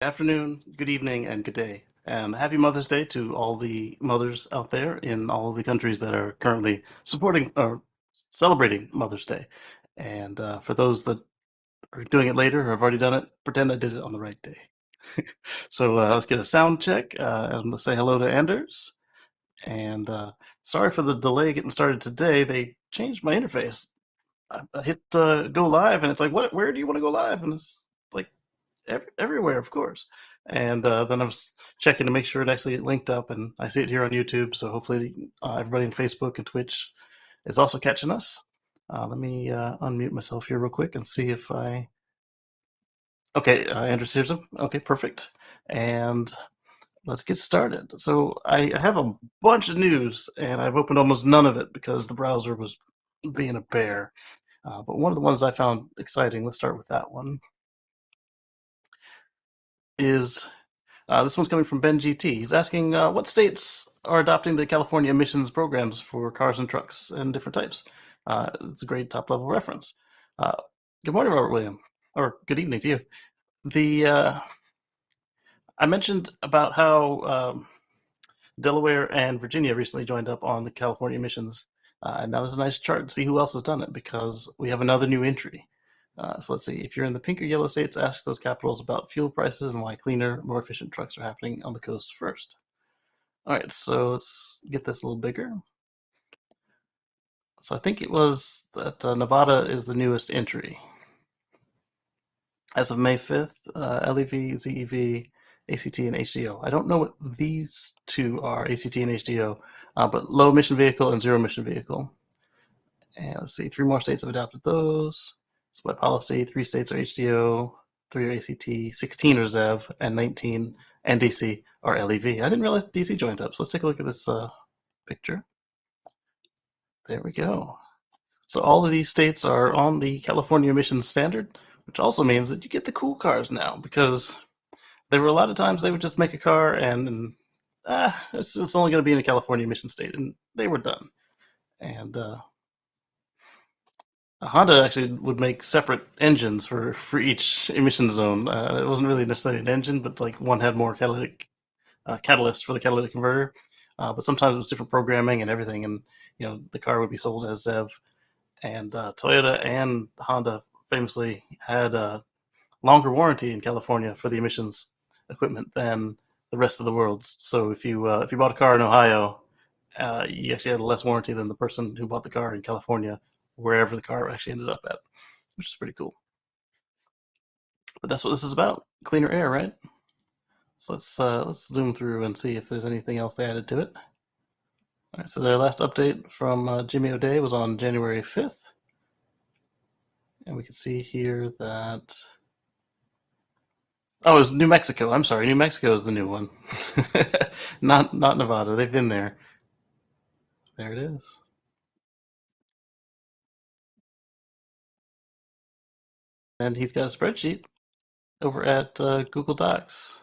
Afternoon, good evening, and good day. And happy Mother's Day to all the mothers out there in all of the countries that are currently supporting or celebrating Mother's Day. And for those that are doing it later or have already done it, pretend I did it on the right day. So let's get a sound check. And let's say hello to Anders. And sorry for the delay getting started today. They changed my interface. I hit go live, and it's like, what? Where do you want to go live? And it's like everywhere, of course. And then I was checking to make sure it actually linked up, and I see it here on YouTube. So hopefully, everybody on Facebook and Twitch is also catching us. Let me unmute myself here real quick and see if I. Okay, Andrew hears him. Okay, perfect. And let's get started. So I have a bunch of news, and I've opened almost none of it because the browser was being a bear. But one of the ones I found exciting, let's start with that one, is this one's coming from Ben GT. He's asking what states are adopting the California emissions programs for cars and trucks and different types. It's a great top level reference. Uh, Good morning, Robert William, or good evening to you. The I mentioned about how Delaware and Virginia recently joined up on the California emissions, and now there's a nice chart to see who else has done it because we have another new entry. So let's see, if you're in the pink or yellow states, ask those capitals about fuel prices and why cleaner, more efficient trucks are happening on the coast first. All right, so let's get this a little bigger. So I think it was that Nevada is the newest entry. As of May 5th, LEV, ZEV, ACT, and HDO. I don't know what these two are, ACT and HDO, but low emission vehicle and zero emission vehicle. And let's see, 3 more states have adopted those. So by policy, 3 states are HDO, 3 are ACT, 16 are ZEV, and 19 and DC are LEV. I didn't realize DC joined up, so let's take a look at this picture. There we go. So all of these states are on the California emissions standard, which also means that you get the cool cars now, because there were a lot of times they would just make a car and it's only going to be in a California emission state, and they were done. And Honda actually would make separate engines for each emission zone. It wasn't really necessarily an engine, but like one had more catalyst for the catalytic converter. But sometimes it was different programming and everything, and the car would be sold as ZEV. And Toyota and Honda famously had a longer warranty in California for the emissions equipment than the rest of the world. So if you bought a car in Ohio, you actually had less warranty than the person who bought the car in California, wherever the car actually ended up at, which is pretty cool. But that's what this is about: cleaner air, right? So let's zoom through and see if there's anything else they added to it. All right, so their last update from Jimmy O'Day was on January 5th. And we can see here that, oh, it was New Mexico. I'm sorry, New Mexico is the new one. not Nevada. They've been there. There it is. And he's got a spreadsheet over at Google Docs.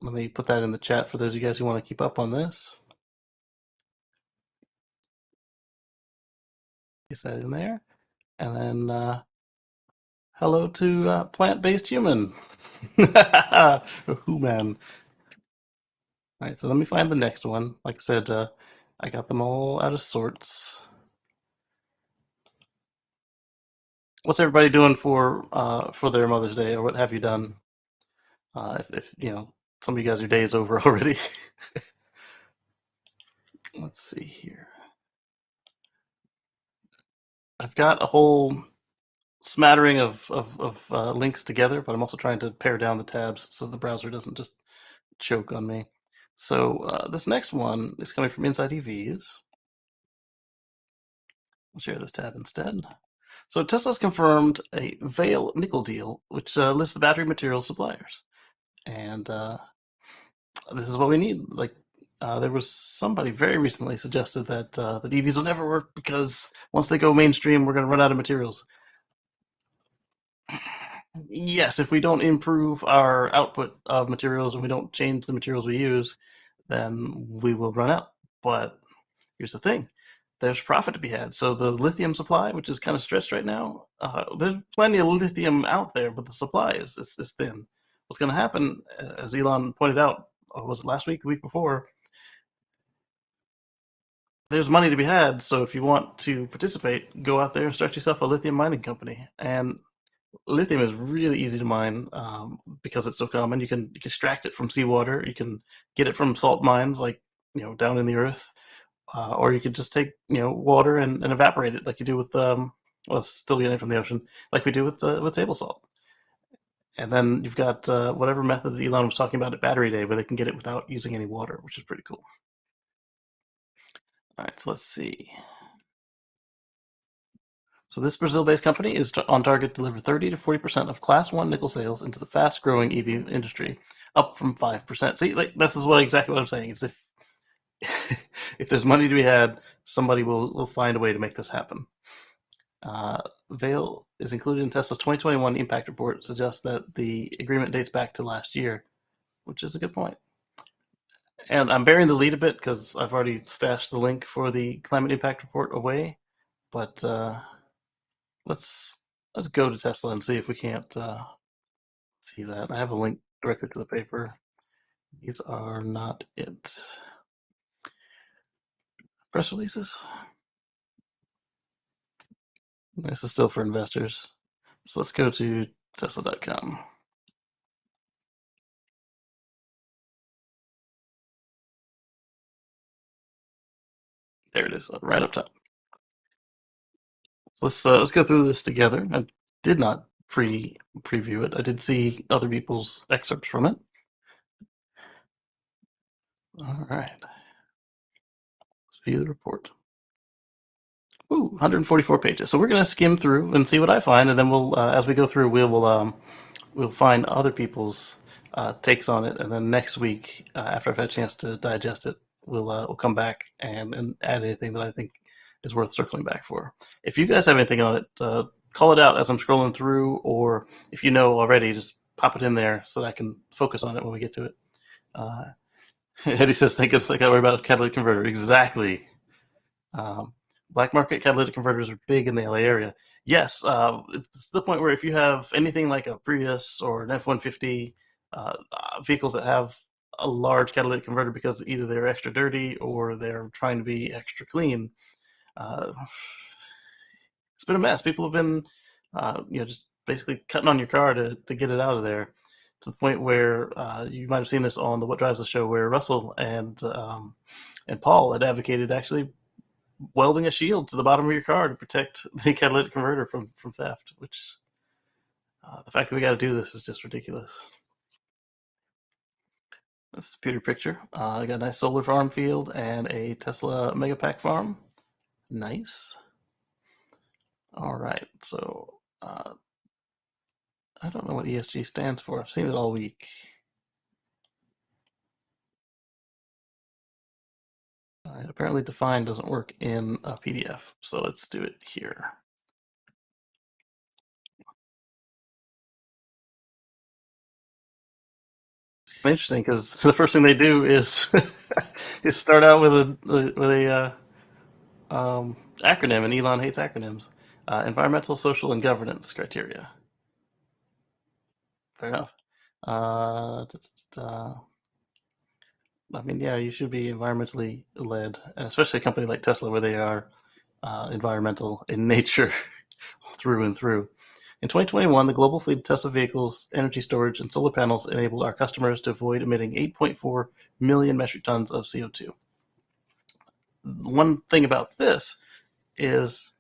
Let me put that in the chat for those of you guys who want to keep up on this. Get that in there. And then hello to plant-based human. Who man. All right, so let me find the next one. Like I said, I got them all out of sorts. What's everybody doing for their Mother's Day, or what have you done? If some of you guys, your day is over already. Let's see here. I've got a whole smattering of links together, but I'm also trying to pare down the tabs so the browser doesn't just choke on me. So this next one is coming from Inside EVs. I'll share this tab instead. So Tesla's confirmed a Vail nickel deal, which lists the battery material suppliers. And this is what we need. Like, there was somebody very recently suggested that the EVs will never work because once they go mainstream, we're going to run out of materials. Yes, if we don't improve our output of materials and we don't change the materials we use, then we will run out. But here's the thing. there's profit to be had. So the lithium supply, which is kind of stretched right now, there's plenty of lithium out there, but the supply is thin. What's going to happen, as Elon pointed out, was it last week, the week before? There's money to be had. So if you want to participate, go out there and start yourself a lithium mining company. And lithium is really easy to mine because it's so common. You can extract it from seawater. You can get it from salt mines, like down in the earth, or you could just take water and evaporate it, like you do with well, it's still getting it from the ocean, like we do with table salt. And then you've got whatever method that Elon was talking about at Battery Day, where they can get it without using any water, which is pretty cool. All right, so let's see. So this Brazil-based company is on target to deliver 30 to 40% of Class 1 nickel sales into the fast-growing EV industry, up from 5%. See, like this is exactly what I'm saying. Is if if there's money to be had, somebody will find a way to make this happen. Vail is included in Tesla's 2021 impact report, suggests that the agreement dates back to last year, which is a good point. And I'm burying the lead a bit because I've already stashed the link for the climate impact report away. But let's go to Tesla and see if we can't see that. I have a link directly to the paper. These are not it. Press releases. This is still for investors. So let's go to Tesla.com. There it is, right up top. So let's go through this together. I did not preview it. I did see other people's excerpts from it. All right. Let's view the report. Ooh, 144 pages. So we're going to skim through and see what I find, and then we'll, as we go through, we'll find other people's takes on it, and then next week, after I've had a chance to digest it, we'll come back and add anything that I think is worth circling back for. If you guys have anything on it, call it out as I'm scrolling through, or if you know already, just pop it in there so that I can focus on it when we get to it. Eddie says, think of like I worry about catalytic converter. Exactly. Black market catalytic converters are big in the LA area. Yes, it's to the point where if you have anything like a Prius or an F-150, vehicles that have a large catalytic converter because either they're extra dirty or they're trying to be extra clean, it's been a mess. People have been, just basically cutting on your car to get it out of there, to the point where you might have seen this on the What Drives the Show, where Russell and Paul had advocated actually welding a shield to the bottom of your car to protect the catalytic converter from theft, which the fact that we got to do this is just ridiculous. This is a computer picture. I got a nice solar farm field and a Tesla Megapack farm. Nice. All right, so I don't know what ESG stands for. I've seen it all week. All right, apparently define doesn't work in a PDF, so let's do it here. It's interesting because the first thing they do is is start out with a acronym, and Elon hates acronyms. Environmental, social, and governance criteria. Fair enough. I mean, yeah, you should be environmentally led, especially a company like Tesla, where they are environmental in nature through and through. In 2021, the global fleet of Tesla vehicles, energy storage, and solar panels enabled our customers to avoid emitting 8.4 million metric tons of CO2. One thing about this is,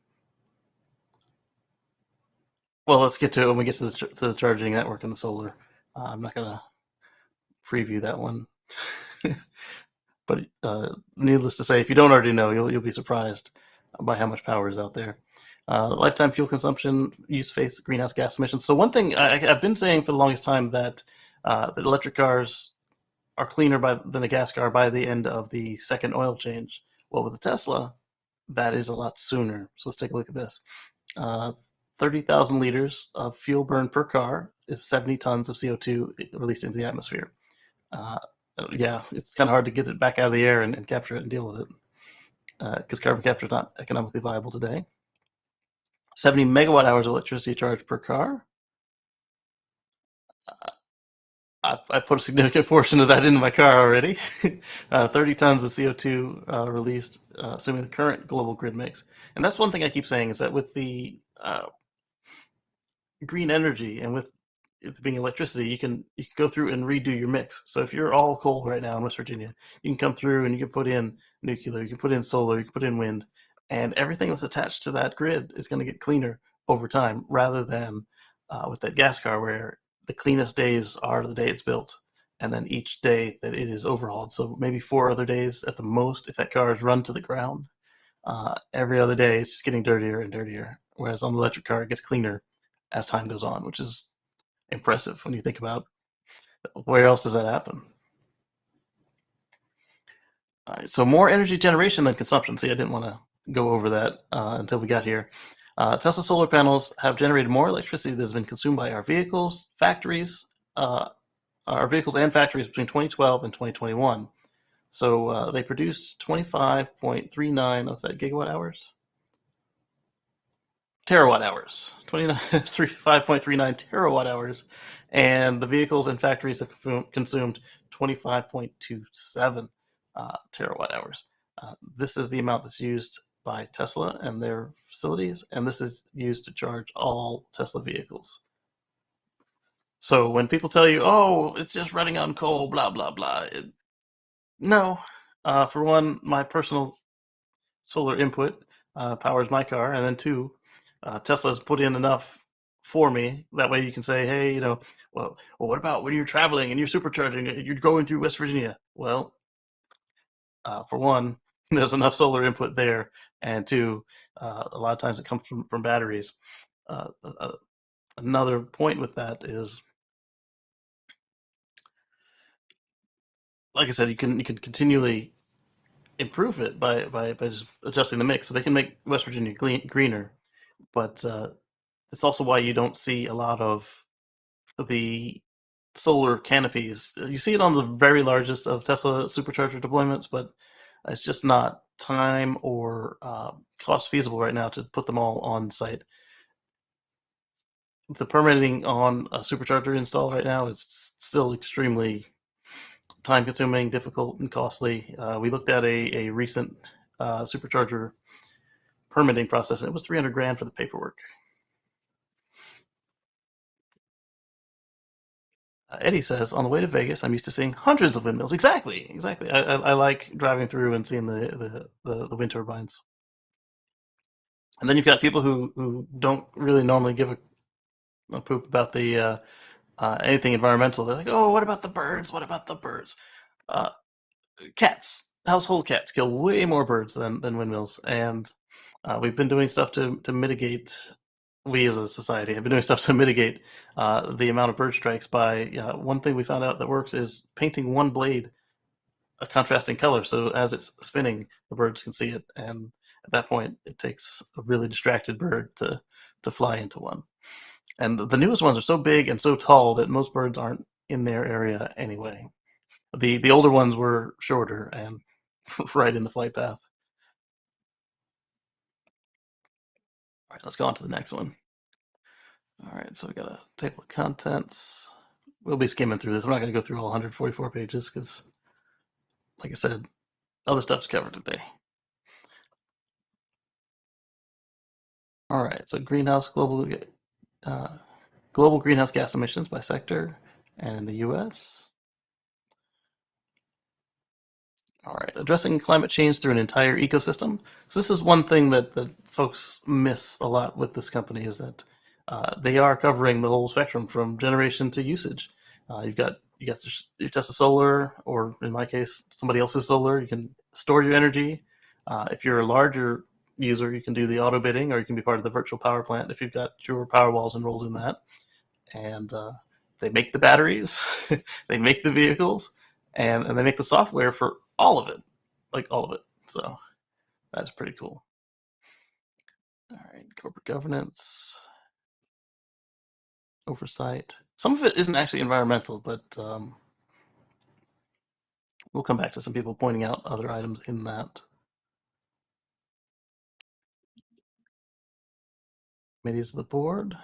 well, let's get to it when we get to the charging network and the solar. I'm not going to preview that one. But needless to say, if you don't already know, you'll be surprised by how much power is out there. Lifetime fuel consumption, use face greenhouse gas emissions. So one thing I've been saying for the longest time that electric cars are cleaner than a gas car by the end of the second oil change. Well, with a Tesla, that is a lot sooner. So let's take a look at this. 30,000 liters of fuel burned per car is 70 tons of CO2 released into the atmosphere. Yeah, it's kind of hard to get it back out of the air and capture it and deal with it. because carbon capture is not economically viable today. 70 megawatt hours of electricity charged per car. I put a significant portion of that into my car already. 30 tons of CO2 released, assuming the current global grid mix. And that's one thing I keep saying is that with the green energy and with it being electricity, you can go through and redo your mix. So if you're all coal right now in West Virginia, you can come through and you can put in nuclear, you can put in solar, you can put in wind, and everything that's attached to that grid is going to get cleaner over time, rather than with that gas car where the cleanest days are the day it's built, and then each day that it is overhauled. So maybe 4 other days at the most if that car is run to the ground. Every other day it's just getting dirtier and dirtier. Whereas on the electric car, it gets cleaner as time goes on, which is impressive when you think about where else does that happen. All right, so more energy generation than consumption. See, I didn't want to go over that until we got here. Tesla solar panels have generated more electricity than has been consumed by our vehicles, our vehicles and factories between 2012 and 2021. So they produced 25.39, what's that, gigawatt hours? Terawatt hours, 5.39 terawatt hours, and the vehicles and factories have consumed 25.27 terawatt hours. This is the amount that's used by Tesla and their facilities, and this is used to charge all Tesla vehicles. So when people tell you, "Oh, it's just running on coal," blah blah blah, no. For one, my personal solar input powers my car, and then two, Tesla's put in enough for me. That way, you can say, "Hey, well, what about when you're traveling and you're supercharging? You're going through West Virginia." Well, for one, there's enough solar input there, and two, a lot of times it comes from batteries. Another point with that is, like I said, you can continually improve it by just adjusting the mix, so they can make West Virginia greener. But it's also why you don't see a lot of the solar canopies. You see it on the very largest of Tesla supercharger deployments, but it's just not time or cost feasible right now to put them all on site. The permitting on a supercharger install right now is still extremely time consuming, difficult, and costly. We looked at a recent supercharger permitting process, and it was 300 grand for the paperwork. Eddie says, on the way to Vegas, I'm used to seeing hundreds of windmills. Exactly, exactly. I like driving through and seeing the wind turbines. And then you've got people who don't really normally give a poop about the anything environmental. They're like, oh, what about the birds? What about the birds? Uh, Cats, household cats kill way more birds than windmills, and we've been doing stuff to mitigate. We as a society have been doing stuff to mitigate the amount of bird strikes by one thing we found out that works is painting one blade a contrasting color, so as it's spinning, the birds can see it, and at that point, it takes a really distracted bird to fly into one. And the newest ones are so big and so tall that most birds aren't in their area anyway. The older ones were shorter and right in the flight path. All right, let's go on to the next one. All right, so we got a table of contents. We'll be skimming through this. We're not going to go through all 144 pages because, like I said, other stuff's covered today. All right, so global greenhouse gas emissions by sector and in the U.S. All right, addressing climate change through an entire ecosystem. So this is one thing that folks miss a lot with this company is that they are covering the whole spectrum from generation to usage. You got your Tesla solar, or in my case, somebody else's solar. You can store your energy. If you're a larger user, you can do the auto bidding, or you can be part of the virtual power plant if you've got your power walls enrolled in that. And they make the batteries, they make the vehicles, and they make the software for all of it, like all of it. So that's pretty cool. All right, corporate governance, oversight. Some of it isn't actually environmental, but we'll come back to some people pointing out other items in that. Committees of the board.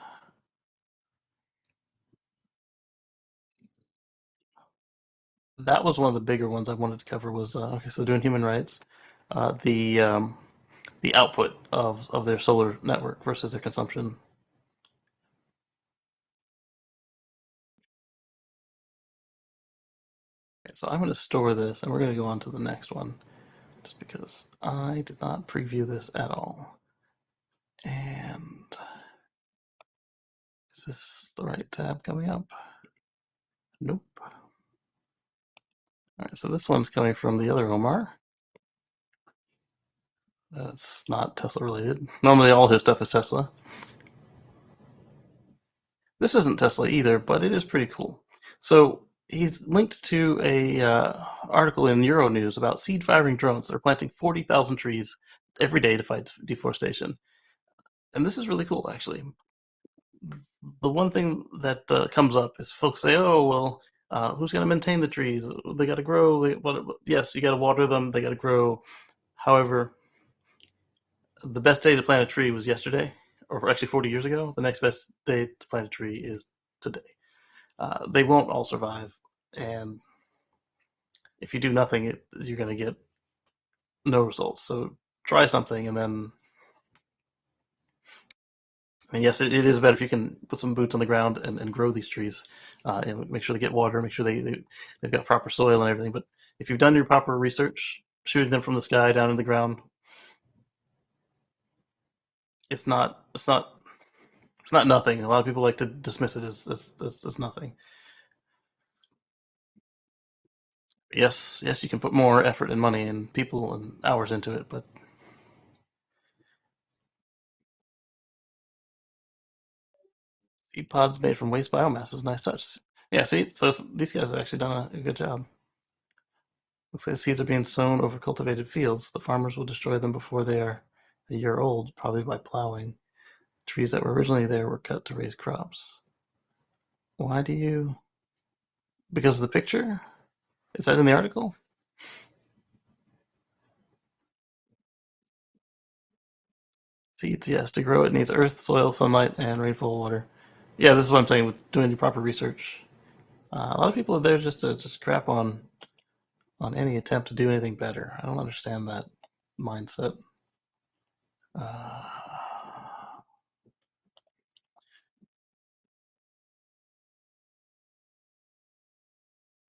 That was one of the bigger ones I wanted to cover. Was okay. So doing human rights, uh, the um, the output of their solar network versus their consumption. Okay, so I'm going to store this, and we're going to go on to the next one, just because I did not preview this at all. And is this the right tab coming up? Nope. All right, so this one's coming from the other Omar. It's not Tesla related. Normally all his stuff is Tesla. This isn't Tesla either, but it is pretty cool. So he's linked to a article in Euronews about seed firing drones that are planting 40,000 trees every day to fight deforestation. And this is really cool, actually. The one thing that comes up is folks say, "Oh, well, who's going to maintain the trees? They got to grow. Yes, you got to water them. They got to grow." However, the best day to plant a tree was yesterday, or actually 40 years ago. The next best day to plant a tree is today. They won't all survive, and if you do nothing, you're going to get no results. So try something, and then. And yes, it is better if you can put some boots on the ground and grow these trees, and make sure they get water, make sure they've got proper soil and everything. But if you've done your proper research, shooting them from the sky down in the ground, it's not nothing. A lot of people like to dismiss it as nothing. Yes, you can put more effort and money and people and hours into it, but seed pods made from waste biomass is a nice touch. Yeah, see, so these guys have actually done a good job. Looks like the seeds are being sown over cultivated fields. The farmers will destroy them before they are a year old, probably by plowing. Trees that were originally there were cut to raise crops. Why do you? Because of the picture? Is that in the article? Seeds, yes. To grow it needs earth, soil, sunlight, and rainfall water. Yeah, this is what I'm saying with doing your proper research. A lot of people are there just to crap on any attempt to do anything better. I don't understand that mindset. Uh,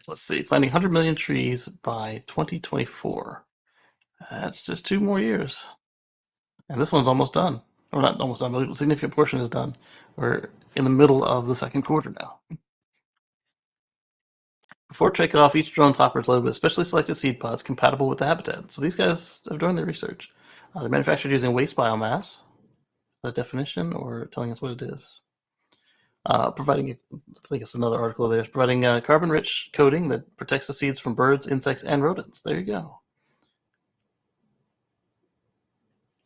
let's see, planting 100 million trees by 2024. That's just 2 more years. And this one's almost done. Or not almost done, but a significant portion is done. We're in the middle of the second quarter now. Before takeoff, each drone's hopper is loaded with specially selected seed pods compatible with the habitat. So these guys have done their research. They're manufactured using waste biomass. The definition, or telling us what it is. Providing, I think it's another article there, providing a carbon-rich coating that protects the seeds from birds, insects, and rodents. There you go.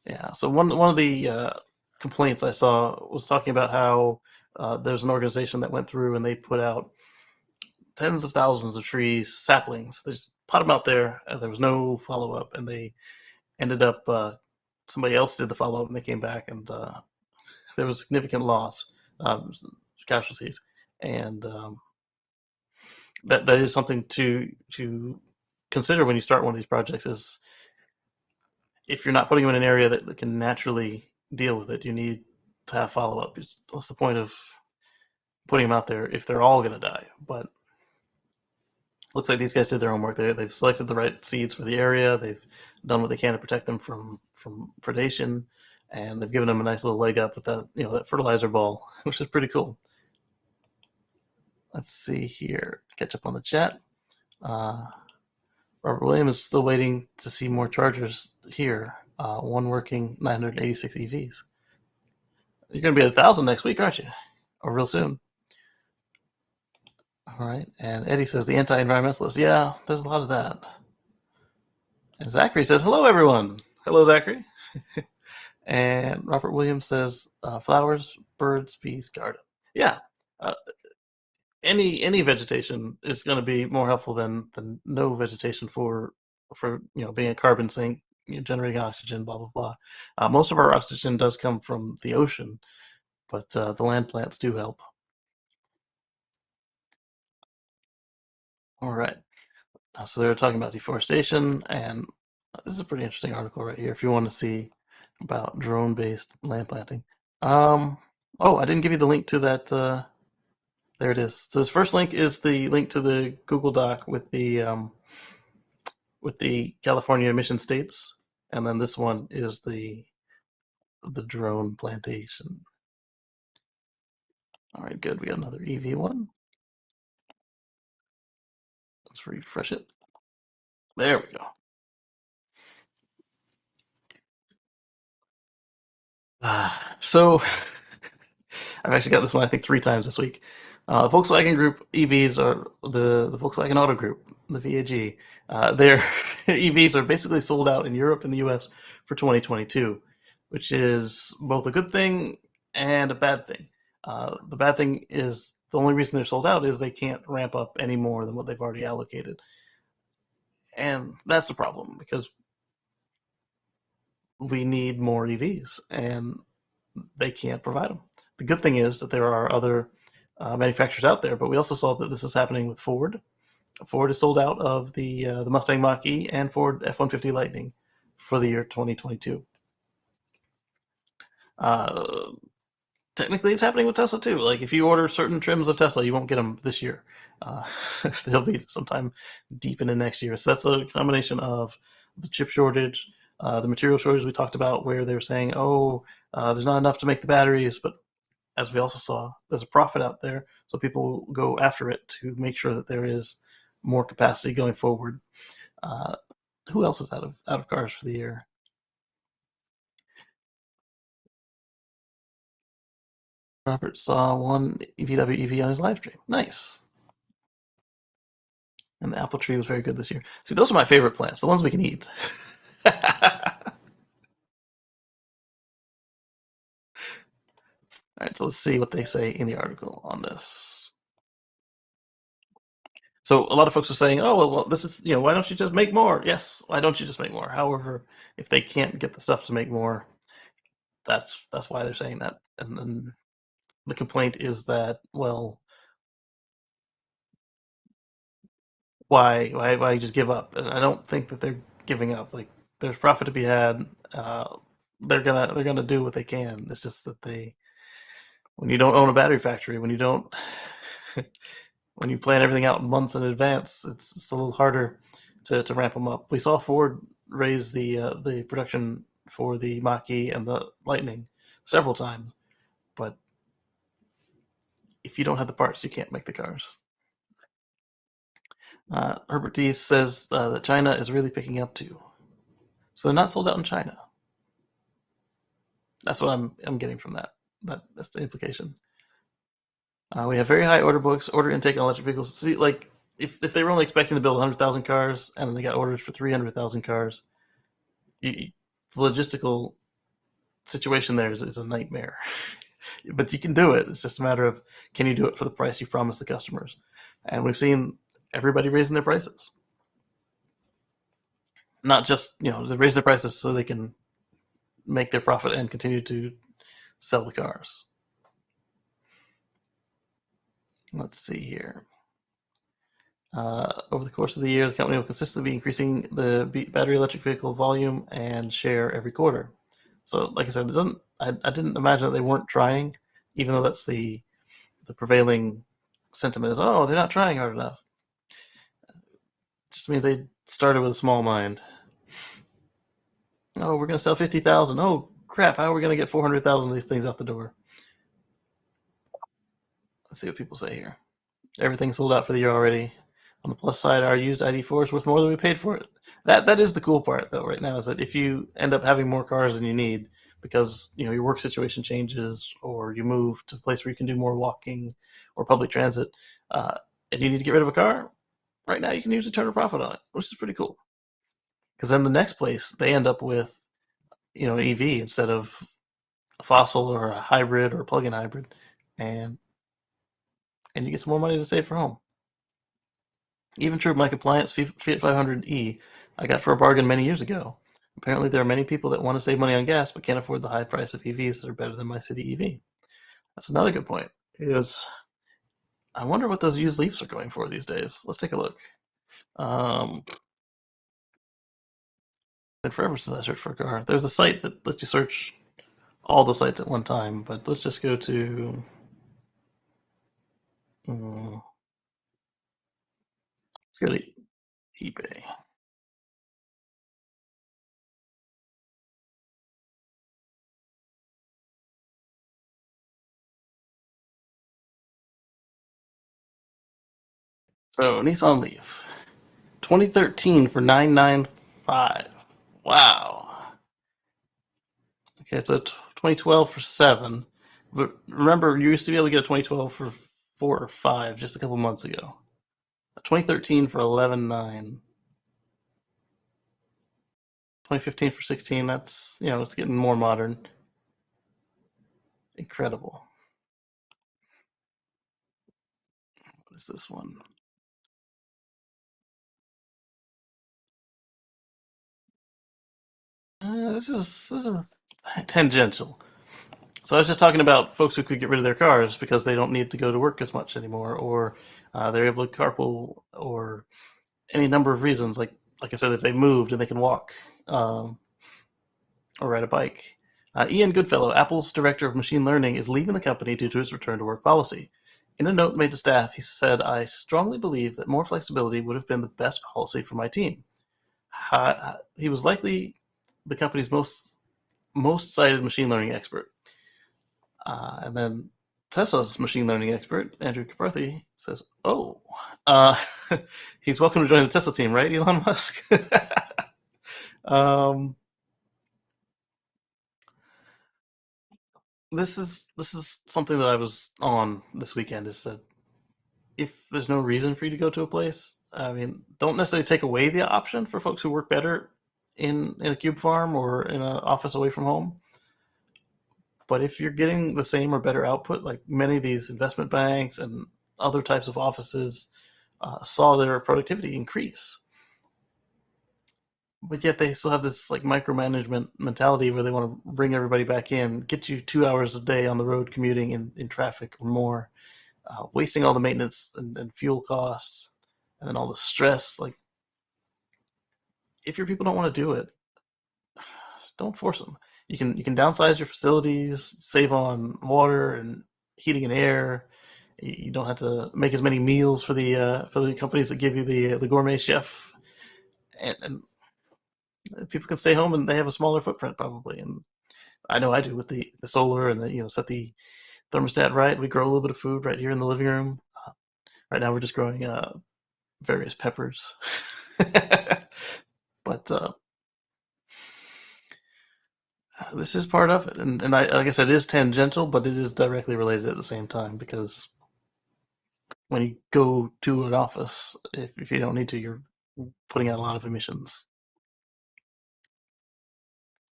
Yeah. So one of the complaints I saw was talking about how there's an organization that went through and they put out tens of thousands of trees, saplings. They just put them out there, and there was no follow up, and they ended up somebody else did the follow up, and they came back, and there was significant loss, casualties, and that is something to consider when you start one of these projects. Is if you're not putting them in an area that can naturally deal with it, you need to have follow up. What's the point of putting them out there if they're all going to die? But looks like these guys did their homework. They've selected the right seeds for the area. They've done what they can to protect them from predation, and they've given them a nice little leg up with that fertilizer ball, which is pretty cool. Let's see here. Catch up on the chat. Robert William is still waiting to see more chargers here. One working 986 EVs. You're going to be at 1,000 next week, aren't you? Or real soon. All right. And Eddie says the anti-environmentalist. Yeah, there's a lot of that. And Zachary says, hello, everyone. Hello, Zachary. And Robert Williams says, flowers, birds, bees, garden. Yeah. Any vegetation is going to be more helpful than no vegetation for being a carbon sink, generating oxygen, blah blah blah. Most of our oxygen does come from the ocean, but the land plants do help. All right. So they're talking about deforestation, and this is a pretty interesting article right here if you want to see about drone-based land planting. Um, oh, I didn't give you the link to that. There it is. So this first link is the link to the Google Doc with the California emission states, and then this one is the drone plantation. All right, good. We got another EV one. Let's refresh it. There we go. So I've actually got this one I think 3 times this week. Volkswagen Group EVs are the Volkswagen Auto Group, the VAG. Their EVs are basically sold out in Europe and the US for 2022, which is both a good thing and a bad thing. The bad thing is the only reason they're sold out is they can't ramp up any more than what they've already allocated. And that's the problem because we need more EVs and they can't provide them. The good thing is that there are other manufacturers out there, but we also saw that this is happening with Ford. Ford is sold out of the Mustang Mach-E and Ford F-150 Lightning for the year 2022. Uh, Technically, it's happening with Tesla too. Like if you order certain trims of Tesla, you won't get them this year. Uh, they'll be sometime deep into next year. So that's a combination of the chip shortage, the material shortage we talked about, where they were saying, "Oh, there's not enough to make the batteries," but as we also saw, there's a profit out there, so people will go after it to make sure that there is more capacity going forward. Uh, who else is out of cars for the year? Robert saw one VW EV on his live stream. Nice. And the apple tree was very good this year. See, those are my favorite plants, the ones we can eat. All right, so let's see what they say in the article on this. So a lot of folks are saying, "Oh, well, this is why don't you just make more?" Yes, why don't you just make more? However, if they can't get the stuff to make more, that's why they're saying that. And then the complaint is that, well, why just give up? And I don't think that they're giving up. Like there's profit to be had. They're gonna do what they can. It's just that when you don't own a battery factory, when you don't when you plan everything out months in advance, it's a little harder to ramp them up. We saw Ford raise the production for the Mach-E and the Lightning several times, but if you don't have the parts, you can't make the cars. Herbert D says that China is really picking up too, so they're not sold out in China. That's what I'm getting from that. That's the implication. We have very high order intake on electric vehicles. See, like if they were only expecting to build 100,000 cars and then they got orders for 300,000 cars, the logistical situation there is a nightmare. But you can do it. It's just a matter of can you do it for the price you promised the customers? And we've seen everybody raising their prices. Not just they're raising their prices so they can make their profit and continue to sell the cars. Let's see here. Over the course of the year, the company will consistently be increasing the battery electric vehicle volume and share every quarter. So, like I said, I didn't imagine that they weren't trying, even though that's the prevailing sentiment is, oh, they're not trying hard enough. It just means they started with a small mind. Oh, we're going to sell 50,000. Oh, crap, how are we going to get 400,000 of these things out the door? Let's see what people say here. Everything's sold out for the year already. On the plus side, our used ID4 is worth more than we paid for it. That is the cool part, though, right now, is that if you end up having more cars than you need because your work situation changes or you move to a place where you can do more walking or public transit, and you need to get rid of a car, right now you can usually turn a profit on it, which is pretty cool. Because then the next place, they end up with an EV instead of a fossil or a hybrid or a plug-in hybrid, and you get some more money to save for home. Even true, my compliance Fiat 500e I got for a bargain many years ago. Apparently, there are many people that want to save money on gas but can't afford the high price of EVs that are better than my city EV. That's another good point. Is I wonder what those used Leafs are going for these days. Let's take a look. Been forever since I searched for a car. There's a site that lets you search all the sites at one time, but let's just go to. Let's go to eBay. So Nissan Leaf, 2013 for 995. Wow. Okay, so 2012 for 7. But remember, you used to be able to get a 2012 for 4 or 5 just a couple months ago. 2013 for 11.9. 2015 for 16. That's, it's getting more modern. Incredible. What is this one? This is tangential. So I was just talking about folks who could get rid of their cars because they don't need to go to work as much anymore, or they're able to carpool, or any number of reasons. Like I said, if they moved and they can walk, or ride a bike. Ian Goodfellow, Apple's director of machine learning, is leaving the company due to its return to work policy. In a note made to staff, he said, "I strongly believe that more flexibility would have been the best policy for my team." He was likely the company's most cited machine learning expert. And then Tesla's machine learning expert, Andrew Carthy, says, "Oh, uh, he's welcome to join the Tesla team, right, Elon Musk?" um, this is something that I was on this weekend. Is that if there's no reason for you to go to a place, I mean, don't necessarily take away the option for folks who work better in a cube farm or in an office away from home. But if you're getting the same or better output, like many of these investment banks and other types of offices saw their productivity increase, but yet they still have this like micromanagement mentality where they want to bring everybody back in, get you 2 hours a day on the road commuting in traffic or more, wasting all the maintenance and fuel costs, and then all the stress. Like, if your people don't want to do it, don't force them. You can downsize your facilities, save on water and heating and air. You don't have to make as many meals for the companies that give you the gourmet chef, and people can stay home and they have a smaller footprint probably. And I know I do with the solar and set the thermostat right. We grow a little bit of food right here in the living room. Right now we're just growing various peppers, but this is part of it, and like I said, it is tangential, but it is directly related at the same time, because when you go to an office, if you don't need to, you're putting out a lot of emissions.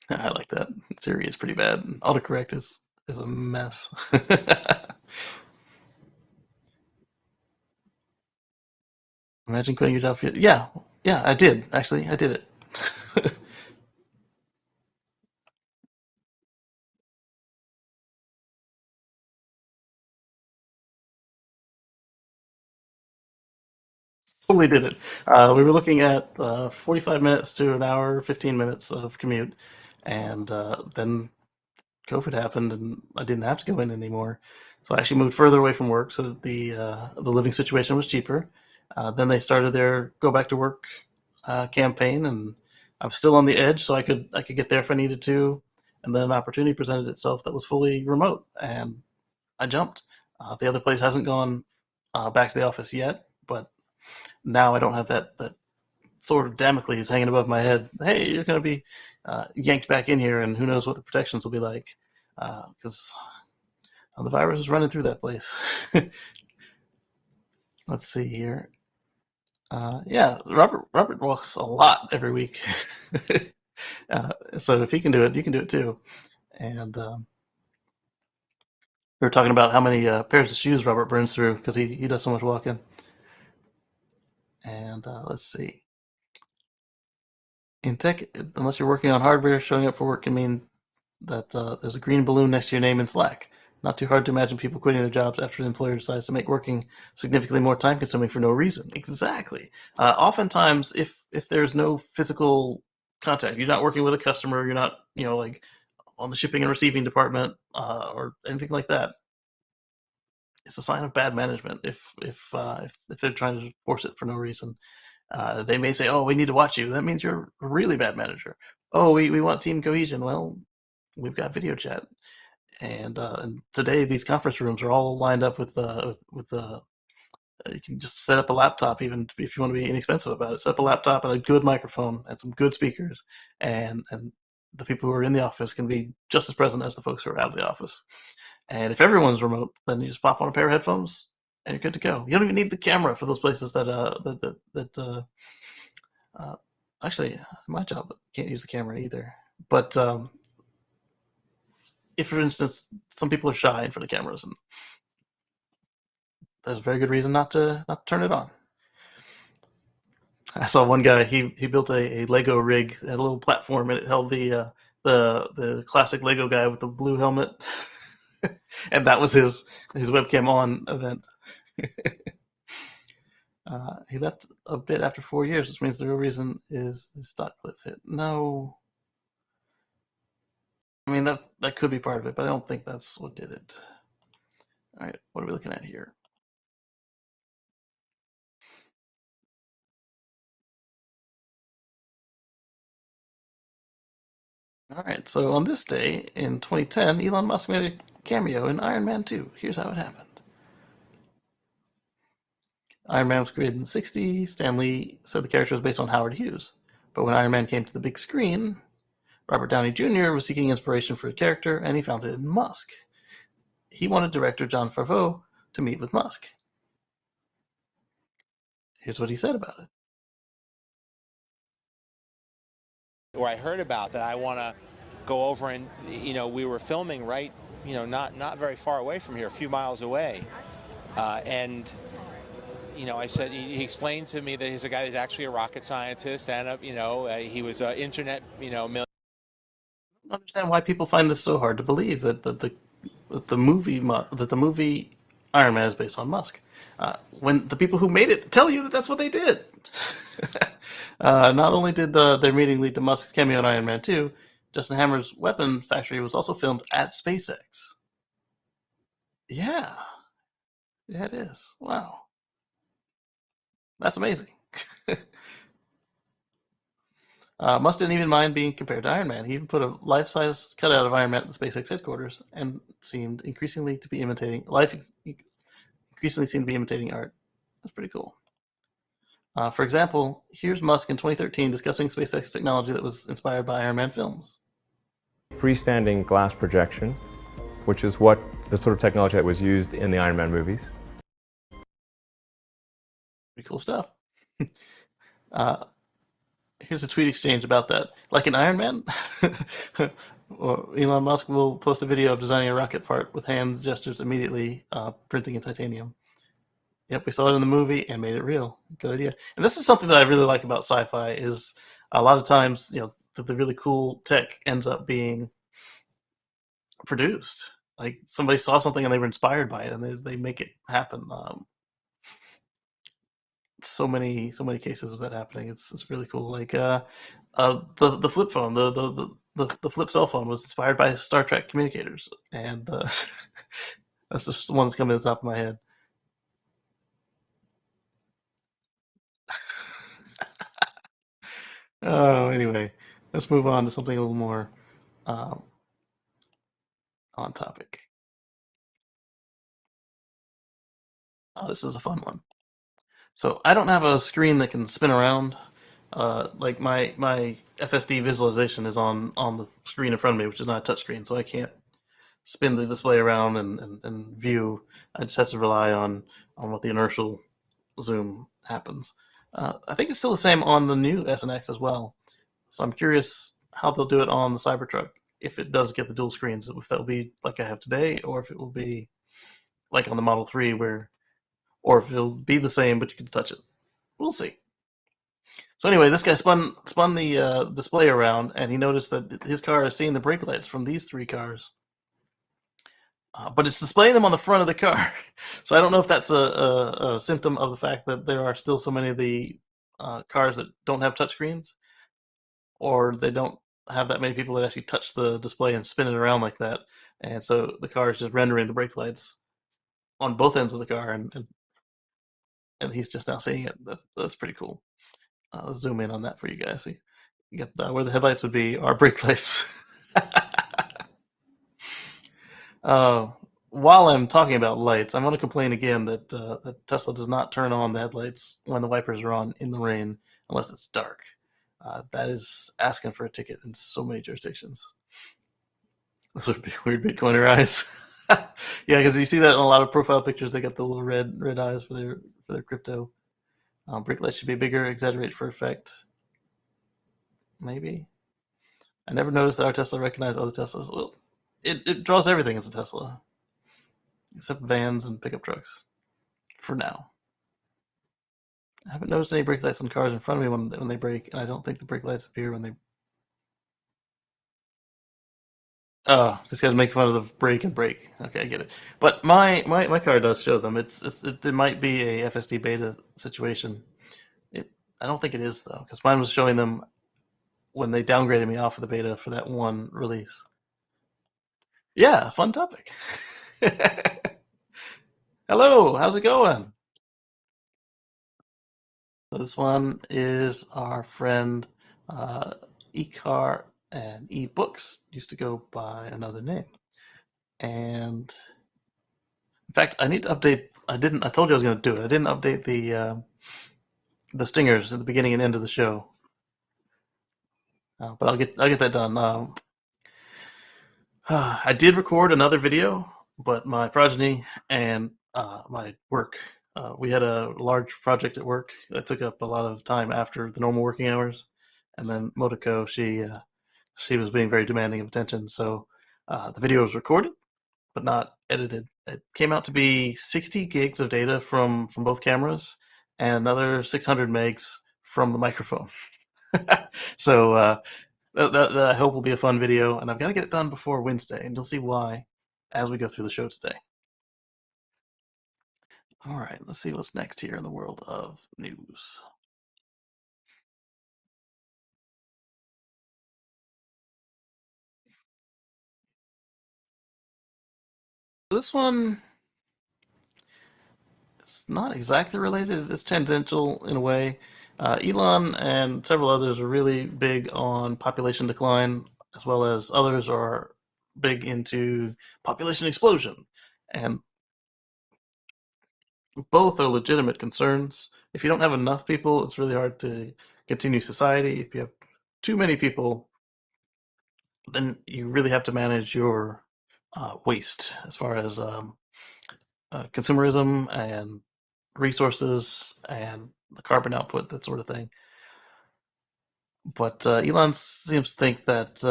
I like that. Siri is pretty bad. Autocorrect is a mess. Imagine quitting your job. Yeah, yeah, I did actually. I did it. Totally did it. We were looking at 45 minutes to an hour, 15 minutes of commute, and then COVID happened, and I didn't have to go in anymore. So I actually moved further away from work so that the living situation was cheaper. Then they started their go back to work campaign, and I was still on the edge, so I could get there if I needed to. And then an opportunity presented itself that was fully remote, and I jumped. The other place hasn't gone back to the office yet, but now I don't have that sort of Damocles hanging above my head. Hey, you're going to be yanked back in here, and who knows what the protections will be like, because the virus is running through that place. Let's see here. Yeah, Robert walks a lot every week. So if he can do it, you can do it too. And we were talking about how many pairs of shoes Robert burns through because he does so much walking. And let's see. In tech, unless you're working on hardware, showing up for work can mean that there's a green balloon next to your name in Slack. Not too hard to imagine people quitting their jobs after the employer decides to make working significantly more time consuming for no reason. Exactly. Oftentimes, if there's no physical contact, you're not working with a customer, you're not, like on the shipping and receiving department, or anything like that. It's a sign of bad management if they're trying to force it for no reason. They may say, "Oh, we need to watch you." That means you're a really bad manager. Oh, we want team cohesion. Well, we've got video chat, and today these conference rooms are all lined up with you can just set up a laptop, even if you want to be inexpensive about it. Set up a laptop and a good microphone and some good speakers, and the people who are in the office can be just as present as the folks who are out of the office. And if everyone's remote, then you just pop on a pair of headphones and you're good to go. You don't even need the camera for those places that uh, actually, my job can't use the camera either. But if, for instance, some people are shy in front of cameras, and there's a very good reason not to turn it on. I saw one guy. He built a Lego rig, it had a little platform, and it held the classic Lego guy with the blue helmet, and that was his webcam on event. He left a bit after 4 years, which means the real reason is his stock cliff hit. No, I mean that could be part of it, but I don't think that's what did it. All right, what are we looking at here? All right, so on this day in 2010, Elon Musk made a cameo in Iron Man 2. Here's how it happened. Iron Man was created in the 60s. Stan Lee said the character was based on Howard Hughes. But when Iron Man came to the big screen, Robert Downey Jr. was seeking inspiration for a character, and he found it in Musk. He wanted director Jon Favreau to meet with Musk. Here's what he said about it. Where I heard about that, I want to go over and, we were filming right, not very far away from here, a few miles away. And I said, he explained to me that he's a guy that's actually a rocket scientist, and he was an internet, I don't understand why people find this so hard to believe that the movie Iron Man is based on Musk, when the people who made it tell you that that's what they did. Not only did their meeting lead to Musk's cameo in Iron Man 2, Justin Hammer's weapon factory was also filmed at SpaceX. Yeah, yeah, it is. Wow, that's amazing. Musk didn't even mind being compared to Iron Man. He even put a life-size cutout of Iron Man at the SpaceX headquarters, and increasingly seemed to be imitating art. That's pretty cool. For example, here's Musk in 2013 discussing SpaceX technology that was inspired by Iron Man films. Freestanding glass projection, which is what the sort of technology that was used in the Iron Man movies. Pretty cool stuff. Here's a tweet exchange about that. Like in Iron Man, Elon Musk will post a video of designing a rocket part with hand gestures immediately, printing in titanium. Yep, we saw it in the movie and made it real. Good idea. And this is something that I really like about sci-fi is a lot of times, the really cool tech ends up being produced. Like somebody saw something and they were inspired by it, and they make it happen. So many cases of that happening. It's really cool. Like the flip phone, the flip cell phone was inspired by Star Trek communicators, and that's just the one that's coming to the top of my head. Oh, anyway, let's move on to something a little more um, on topic. Oh, this is a fun one. So I don't have a screen that can spin around. Like my FSD visualization is on the screen in front of me, which is not a touch screen, so I can't spin the display around and view. I just have to rely on what the inertial zoom happens. I think it's still the same on the new S and X as well. So I'm curious how they'll do it on the Cybertruck if it does get the dual screens. If that'll be like I have today, or if it will be like on the Model 3 or if it'll be the same but you can touch it. We'll see. So anyway, this guy spun the display around, and he noticed that his car is seeing the brake lights from these three cars. but it's displaying them on the front of the car. So I don't know if that's a symptom of the fact that there are still so many of the cars that don't have touchscreens, or they don't have that many people that actually touch the display and spin it around like that. And so the car is just rendering the brake lights on both ends of the car, and he's just now seeing it. That's pretty cool. Let's zoom in on that for you guys. See, you got where the headlights would be are brake lights. Uh, while I'm talking about lights, I'm going to complain again that Tesla does not turn on the headlights when the wipers are on in the rain unless it's dark. That is asking for a ticket in so many jurisdictions. Those are weird Bitcoiner eyes. Yeah, because you see that in a lot of profile pictures. They got the little red eyes for their crypto. Brake lights should be bigger, exaggerate for effect. Maybe. I never noticed that our Tesla recognized other Teslas. Well, it draws everything as a Tesla, except vans and pickup trucks, for now. I haven't noticed any brake lights on cars in front of me when they brake, and I don't think the brake lights appear when they. Oh, just got to make fun of the brake and brake. Okay, I get it. But my car does show them. It might be a FSD beta situation. I don't think it is though, because mine was showing them when they downgraded me off of the beta for that one release. Yeah, fun topic. Hello, how's it going? So this one is our friend eCar and eBooks. Used to go by another name. And in fact, I need to update. I didn't. I told you I was going to do it. I didn't update the stingers at the beginning and end of the show. But I'll get that done. I did record another video, but my progeny and my work. We had a large project at work that took up a lot of time after the normal working hours, and then Motoko, she was being very demanding of attention, so the video was recorded but not edited. It came out to be 60 gigs of data from both cameras and another 600 megs from the microphone. So that I hope will be a fun video, and I've got to get it done before Wednesday, and you'll see why as we go through the show today. All right, let's see what's next here in the world of news. This one is not exactly related. It's tangential in a way. Elon and several others are really big on population decline, as well as others are big into population explosion. And both are legitimate concerns. If you don't have enough people, it's really hard to continue society. If you have too many people, then you really have to manage your waste as far as consumerism and resources and the carbon output, that sort of thing. But Elon seems to think that,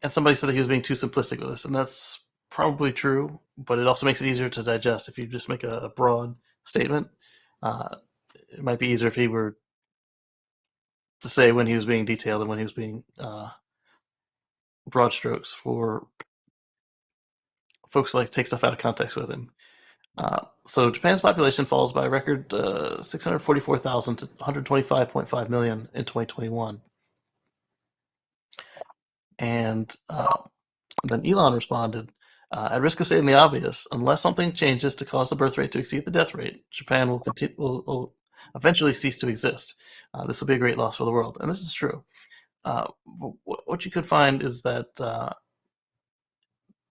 and somebody said that he was being too simplistic with this, and that's probably true, but it also makes it easier to digest if you just make a broad statement. It might be easier if he were to say when he was being detailed and when he was being broad strokes for folks who like to take stuff out of context with him. So Japan's population falls by a record 644,000 to 125.5 million in 2021. And then Elon responded, at risk of stating the obvious, unless something changes to cause the birth rate to exceed the death rate, Japan will eventually cease to exist. This will be a great loss for the world. And this is true. What you could find is that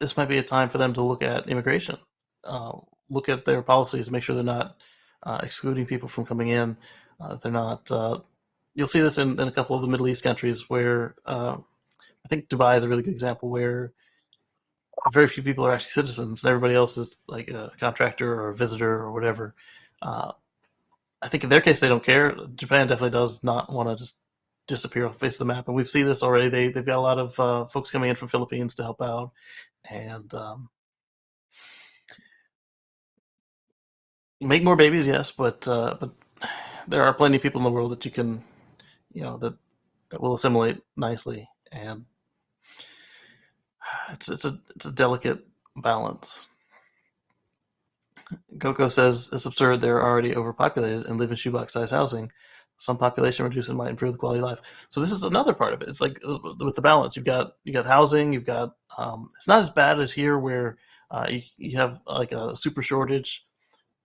this might be a time for them to look at immigration, look at their policies, make sure they're not excluding people from coming in. They're not. You'll see this in a couple of the Middle East countries where I think Dubai is a really good example where very few people are actually citizens and everybody else is like a contractor or a visitor or whatever. I think in their case they don't care. Japan definitely does not want to just disappear off the face of the map, and we've seen this already. They've got a lot of folks coming in from Philippines to help out, and make more babies, yes, but there are plenty of people in the world that you can, that will assimilate nicely, and it's a delicate balance. Coco says it's absurd they're already overpopulated and live in shoebox-sized housing. Some population reduction might improve the quality of life. So this is another part of it. It's like with the balance, you got housing, you've got it's not as bad as here where you have like a super shortage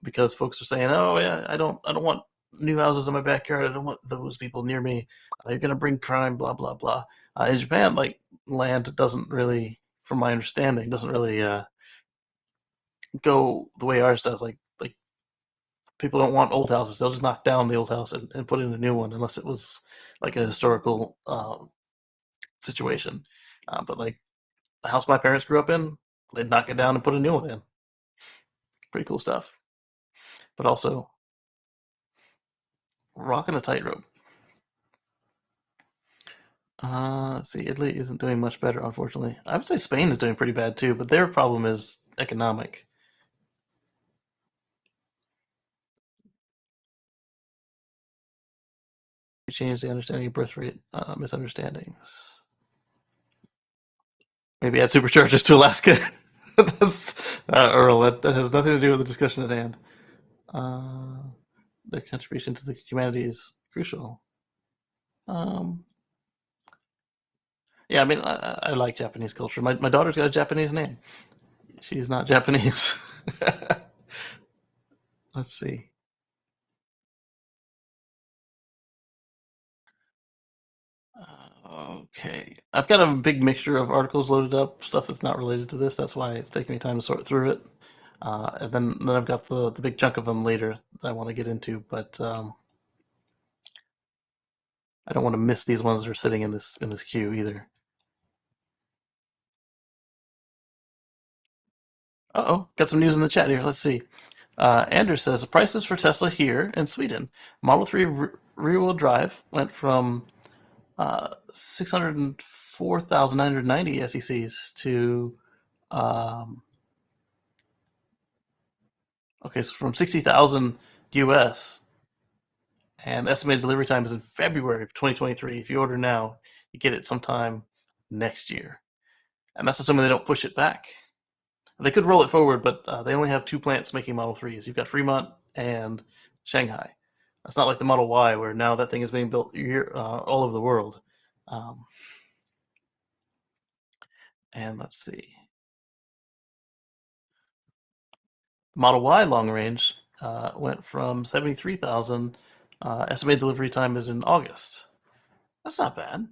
because folks are saying, oh yeah, I don't want new houses in my backyard. I don't want those people near me. You're gonna bring crime, blah blah blah. In Japan, like land doesn't really, from my understanding, doesn't really go the way ours does. Like people don't want old houses. They'll just knock down the old house and put in a new one, unless it was like a historical situation. But like the house my parents grew up in, they'd knock it down and put a new one in. Pretty cool stuff. But also rocking a tightrope. Let's see, Italy isn't doing much better, unfortunately. I would say Spain is doing pretty bad too, but their problem is economic. You change the understanding of birth rate misunderstandings. Maybe add superchargers to Alaska. That's Earl. That has nothing to do with the discussion at hand. Uh, their contribution to the humanity is crucial. Um, yeah, I mean, I like Japanese culture. My daughter's got a Japanese name. She's not Japanese. Let's see. Okay. I've got a big mixture of articles loaded up, stuff that's not related to this. That's why it's taking me time to sort through it. And then I've got the big chunk of them later that I want to get into, but I don't want to miss these ones that are sitting in this queue either. Uh-oh, got some news in the chat here. Let's see. Anders says the prices for Tesla here in Sweden. Model 3 rear-wheel drive went from 604,990 SECs to okay, so from 60,000 US, and estimated delivery time is in February of 2023. If you order now, you get it sometime next year, and that's assuming they don't push it back. They could roll it forward, but they only have two plants making Model 3s. You've got Fremont and Shanghai. It's not like the Model Y, where now that thing is being built all over the world. And let's see. Model Y long range went from 73,000. Estimated delivery time is in August. That's not bad.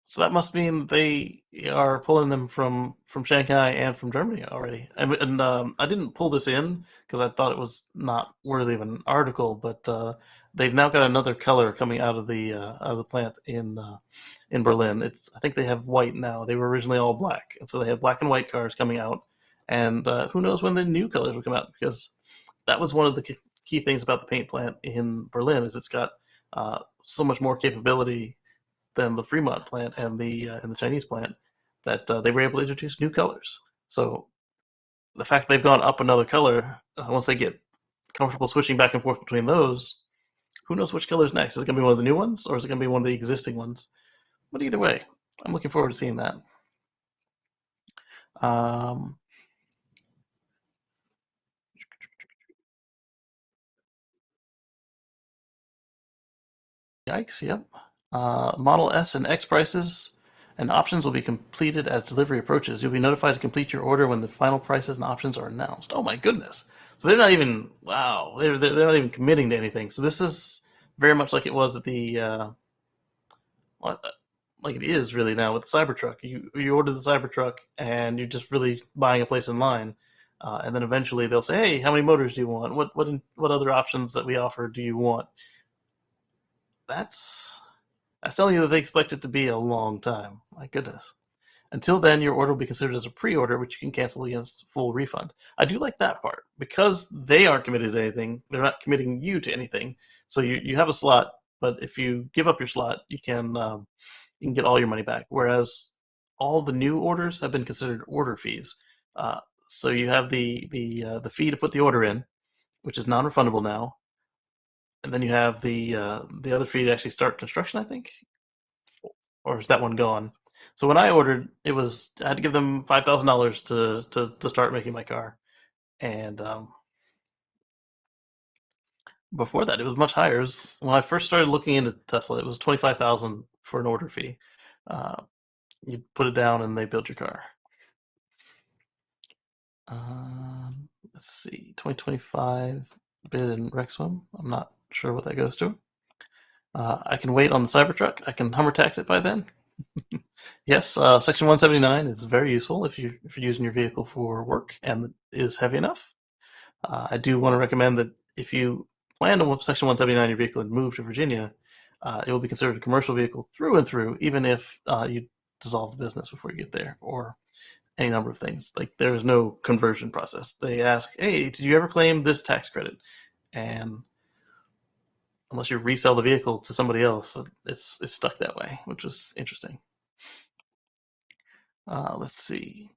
So that must mean they are pulling them from Shanghai and from Germany already. And I didn't pull this in because I thought it was not worthy of an article, but they've now got another color coming out of the plant in Berlin. I think they have white now. They were originally all black, and so they have black and white cars coming out. And who knows when the new colors will come out, because that was one of the key things about the paint plant in Berlin is it's got so much more capability than the Fremont plant and the Chinese plant, that they were able to introduce new colors. So the fact that they've gone up another color, once they get comfortable switching back and forth between those, who knows which color is next? Is it going to be one of the new ones, or is it going to be one of the existing ones? But either way, I'm looking forward to seeing that. Um, Yikes, yep. Model S and X prices and options will be completed as delivery approaches. You'll be notified to complete your order when the final prices and options are announced. Oh my goodness. So they're not even, wow, they're not even committing to anything. So this is very much like it was at like it is really now with the Cybertruck. You order the Cybertruck and you're just really buying a place in line. And then eventually they'll say, hey, how many motors do you want? What other options that we offer do you want? That's telling you that they expect it to be a long time. My goodness. Until then, your order will be considered as a pre-order, which you can cancel against full refund. I do like that part. Because they aren't committed to anything, they're not committing you to anything. So you have a slot, but if you give up your slot, you can get all your money back. Whereas all the new orders have been considered order fees. So you have the fee to put the order in, which is non-refundable now, and then you have the other fee to actually start construction, I think, or is that one gone? So when I ordered, I had to give them $5,000 to start making my car, and before that, it was much higher. When I first started looking into Tesla, it was 25,000 for an order fee. Uh, you put it down, and they build your car. Let's see, 2025 bid in Rexwim. I'm not sure what that goes to. I can wait on the Cybertruck. I can Hummer tax it by then. Yes, Section 179 is very useful if you're using your vehicle for work and it is heavy enough. I do want to recommend that if you plan to Section 179 your vehicle and move to Virginia, it will be considered a commercial vehicle through and through, even if you dissolve the business before you get there, or any number of things. Like there's no conversion process. They ask, "Hey, did you ever claim this tax credit?" And unless you resell the vehicle to somebody else, it's stuck that way, which is interesting. Let's see.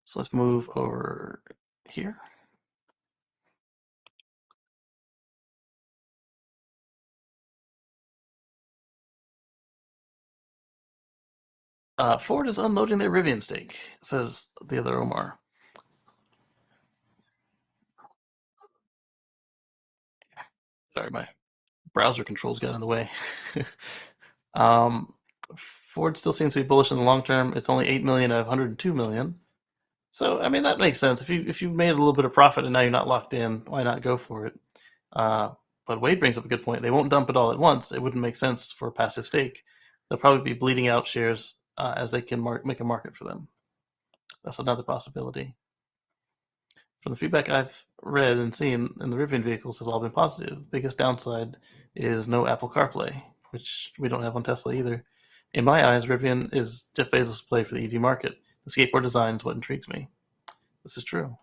So let's move over here. Ford is unloading their Rivian stake, says the other Omar. Sorry, my browser controls got in the way. um, Ford still seems to be bullish in the long term. It's only 8 million out of 102 million. So I mean that makes sense. If you made a little bit of profit and now you're not locked in, why not go for it? But Wade brings up a good point. They won't dump it all at once. It wouldn't make sense for a passive stake. They'll probably be bleeding out shares as they can make a market for them. That's another possibility. From the feedback I've read and seen in the Rivian vehicles has all been positive. The biggest downside is no Apple CarPlay, which we don't have on Tesla either. In my eyes, Rivian is Jeff Bezos' play for the EV market. The skateboard design is what intrigues me. This is true.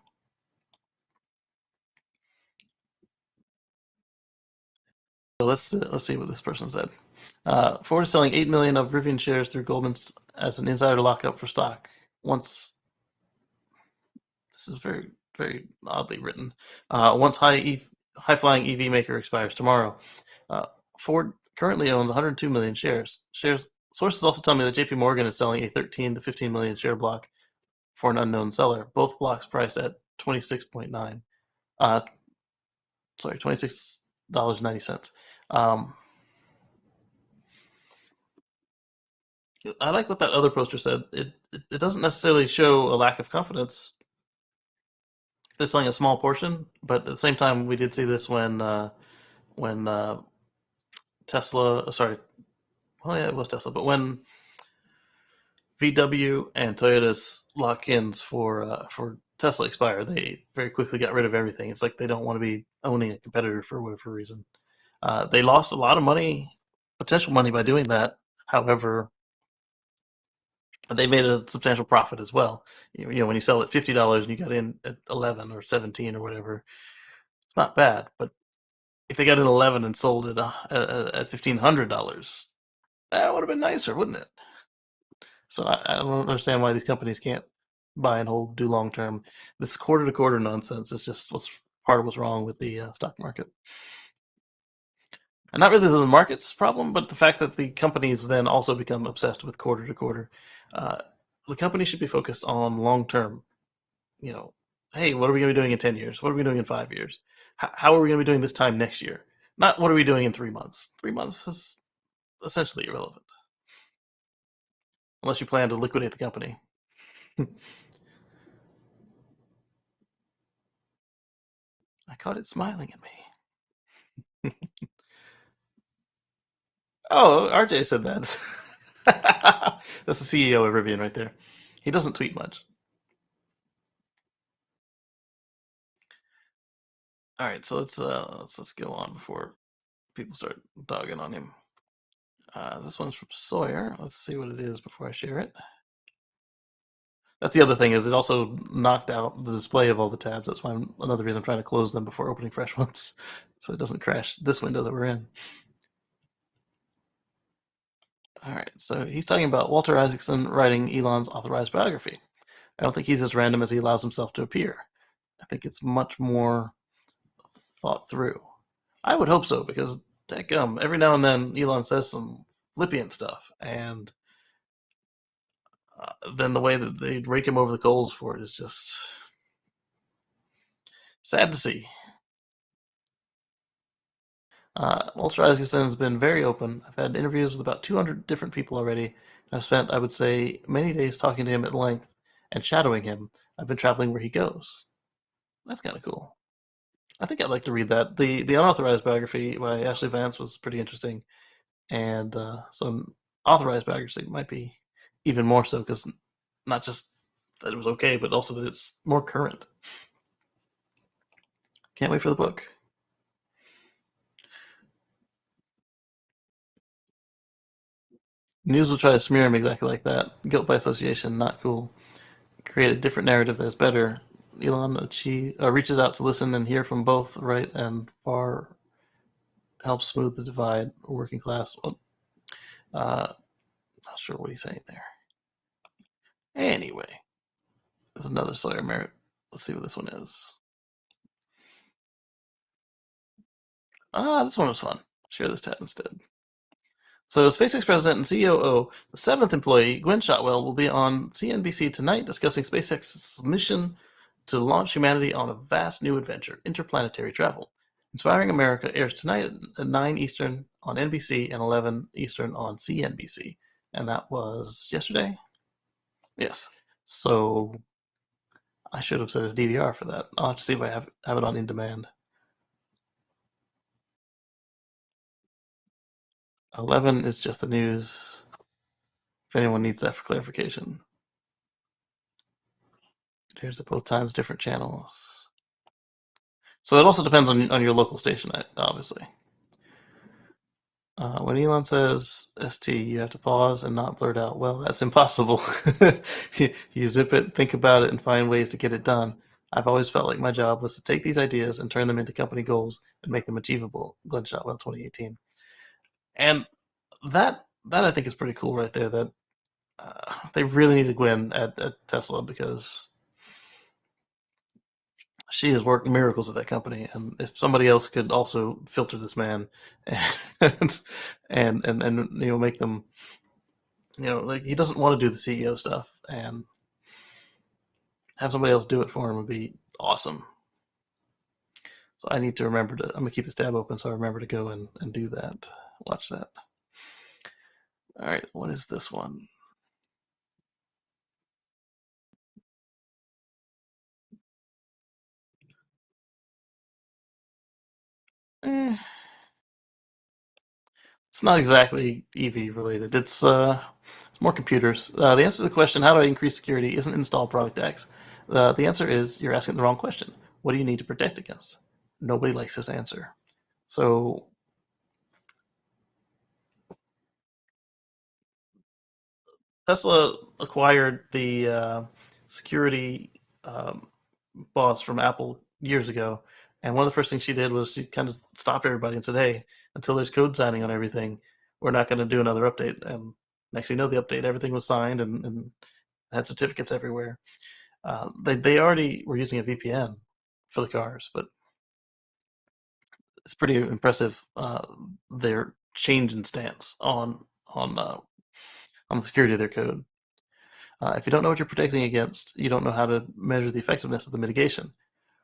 So let's see what this person said. Ford is selling 8 million of Rivian shares through Goldman's as an insider lockup for stock. Once this is very oddly written. Once high flying EV maker expires tomorrow, Ford currently owns 102 million shares. Sources also tell me that JP Morgan is selling a 13 to 15 million share block for an unknown seller. Both blocks priced at 26.9. Sorry, $26.90. I like what that other poster said. It doesn't necessarily show a lack of confidence. They're selling a small portion, but at the same time, we did see this when Tesla. Sorry, well, yeah, it was Tesla, but when VW and Toyota's lock-ins for Tesla expire, they very quickly got rid of everything. It's like they don't want to be owning a competitor for whatever reason. They lost a lot of money, potential money, by doing that. However, they made a substantial profit as well. You know, when you sell at $50 and you got in at 11 or 17 or whatever, it's not bad. But if they got in 11 and sold it at $1,500, that would have been nicer, wouldn't it? So I don't understand why these companies can't buy and hold, do long term. This quarter to quarter nonsense is just what's part of what's wrong with the stock market. And not really the market's problem, but the fact that the companies then also become obsessed with quarter to quarter. Uh, the company should be focused on long term. You know, hey, what are we going to be doing in 10 years? What are we doing in 5 years? How are we going to be doing this time next year? Not what are we doing in 3 months. 3 months is essentially irrelevant unless you plan to liquidate the company. I caught it smiling at me. Oh, RJ said that. That's the CEO of Rivian right there. He doesn't tweet much. All right, so let's go on before people start dogging on him. This one's from Sawyer. Let's see what it is before I share it. That's the other thing, is it also knocked out the display of all the tabs. That's why another reason I'm trying to close them before opening fresh ones, so it doesn't crash this window that we're in. All right, so he's talking about Walter Isaacson writing Elon's authorized biography. I don't think he's as random as he allows himself to appear. I think it's much more thought through. I would hope so, because dadgum, every now and then Elon says some flippant stuff, and then the way that they rake him over the coals for it is just sad to see. Walter Isaacson has been very open. I've had interviews with about 200 different people already. I've spent, I would say, many days talking to him at length and shadowing him. I've been traveling where he goes. That's kind of cool. I think I'd like to read that. The unauthorized biography by Ashley Vance was pretty interesting, and some authorized biography might be even more so, because not just that it was okay, but also that it's more current. Can't wait for the book. News will try to smear him exactly like that. Guilt by association, not cool. Create a different narrative that's better. Elon reaches out to listen and hear from both right and far, helps smooth the divide. Working class. Not sure what he's saying there. Anyway, there's another Sawyer Merritt. Let's see what this one is. This one was fun. Share this tab instead. So, SpaceX president and COO, the seventh employee, Gwen Shotwell, will be on CNBC tonight discussing SpaceX's mission to launch humanity on a vast new adventure, interplanetary travel. Inspiring America airs tonight at 9 Eastern on NBC and 11 Eastern on CNBC. And that was yesterday? Yes. So, I should have set a DVR for that. I'll have to see if I have it on in demand. 11 is just the news, if anyone needs that for clarification. Here's at both times, different channels. So it also depends on your local station, obviously. When Elon says ST, you have to pause and not blurt out, well, that's impossible. You zip it, think about it, and find ways to get it done. I've always felt like my job was to take these ideas and turn them into company goals and make them achievable. Glenn Shotwell, 2018. And that I think is pretty cool right there, that they really needed Gwen at Tesla, because she has worked miracles at that company, and if somebody else could also filter this man and make them, like, he doesn't want to do the CEO stuff, and have somebody else do it for him would be awesome. So I need to remember I'm gonna keep this tab open so I remember to go and do that. Watch that. All right, what is this one? It's not exactly EV related. It's more computers. The answer to the question, how do I increase security, isn't install Product X. The answer is, you're asking the wrong question. What do you need to protect against? Nobody likes this answer. So Tesla acquired the security boss from Apple years ago, and one of the first things she did was she kind of stopped everybody and said, "Hey, until there's code signing on everything, we're not going to do another update." And next thing you know, the update, everything was signed and had certificates everywhere. They already were using a VPN for the cars, but it's pretty impressive, their change in stance on the security of their code. If you don't know what you're protecting against, you don't know how to measure the effectiveness of the mitigation.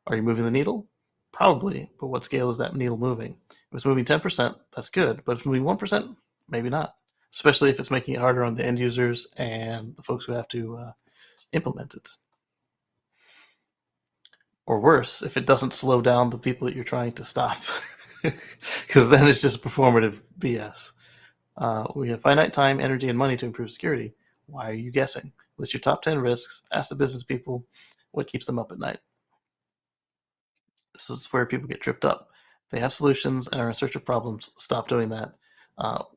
Are you moving the needle? Probably, but what scale is that needle moving? If it's moving 10%, that's good, but if it's moving 1%, maybe not. Especially if it's making it harder on the end users and the folks who have to implement it. Or worse, if it doesn't slow down the people that you're trying to stop, because then it's just performative BS. We have finite time, energy, and money to improve security. Why are you guessing? List your top 10 risks. Ask the business people what keeps them up at night. This is where people get tripped up. They have solutions and are in search of problems. Stop doing that.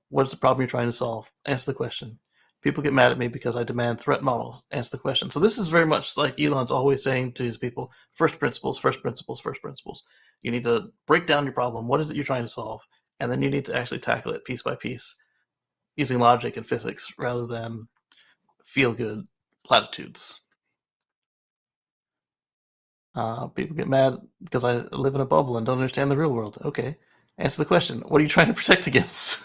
What is the problem you're trying to solve? Answer the question. People get mad at me because I demand threat models. Answer the question. So this is very much like Elon's always saying to his people, first principles, first principles, first principles. You need to break down your problem. What is it you're trying to solve? And then you need to actually tackle it piece by piece using logic and physics rather than feel-good platitudes. People get mad because I live in a bubble and don't understand the real world. Okay, answer the question. What are you trying to protect against?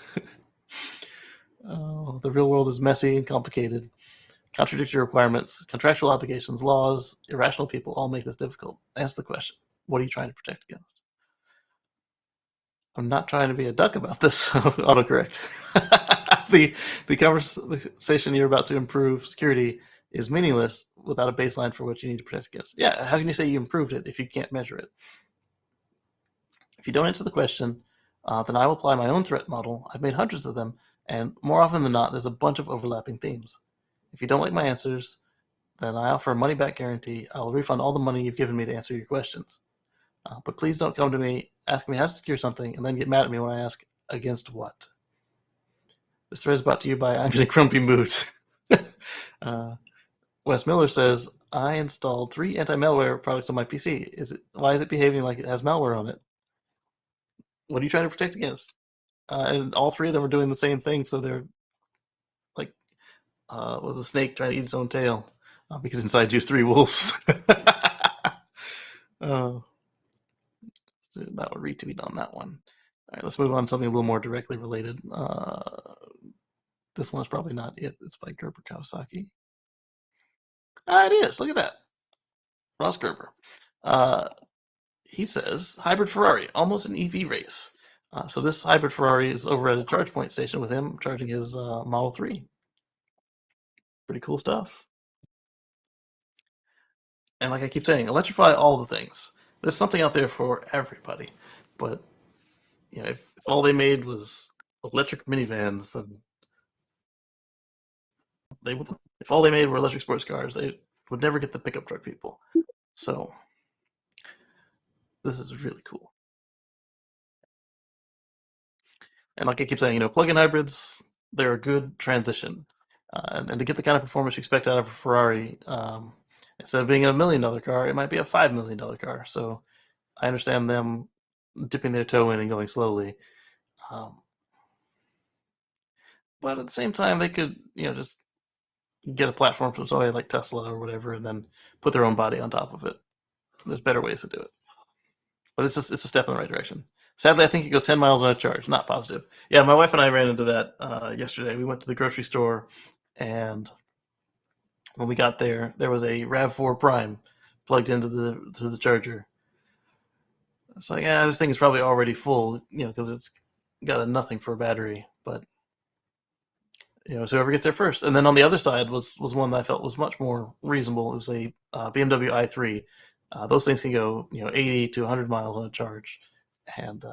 The real world is messy and complicated. Contradictory requirements, contractual obligations, laws, irrational people all make this difficult. Answer the question. What are you trying to protect against? I'm not trying to be a duck about this. Autocorrect. The conversation you're about to improve security is meaningless without a baseline for what you need to protect against. Yeah, how can you say you improved it if you can't measure it? If you don't answer the question, then I will apply my own threat model. I've made hundreds of them, and more often than not, there's a bunch of overlapping themes. If you don't like my answers, then I offer a money-back guarantee. I'll refund all the money you've given me to answer your questions. But please don't come to me, ask me how to secure something, and then get mad at me when I ask against what. This thread is brought to you by I'm in a grumpy mood. Wes Miller says, I installed 3 anti-malware products on my PC. Why is it behaving like it has malware on it? What are you trying to protect against? And all 3 of them are doing the same thing, so they're like was a snake trying to eat its own tail because inside you 3 wolves. Let's do that one, retweet on that one. All right, let's move on to something a little more directly related. This one is probably not it. It's by Gerber Kawasaki. It is. Look at that. Ross Gerber. He says, hybrid Ferrari, almost an EV race. So this hybrid Ferrari is over at a charge point station with him charging his Model 3. Pretty cool stuff. And like I keep saying, electrify all the things. There's something out there for everybody. But if all they made was electric minivans, then they would. If all they made were electric sports cars, they would never get the pickup truck people. So this is really cool. And like I keep saying, plug-in hybrids, they're a good transition. And to get the kind of performance you expect out of a Ferrari, instead of being a $1 million car, it might be a $5 million car. So I understand them dipping their toe in and going slowly. But at the same time, they could, just get a platform from somebody like Tesla or whatever, and then put their own body on top of it. There's better ways to do it. But it's a step in the right direction. Sadly, I think it goes 10 miles on a charge. Not positive. Yeah, my wife and I ran into that yesterday. We went to the grocery store, and when we got there, there was a RAV4 Prime plugged into the charger. It's like, this thing is probably already full, because it's got a nothing for a battery. But so whoever gets there first. And then on the other side was one that I felt was much more reasonable. It was a BMW i3. Those things can go 80 to 100 miles on a charge, and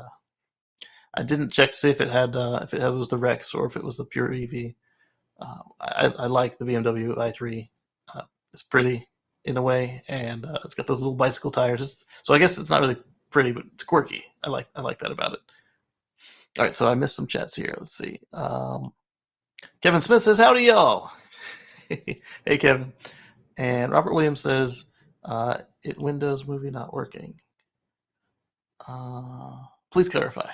I didn't check to see if it was the Rex or if it was the pure EV. I like the BMW i3. It's pretty in a way, and it's got those little bicycle tires. So I guess it's not really pretty, but it's quirky. I like that about it. All right, so I missed some chats here. Let's see. Kevin Smith says, howdy, y'all. Hey, Kevin. And Robert Williams says, it Windows movie not working. Please clarify.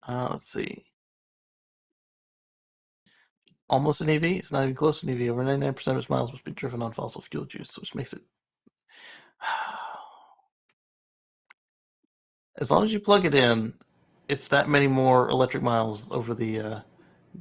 Let's see. Almost an EV. It's not even close to an EV. Over 99% of its miles must be driven on fossil fuel juice, which makes it... As long as you plug it in, it's that many more electric miles over the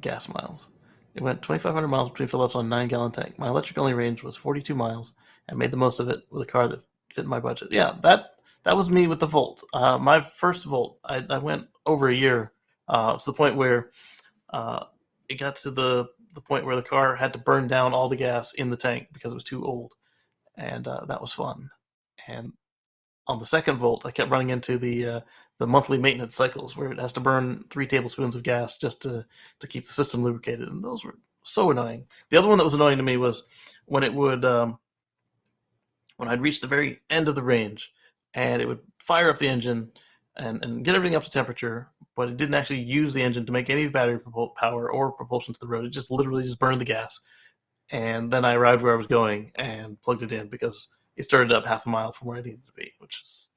gas miles. It went 2,500 miles between fill-ups on a 9-gallon tank. My electric only range was 42 miles, and made the most of it with a car that fit my budget. Yeah, that was me with the Volt. My first Volt, I went over a year to the point where it got to the point where the car had to burn down all the gas in the tank because it was too old, and that was fun. And on the second Volt, I kept running into the monthly maintenance cycles where it has to burn 3 tablespoons of gas just to keep the system lubricated, and those were so annoying. The other one that was annoying to me was when it would when I'd reach the very end of the range, and it would fire up the engine and get everything up to temperature, but it didn't actually use the engine to make any battery power or propulsion to the road. It just literally just burned the gas. And then I arrived where I was going and plugged it in because it started up half a mile from where I needed to be, which is...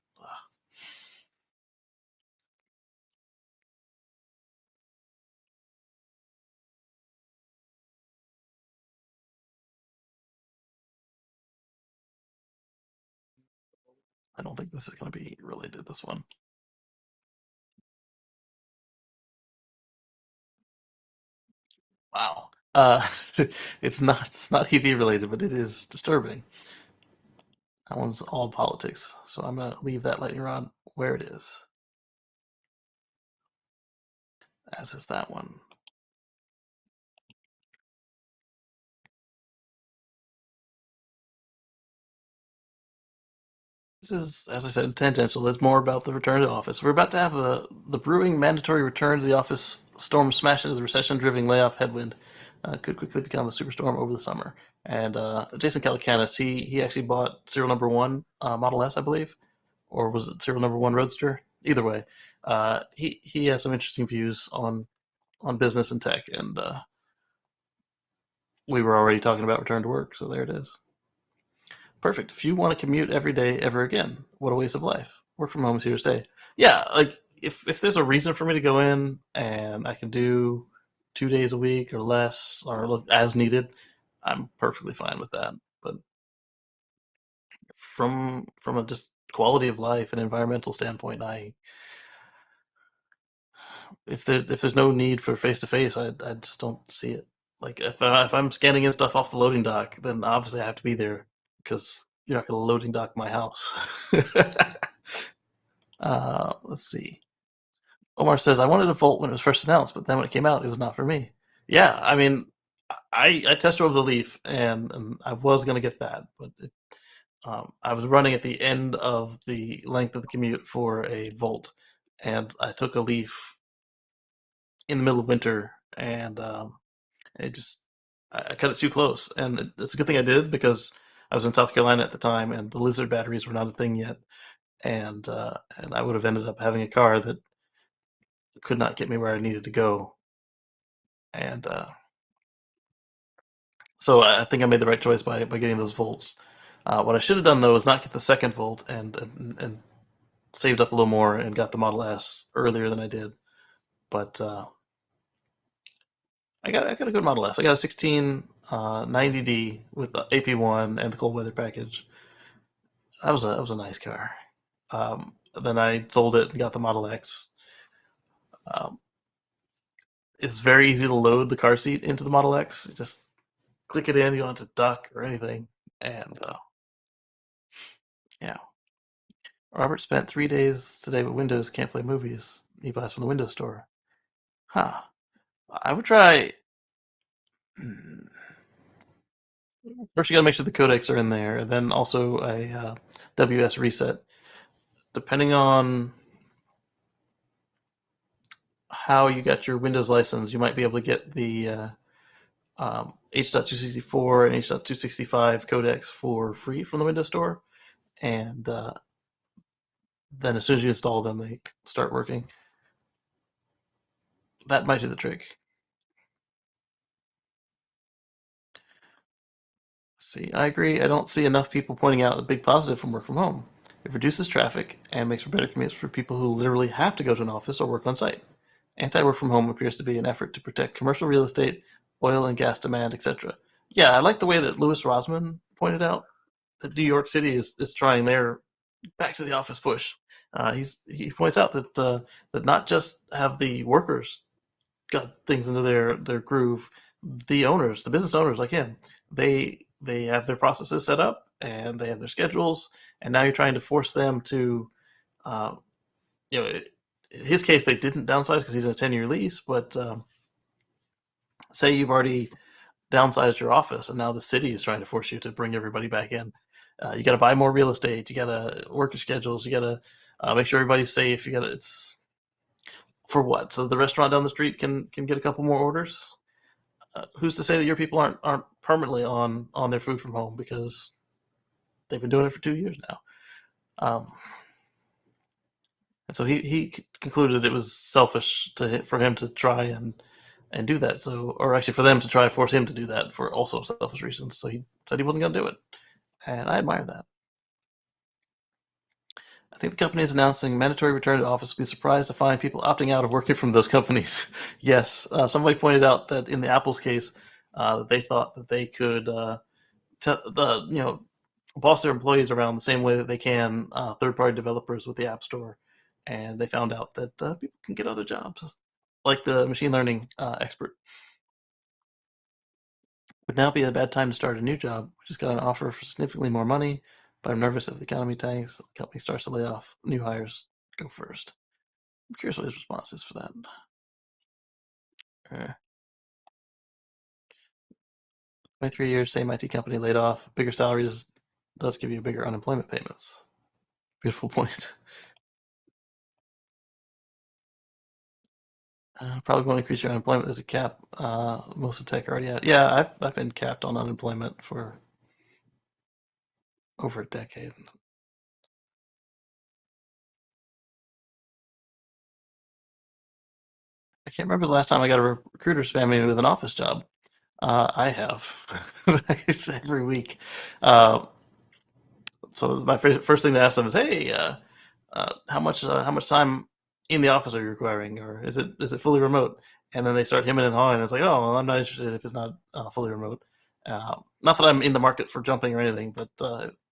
I don't think this is going to be related, this one. Wow. It's not EV related, but it is disturbing. That one's all politics, so I'm gonna leave that lightning rod where it is, as is that one. This is, as I said, tangential. It's more about the return to office. We're about to have the brewing mandatory return to the office storm smash into the recession-driven layoff headwind. Could quickly become a superstorm over the summer. And Jason Calacanis, he actually bought serial number one Model S, I believe, or was it serial number one Roadster? Either way, he has some interesting views on business and tech, and we were already talking about return to work, so there it is. Perfect. If you want to commute every day ever again, what a waste of life. Work from home is here to stay. Yeah, like if there's a reason for me to go in and I can do 2 days a week or less or look as needed, I'm perfectly fine with that. But from a just quality of life and environmental standpoint, I if there's no need for face to face, I just don't see it. Like if I'm scanning in stuff off the loading dock, then obviously I have to be there because you're not going to loading dock my house. Let's see. Omar says, I wanted a Volt when it was first announced, but then when it came out, it was not for me. Yeah, I mean, I test drove the Leaf, and I was going to get that, but I was running at the end of the length of the commute for a Volt, and I took a Leaf in the middle of winter, and it just I cut it too close, and it's a good thing I did because I was in South Carolina at the time, and the Lizard batteries were not a thing yet, and I would have ended up having a car that could not get me where I needed to go, and so I think I made the right choice by getting those volts. What I should have done though is not get the second volt and saved up a little more and got the Model S earlier than I did. But I got a good Model S. I got a 1690D with the AP1 and the cold weather package. That was a nice car. Then I sold it and got the Model X. Um, it's very easy to load the car seat into the Model X. You just click it in. You don't have to duck or anything. And yeah, Robert spent 3 days today with Windows, can't play movies. He buys from the Windows Store. Huh. I would try. First, you gotta make sure the codecs are in there, and then also a WS reset. Depending on how you got your Windows license, you might be able to get the H.264 and H.265 codecs for free from the Windows Store, and then as soon as you install them, they start working. That might do the trick. See, I agree. I don't see enough people pointing out a big positive from work from home. It reduces traffic and makes for better commutes for people who literally have to go to an office or work on site. Anti-work from home appears to be an effort to protect commercial real estate, oil and gas demand, etc. Yeah, I like the way that Louis Rosman pointed out that New York City is trying their back to the office push. He points out that not just have the workers got things into their groove, the owners, the business owners like him, they have their processes set up and they have their schedules, and now you're trying to force them to, uh, you know, in his case they didn't downsize because he's in a 10-year lease, but say you've already downsized your office and now the city is trying to force you to bring everybody back in. You got to buy more real estate. You got to work your schedules. You got to make sure everybody's safe. You got to. It's for what? So the restaurant down the street can get a couple more orders. Who's to say that your people aren't permanently on their food from home because they've been doing it for 2 years now? And so he concluded it was selfish for him to try and do that. So, or actually for them to try to force him to do that for also selfish reasons. So he said he wasn't going to do it, and I admire that. I think the company is announcing mandatory return to office. Be surprised to find people opting out of working from those companies. Yes, somebody pointed out that in the Apple's case, they thought that they could, boss their employees around the same way that they can third-party developers with the App Store, and they found out that people can get other jobs, like the machine learning expert. Would now be a bad time to start a new job. We just got an offer for significantly more money, but I'm nervous if the economy tanks, the company starts to lay off, new hires go first. I'm curious what his response is for that. 23 years, same IT company laid off. Bigger salaries does give you bigger unemployment payments. Beautiful point. Probably won't increase your unemployment. There's a cap. Most of tech already had. Yeah, I've been capped on unemployment for over a decade. I can't remember the last time I got a recruiter spamming me with an office job. I have. It's every week. So my first thing to ask them is, "Hey, how much time in the office are you requiring, or is it fully remote?" And then they start hemming and hawing. It's like, "Oh, well, I'm not interested if it's not fully remote." Not that I'm in the market for jumping or anything, but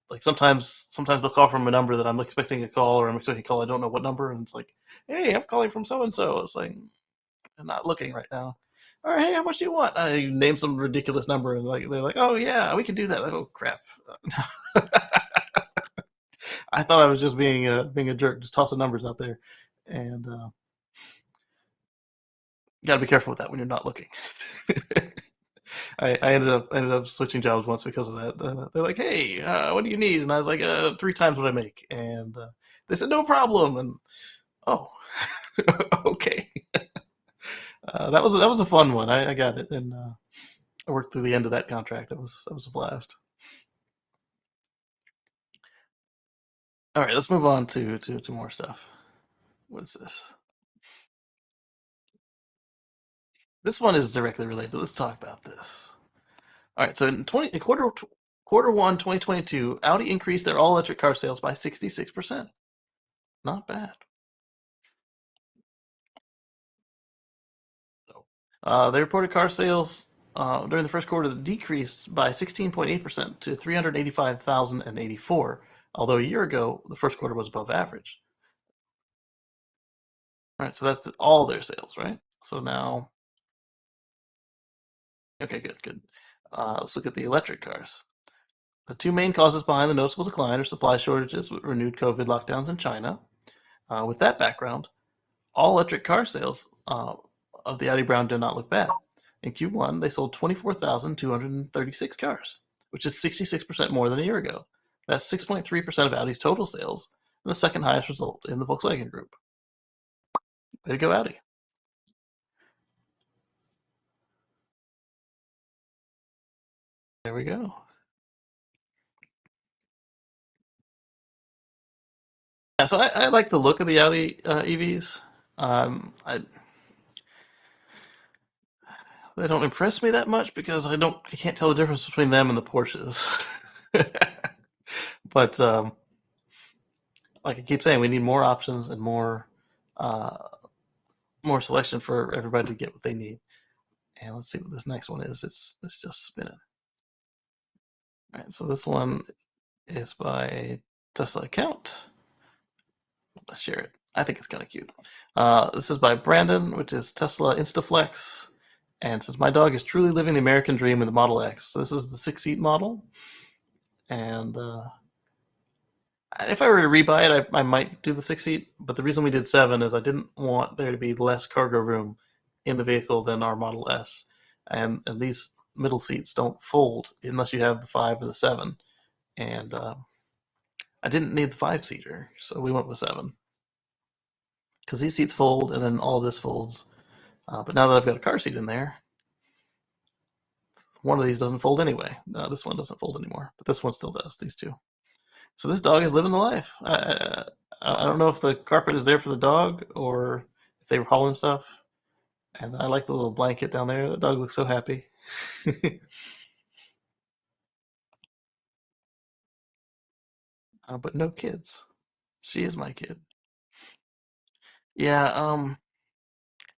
like sometimes they'll call from a number that I'm expecting a call, or I'm expecting a call. I don't know what number, and it's like, "Hey, I'm calling from so and so." It's like, I'm not looking right now. All right, hey, how much do you want? I name some ridiculous number, and like they're like, "Oh yeah, we can do that." Like, oh crap! I thought I was just being a jerk, just tossing numbers out there, and you got to be careful with that when you're not looking. I ended up switching jobs once because of that. They're like, "Hey, what do you need?" And I was like, "3 times what I make," and they said, "No problem." And oh, okay, that was a fun one. I got it, and I worked through the end of that contract. That was a blast. All right, let's move on to more stuff. What is this? This one is directly related. Let's talk about this. All right, so in quarter one 2022, Audi increased their all electric car sales by 66%. Not bad. They reported car sales during the first quarter that decreased by 16.8% to 385,084, although a year ago the first quarter was above average. All right, so that's all their sales, right? So now, okay, good. Let's look at the electric cars. The two main causes behind the noticeable decline are supply shortages with renewed COVID lockdowns in China. With that background, all electric car sales of the Audi Brown did not look bad. In Q1, they sold 24,236 cars, which is 66% more than a year ago. That's 6.3% of Audi's total sales, and the second highest result in the Volkswagen Group. Way to go, Audi. There we go. Yeah, so I like the look of the Audi EVs. I They don't impress me that much because I can't tell the difference between them and the Porsches. But like I keep saying, we need more options and uh, more selection for everybody to get what they need. And let's see what this next one is. It's just spinning. All right, so this one is by a Tesla account. Let's share it. I think it's kind of cute. This is by Brandon, which is Tesla Instaflex, and says my dog is truly living the American dream in the Model X. So this is the 6-seat model, and if I were to rebuy it, I might do the 6-seat. But the reason we did 7 is I didn't want there to be less cargo room in the vehicle than our Model S, and these middle seats don't fold unless you have the 5 or the 7. And I didn't need the 5-seater, so we went with 7 because these seats fold and then all this folds. But now that I've got a car seat in there, one of these doesn't fold anyway. This one doesn't fold anymore, but this one still does. These two. So this dog is living the life. I don't know if the carpet is there for the dog or if they were hauling stuff. And I like the little blanket down there. The dog looks so happy. But no kids. She is my kid. Yeah.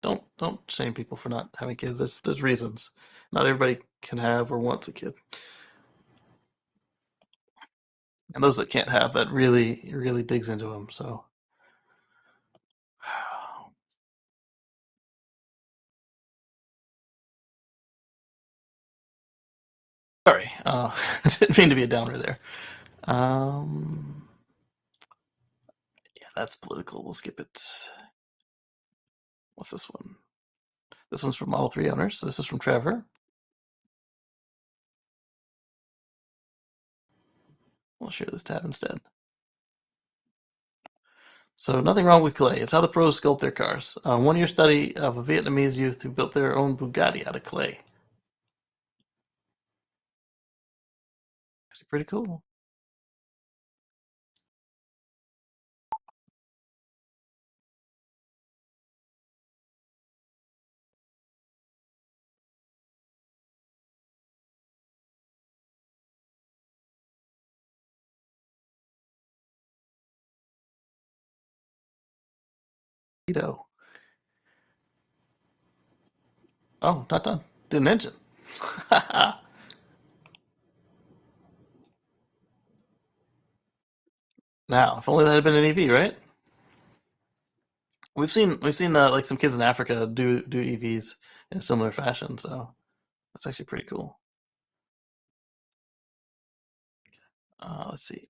Don't shame people for not having kids. There's reasons. Not everybody can have or wants a kid. And those that can't have, that really digs into them. So Sorry, I didn't mean to be a downer there. Yeah, that's political. We'll skip it. What's this one? This one's from Model 3 owners. This is from Trevor. We'll share this tab instead. So nothing wrong with clay. It's how the pros sculpt their cars. 1-year study of a Vietnamese youth who built their own Bugatti out of clay. Actually pretty cool. Oh, not done. Didn't engine. Now, if only that had been an EV, right? We've seen like some kids in Africa do EVs in a similar fashion, so that's actually pretty cool. Let's see.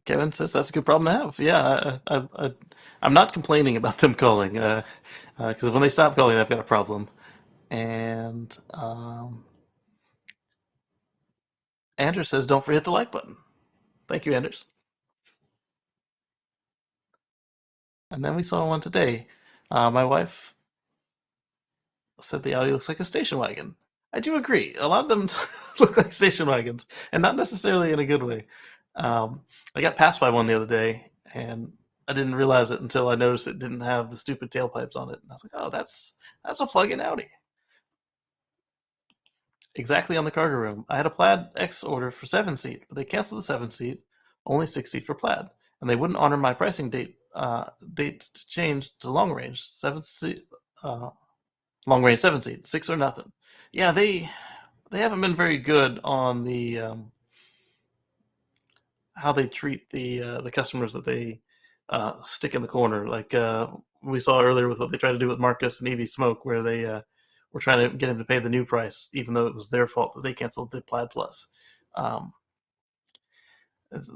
Kevin says that's a good problem to have. Yeah, I'm not complaining about them calling, because when they stop calling, I've got a problem. And Anders says, don't forget the like button. Thank you, Anders. And then we saw one today. My wife said the Audi looks like a station wagon. I do agree. A lot of them look like station wagons, and not necessarily in a good way. I got passed by one the other day, and I didn't realize it until I noticed it didn't have the stupid tailpipes on it. And I was like, oh, that's a plug-in Audi. Exactly on the cargo room. I had a Plaid X order for 7-seat, but they canceled the 7-seat, only 6-seat for Plaid, and they wouldn't honor my pricing date to change to long range 7-seat, long range 7-seat, 6 or nothing. Yeah, they haven't been very good on the how they treat the customers that they stick in the corner. Like we saw earlier with what they tried to do with Marcus and Evie Smoke, where they were trying to get him to pay the new price, even though it was their fault that they canceled the Plaid Plus.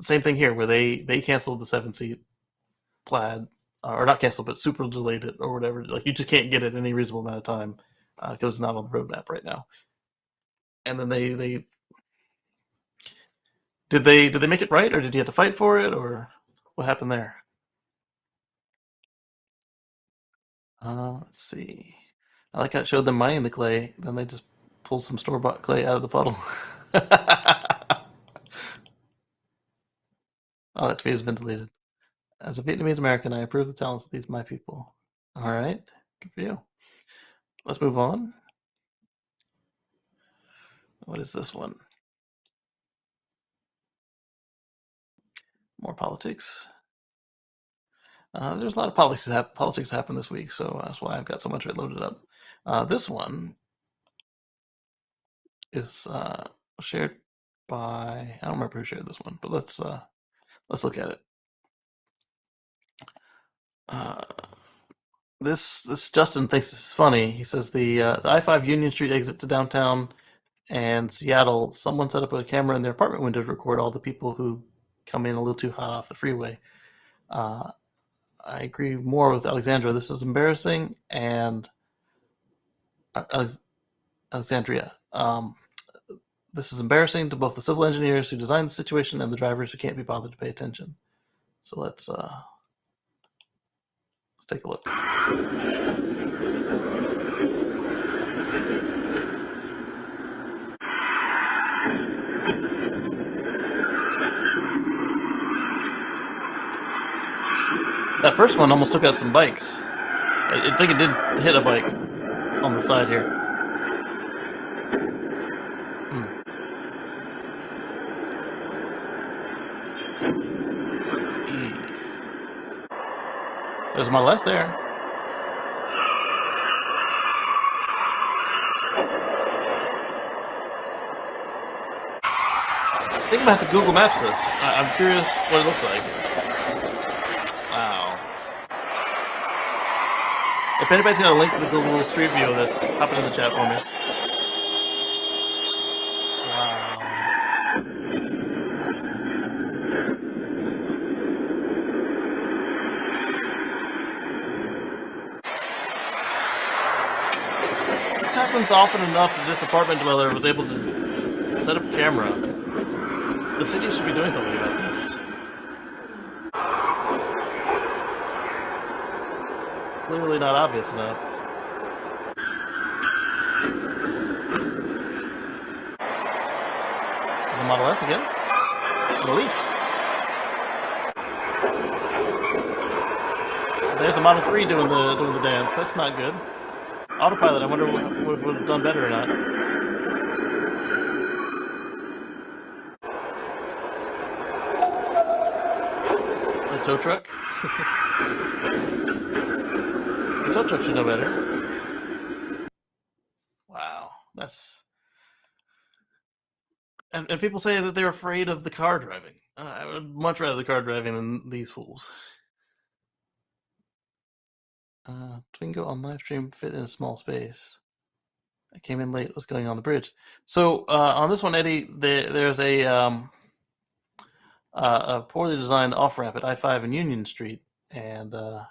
Same thing here, where they canceled the 7-seat Plaid, or not canceled, but super delayed it or whatever. Like you just can't get it any reasonable amount of time because it's not on the roadmap right now. And then they did they make it right, or did you have to fight for it, or what happened there? Let's see. I like how it showed them mining the clay. Then they just pulled some store-bought clay out of the puddle. Oh, that tweet has been deleted. As a Vietnamese American, I approve the talents of these my people. All right, good for you. Let's move on. What is this one? More politics. There's a lot of politics happen this week, so that's why I've got so much of it loaded up. This one is shared by, I don't remember who shared this one, but let's look at it. This Justin thinks this is funny. He says the I-5 Union Street exit to downtown and Seattle, someone set up a camera in their apartment window to record all the people who come in a little too hot off the freeway. I agree more with Alexandra. This is embarrassing, and Alexandria. This is embarrassing to both the civil engineers who designed the situation and the drivers who can't be bothered to pay attention. So let's take a look. That first one almost took out some bikes. I think it did hit a bike on the side here. There's Model S there. I think I'm gonna have to Google Maps this. I'm curious what it looks like. If anybody's got a link to the Google Street View of this, pop it in the chat for me. Wow. This happens often enough that this apartment dweller was able to set up a camera. The city should be doing something about this. It's clearly not obvious enough. There's a Model S again. And a Leaf. There's a Model 3 doing the dance. That's not good. Autopilot, I wonder if it would have done better or not. The tow truck? The tow truck should know better. Wow, that's... And people say that they're afraid of the car driving. I would much rather the car driving than these fools. Twingo on live stream fit in a small space. I came in late. What's going on the bridge? So on this one, Eddie, there's a poorly designed off ramp at I-5 and Union Street, and at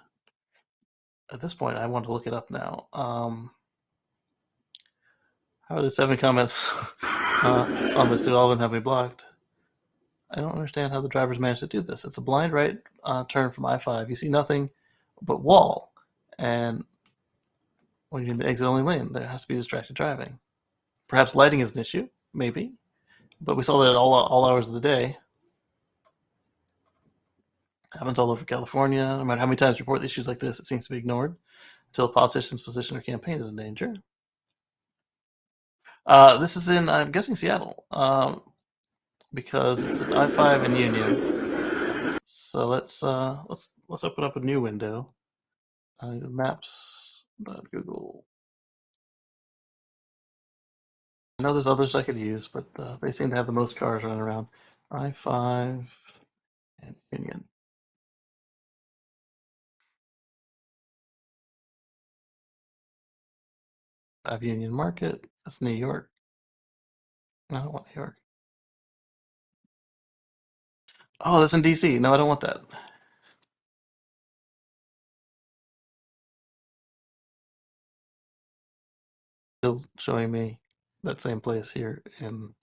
this point, I want to look it up now. How are the 7 comments on this? Do all of them have me blocked? I don't understand how the drivers managed to do this. It's a blind right turn from I-5. You see nothing but wall, and when you're in the exit-only lane, there has to be distracted driving. Perhaps lighting is an issue, maybe, but we saw that at all hours of the day. Happens all over California. No matter how many times you report issues like this, it seems to be ignored until a politician's position or campaign is in danger. This is in, I'm guessing, Seattle, because it's at I-5 and Union. So let's open up a new window. Maps. Google. I know there's others I could use, but they seem to have the most cars running around. I-5 and Union. I have Union Market. That's New York. No, I don't want New York. Oh, that's in DC. No, I don't want that. Still showing me that same place here in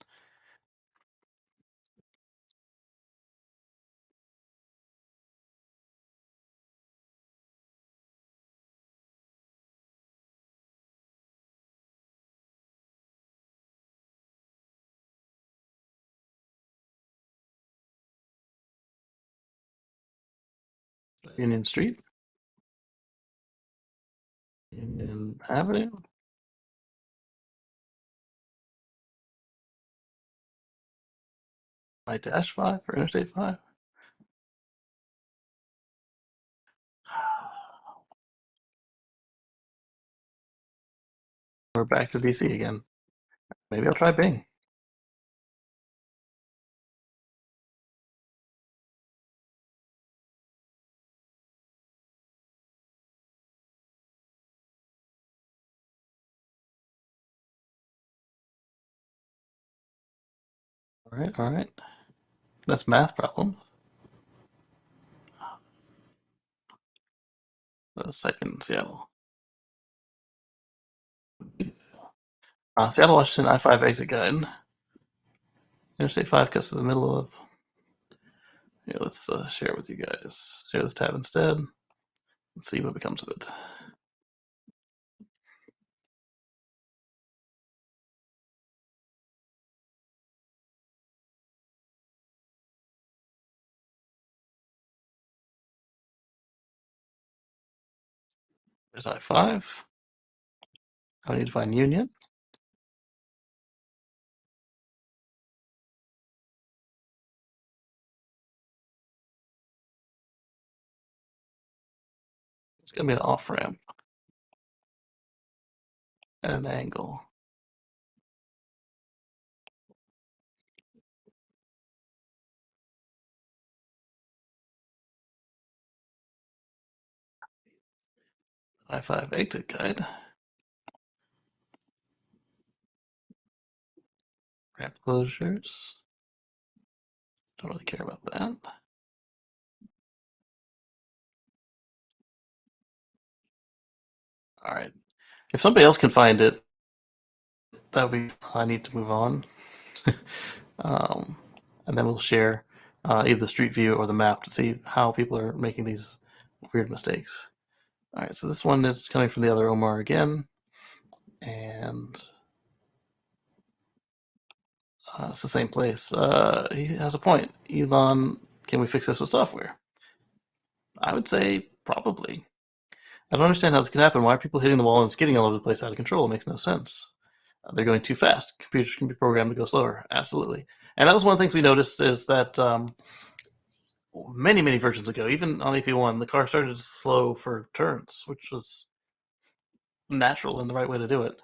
Union Street, Union Avenue. I-5 for Interstate 5. We're back to DC again. Maybe I'll try Bing. All right, all right. That's math problems. Second, Seattle. Seattle, Washington, I-5 exit guide. Interstate 5 cuts to the middle of... Here, let's share it with you guys. Share this tab instead. Let's see what becomes of it. There's I-5. I need to find Union. It's going to be an off-ramp at an angle. I5 exit guide. Ramp closures. Don't really care about that. All right. If somebody else can find it, that would be. I need to move on. And then we'll share either the street view or the map to see how people are making these weird mistakes. All right, so this one is coming from the other Omar again, and it's the same place. He has a point. Elon, can we fix this with software? I would say probably. I don't understand how this can happen. Why are people hitting the wall and skidding all over the place out of control? It makes no sense. They're going too fast. Computers can be programmed to go slower. Absolutely. And that was one of the things we noticed is that many versions ago, even on AP1, the car started to slow for turns, which was natural and the right way to do it.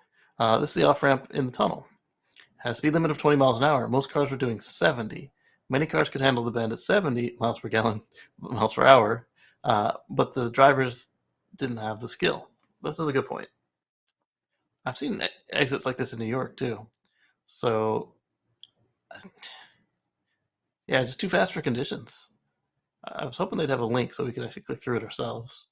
This is the off-ramp in the tunnel. Had a speed limit of 20 miles an hour. Most cars were doing 70. Many cars could handle the bend at 70 miles per hour, but the drivers didn't have the skill. This is a good point. I've seen exits like this in New York too. So, yeah, just too fast for conditions. I was hoping they'd have a link so we could actually click through it ourselves.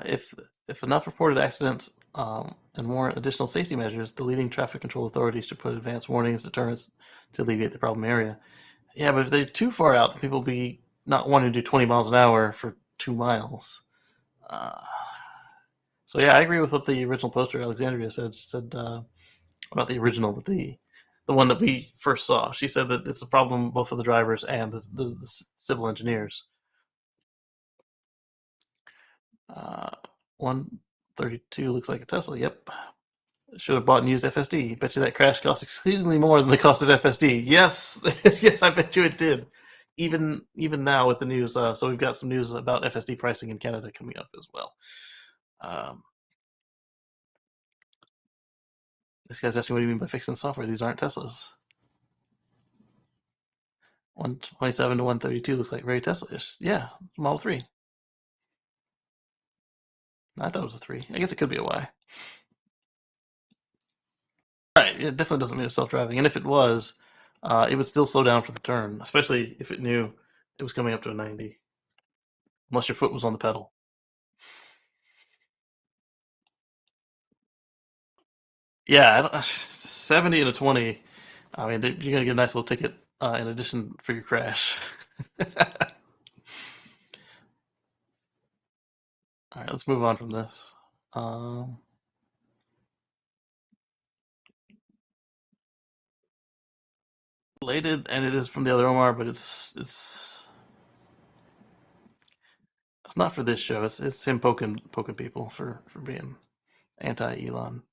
If enough reported accidents and warrant additional safety measures, the leading traffic control authorities should put advanced warnings, deterrents to alleviate the problem area. Yeah, but if they're too far out, then people will be not wanting to do 20 miles an hour for 2 miles. So yeah, I agree with what the original poster Alexandria said. She said, well, not the original, but the one that we first saw. She said that it's a problem both for the drivers and the civil engineers. 132 looks like a Tesla. Yep. Should have bought and used FSD. Bet you that crash cost exceedingly more than the cost of FSD. Yes, yes, I bet you it did. Even now with the news, so we've got some news about FSD pricing in Canada coming up as well. This guy's asking, what do you mean by fixing the software? These aren't Teslas. 127 to 132 looks like very Tesla-ish. Yeah, Model 3. I thought it was a 3. I guess it could be a Y. Right, it definitely doesn't mean it's self-driving. And if it was, it would still slow down for the turn, especially if it knew it was coming up to a 90. Unless your foot was on the pedal. Yeah, 70 and a 20. I mean, you're going to get a nice little ticket in addition for your crash. All right, let's move on from this. Related, and it is from the other Omar, but it's not for this show. It's him poking people for being anti-Elon.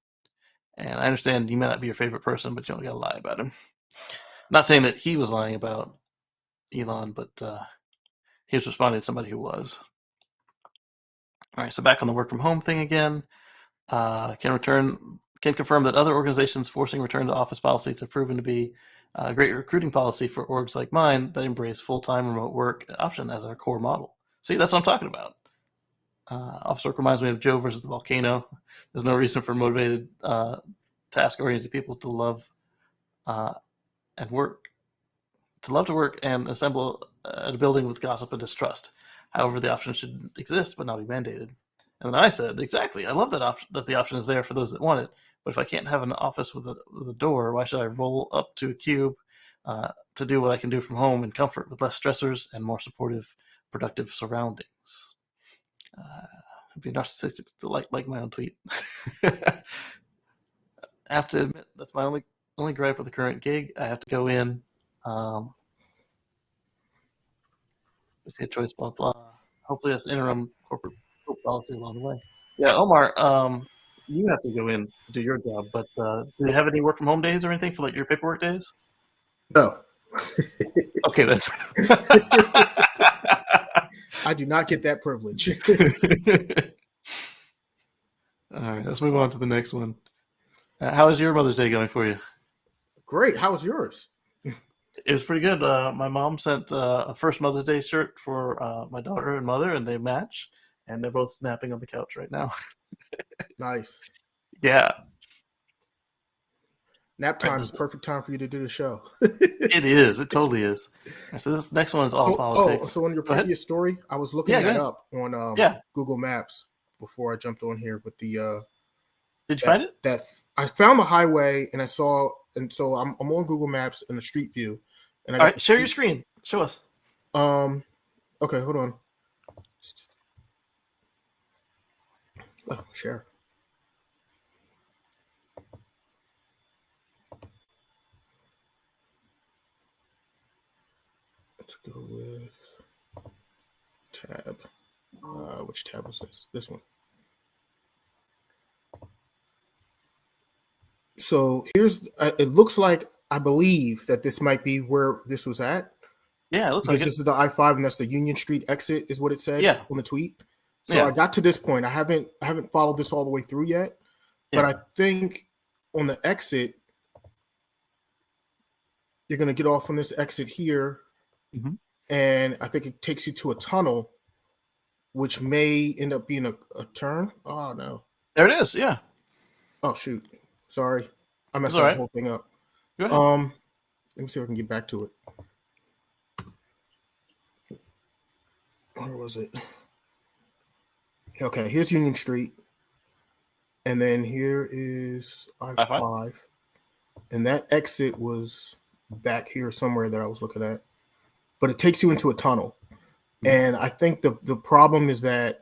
And I understand he may not be your favorite person, but you don't got to lie about him. Not saying that he was lying about Elon, but he was responding to somebody who was. All right, so back on the work from home thing again. Can confirm that other organizations forcing return to office policies have proven to be a great recruiting policy for orgs like mine that embrace full-time remote work option as our core model. See, that's what I'm talking about. Office work reminds me of Joe versus the volcano. There's no reason for motivated, task-oriented people to love and work, to love to work and assemble a building with gossip and distrust. However, the option should exist but not be mandated. And then I said, exactly. I love that the option is there for those that want it. But if I can't have an office with a door, why should I roll up to a cube to do what I can do from home in comfort with less stressors and more supportive, productive surroundings? It'd be narcissistic to like my own tweet. I have to admit that's my only gripe with the current gig. I have to go in. We see a choice, blah blah. Hopefully, that's interim corporate policy along the way. Yeah, Omar, you have to go in to do your job, but do they have any work from home days or anything for like your paperwork days? No. Okay, that's. I do not get that privilege. All right, let's move on to the next one. How is your Mother's Day going for you? Great. How was yours? It was pretty good. My mom sent a first Mother's Day shirt for my daughter and mother, and they match. and they're both napping on the couch right now. Nice. Yeah, Nap right, time is perfect time for you to do the show. it is. It totally is. All right, so this next one is all politics. So on your Go ahead. previous story, I was looking Yeah, go that ahead. up on Yeah. Google Maps before I jumped on here with the Did you find it? that I found the highway and I saw, and so I'm on Google Maps in the street view, and I All got right, share your screen. Show us. Okay, hold on. Oh, share. Let's go with tab. Which tab was this? This one. So here's. It looks like I believe that this might be where this was at. Yeah, it looks Because like this is the I-5 and that's the Union Street exit, is what it said Yeah. on the tweet. So Yeah. I got to this point. I haven't followed this all the way through yet, but Yeah. I think on the exit, you're going to get off on this exit here, Mhm. and I think it takes you to a tunnel, which may end up being a turn. Oh no! There it is. Yeah. Oh shoot! Sorry, I messed all that right. whole thing up. Go ahead. Let me see if I can get back to it. Where was it? Okay, here's Union Street. And then here is I-5. And that exit was back here somewhere that I was looking at. But it takes you into a tunnel. Mm-hmm. And I think the problem is that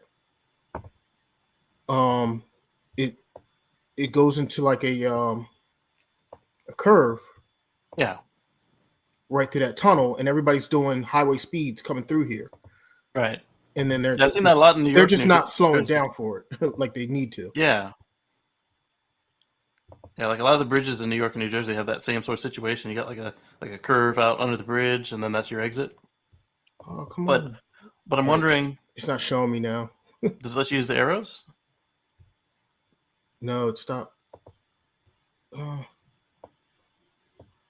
it goes into like a curve. Yeah. Right through that tunnel, and everybody's doing highway speeds coming through here. Right. And then I've seen that a lot in New York. They're just not slowing down for it like they need to. Yeah. Yeah, like a lot of the bridges in New York and New Jersey have that same sort of situation. You got like a curve out under the bridge, and then that's your exit. Oh, come on. But I'm wondering. It's not showing me now. Does it let you use the arrows? No, it stopped. Yeah,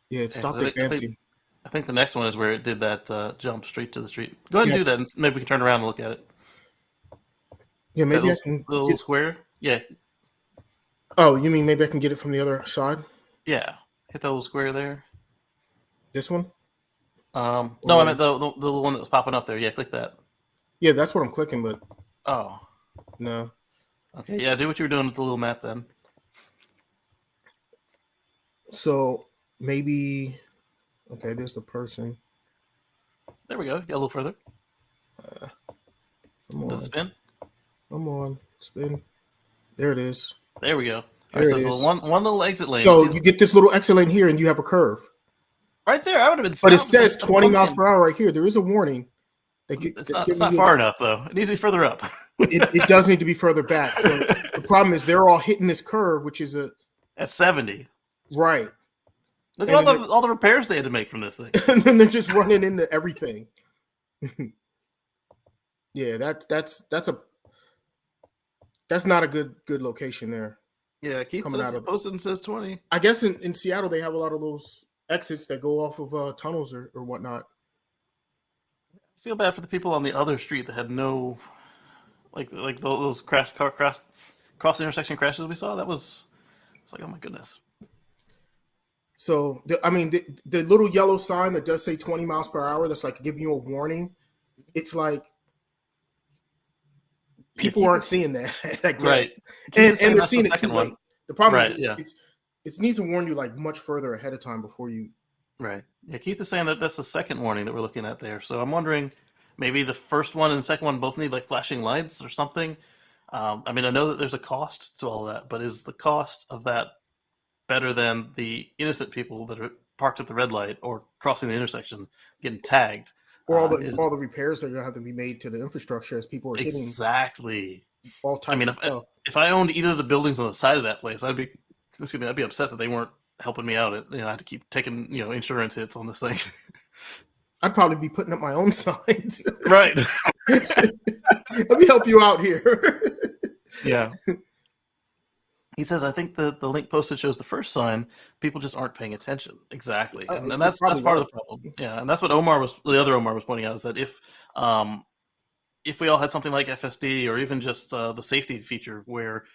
it stopped advancing. I think the next one is where it did that jump straight to the street. Go ahead and do that, and maybe we can turn around and look at it. Yeah, maybe I can. The little square? Yeah. Oh, you mean maybe I can get it from the other side? Yeah. Hit that little square there. This one? No, I meant the one that was popping up there. Yeah, click that. Yeah, that's what I'm clicking, but... Oh. No. Okay, yeah, do what you were doing with the little map then. So, maybe... Okay, there's the person. There we go. Get a little further. Does it spin? Come on. Spin. There it is. There we go. All right, so one little exit lane. So you get this little exit lane here and you have a curve. Right there. I would have been But it says 20 miles per hour right here. There is a warning. It's not far enough, though. It needs to be further up. it does need to be further back. So the problem is they're all hitting this curve, which is at 70. Right. Look at all the repairs they had to make from this thing. And then they're just running into everything. Yeah, that's not a good location there. Yeah, Keith posted and says 20. I guess in Seattle they have a lot of those exits that go off of tunnels or whatnot. I feel bad for the people on the other street that had no, like those cross intersection crashes we saw. It's like, oh my goodness. So, the little yellow sign that does say 20 miles per hour, that's like giving you a warning. It's like people aren't seeing that. I guess. Right. And they're seeing it too late. The problem is it needs to warn you like much further ahead of time before you. Right. Yeah, Keith is saying that that's the second warning that we're looking at there. So I'm wondering maybe the first one and the second one both need like flashing lights or something. I know that there's a cost to all of that, but is the cost of that better than the innocent people that are parked at the red light or crossing the intersection getting tagged? Or all the repairs that are going to have to be made to the infrastructure as people are hitting all types of stuff. If I owned either of the buildings on the side of that place, I'd be upset that they weren't helping me out. I had to keep taking insurance hits on this thing. I'd probably be putting up my own signs. Right. Let me help you out here. Yeah. He says, I think the link posted shows the first sign. People just aren't paying attention. Exactly. And that's part of the problem. Yeah. And that's what the other Omar was pointing out, is that if if we all had something like FSD or even just the safety feature where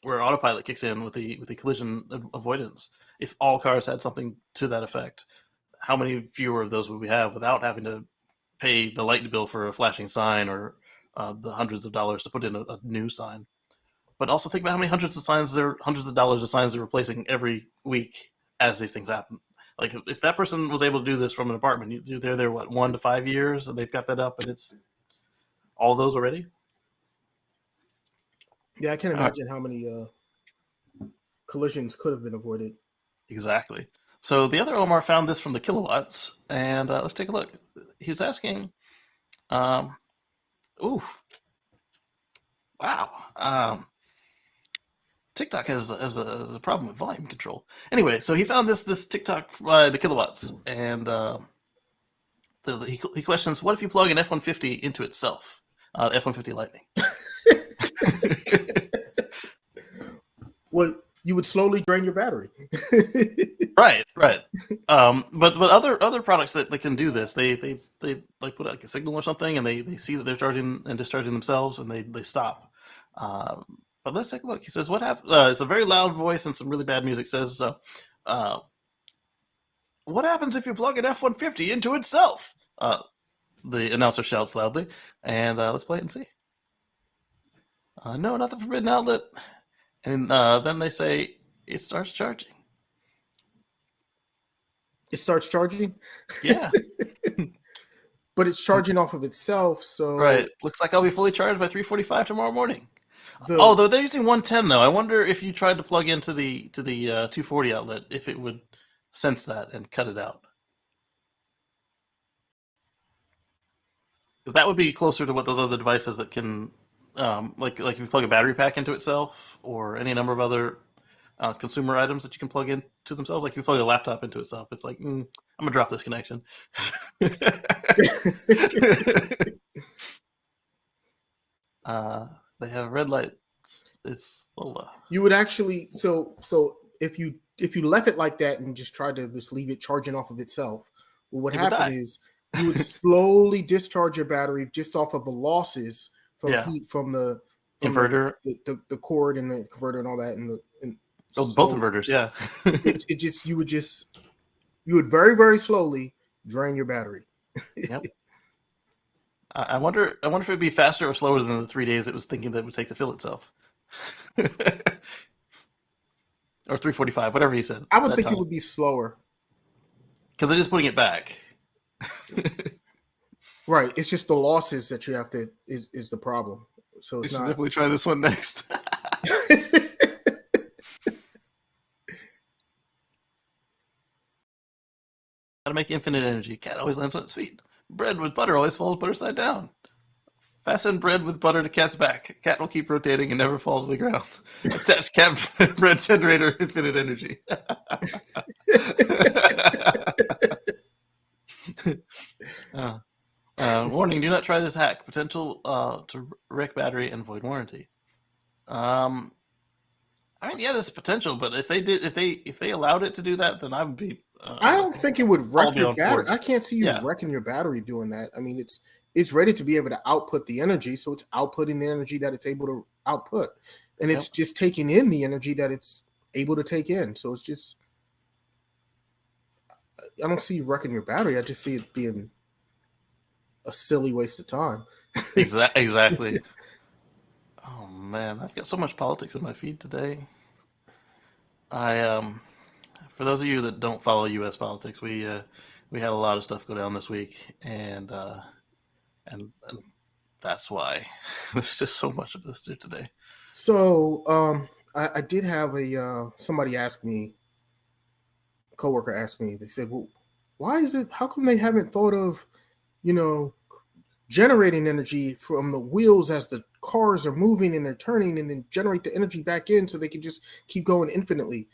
autopilot kicks in with the collision avoidance, if all cars had something to that effect, how many fewer of those would we have without having to pay the light bill for a flashing sign or the hundreds of dollars to put in a new sign? But also think about how many hundreds of dollars of signs they're replacing every week as these things happen. Like if that person was able to do this from an apartment, they're there what 1 to 5 years, and they've got that up, and it's all those already. Yeah, I can't imagine how many collisions could have been avoided. Exactly. So the other Omar found this from the kilowatts, and let's take a look. He was asking, ooh, wow. TikTok has a problem with volume control. Anyway, so he found this TikTok by the kilowatts, and he questions, what if you plug an F-150 into itself? F-150 Lightning. Well, you would slowly drain your battery. Right. But other products that can do this, they like put out like a signal or something, and they see that they're charging and discharging themselves, and they stop. But let's take a look. He says, "What happened?" It's a very loud voice and some really bad music. Says, "What happens if you plug an F-150 into itself?" The announcer shouts loudly, and let's play it and see. No, not the forbidden outlet. And then they say it starts charging. It starts charging? Yeah. But it's charging off of itself, so... Right. Looks like I'll be fully charged by 3:45 tomorrow morning. Although they're using 110, though. I wonder if you tried to plug into the 240 outlet, if it would sense that and cut it out. That would be closer to what those other devices that can... like if you plug a battery pack into itself, or any number of other consumer items that you can plug into themselves. Like if you plug a laptop into itself, it's like, I'm gonna drop this connection. They have red lights. It's you would actually so if you left it like that and just tried to just leave it charging off of itself, well, what happened is you would slowly discharge your battery just off of the losses from heat from the inverter, the cord and the converter and all that, and both inverters. Yeah, you would very, very slowly drain your battery. Yep. I wonder if it'd be faster or slower than the 3 days it was thinking that it would take to fill itself. Or 3:45, whatever he said. I would think it would be slower. Because they're just putting it back. Right. It's just the losses that you have to is the problem. So it's not. Definitely try this one next. How to make infinite energy. Cat always lands on its feet. Bread with butter always falls butter side down. Fasten bread with butter to cat's back. Cat will keep rotating and never fall to the ground. Attach cat bread generator, infinite energy. Warning, do not try this hack. Potential to wreck battery and void warranty. I mean, yeah, there's potential, but if they allowed it to do that, then I would be. I don't think it would wreck your battery. I can't see you wrecking your battery doing that. I mean, it's ready to be able to output the energy, so it's outputting the energy that it's able to output, and it's just taking in the energy that it's able to take in. So it's just, I don't see you wrecking your battery. I just see it being a silly waste of time. Exactly. Oh man, I've got so much politics in my feed today. For those of you that don't follow U.S. politics, we had a lot of stuff go down this week, and that's why there's just so much of this today. So I did have somebody ask me, a coworker asked me, they said, well, why is it, how come they haven't thought of, generating energy from the wheels as the cars are moving and they're turning, and then generate the energy back in so they can just keep going infinitely?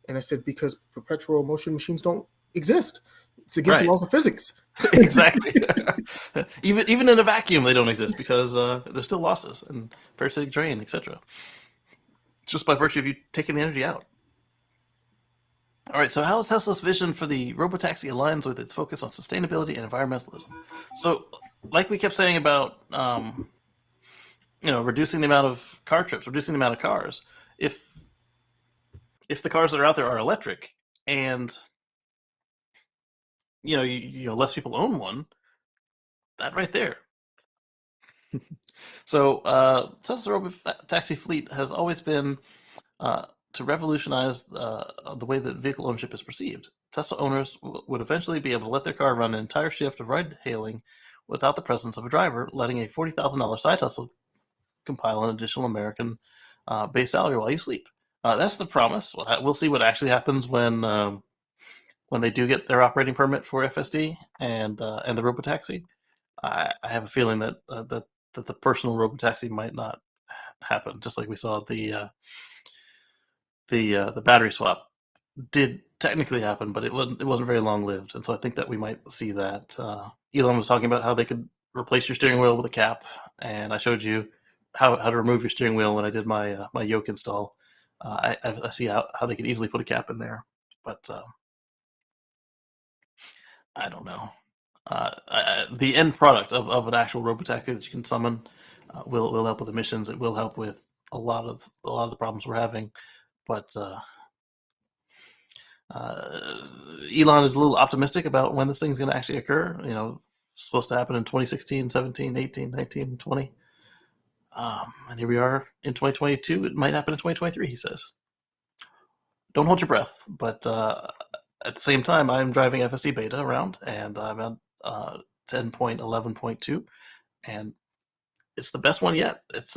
And I said, because perpetual motion machines don't exist. It's against the laws of physics. Exactly. even in a vacuum, they don't exist because there's still losses and parasitic drain, etc. Just by virtue of you taking the energy out. All right, so how is Tesla's vision for the robotaxi aligns with its focus on sustainability and environmentalism? So like we kept saying about reducing the amount of car trips, reducing the amount of cars. If the cars that are out there are electric, and less people own one, that right there. So Tesla's robotaxi fleet has always been to revolutionize the way that vehicle ownership is perceived. Tesla owners would eventually be able to let their car run an entire shift of ride hailing without the presence of a driver, letting a $40,000 side hustle compile an additional American base salary while you sleep. That's the promise. We'll see what actually happens when they do get their operating permit for FSD and the robotaxi. I have a feeling that the personal robotaxi might not happen, just like we saw the battery swap did technically happen, but it wasn't very long lived, and so I think that we might see that. Elon was talking about how they could replace your steering wheel with a cap, and I showed you how to remove your steering wheel when I did my yoke install. I see how they could easily put a cap in there, but I don't know. The end product of an actual robotaxi that you can summon will help with emissions. It will help with a lot of the problems we're having, but Elon is a little optimistic about when this thing's going to actually occur. Supposed to happen in 2016, 17, 18, 19, 20. And here we are in 2022. It might happen in 2023, he says. Don't hold your breath, but at the same time, I'm driving FSD beta around, and I'm at 10.11.2, and it's the best one yet. It's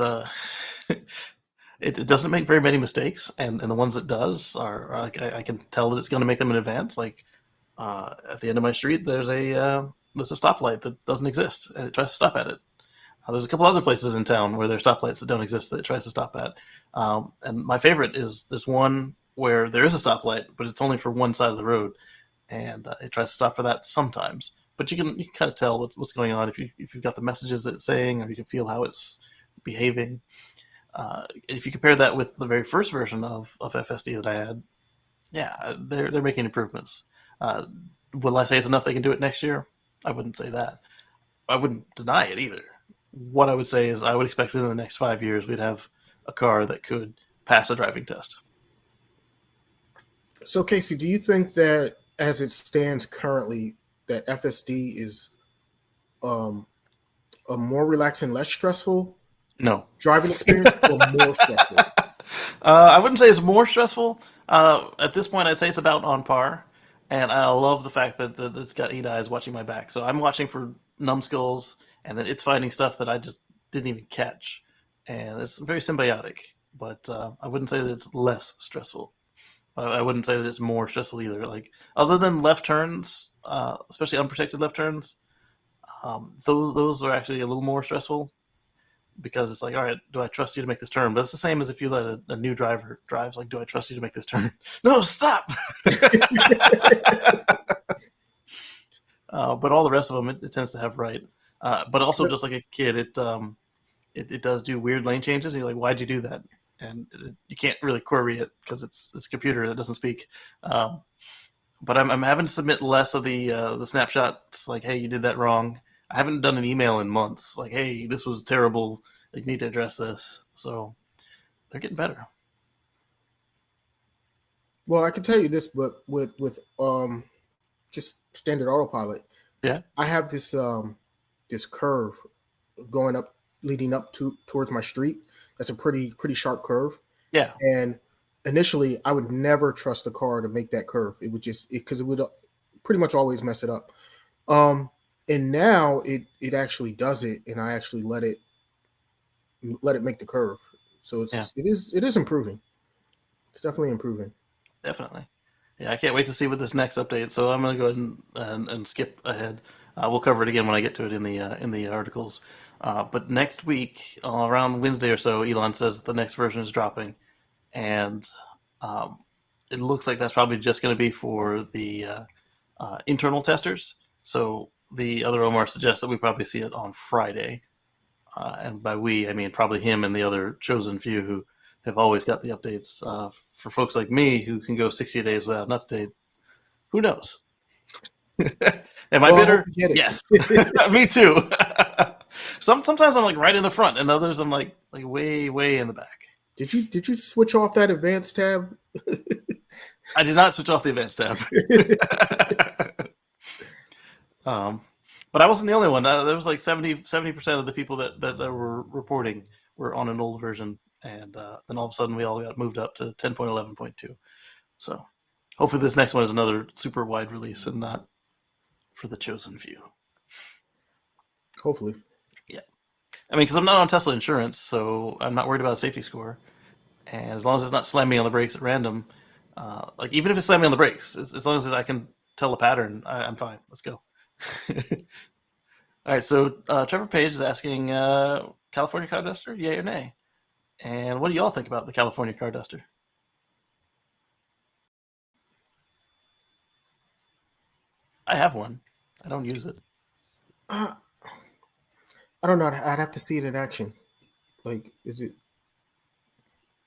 it doesn't make very many mistakes, and the ones it does are like I can tell that it's going to make them in advance. Like at the end of my street, there's a stoplight that doesn't exist, and it tries to stop at it. There's a couple other places in town where there's stoplights that don't exist that it tries to stop at. And my favorite is there's one where there is a stoplight, but it's only for one side of the road, and it tries to stop for that sometimes. But you can kind of tell what's going on if you've got the messages that it's saying, or you can feel how it's behaving. If you compare that with the very first version of FSD that I had, yeah, they're making improvements. Will I say it's enough they can do it next year? I wouldn't say that. I wouldn't deny it either. What I would say is I would expect in the next 5 years we'd have a car that could pass a driving test. So, Casey, do you think that as it stands currently, that FSD is a more relaxed and less stressful No. driving experience, or more stressful? I wouldn't say it's more stressful. At this point, I'd say it's about on par. And I love the fact that it's got 8 eyes watching my back. So I'm watching for numbskulls, and then it's finding stuff that I just didn't even catch. And it's very symbiotic. But I wouldn't say that it's less stressful. I wouldn't say that it's more stressful either. Like, other than left turns, especially unprotected left turns, those are actually a little more stressful, because it's like, all right, do I trust you to make this turn? But it's the same as if you let a new driver drive. Like, do I trust you to make this turn? No, stop. But all the rest of them, it tends to have right. But also, just like a kid, it does do weird lane changes. And you're like, why'd you do that? And you can't really query it because it's a computer that doesn't speak. But I'm having to submit less of the snapshots. Like, hey, you did that wrong. I haven't done an email in months. Like, hey, this was terrible. You need to address this. So they're getting better. Well, I can tell you this, but with just standard autopilot, Yeah, I have this this curve going up, leading up towards my street. That's a pretty sharp curve. yeah, And initially, I would never trust the car to make that curve. It would just because it would pretty much always mess it up. And now it actually does it, and I actually let it make the curve. So yeah, it is improving. It's definitely improving. definitely. Yeah, I can't wait to see what this next update. So I'm going to go ahead and skip ahead. We'll cover it again when I get to it in the articles. But next week, around Wednesday or so, Elon says that the next version is dropping, and um, it looks like that's probably just going to be for the internal testers. So the other Omar suggests that we probably see it on Friday. And by we, I mean probably him and the other chosen few who have always got the updates. For folks like me who can go 60 days without an update, who knows? Am I Well, I hope bitter? you get Yes. it. Me too. Sometimes I'm like right in the front, and others I'm like way in the back. Did you switch off that advanced tab? I did not switch off the advanced tab. But I wasn't the only one. There was like 70% of the people that were reporting were on an old version, and then all of a sudden we all got moved up to 10.11.2. So hopefully this next one is another super wide release and not for the chosen few. Hopefully. Yeah. I mean, because I'm not on Tesla insurance, so I'm not worried about a safety score. And as long as it's not slamming me on the brakes at random, like even if it's slamming on the brakes, as long as I can tell a pattern, I'm fine. Let's go. All right, so Trevor Page is asking California car duster, yay or nay? And what do y'all think about the California car duster? I have one. I don't use it. I don't know. I'd have to see it in action. Like, is it?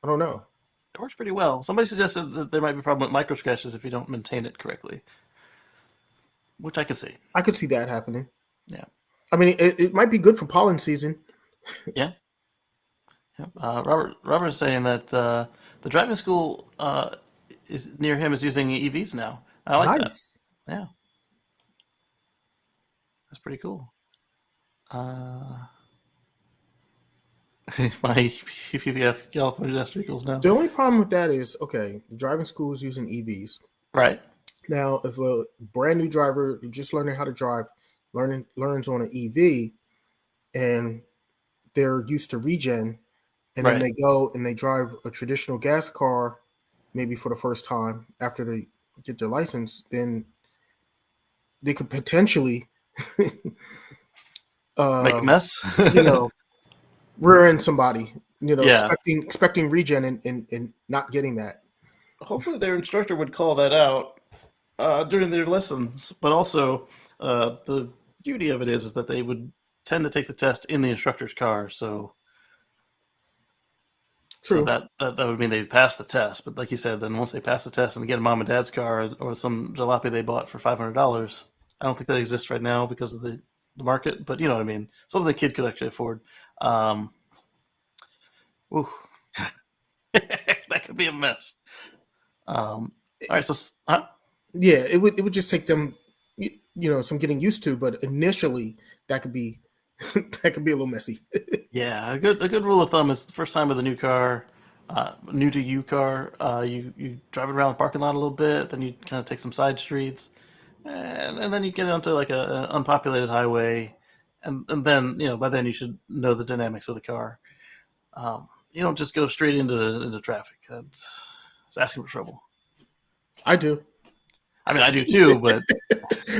I don't know. It works pretty well. Somebody suggested that there might be a problem with micro scratches if you don't maintain it correctly, which I could see. I could see that happening. Yeah. I mean, it might be good for pollen season. Yeah. Robert is saying that the driving school is near him is using EVs now. I like Nice. that. Yeah. That's pretty cool. My PPF California Dust vehicles now. The only problem with that is, okay, the driving school is using EVs. Right. Now, if a brand new driver just learning how to drive learns on an EV and they're used to regen, and then they go and they drive a traditional gas car, maybe for the first time after they get their license, then they could potentially make a mess. Rear end somebody, Yeah. expecting regen and not getting that. Hopefully their instructor would call that out during their lessons, but also the beauty of it is that they would tend to take the test in the instructor's car, so True. So that would mean they passed the test. But like you said, then once they pass the test and get a mom and dad's car or some jalopy they bought for $500, I don't think that exists right now because of the market. But you know what I mean. Something the kid could actually afford. Ooh. That could be a mess. All right, so yeah, it would just take them, some getting used to. But initially, that could be that could be a little messy. Yeah, a good rule of thumb is the first time with a new car, new to you car, you drive it around the parking lot a little bit, then you kind of take some side streets, and then you get onto like an unpopulated highway, and then by then you should know the dynamics of the car. You don't just go straight into traffic. It's asking for trouble. I do. I mean, I do too, but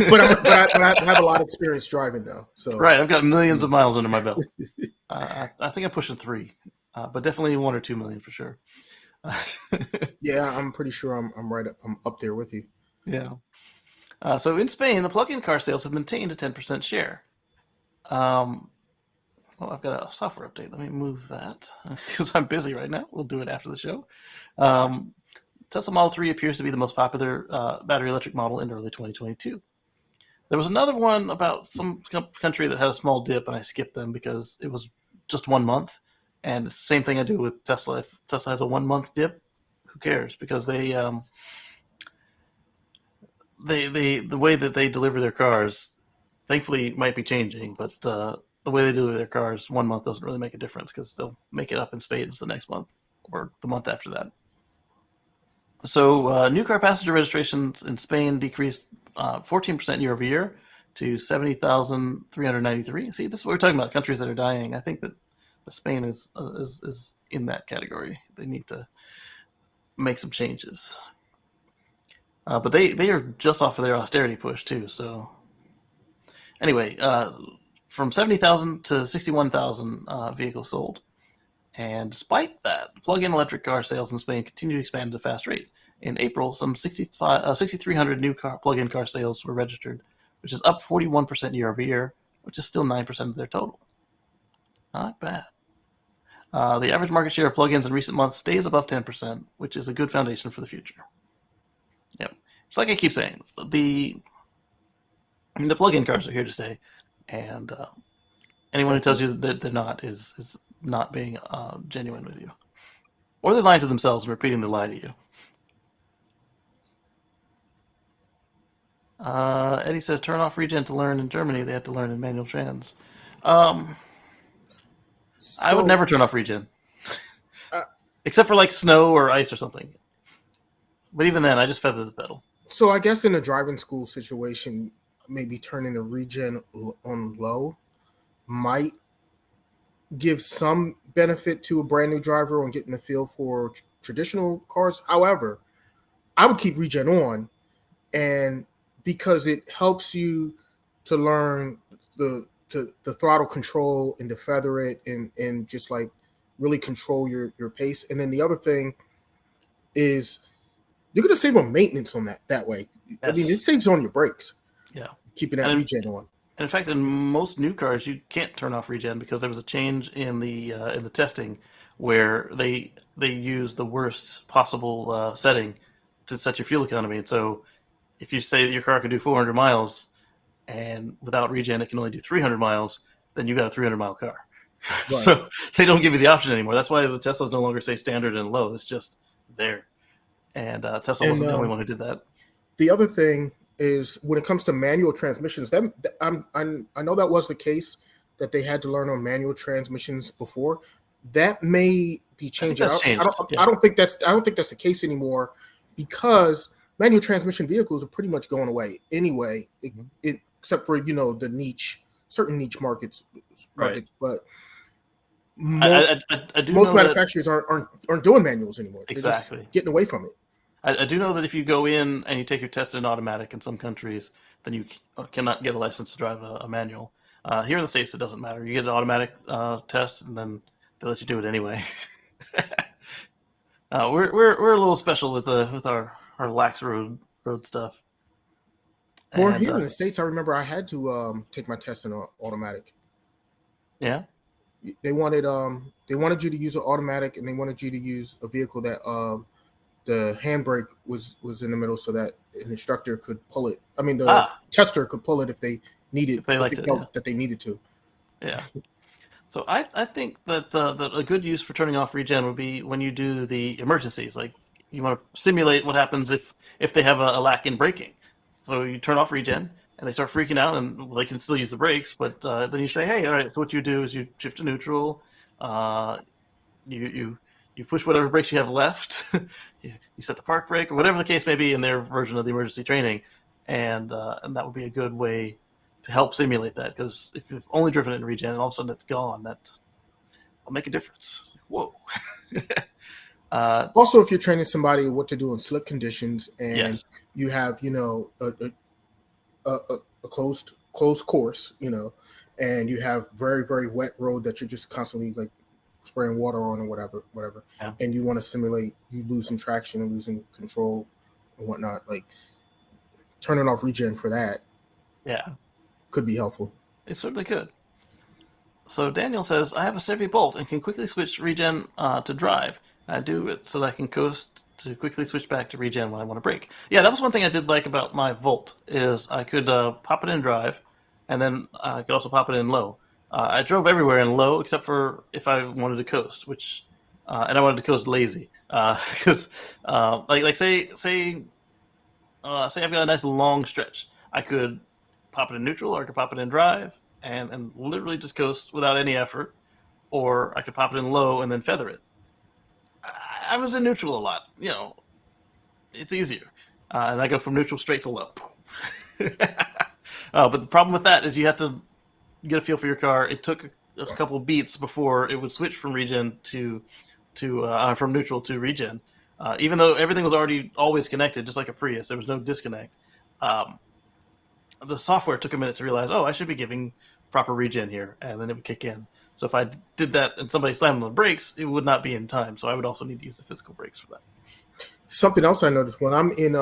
but I have a lot of experience driving though. So right, I've got millions of miles under my belt. I think I'm pushing 3, but definitely 1 or 2 million for sure. Yeah, I'm pretty sure I'm right. I'm up there with you. Yeah. So in Spain, the plug-in car sales have maintained a 10% share. Well, I've got a software update. Let me move that because I'm busy right now. We'll do it after the show. Tesla Model 3 appears to be the most popular battery electric model in early 2022. There was another one about some country that had a small dip, and I skipped them because it was just 1 month. And it's the same thing I do with Tesla. If Tesla has a 1 month dip, who cares? Because the way that they deliver their cars, thankfully, might be changing. But the way they deliver their cars, 1 month doesn't really make a difference because they'll make it up in spades the next month or the month after that. So new car passenger registrations in Spain decreased 14% year over year to 70,393. See, this is what we're talking about, countries that are dying. I think that Spain is in that category. They need to make some changes. But they are just off of their austerity push too. So anyway, from 70,000 to 61,000 vehicles sold. And despite that, plug-in electric car sales in Spain continue to expand at a fast rate. In April, some 6,300 new plug-in car sales were registered, which is up 41% year over year, which is still 9% of their total. Not bad. The average market share of plug-ins in recent months stays above 10%, which is a good foundation for the future. Yep. It's like I keep saying, the mean, the plug-in cars are here to stay, and anyone who tells you that they're not is not being genuine with you, or they're lying to themselves and repeating the lie to you. Eddie says, turn off regen to learn in Germany. They had to learn in manual trans. I would never turn off regen. Except for like snow or ice or something. But even then, I just feather the pedal. So I guess in a driving school situation, maybe turning the regen on low might give some benefit to a brand new driver on getting the feel for traditional cars. However, I would keep regen on, and because it helps you to learn the throttle control and to feather it and just like really control your pace. And then the other thing is you're going to save on maintenance on that way. Yes. I mean, it saves on your brakes. Yeah. Keeping that regen on. And in fact, in most new cars, you can't turn off regen because there was a change in the testing where they use the worst possible setting to set your fuel economy. And so if you say that your car can do 400 miles and without regen it can only do 300 miles, then you got a 300-mile car. Right. So they don't give you the option anymore. That's why the Teslas no longer say standard and low. It's just there. And Tesla wasn't the only one who did that. The other thing is when it comes to manual transmissions, I know that was the case that they had to learn on manual transmissions before. That may be changing. I don't think that's the case anymore because manual transmission vehicles are pretty much going away anyway, except for the certain niche markets. Right. But most manufacturers aren't doing manuals anymore. Exactly. They're just getting away from it. I do know that if you go in and you take your test in automatic in some countries, then you cannot get a license to drive a manual. Here in the States, it doesn't matter. You get an automatic test, and then they let you do it anyway. We're a little special with our lax road stuff. Well, here in the States, I remember I had to take my test in automatic. Yeah. They wanted you to use an automatic, and they wanted you to use a vehicle that the handbrake was in the middle so that an instructor could pull it. I mean, the tester could pull it if they needed, that they needed to. Yeah. So I think that a good use for turning off regen would be when you do the emergencies. Like you want to simulate what happens if they have a lack in braking. So you turn off regen and they start freaking out, and they can still use the brakes. But then you say, hey, all right. So what you do is you shift to neutral. You push whatever brakes you have left. You set the park brake or whatever the case may be in their version of the emergency training, and that would be a good way to help simulate that. Because if you've only driven it in regen and all of a sudden it's gone, that'll make a difference. Whoa. Also, if you're training somebody what to do in slick conditions, and you have a closed course, and you have very very wet road that you're just constantly like spraying water on or whatever, and you want to simulate you losing traction and losing control and whatnot, like turning off regen for that could be helpful. It certainly could. So Daniel says, I have a Chevy Bolt and can quickly switch regen to drive. I do it so that I can coast to quickly switch back to regen when I want to brake. Yeah, that was one thing I did like about my Volt is I could pop it in drive, and then I could also pop it in low. I drove everywhere in low except for if I wanted to coast, which and I wanted to coast lazy because like say I've got a nice long stretch. I could pop it in neutral, or I could pop it in drive and literally just coast without any effort, or I could pop it in low and then feather it. I was in neutral a lot, it's easier, and I go from neutral straight to low. But the problem with that is you have to get a feel for your car. It took a couple of beats before it would switch from regen from neutral to regen. Even though everything was always connected, just like a Prius, there was no disconnect. The software took a minute to realize, I should be giving proper regen here, and then it would kick in. So if I did that and somebody slammed on the brakes, it would not be in time. So I would also need to use the physical brakes for that. Something else I noticed when I'm in,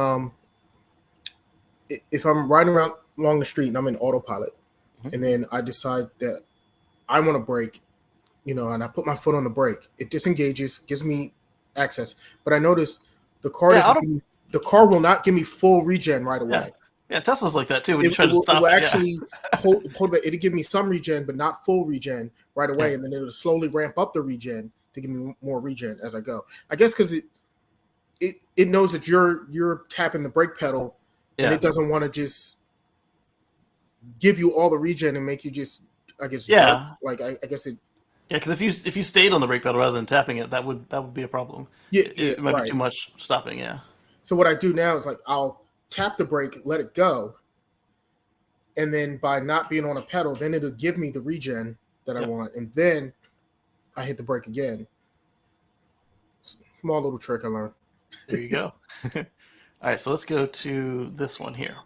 if I'm riding around along the street and I'm in autopilot, and then I decide that I want to brake, and I put my foot on the brake, it disengages, gives me access. But I notice the car will not give me full regen right away. Yeah, Tesla's like that too. When you It, try it to will, it stop will it, yeah. actually hold back. It'll give me some regen, but not full regen right away, Yeah. and then it'll slowly ramp up the regen to give me more regen as I go. I guess because it knows that you're tapping the brake pedal, and Yeah. it doesn't want to just give you all the regen and make you just, I guess, jerk. Yeah. Like I guess it. Yeah, because if you stayed on the brake pedal rather than tapping it, that would be a problem. Yeah, It might be right. too much stopping. Yeah. So what I do now is like I'll tap the brake, let it go, and then by not being on a pedal, then it'll give me the regen that I want, and then I hit the brake again. Small little trick I learned. There you go. All right, so let's go to this one here.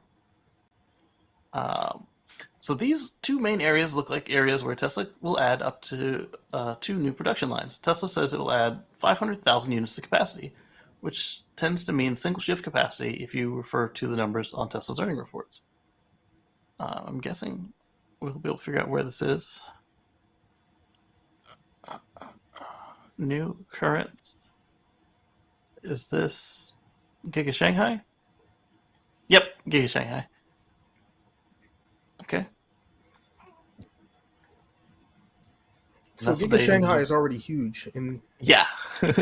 So these two main areas look like areas where Tesla will add up to 2 new production lines. Tesla says it'll add 500,000 units to capacity, which tends to mean single shift capacity if you refer to the numbers on Tesla's earning reports. I'm guessing we'll be able to figure out where this is. New current. Is this Giga Shanghai? Yep, Giga Shanghai. Okay. So Giga Shanghai is already huge, and yeah. In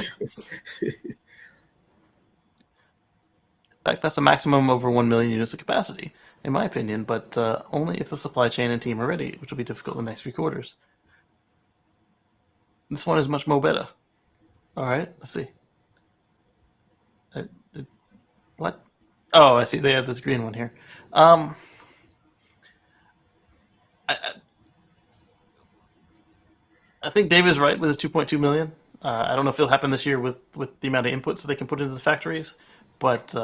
fact, that's a maximum over 1 million units of capacity, in my opinion, but only if the supply chain and team are ready, which will be difficult in the next few quarters. This one is much more better. All right, let's see. What? Oh, I see. They have this green one here. I think David is right with his 2.2 million. I don't know if it'll happen this year with the amount of inputs that they can put into the factories, but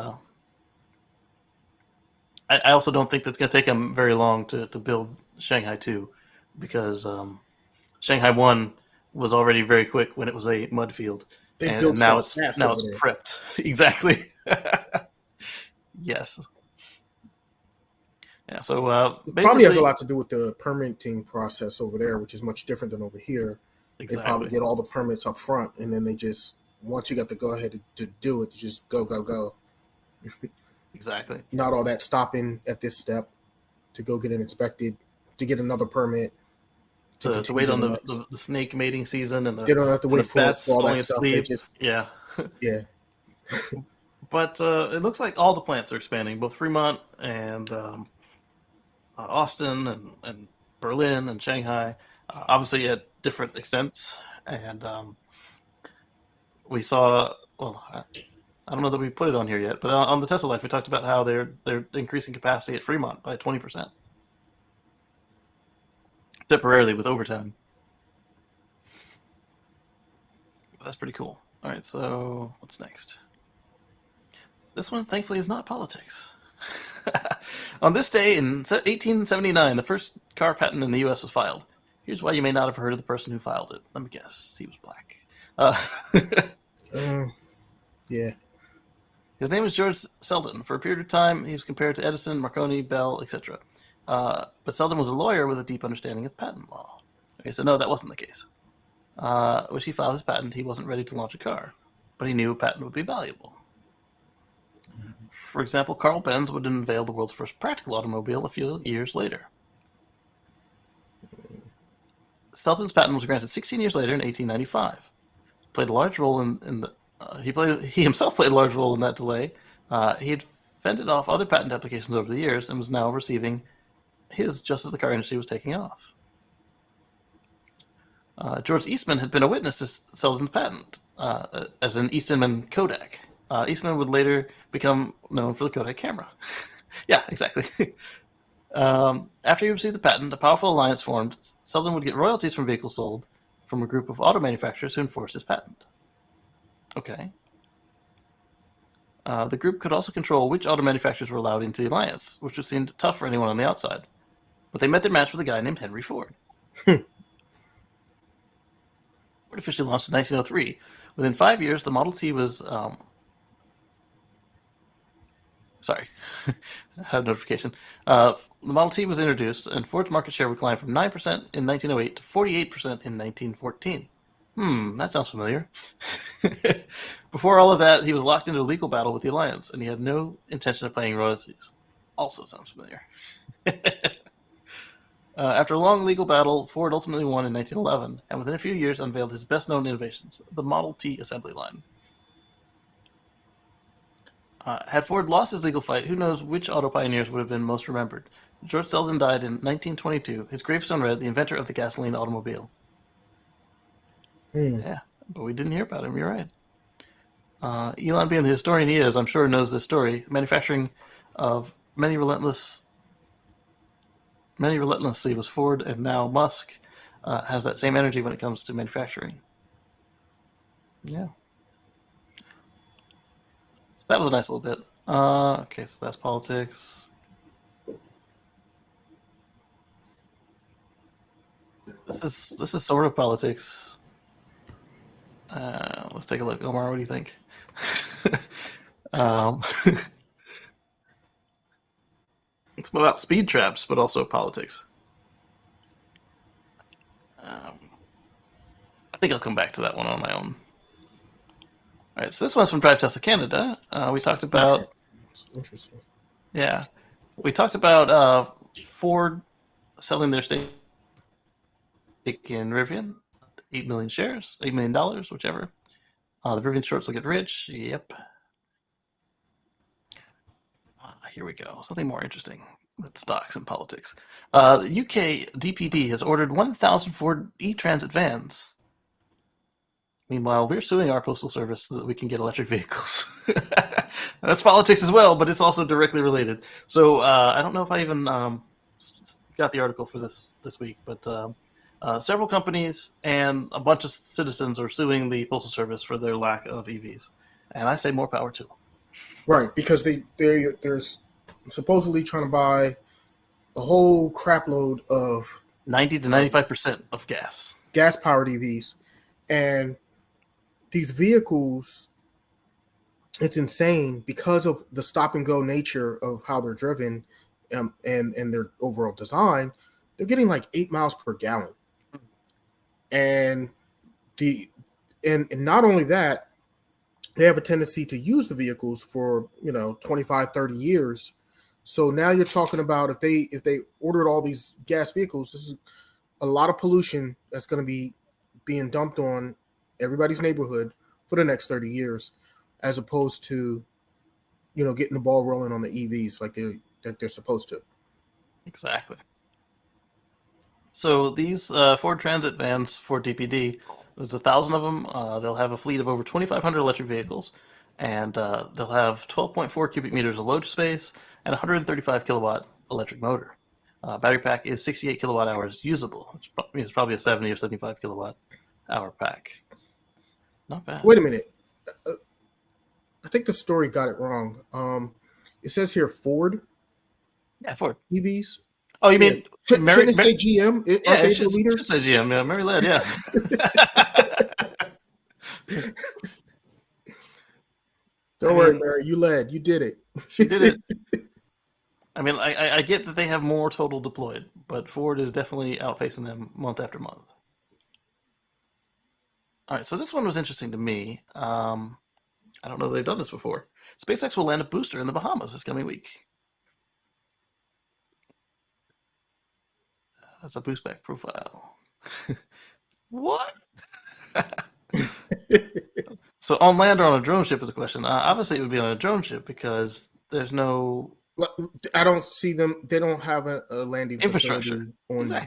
I also don't think that's going to take them very long to build Shanghai 2, because Shanghai 1 was already very quick when it was a mud field, and now it's prepped. Exactly. Yes. Yeah, so it probably has a lot to do with the permitting process over there, which is much different than over here. Exactly. They probably get all the permits up front, and then they just, once you got the go ahead to do it, just go. Exactly. Not all that stopping at this step to go get it inspected, to get another permit. To wait on the snake mating season, and they don't have to wait for all that stuff. They just, yeah. But it looks like all the plants are expanding, both Fremont and Austin and Berlin and Shanghai, obviously at different extents. And we saw, well, I don't know that we put it on here yet, but on the Tesla Life, we talked about how they're increasing capacity at Fremont by 20%. Temporarily with overtime. That's pretty cool. All right, so what's next? This one, thankfully, is not politics. On this day in 1879, the first car patent in the U.S. was filed. Here's why you may not have heard of the person who filed it. Let me guess. He was black. Yeah. His name was George Zeldin. For a period of time, he was compared to Edison, Marconi, Bell, etc. But Zeldin was a lawyer with a deep understanding of patent law. Okay, so no, that wasn't the case. When he filed his patent, he wasn't ready to launch a car, but he knew a patent would be valuable. For example, Carl Benz would unveil the world's first practical automobile a few years later. Zeldin's patent was granted 16 years later in 1895. Played a large role he himself played a large role in that delay. He had fended off other patent applications over the years and was now receiving his just as the car industry was taking off. George Eastman had been a witness to Zeldin's patent, as in Eastman Kodak. Eastman would later become known for the Kodak camera. Yeah, exactly. After he received the patent, a powerful alliance formed. Zeldin would get royalties from vehicles sold from a group of auto manufacturers who enforced his patent. Okay. The group could also control which auto manufacturers were allowed into the alliance, which would seem tough for anyone on the outside. But they met their match with a guy named Henry Ford. Ford officially launched in 1903. Within 5 years, the Model T was... Sorry, I had a notification. The Model T was introduced, and Ford's market share would climb from 9% in 1908 to 48% in 1914. That sounds familiar. Before all of that, he was locked into a legal battle with the Alliance, and he had no intention of paying royalties. also sounds familiar. After a long legal battle, Ford ultimately won in 1911, and within a few years unveiled his best-known innovations, the Model T assembly line. Had Ford lost his legal fight, who knows which auto pioneers would have been most remembered. George Zeldin died in 1922. His gravestone read, "The inventor of the gasoline automobile." Yeah, but we didn't hear about him. You're right. Elon, being the historian he is, I'm sure knows this story. Manufacturing of many relentlessly was Ford, and now Musk has that same energy when it comes to manufacturing. Yeah. So that was a nice little bit. Okay, so that's politics. This is sort of politics. Let's take a look. Omar, what do you think? It's about speed traps, but also politics. I think I'll come back to that one on my own. All right, so this one's from Drive Tesla Canada. We talked about... Interesting. Yeah. We talked about Ford selling their stake in Rivian. 8 million shares, $8 million, whichever. The Rivian shorts will get rich. Yep. Here we go. Something more interesting than stocks and politics. The UK DPD has ordered 1,000 Ford e-Transit vans. Meanwhile, we're suing our postal service so that we can get electric vehicles. That's politics as well, but it's also directly related. So I don't know if I even got the article for this week, but several companies and a bunch of citizens are suing the postal service for their lack of EVs, and I say more power to them. Right, because they're supposedly trying to buy a whole crapload of 90 to 95% of gas-powered EVs, and these vehicles, it's insane because of the stop-and-go nature of how they're driven and their overall design. They're getting like 8 miles per gallon, and not only that, they have a tendency to use the vehicles for 25, 30 years. So now you're talking about if they ordered all these gas vehicles, this is a lot of pollution that's going to be being dumped on everybody's neighborhood for the next 30 years, as opposed to getting the ball rolling on the EVs like they're supposed to. Exactly. So these Ford Transit vans, Ford DPD, there's 1,000 of them. They'll have a fleet of over 2,500 electric vehicles, and they'll have 12.4 cubic meters of load space and 135 kilowatt electric motor. Battery pack is 68 kilowatt hours usable, which means it's probably a 70 or 75 kilowatt hour pack. Not bad. Wait a minute. I think the story got it wrong. It says here Ford. Yeah, Ford EVs. Oh, you mean shouldn't it say GM? Yeah, it should say GM. Yeah, Mary Led. Yeah. Don't worry, Mary. You led. You did it. She did it. I mean, I get that they have more total deployed, but Ford is definitely outpacing them month after month. All right, so this one was interesting to me. I don't know that they've done this before. SpaceX will land a booster in the Bahamas this coming week. That's a boost back profile. What? So on land or on a drone ship is the question. Obviously, it would be on a drone ship because there's no... I don't see them. They don't have a landing infrastructure facility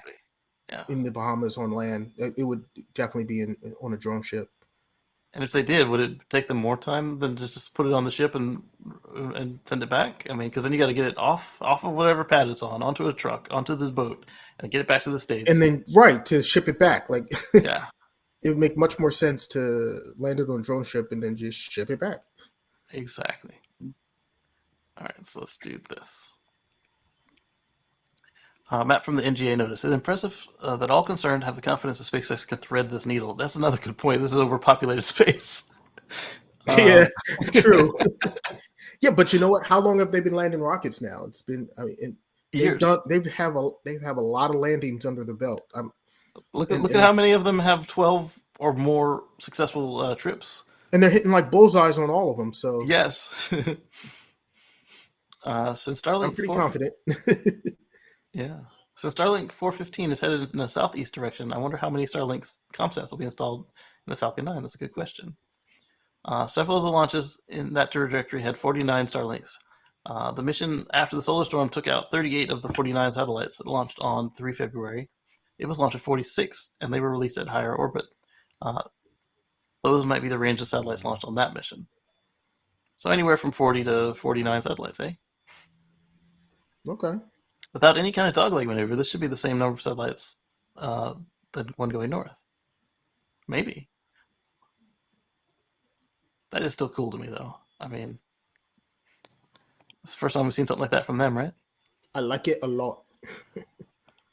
in the Bahamas on land. It would definitely be on a drone ship. And if they did, would it take them more time than to just put it on the ship and send it back? I mean, because then you got to get it off of whatever pad it's on, onto a truck, onto the boat, and get it back to the States. And then, to ship it back. Yeah. It would make much more sense to land it on a drone ship and then just ship it back. Exactly. All right, so let's do this. Matt from the NGA noticed, it's impressive that all concerned have the confidence that SpaceX can thread this needle. That's another good point. This is overpopulated space. Yeah, true. Yeah, but you know what? How long have they been landing rockets now? It's been, years. They have a lot of landings under the belt. Look at how many of them have 12 or more successful trips. And they're hitting like bullseyes on all of them. So yes. Since I'm Starlink pretty 4, confident. yeah, since Starlink 415 is headed in the southeast direction, I wonder how many Starlink's ComSats will be installed in the Falcon 9. That's a good question. Several of the launches in that trajectory had 49 Starlinks. The mission after the solar storm took out 38 of the 49 satellites that launched on 3 February. It was launched at 46, and they were released at higher orbit. Uh, those might be the range of satellites launched on that mission. So anywhere from 40 to 49 satellites, eh? Okay. Without any kind of dogleg maneuver, this should be the same number of satellites the one going north. Maybe. That is still cool to me, though. I mean, it's the first time we've seen something like that from them, right? I like it a lot.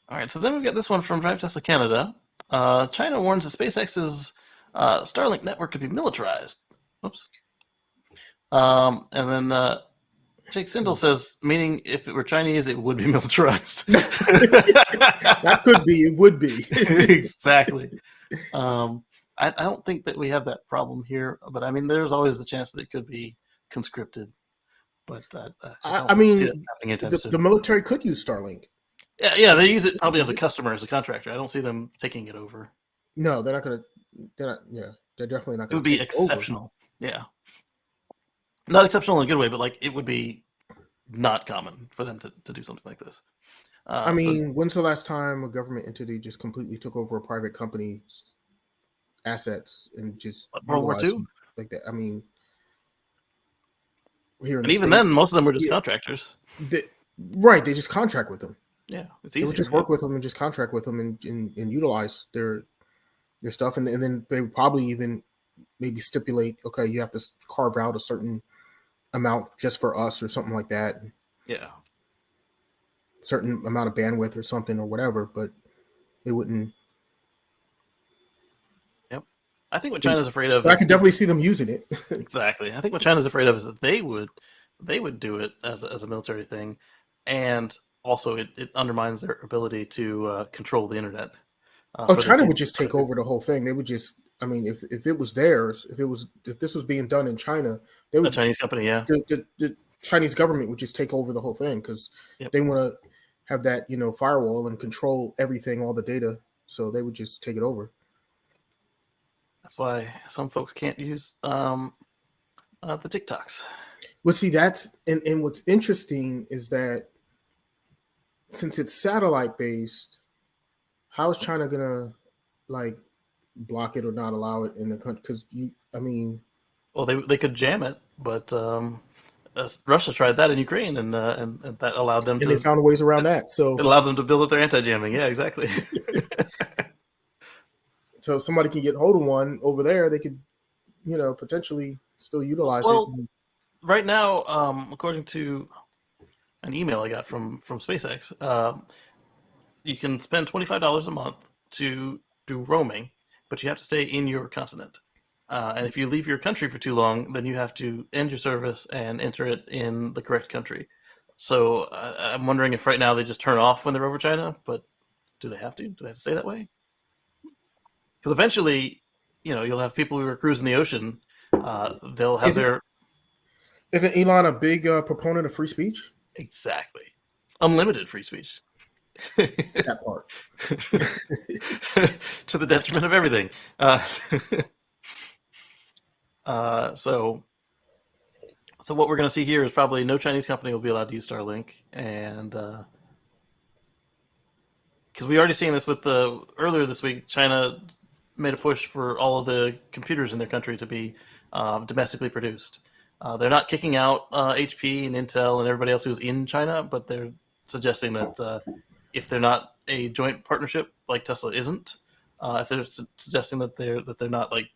All right, so then we've got this one from Drive Tesla Canada. China warns that SpaceX's Starlink network could be militarized. Oops. And then Jake Sindel says, meaning if it were Chinese, it would be militarized. That could be. It would be. Exactly. I don't think that we have that problem here, but I mean, there's always the chance that it could be conscripted. But I mean, see that happening anytime soon. the military could use Starlink. Yeah, they use it probably as a customer, as a contractor. I don't see them taking it over. No, they're not going to. They're not. Yeah, they're definitely not It going would to. be exceptional. Yeah. Not exceptional in a good way, but like it would be not common for them to do something like this. I mean, when's the last time a government entity just completely took over a private company's assets and just World War utilized II? them like that? I mean, here in And the even States, then, most of them were just yeah. contractors. Right, they just contract with them. Yeah, it's They easier. would just work with them and just contract with them and utilize their stuff, and then they would probably even maybe stipulate, okay, you have to carve out a certain amount just for us or something like that. Yeah. Certain amount of bandwidth or something or whatever, but they wouldn't. Yep. I think what China's afraid of But I is could definitely see them using it. exactly. I think what China's afraid of is that they would do it as a military thing, and also it undermines their ability to control the internet. China would just take over the whole thing. They would just. I mean, if it was theirs, if this was being done in China, they would. A Chinese company, yeah. The Chinese government would just take over the whole thing because they want to have that firewall and control everything, all the data. So they would just take it over. That's why some folks can't use the TikToks. Well, see, that's and what's interesting is that since it's satellite based, how is China gonna like block it or not allow it in the country? Because well, they could jam it, but Russia tried that in Ukraine, and that allowed them and they found ways around that. So it allowed them to build up their anti-jamming. Yeah, exactly. So if somebody can get hold of one over there, they could, potentially still utilize it. Right now, according to an email I got from SpaceX, you can spend $25 a month to do roaming, but you have to stay in your continent. And if you leave your country for too long, then you have to end your service and enter it in the correct country. So I'm wondering if right now they just turn off when they're over China, but do they have to? Do they have to stay that way? Because eventually, you'll have people who are cruising the ocean. They'll have Isn't Elon a big proponent of free speech? Exactly. Unlimited free speech. That part. To the detriment of everything. So what we're going to see here is probably no Chinese company will be allowed to use Starlink, and because we already seen this with earlier this week, China made a push for all of the computers in their country to be domestically produced. They're not kicking out HP and Intel and everybody else who's in China, but they're suggesting that if they're not a joint partnership like Tesla isn't, if they're suggesting that they're not like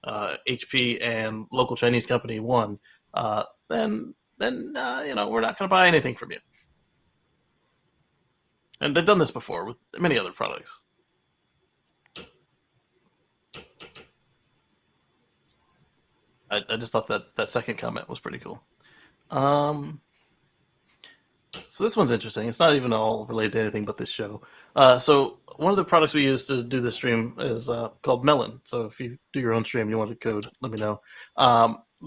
HP and local Chinese company one, then we're not going to buy anything from you. And they've done this before with many other products. I just thought that second comment was pretty cool. So this one's interesting. It's not even all related to anything but this show. So one of the products we use to do this stream is called Melon. So if you do your own stream, you want to code, let me know.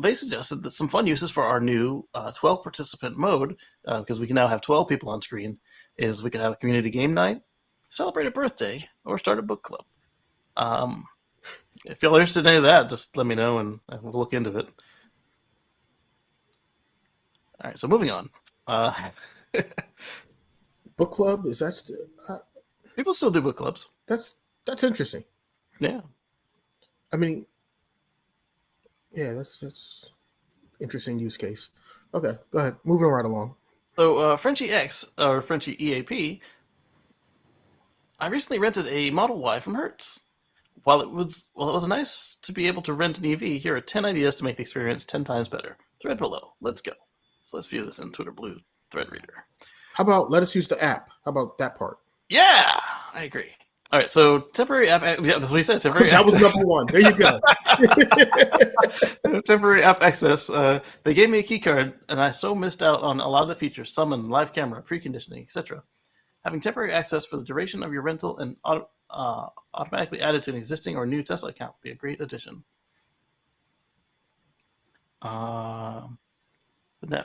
they suggested that some fun uses for our new 12 participant mode, because we can now have 12 people on screen, is we could have a community game night, celebrate a birthday, or start a book club. If y'all are interested in any of that, just let me know and we'll look into it. All right, so moving on. Book club, is that People still do book clubs. that's interesting. Yeah. I mean, yeah, that's interesting use case. Okay, go ahead. Moving right along. So Frenchie X, or Frenchie EAP, I recently rented a Model Y from Hertz. While it was nice to be able to rent an EV, here are 10 ideas to make the experience 10 times better. Thread below. Let's go. So let's view this in Twitter Blue thread reader. How about let us use the app? How about that part? Yeah, I agree. All right, so temporary app. Yeah, that's what he said. Temporary. That was number one. There you go. Temporary app access. They gave me a key card, and I so missed out on a lot of the features: summon, live camera, preconditioning, etc. Having temporary access for the duration of your rental and automatically added to an existing or new Tesla account would be a great addition. The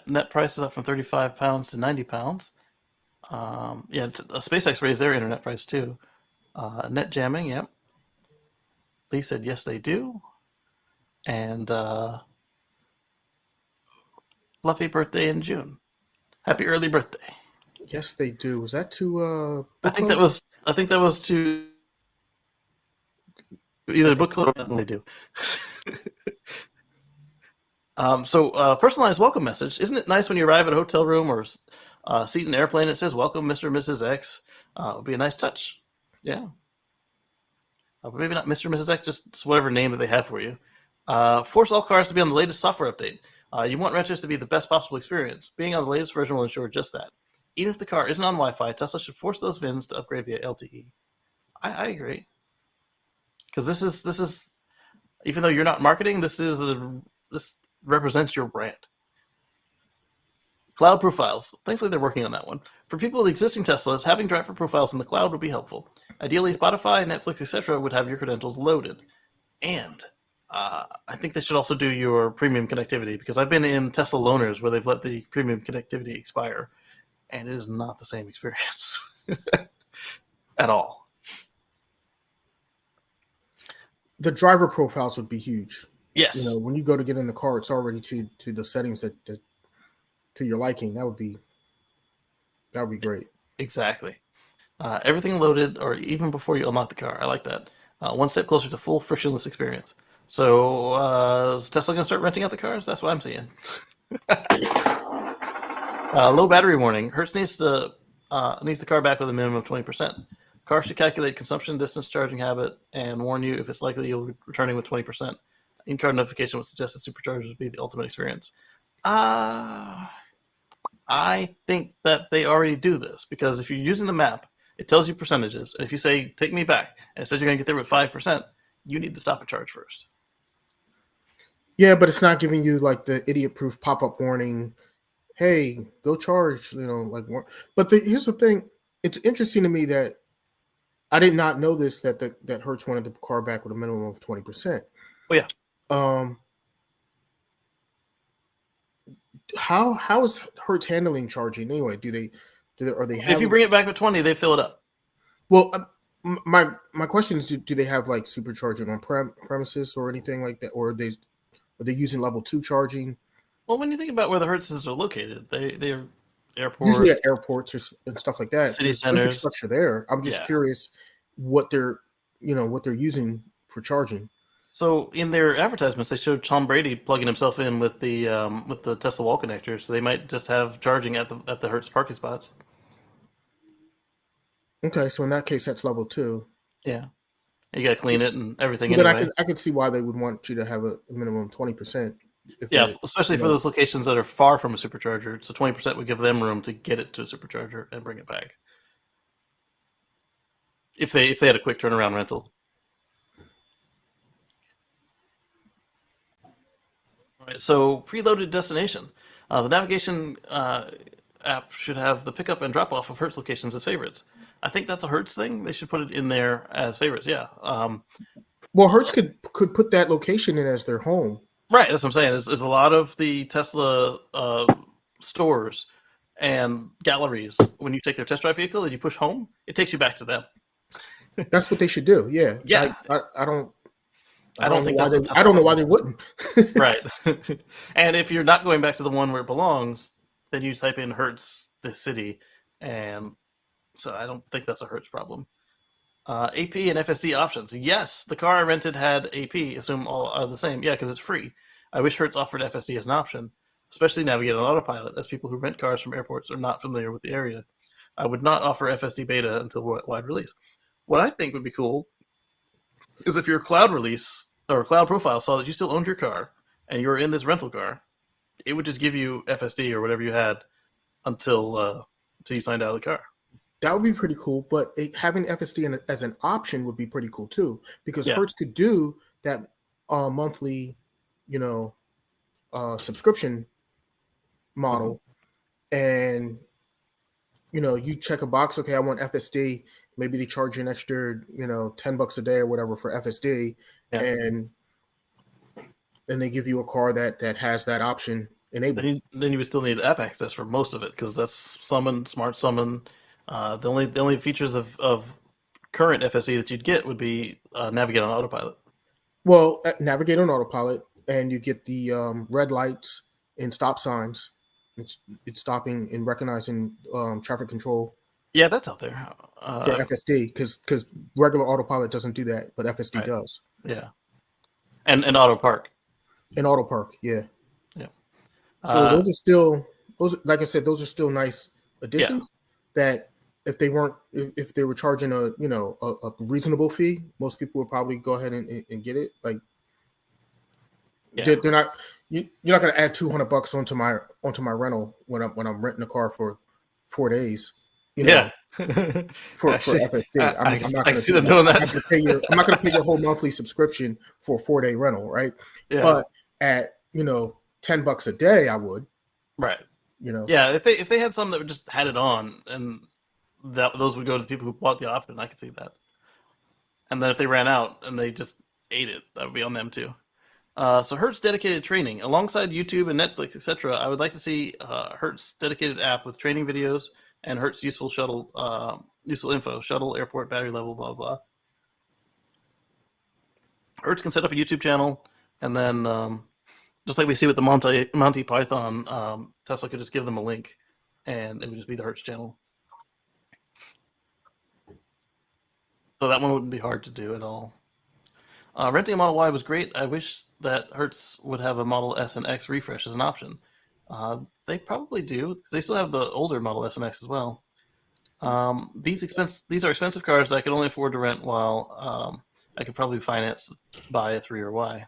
net price is up from £35 to £90. Yeah, SpaceX raised their internet price too. Net jamming, yep. Lee said yes, they do. And fluffy birthday in June. Happy early birthday. Yes, they do. Was that to I think that was to either book club or they do. So personalized welcome message. Isn't it nice when you arrive at a hotel room or seat in an airplane? It says "Welcome, Mr. and Mrs. X." It would be a nice touch. Yeah. But maybe not Mr. and Mrs. X, just whatever name that they have for you. Force all cars to be on the latest software update. You want renters to be the best possible experience. Being on the latest version will ensure just that. Even if the car isn't on Wi-Fi, Tesla should force those VINs to upgrade via LTE. I agree. Because this is, even though you're not marketing, this represents your brand. Cloud profiles. Thankfully, they're working on that one. For people with existing Teslas, having driver profiles in the cloud would be helpful. Ideally, Spotify, Netflix, etc. would have your credentials loaded. And I think they should also do your premium connectivity, because I've been in Tesla loaners where they've let the premium connectivity expire, and it is not the same experience at all. The driver profiles would be huge. Yes. You know, when you go to get in the car, it's already to the settings that to your liking. That would be great. Exactly. Everything loaded, or even before you unlock the car. I like that. One step closer to full frictionless experience. So is Tesla going to start renting out the cars? That's what I'm seeing. Low battery warning. Hertz needs the car back with a minimum of 20%. Car should calculate consumption, distance, charging habit, and warn you if it's likely you'll be returning with 20%. In-car notification would suggest that superchargers would be the ultimate experience. I think that they already do this, because if you're using the map, it tells you percentages. And if you say, take me back, and it says you're going to get there with 5%, you need to stop and charge first. Yeah, but it's not giving you like the idiot-proof pop-up warning. Hey, go charge, But here's the thing. It's interesting to me that I did not know this, that Hertz wanted the car back with a minimum of 20%. Oh, yeah. How is Hertz handling charging anyway? Are they if you bring it back with 20, they fill it up. Well, my question is, do they have like supercharging on premises or anything like that, or are they using level 2 charging? Well, when you think about where the Hertzes are located, they're airports, usually at airports and stuff like that. City centers. Infrastructure there. I'm just curious what they're using for charging. So in their advertisements, they showed Tom Brady plugging himself in with the Tesla wall connector. So they might just have charging at the Hertz parking spots. Okay, so in that case, that's level 2. Yeah, you got to clean it and everything. But anyway. I could see why they would want you to have a minimum 20%. Especially for those locations that are far from a supercharger. So 20% would give them room to get it to a supercharger and bring it back. If they had a quick turnaround rental. All right, so preloaded destination. The navigation app should have the pickup and drop off of Hertz locations as favorites. I think that's a Hertz thing. They should put it in there as favorites. Yeah. Well, Hertz could put that location in as their home. Right, that's what I'm saying. Is a lot of the Tesla stores and galleries, when you take their test drive vehicle and you push home, it takes you back to them. That's what they should do. Yeah, Yeah, I don't I don't know think why that's a I Tesla don't know why problem. they wouldn't. Right. And if you're not going back to the one where it belongs, then you type in Hertz, this city, and so I don't think that's a Hertz problem. AP and FSD options. Yes, the car I rented had AP. Assume all are the same. Yeah, because it's free. I wish Hertz offered FSD as an option, especially navigate on autopilot, as people who rent cars from airports are not familiar with the area. I would not offer FSD beta until wide release. What I think would be cool is if your cloud release or cloud profile saw that you still owned your car and you were in this rental car, it would just give you FSD or whatever you had until you signed out of the car. That would be pretty cool, but having FSD as an option would be pretty cool too, because Yeah. Hertz could do that monthly, subscription model, and you check a box. Okay, I want FSD. Maybe they charge you an extra, $10 a day or whatever for FSD, Yeah. and then they give you a car that has that option enabled. Then you would still need app access for most of it because that's summon, smart summon. The only features of current FSD that you'd get would be navigate on autopilot. Well, navigate on autopilot, and you get the red lights and stop signs. It's stopping and recognizing traffic control Yeah, that's out there. for FSD, because regular autopilot doesn't do that, but FSD Right. does. Yeah, and auto park. And auto park, yeah. Yeah. So those are still like I said, those are still nice additions. That if they were charging a reasonable fee, most people would probably go ahead and get it. Like Yeah. they're not you're not going to add $200 onto my rental when I'm renting a car for 4 days. Yeah. For Actually, FSD. I'm not I going to see them doing that. I'm not going to pay your whole monthly subscription for a 4-day rental, right? Yeah. But at $10 a day, I would. Right. You know. Yeah, if they had some that just had it on, and those would go to the people who bought the option, I could see that. And then if they ran out and they just ate it, that would be on them too. So Hertz dedicated training alongside YouTube and Netflix, etc. I would like to see Hertz dedicated app with training videos and Hertz useful info, shuttle, airport, battery level, blah blah. Hertz can set up a YouTube channel, and then just like we see with the Monty Python, Tesla could just give them a link, and it would just be the Hertz channel. So that one wouldn't be hard to do at all. Renting a Model Y was great. I wish that Hertz would have a Model S and X refresh as an option. They probably do, because they still have the older Model S and X as well. These are expensive cars that I could only afford to rent, while I could probably buy a 3 or Y.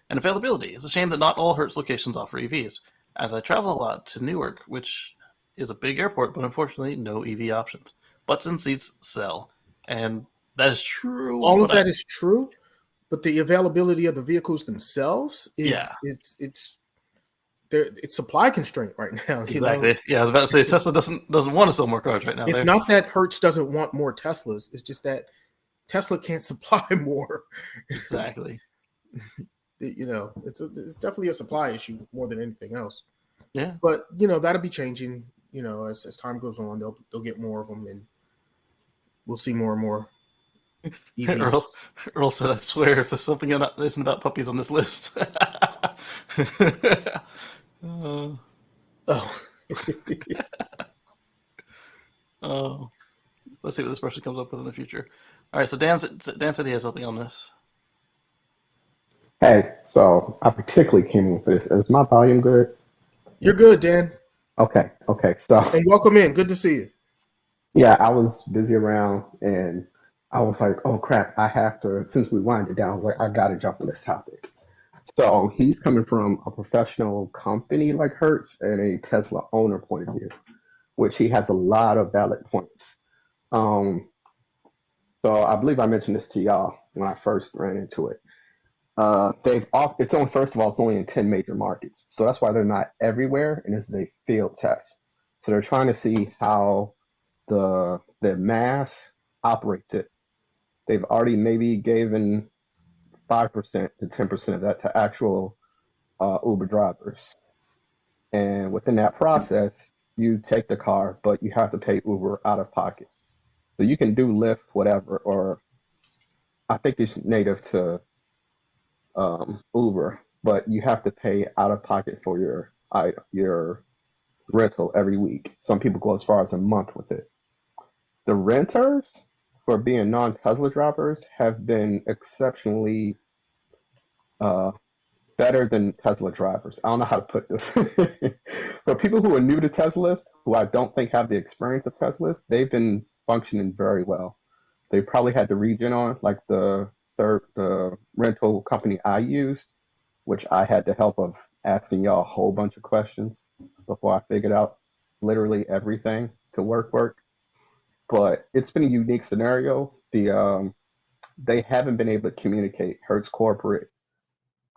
And availability. It's a shame that not all Hertz locations offer EVs, as I travel a lot to Newark, which is a big airport, but unfortunately no EV options. Butts and seats sell. And that is true. All of that is true, but the availability of the vehicles themselves is it's supply constraint right now. Exactly. Yeah, I was about to say Tesla doesn't want to sell more cars right now. It's not that Hertz doesn't want more Teslas. It's just that Tesla can't supply more. Exactly. It's definitely a supply issue more than anything else. Yeah. But that'll be changing. As time goes on, they'll get more of them, and we'll see more and more. Earl said, "I swear, if there's something that isn't about puppies on this list." Oh. Oh. Let's see what this person comes up with in the future. All right, so Dan said he has something on this. Hey, so I particularly came in for this. Is my volume good? You're good, Dan. Okay. So and welcome in. Good to see you. Yeah, I was busy around, and I was like, "Oh crap! I have to." Since we wind it down, I was like, "I got to jump on this topic." So he's coming from a professional company like Hertz and a Tesla owner point of view, which he has a lot of valid points. So I believe I mentioned this to y'all when I first ran into it. It's only in 10 major markets, so that's why they're not everywhere, and this is a field test. So they're trying to see how the mass operates it. They've already maybe given 5% to 10% of that to actual Uber drivers. And within that process, you take the car, but you have to pay Uber out of pocket. So you can do Lyft, whatever, or I think it's native to Uber, but you have to pay out of pocket for your rental every week. Some people go as far as a month with it. The renters for being non-Tesla drivers have been exceptionally uh, better than Tesla drivers. I don't know how to put this. For people who are new to Teslas, who I don't think have the experience of Teslas, they've been functioning very well. They probably had the regen on, like the rental company I used, which I had the help of asking y'all a whole bunch of questions before I figured out literally everything to work. But it's been a unique scenario. They haven't been able to communicate. Hertz Corporate.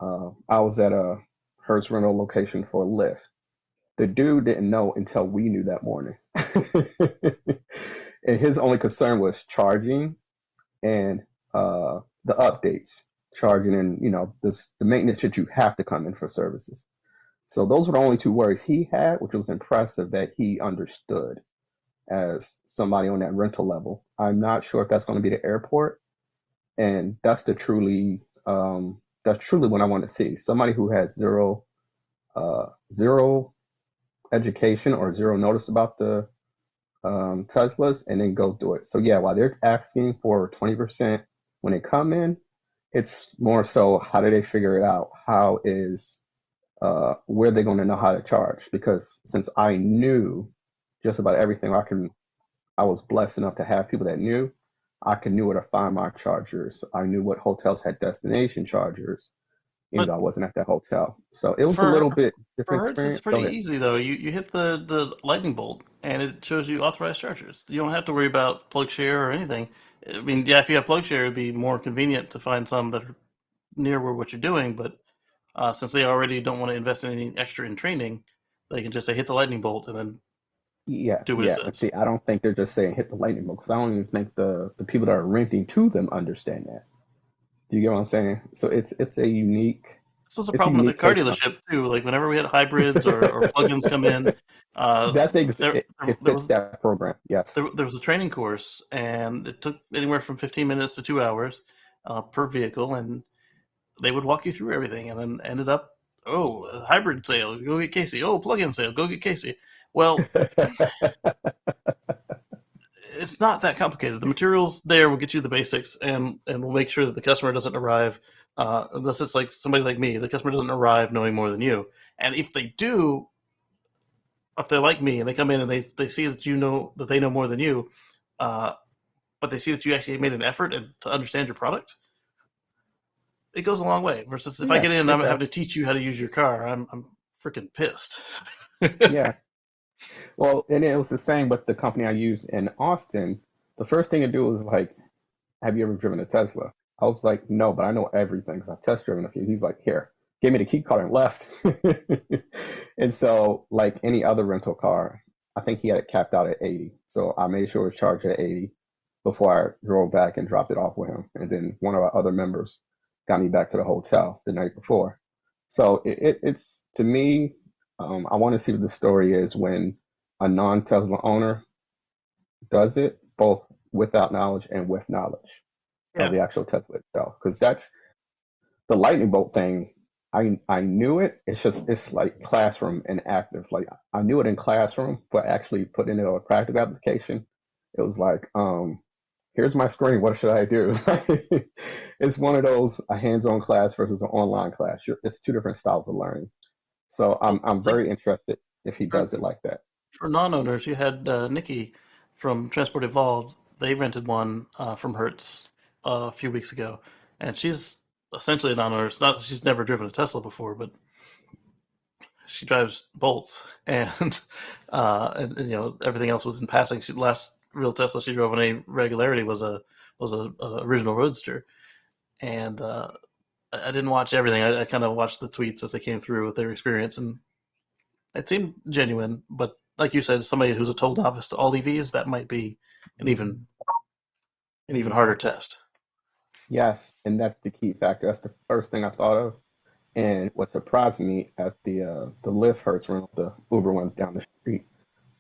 I was at a Hertz rental location for Lyft. The dude didn't know until we knew that morning. And his only concern was charging and the updates, charging and the maintenance that you have to come in for services. So those were the only two worries he had, which was impressive that he understood as somebody on that rental level. I'm not sure if that's going to be the airport, and that's truly what I want to see. Somebody who has zero education or zero notice about the Teslas, and then go do it. So yeah, while they're asking for 20% when they come in, it's more so how do they figure it out? How is where they're going to know how to charge? Because since I knew just about everything, I was blessed enough to have people that knew. I knew where to find my chargers. I knew what hotels had destination chargers, even But though I wasn't at that hotel. So it was a for little bit for different Hertz, it's experience. Go pretty ahead. easy though. You hit the lightning bolt, and it shows you authorized chargers. You don't have to worry about plug share or anything. I mean, yeah, if you have plug share, it'd be more convenient to find some that are near where what you're doing. But since they already don't want to invest in any extra in training, they can just say hit the lightning bolt and then Yeah, do what it yeah. And says. see, I don't think they're just saying hit the lightning bolt because I don't even think the people that are renting to them understand that. Do you get what I'm saying? So This was a it's a problem at the unique car take on dealership too. Like whenever we had hybrids or plugins come in, that's there, it there fits was that program. Yes. there was a training course, and it took anywhere from 15 minutes to 2 hours per vehicle, and they would walk you through everything, and then ended up, oh, a hybrid sale, go get Casey. Oh, plug-in sale, go get Casey. Well, it's not that complicated. The materials there will get you the basics, and will make sure that the customer doesn't arrive, unless it's like somebody like me. The customer doesn't arrive knowing more than you, and if they do, if they're like me and they come in and they see that you know that they know more than you, uh, but they see that you actually made an effort and to understand your product, it goes a long way. Versus if I Yeah, get in and it I'm does. having to teach you how to use your car, I'm freaking pissed. Yeah. Well, and it was the same with the company I used in Austin. The first thing to do was like, have you ever driven a Tesla? I was like, no, but I know everything because I've test driven a few. He's like, here, gave me the key card and left. And so, like any other rental car, I think he had it capped out at 80. So I made sure it was charged at 80 before I drove back and dropped it off with him. And then one of our other members got me back to the hotel the night before. So it's to me, I want to see what the story is when a non-Tesla owner does it, both without knowledge and with knowledge of Yeah, the actual Tesla itself. Because that's the lightning bolt thing. I knew it. It's like classroom and active. Like I knew it in classroom, but actually putting it on a practical application, it was like, here's my screen. What should I do? It's one of those a hands-on class versus an online class. It's two different styles of learning. So well, I'm like very interested if he for does it like that. non-owners, you had Nikki from Transport Evolved. They rented one from Hertz a few weeks ago, and she's essentially a non-owner. It's not that she's never driven a Tesla before, but she drives Bolts, and and everything else was in passing. The last real Tesla she drove in any regularity was a original Roadster, and I didn't watch everything. I kind of watched the tweets as they came through with their experience, and it seemed genuine. But like you said, somebody who's a total novice to all EVs, that might be an even harder test. Yes, and that's the key factor. That's the first thing I thought of. And what surprised me at the Lyft Hertz rental, the Uber ones down the street,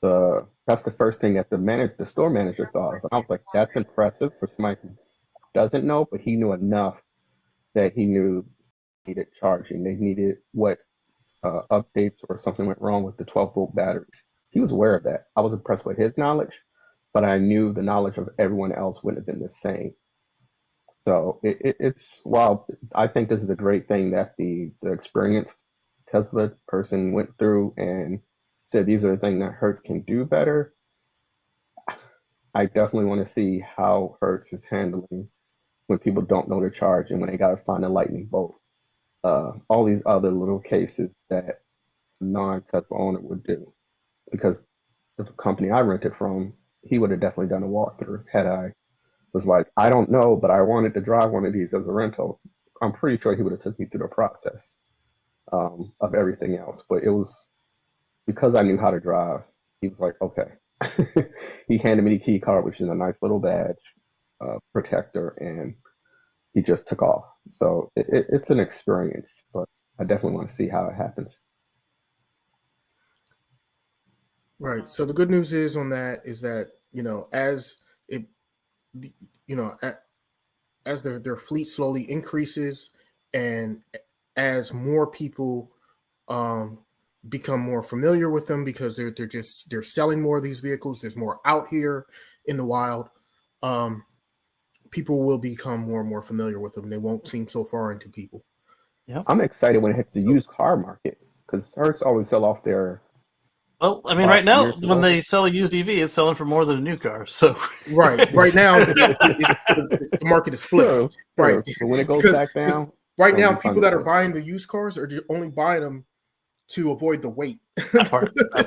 that's the first thing that the store manager thought of. And I was like, that's impressive for somebody who doesn't know, but he knew enough that he knew needed charging. They needed what updates or something went wrong with the 12-volt batteries. He was aware of that. I was impressed with his knowledge, but I knew the knowledge of everyone else wouldn't have been the same. So it's wow. I think this is a great thing that the experienced Tesla person went through and said these are the things that Hertz can do better. I definitely want to see how Hertz is handling when people don't know to charge and when they got to find a lightning bolt. All these other little cases that a non-Tesla owner would do. Because the company I rented from, he would have definitely done a walkthrough had I was like, I don't know, but I wanted to drive one of these as a rental. I'm pretty sure he would have took me through the process of everything else. But it was because I knew how to drive. He was like, okay. He handed me the key card, which is a nice little badge protector, and he just took off. So it's an experience, but I definitely want to see how it happens. Right. So the good news is on that is that, as it, as their fleet slowly increases and as more people become more familiar with them because they're selling more of these vehicles, there's more out here in the wild, people will become more and more familiar with them. They won't seem so foreign to people. Yep. I'm excited when it hits the used car market because Hertz always sell off their. Well, I mean, right now, when they sell a used EV, it's selling for more than a new car. So right now, the market is flipped. True. Right, but when it goes back down, right now, people that are buying the used cars are just only buying them to avoid the wait. That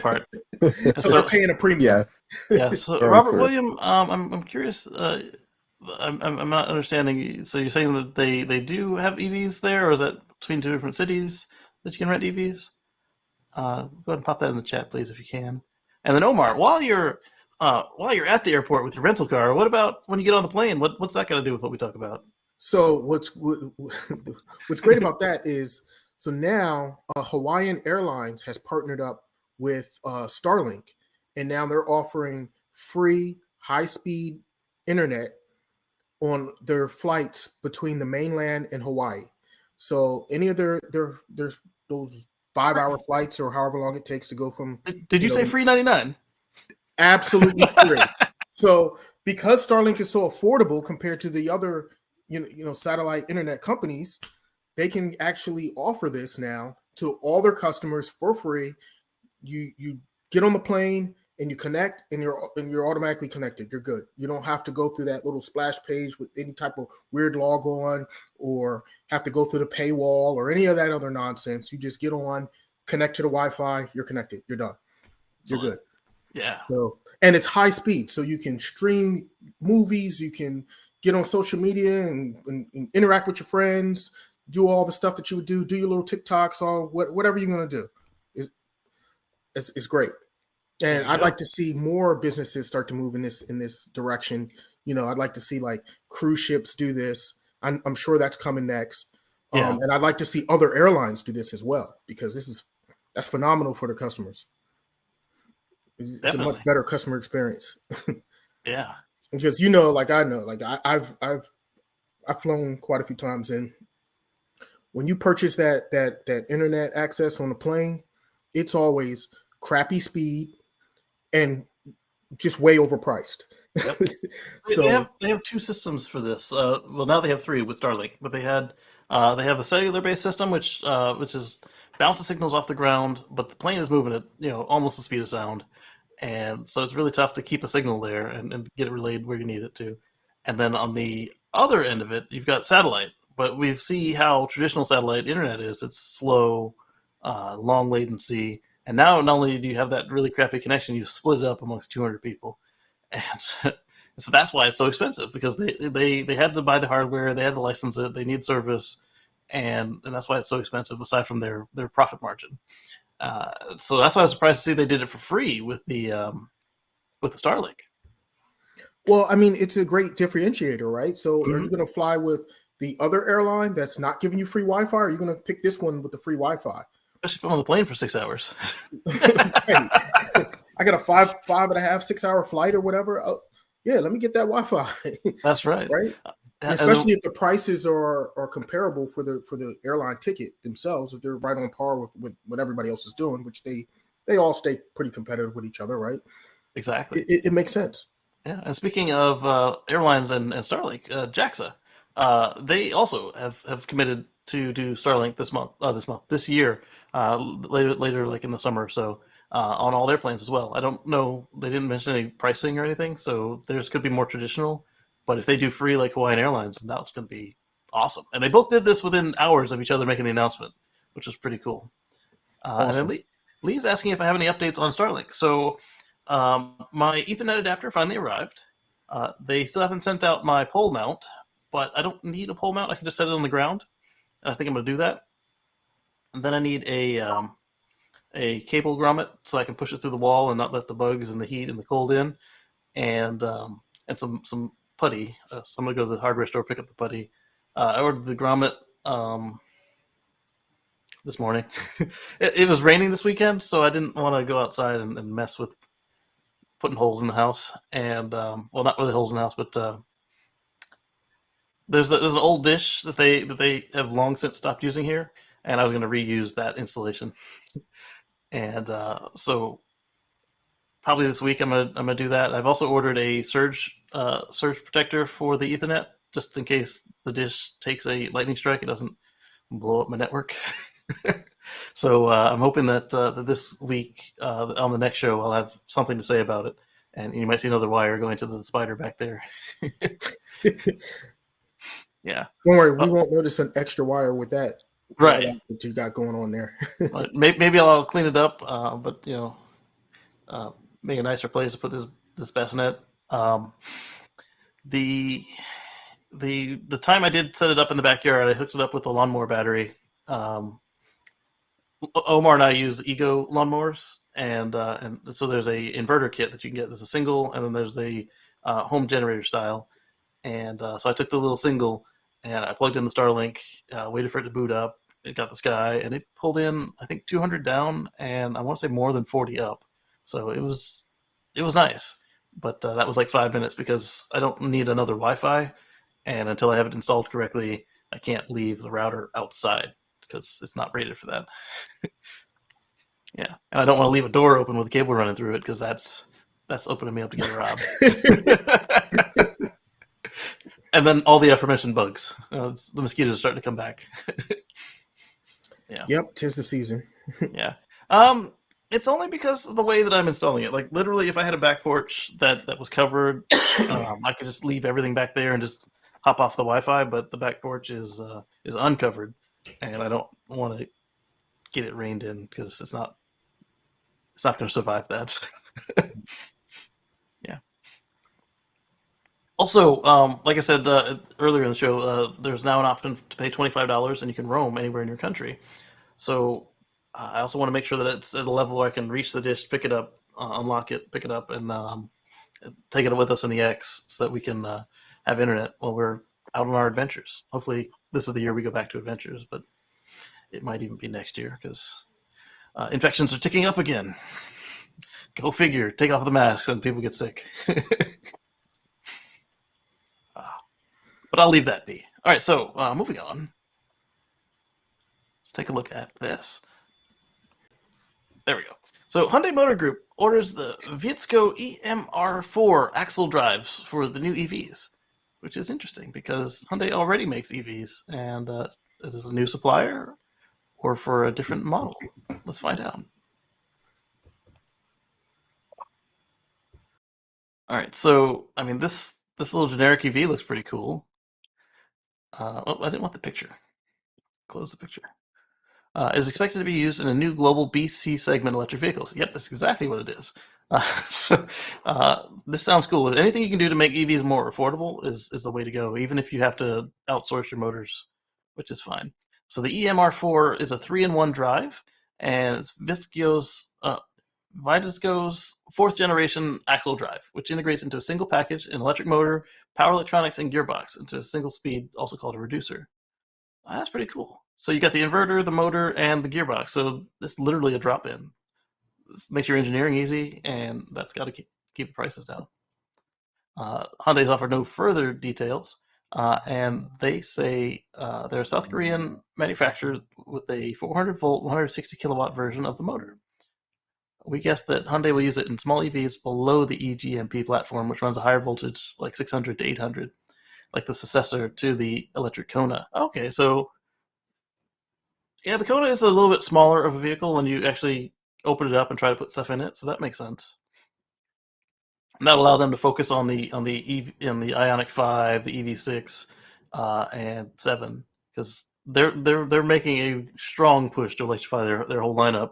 part. So they're paying a premium. Yes. So Robert William, I'm curious. I'm not understanding. So you're saying that they do have EVs there, or is that between two different cities that you can rent EVs? Go ahead and pop that in the chat, please, if you can. And then Omar, while you're at the airport with your rental car, what about when you get on the plane? What's that got to do with what we talk about? So what's great about that is, so now Hawaiian Airlines has partnered up with Starlink, and now they're offering free high-speed internet on their flights between the mainland and Hawaii. So any of there's those 5-hour flights or however long it takes to go from. Did you say free 99? Absolutely free. So because Starlink is so affordable compared to the other satellite internet companies, they can actually offer this now to all their customers for free. You get on the plane and you connect, and you're automatically connected. You're good. You don't have to go through that little splash page with any type of weird log on, or have to go through the paywall or any of that other nonsense. You just get on, connect to the Wi-Fi. You're connected. You're done. You're good. Yeah. So, and it's high speed, so you can stream movies. You can get on social media and interact with your friends. Do all the stuff that you would do. Do your little TikToks or whatever you're gonna do. It's great. And I'd like to see more businesses start to move in this direction. I'd like to see like cruise ships do this. I'm sure that's coming next. Yeah. And I'd like to see other airlines do this as well, because that's phenomenal for the customers. It's a much better customer experience. Yeah. Because I've flown quite a few times, and when you purchase that internet access on the plane, it's always crappy speed and just way overpriced. Yep. So they have two systems for this. Well, now they have three with Starlink, but they have a cellular-based system which is bounces signals off the ground, but the plane is moving at almost the speed of sound, and so it's really tough to keep a signal there and get it relayed where you need it to. And then on the other end of it, you've got satellite, but we see how traditional satellite internet is. It's slow, long latency. And now, not only do you have that really crappy connection, you split it up amongst 200 people, and so that's why it's so expensive, because they had to buy the hardware, they had to license it, they need service, and that's why it's so expensive. Aside from their profit margin, so that's why I was surprised to see they did it for free with the Starlink. Well, I mean, it's a great differentiator, right? So, are you going to fly with the other airline that's not giving you free Wi-Fi, or are you going to pick this one with the free Wi-Fi? Especially if I'm on the plane for 6 hours. Right. I got a 5.5, 6 hour flight or whatever. Oh, yeah, let me get that Wi-Fi. That's right. Right. And especially if the prices are comparable for the airline ticket themselves, if they're right on par with what everybody else is doing, which they all stay pretty competitive with each other, right? Exactly. It makes sense. Yeah, and speaking of airlines and Starlink, JAXA, they also have committed to do Starlink this year, later like in the summer, so on all their planes as well. I don't know, they didn't mention any pricing or anything, so theirs could be more traditional, but if they do free like Hawaiian Airlines, then that's going to be awesome. And they both did this within hours of each other making the announcement, which was pretty cool. And Awesome. then Lee's asking if I have any updates on Starlink. So my Ethernet adapter finally arrived. They still haven't sent out my pole mount, but I don't need a pole mount. I can just set it on the ground. And I think I'm going to do that. And then I need a cable grommet so I can push it through the wall and not let the bugs and the heat and the cold in. And some putty. So I'm going to go to the hardware store, pick up the putty. I ordered the grommet this morning. It was raining this weekend, so I didn't want to go outside and mess with putting holes in the house. And well, not really holes in the house, but there's an old dish that they have long since stopped using here, and I was going to reuse that installation. And so probably this week I'm gonna do that. I've also ordered a surge protector for the Ethernet, just in case the dish takes a lightning strike, it doesn't blow up my network. So I'm hoping that this week on the next show I'll have something to say about it, and you might see another wire going to the spider back there. Yeah. Don't worry, we won't notice an extra wire with that. Right. What you got going on there. Maybe I'll clean it up, but make a nicer place to put this bassinet. The time I did set it up in the backyard, I hooked it up with a lawnmower battery. Omar and I use Ego lawnmowers, and so there's a inverter kit that you can get. There's a single, and then there's the home generator style. And so I took the little single, and I plugged in the Starlink, waited for it to boot up. It got the sky, and it pulled in, I think, 200 down, and I want to say more than 40 up. So it was nice. But that was like 5 minutes because I don't need another Wi-Fi, and until I have it installed correctly, I can't leave the router outside because it's not rated for that. Yeah, and I don't want to leave a door open with a cable running through it because that's opening me up to get robbed. And then all the aforementioned bugs. The mosquitoes are starting to come back. Yeah. Yep, 'tis the season. Yeah. It's only because of the way that I'm installing it. Like literally, if I had a back porch that was covered, I could just leave everything back there and just hop off the Wi-Fi. But the back porch is uncovered, and I don't want to get it rained in because it's not going to survive that. Yeah. Also, like I said earlier in the show, there's now an option to pay $25 and you can roam anywhere in your country. So I also want to make sure that it's at a level where I can reach the dish, pick it up, unlock it, pick it up, and take it with us in the X so that we can have internet while we're out on our adventures. Hopefully this is the year we go back to adventures, but it might even be next year because infections are ticking up again. Go figure. Take off the masks and people get sick. But I'll leave that be. All right, so moving on. Let's take a look at this. There we go. So Hyundai Motor Group orders the Vietco EMR4 axle drives for the new EVs, which is interesting because Hyundai already makes EVs. And is this a new supplier or for a different model? Let's find out. All right, so I mean this little generic EV looks pretty cool. Oh, I didn't want the picture. Close the picture. It is expected to be used in a new global BC segment electric vehicles. Yep, that's exactly what it is. So this sounds cool. Anything you can do to make EVs more affordable is the way to go, even if you have to outsource your motors, which is fine. So the EMR4 is a 3-in-1 drive, and it's Vitesco's 4th generation axle drive, which integrates into a single package an electric motor, power electronics, and gearbox into a single speed, also called a reducer. That's pretty cool. So you got the inverter, the motor, and the gearbox. So it's literally a drop-in. This makes your engineering easy, and that's got to keep the prices down. Hyundai's offered no further details, and they say they're a South Korean manufacturer with a 400-volt, 160-kilowatt version of the motor. We guess that Hyundai will use it in small EVs below the eGMP platform, which runs a higher voltage, like 600 to 800, like the successor to the electric Kona. Okay, so yeah, the Kona is a little bit smaller of a vehicle when you actually open it up and try to put stuff in it, so that makes sense. And that'll allow them to focus on the Ioniq 5, the EV6, and 7, because they're making a strong push to electrify their whole lineup.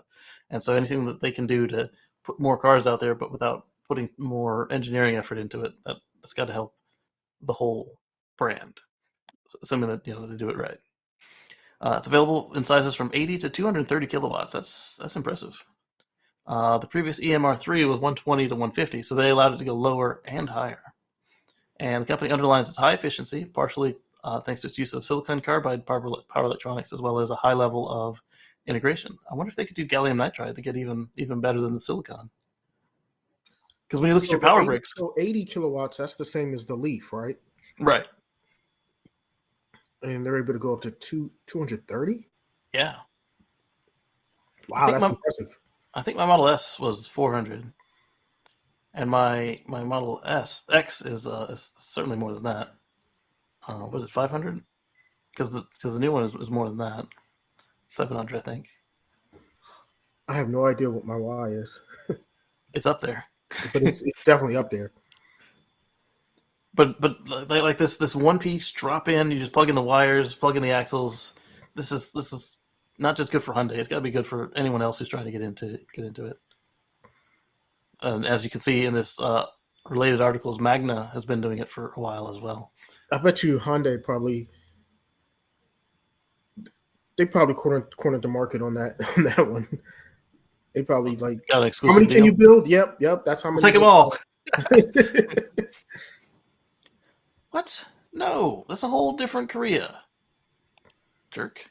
And so anything that they can do to put more cars out there, but without putting more engineering effort into it, that's got to help the whole brand. Assuming that they do it right. It's available in sizes from 80 to 230 kilowatts. That's impressive. The previous EMR3 was 120 to 150, so they allowed it to go lower and higher. And the company underlines its high efficiency, partially thanks to its use of silicon carbide power electronics, as well as a high level of integration. I wonder if they could do gallium nitride to get even better than the silicon. Because when you look at your power bricks... So 80 kilowatts, that's the same as the Leaf, right? Right. And they're able to go up to 230? Yeah. Wow, that's impressive. I think my Model S was 400. And my Model X is certainly more than that. Was it 500? Because the new one is more than that. 700, I think. I have no idea what my Y is. It's up there. But it's definitely up there. But like this one piece drop in, you just plug in the wires, plug in the axles. This is not just good for Hyundai. It's got to be good for anyone else who's trying to get into it. And as you can see in this related articles, Magna has been doing it for a while as well. I bet you Hyundai probably cornered the market on that one. They probably got an exclusive how many deal. Can you build? Yep. That's how many. We'll take them all. What? No, that's a whole different Korea. Jerk.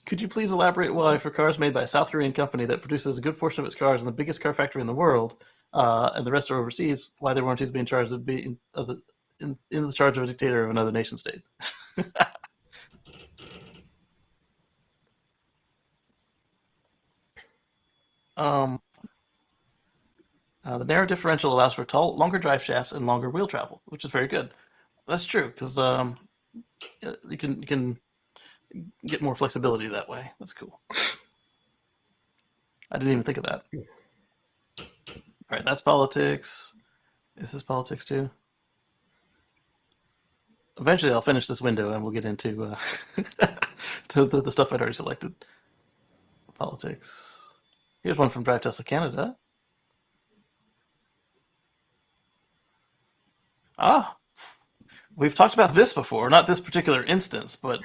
Could you please elaborate why, for cars made by a South Korean company that produces a good portion of its cars in the biggest car factory in the world, and the rest are overseas, why their warranties being charged of being in the charge of a dictator of another nation state? The narrow differential allows for longer drive shafts and longer wheel travel, which is very good. That's true, because you can get more flexibility that way. That's cool. I didn't even think of that. All right, that's politics. Is this politics too? Eventually, I'll finish this window and we'll get into to the stuff I'd already selected. Politics. Here's one from Drive Tesla Canada. We've talked about this before, not this particular instance, but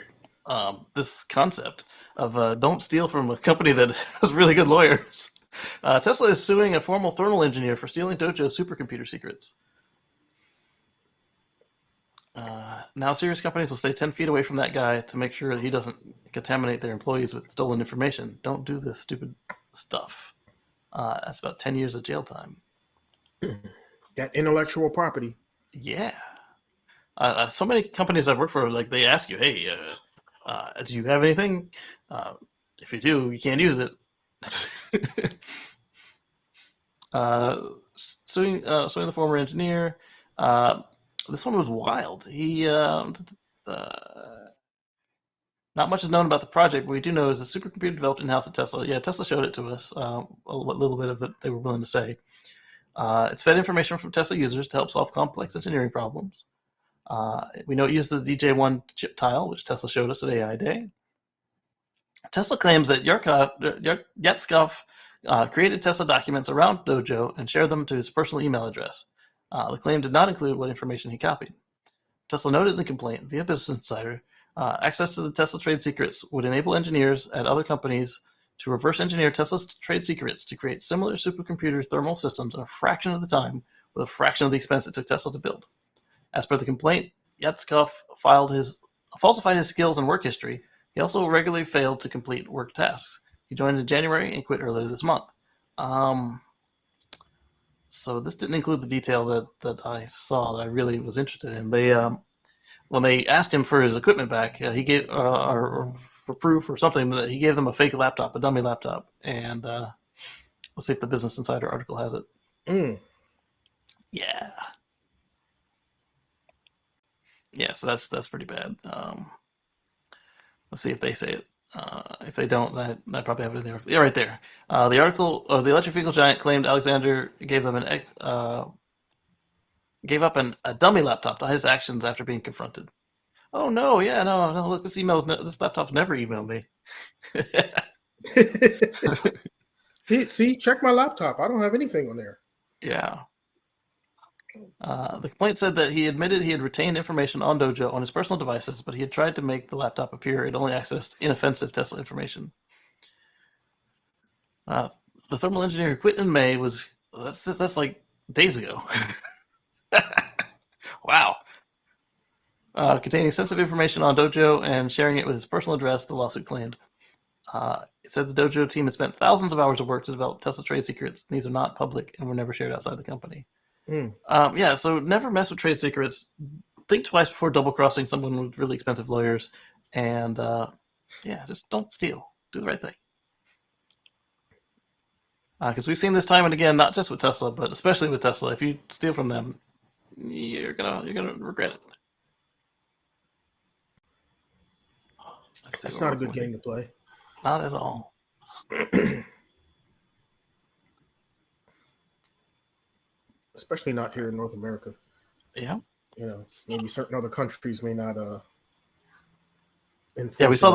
this concept of don't steal from a company that has really good lawyers. Tesla is suing a former thermal engineer for stealing Dojo supercomputer secrets. Now serious companies will stay 10 feet away from that guy to make sure that he doesn't contaminate their employees with stolen information. Don't do this stupid stuff. That's about 10 years of jail time. That intellectual property. Yeah. So many companies I've worked for, like, they ask you, hey, do you have anything? If you do, you can't use it. Suing the former engineer. This one was wild. He not much is known about the project, but we do know is a supercomputer developed in-house at Tesla. Yeah, Tesla showed it to us, what little bit of it they were willing to say. It's fed information from Tesla users to help solve complex engineering problems. We know it uses the DJ1 chip tile, which Tesla showed us at AI Day. Tesla claims that Yatskov created Tesla documents around Dojo and shared them to his personal email address. The claim did not include what information he copied. Tesla noted in the complaint via Business Insider Access to the Tesla trade secrets would enable engineers at other companies to reverse engineer Tesla's trade secrets to create similar supercomputer thermal systems in a fraction of the time with a fraction of the expense it took Tesla to build. As per the complaint, Yatskov falsified his skills and work history. He also regularly failed to complete work tasks. He joined in January and quit earlier this month. So this didn't include the detail that I saw that I really was interested in. They when they asked him for his equipment back, he gave or for proof or something that he gave them a fake laptop, a dummy laptop, and let's see if the Business Insider article has it. Yeah. Yeah, so that's pretty bad. Let's see if they say it. If they don't, I probably have it in there. Yeah, right there. The article, or the electric vehicle giant claimed Alexander gave up a dummy laptop to hide his actions after being confronted. Oh no! Yeah, no. Look, this laptop's never emailed me. See, check my laptop. I don't have anything on there. Yeah. The complaint said that he admitted he had retained information on Dojo on his personal devices, but he had tried to make the laptop appear it only accessed inoffensive Tesla information. The thermal engineer who quit in May that's like days ago. Wow. Containing sensitive information on Dojo and sharing it with his personal address, the lawsuit claimed. It said the Dojo team had spent thousands of hours of work to develop Tesla trade secrets. These are not public and were never shared outside the company. Yeah, so never mess with trade secrets. Think twice before double-crossing someone with really expensive lawyers. And, yeah, just don't steal. Do the right thing. Because we've seen this time and again, not just with Tesla, but especially with Tesla. If you steal from them, you're gonna regret it. It's not a good game to play. Not at all. Especially not here in North America. Yeah. You know, maybe certain other countries may not enforce. Yeah, we saw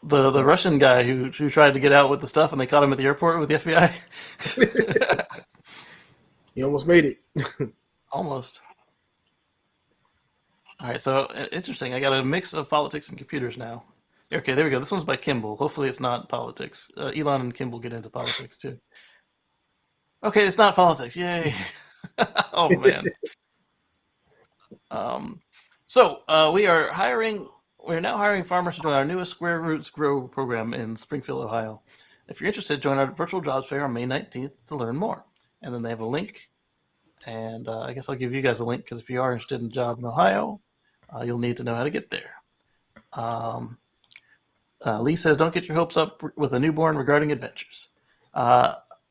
the Russian guy who tried to get out with the stuff, and they caught him at the airport with the FBI. He almost made it. Almost. All right, so interesting. I got a mix of politics and computers now. Okay, there we go. This one's by Kimball. Hopefully it's not politics. Elon and Kimball get into politics too. Okay, it's not politics. Yay. Oh, man. We're now hiring farmers to join our newest Square Roots Grow program in Springfield, Ohio. If you're interested, join our virtual jobs fair on May 19th to learn more. And then they have a link. And I guess I'll give you guys a link because if you are interested in a job in Ohio, you'll need to know how to get there. Lee says, don't get your hopes up with a newborn regarding adventures.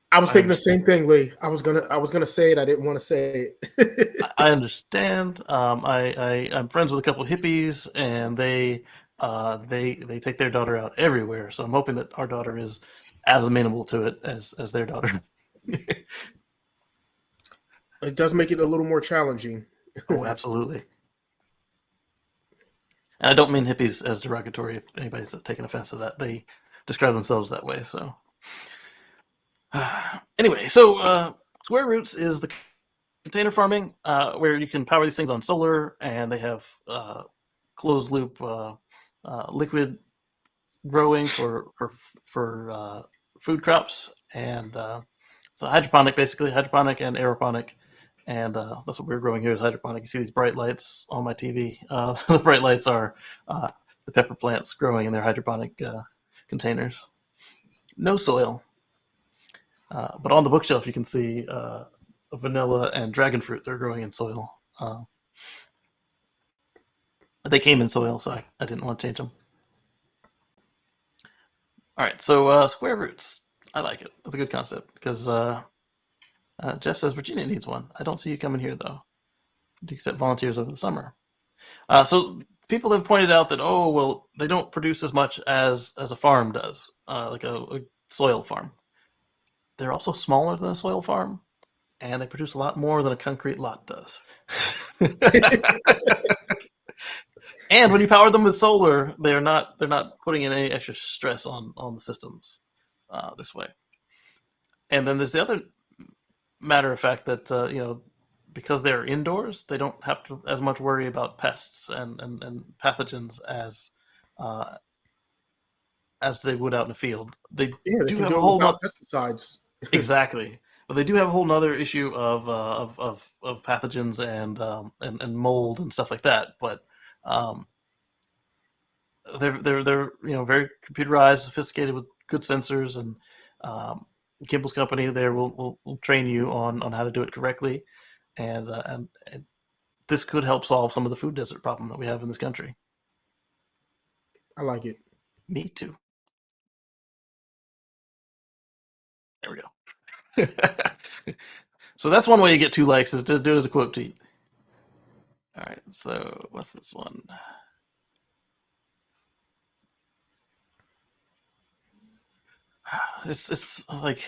I was thinking the same thing, Lee. I was gonna say it. I didn't want to say it. I understand. I'm friends with a couple of hippies, and they take their daughter out everywhere. So I'm hoping that our daughter is as amenable to it as their daughter. It does make it a little more challenging. Oh, absolutely. And I don't mean hippies as derogatory. If anybody's taking offense to that, they describe themselves that way. So. Anyway, so Square Roots is the container farming where you can power these things on solar, and they have closed loop liquid growing for food crops, and so hydroponic, basically hydroponic and aeroponic, and that's what we're growing here is hydroponic. You see these bright lights on my TV. The bright lights are the pepper plants growing in their hydroponic containers. No soil. But on the bookshelf, you can see a vanilla and dragon fruit that are growing in soil. They came in soil, so I didn't want to change them. All right, so Square Roots. I like it. It's a good concept because Jeff says Virginia needs one. I don't see you coming here, though, to accept volunteers over the summer. So people have pointed out that, oh, well, they don't produce as much as a farm does, like a soil farm. They're also smaller than a soil farm, and they produce a lot more than a concrete lot does. And when you power them with solar, they're not putting in any extra stress on the systems this way. And then there's the other matter of fact that because they're indoors, they don't have to as much worry about pests and pathogens as as they would out in the field. They Yeah, they do can have do a it whole without pesticides. exactly, but they do have a whole nother issue of pathogens and mold and stuff like that. But um, they're very computerized, sophisticated with good sensors, and Kimball's company there will train you on how to do it correctly, and this could help solve some of the food desert problem that we have in this country. I like it. Me too. There we go. So that's one way you get 2 likes is to do it as a quote tweet. All right, so what's this one? It's like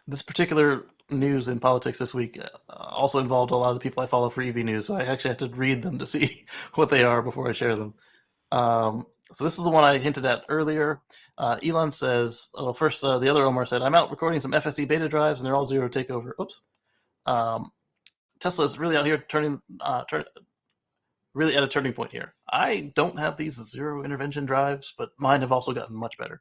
this particular news in politics this week also involved a lot of the people I follow for EV news, so I actually have to read them to see what they are before I share them. So this is the one I hinted at earlier. Elon says, well, first the other Omar said, I'm out recording some FSD beta drives and they're all zero takeover. Oops. Tesla is really out here really at a turning point here. I don't have these zero intervention drives, but mine have also gotten much better.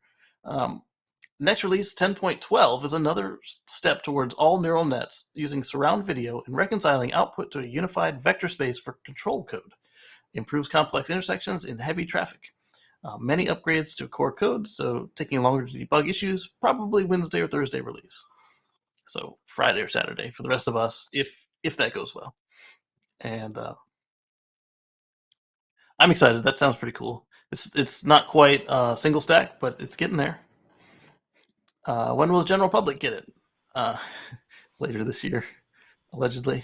Next release 10.12 is another step towards all neural nets using surround video and reconciling output to a unified vector space for control code. Improves complex intersections in heavy traffic. Many upgrades to core code, so taking longer to debug issues, probably Wednesday or Thursday release. So Friday or Saturday for the rest of us, if that goes well. And I'm excited. That sounds pretty cool. It's not quite single stack, but it's getting there. When will the general public get it? Later this year, allegedly.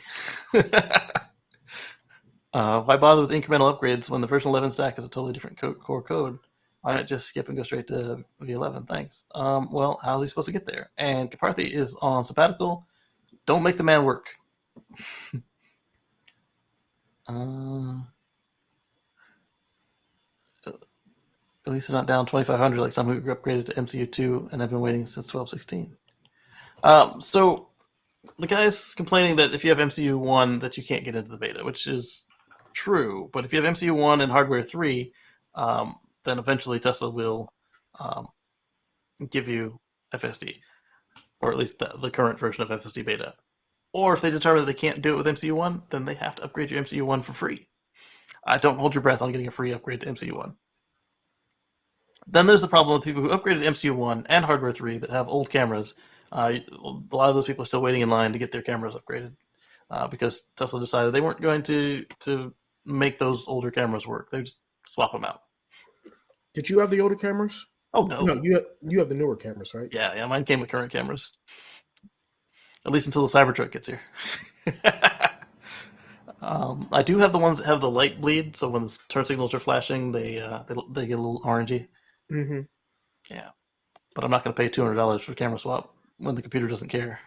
Why bother with incremental upgrades when the version 11 stack is a totally different core code? Why not just skip and go straight to V11? Thanks. Well, how are they supposed to get there? And Kaparthi is on sabbatical. Don't make the man work. At least they're not down 2,500 like some who upgraded to MCU2 and have been waiting since 12.16. So the guy's complaining that if you have MCU1 that you can't get into the beta, which is true. But if you have MCU1 and hardware 3, then eventually Tesla will give you FSD, or at least the current version of FSD beta. Or if they determine that they can't do it with MCU1, then they have to upgrade your MCU1 for free. Don't hold your breath on getting a free upgrade to MCU1. Then there's the problem with people who upgraded MCU1 and hardware 3 that have old cameras. A lot of those people are still waiting in line to get their cameras upgraded because Tesla decided they weren't going to make those older cameras work. They just swap them out. Did you have the older cameras? Oh, no. No, you have the newer cameras, right? Yeah, mine came with current cameras. At least until the Cybertruck gets here. I do have the ones that have the light bleed, so when the turn signals are flashing, they get a little orangey. Mm-hmm. Yeah, but I'm not going to pay $200 for a camera swap when the computer doesn't care.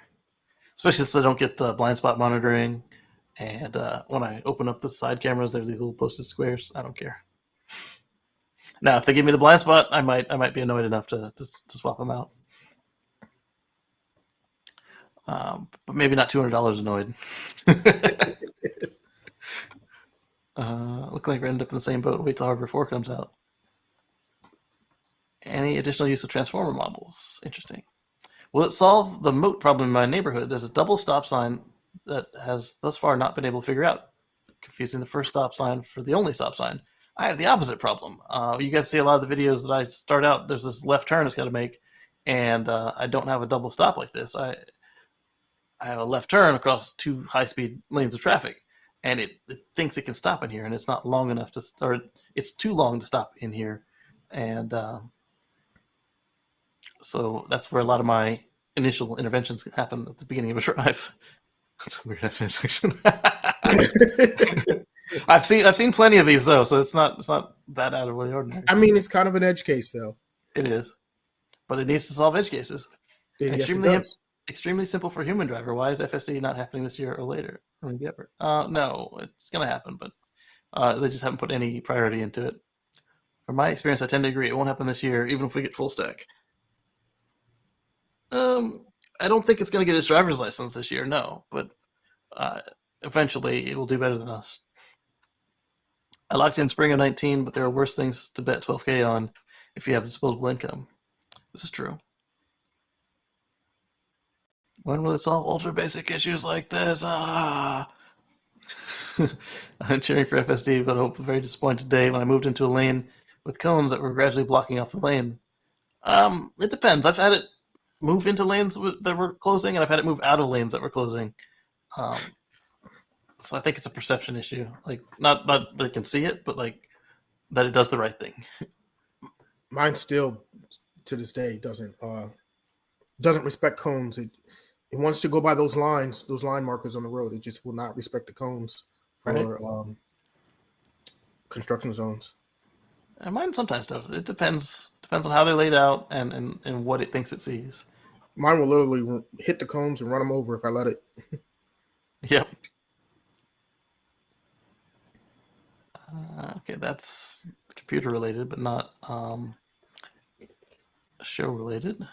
Especially since I don't get blind spot monitoring, and when I open up the side cameras, there's these little posted squares. I don't care. Now, if they give me the blind spot, I might be annoyed enough to swap them out. But maybe not $200 annoyed. Look like we ended up in the same boat. Wait till Hardware 4 comes out. Any additional use of transformer models? Interesting. Will it solve the moat problem in my neighborhood? There's a double stop sign that has thus far not been able to figure out. Confusing the first stop sign for the only stop sign. I have the opposite problem. You guys see a lot of the videos that I start out, there's this left turn it's got to make, and I don't have a double stop like this. I have a left turn across 2 high-speed lanes of traffic, and it thinks it can stop in here, and it's not long enough to, or it's too long to stop in here, and so that's where a lot of my initial interventions happen at the beginning of a drive. That's a weird intersection. I've seen plenty of these though, so it's not that out of the ordinary. I mean, it's kind of an edge case though. It is, but it needs to solve edge cases. Yes, it does. Extremely simple for human driver. Why is FSD not happening this year or later, or maybe ever? No, it's going to happen, but they just haven't put any priority into it. From my experience, I tend to agree it won't happen this year, even if we get full stack. I don't think it's going to get its driver's license this year, no, but eventually it will do better than us. I locked in spring of 19, but there are worse things to bet 12K on if you have disposable income. This is true. When will it solve ultra basic issues like this? I'm cheering for FSD, but I hope very disappointed today when I moved into a lane with cones that were gradually blocking off the lane. It depends. I've had it move into lanes that were closing, and I've had it move out of lanes that were closing. So I think it's a perception issue. Like, not that they can see it, but like that it does the right thing. Mine still, to this day, doesn't respect cones. It wants to go by those line markers on the road. It just will not respect the cones for Right. construction zones. And mine sometimes does. It depends on how they're laid out and what it thinks it sees. Mine will literally hit the cones and run them over if I let it. Yep. Okay, that's computer related, but not show related.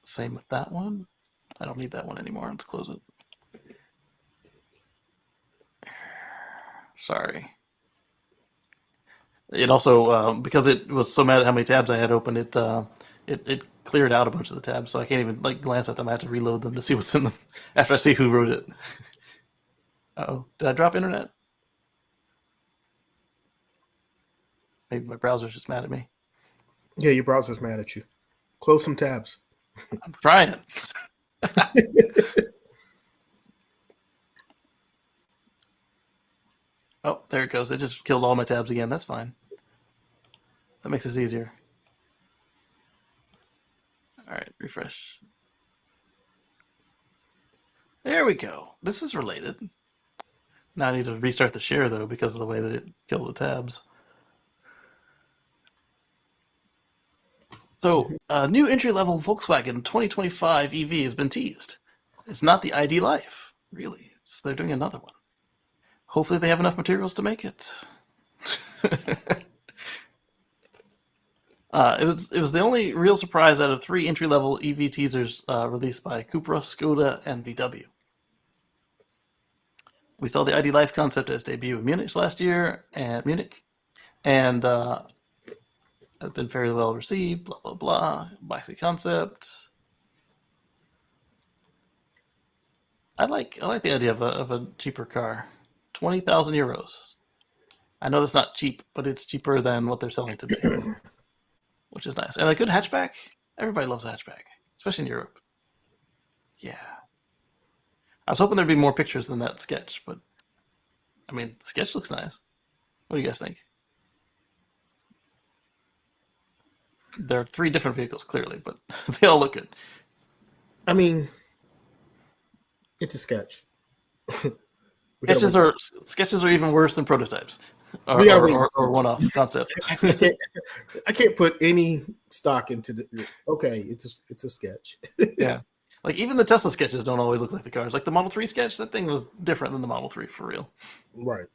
Same with that one. I don't need that one anymore. Let's close it. Sorry. It also, because it was so mad at how many tabs I had open, it cleared out a bunch of the tabs, so I can't even like glance at them. I have to reload them to see what's in them after I see who wrote it. Uh-oh, did I drop internet? Maybe my browser's just mad at me. Yeah, your browser's mad at you. Close some tabs. I'm trying. Oh, there it goes. It just killed all my tabs again. That's fine. That makes this easier. All right, refresh. There we go. This is related. Now I need to restart the share, though, because of the way that it killed the tabs. So, a new entry-level Volkswagen 2025 EV has been teased. It's not the ID Life, really. They're doing another one. Hopefully they have enough materials to make it. It was the only real surprise out of 3 entry-level EV teasers released by Cupra, Skoda, and VW. We saw the ID Life concept as debut in Munich last year, and has been fairly well received. Blah blah blah. Boxy concept. I like the idea of a cheaper car. 20,000 euros. I know that's not cheap, but it's cheaper than what they're selling today, which is nice. And a good hatchback. Everybody loves a hatchback, especially in Europe. Yeah. I was hoping there'd be more pictures than that sketch, but I mean, the sketch looks nice. What do you guys think? There are 3 different vehicles, clearly, but they all look good. I mean, it's a sketch. Sketches are even worse than prototypes, or one-off concepts. I can't put any stock into the. Okay, it's a sketch. Yeah, like even the Tesla sketches don't always look like the cars. Like the Model 3 sketch, that thing was different than the Model 3 for real. Right.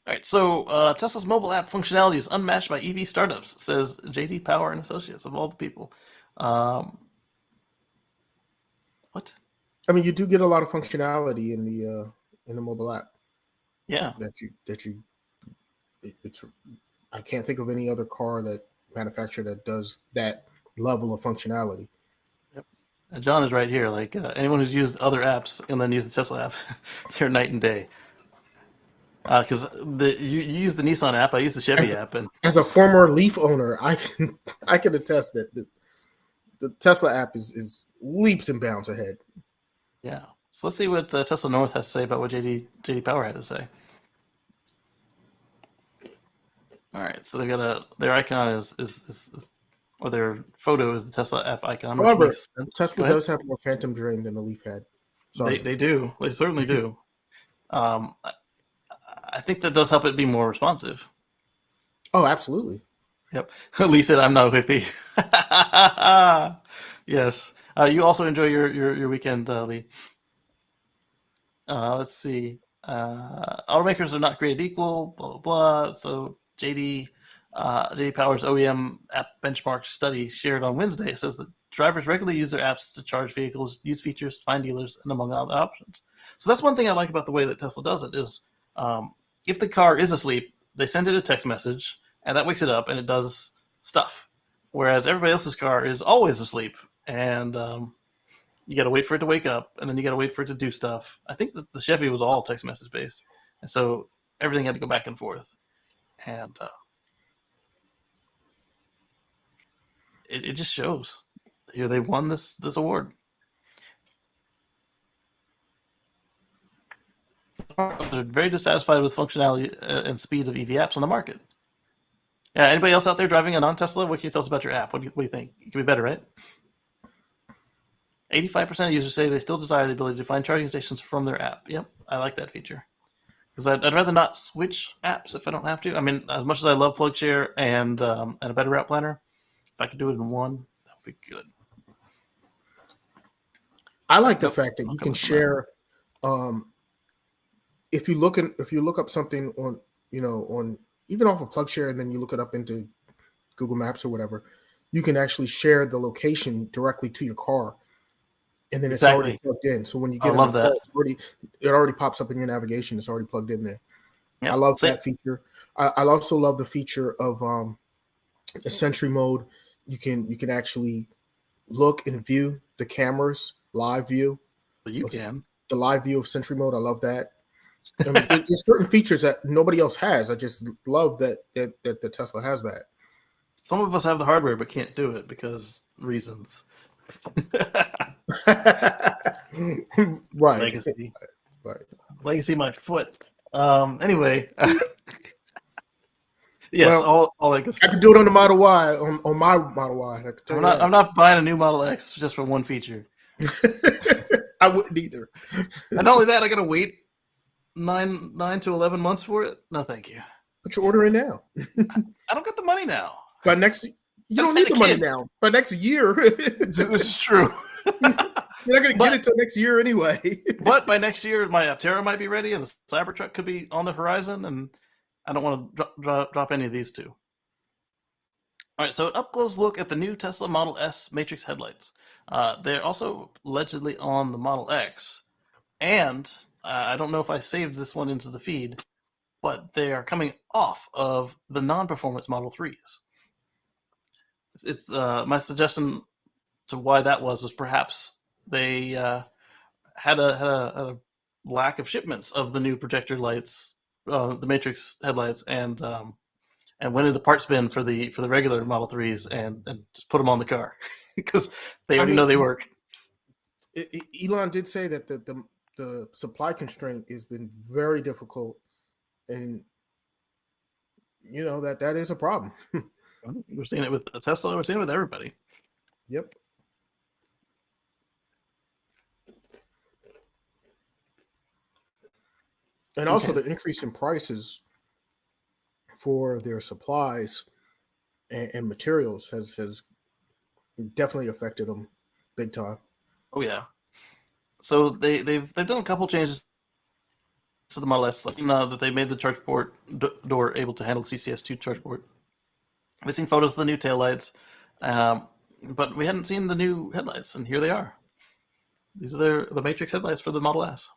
All right, so Tesla's mobile app functionality is unmatched by EV startups, says JD Power and Associates, of all the people. What? I mean, you do get a lot of functionality in the mobile app. Yeah. I can't think of any other car that manufacturer that does that level of functionality. Yep. And John is right here. Like anyone who's used other apps and then used the Tesla app, they're night and day. Because you use the Nissan app, I use the Chevy app, and as a former Leaf owner, I can attest that the Tesla app is leaps and bounds ahead. Yeah. So let's see what Tesla North has to say about what JD Power had to say. All right. So they got their icon is or their photo is the Tesla app icon. However, Tesla does have more phantom drain than the Leaf had. Sorry. They do. They certainly do. I think that does help it be more responsive. Oh, absolutely. Yep. Lee said, "I'm not a hippie." Yes. You also enjoy your weekend, Lee. Let's see. Automakers are not created equal. Blah blah blah. So JD J.D. Power's OEM app benchmark study shared on Wednesday says that drivers regularly use their apps to charge vehicles, use features, find dealers, and among other options. So that's one thing I like about the way that Tesla does it is if the car is asleep, they send it a text message, and that wakes it up, and it does stuff. Whereas everybody else's car is always asleep, and you got to wait for it to wake up, and then you got to wait for it to do stuff. I think that the Chevy was all text message based, and so everything had to go back and forth. And it just shows. Here they won this award. They're very dissatisfied with functionality and speed of EV apps on the market. Yeah, anybody else out there driving a non-Tesla? What can you tell us about your app? What do you think? It can be better, right? 85% of users say they still desire the ability to find charging stations from their app. Yep, I like that feature. Because I'd rather not switch apps if I don't have to. I mean, as much as I love PlugShare and a better route planner, if I could do it in one, that would be good. I like the fact that you can share. If you look up something on even off of PlugShare and then you look it up into Google Maps or whatever, you can actually share the location directly to your car, and then it's already plugged in. So when you get in the car, it already pops up in your navigation. It's already plugged in there. Yep. I love that feature. I also love the feature of a Sentry mode. You can actually look and view the camera's live view. You can. The live view of Sentry mode. I love that. I mean, there's certain features that nobody else has. I just love that the Tesla has that. Some of us have the hardware but can't do it because reasons. Right. Legacy. Right. Legacy my foot. Anyway. Yes, all legacy. I could do it on the Model Y, on my Model Y. I'm not buying a new Model X just for one feature. I wouldn't either. And not only that, I gotta wait 9 to 11 months for it. No, thank you. Put your order in now. I don't got the money now. But you don't need the money now. But next year. This is true. You're not going to get it till next year anyway. But by next year, my Aptera might be ready, and the Cybertruck could be on the horizon, and I don't want to drop any of these two. All right, so an up-close look at the new Tesla Model S Matrix headlights. They're also allegedly on the Model X, and I don't know if I saved this one into the feed, but they are coming off of the non-performance Model 3s. It's my suggestion to why that was perhaps they had a lack of shipments of the new projector lights, the Matrix headlights, and went into parts bin for the regular Model 3s and just put them on the car because they already know they work. Elon did say that the supply constraint has been very difficult, and that is a problem. We're seeing it with Tesla. We're seeing it with everybody. Yep. And also the increase in prices for their supplies and materials has definitely affected them big time. Oh yeah. So they've done a couple changes to the Model S, like that they made the charge port door able to handle CCS2 charge port. We've seen photos of the new taillights, but we hadn't seen the new headlights, and here they are. These are the Matrix headlights for the Model S.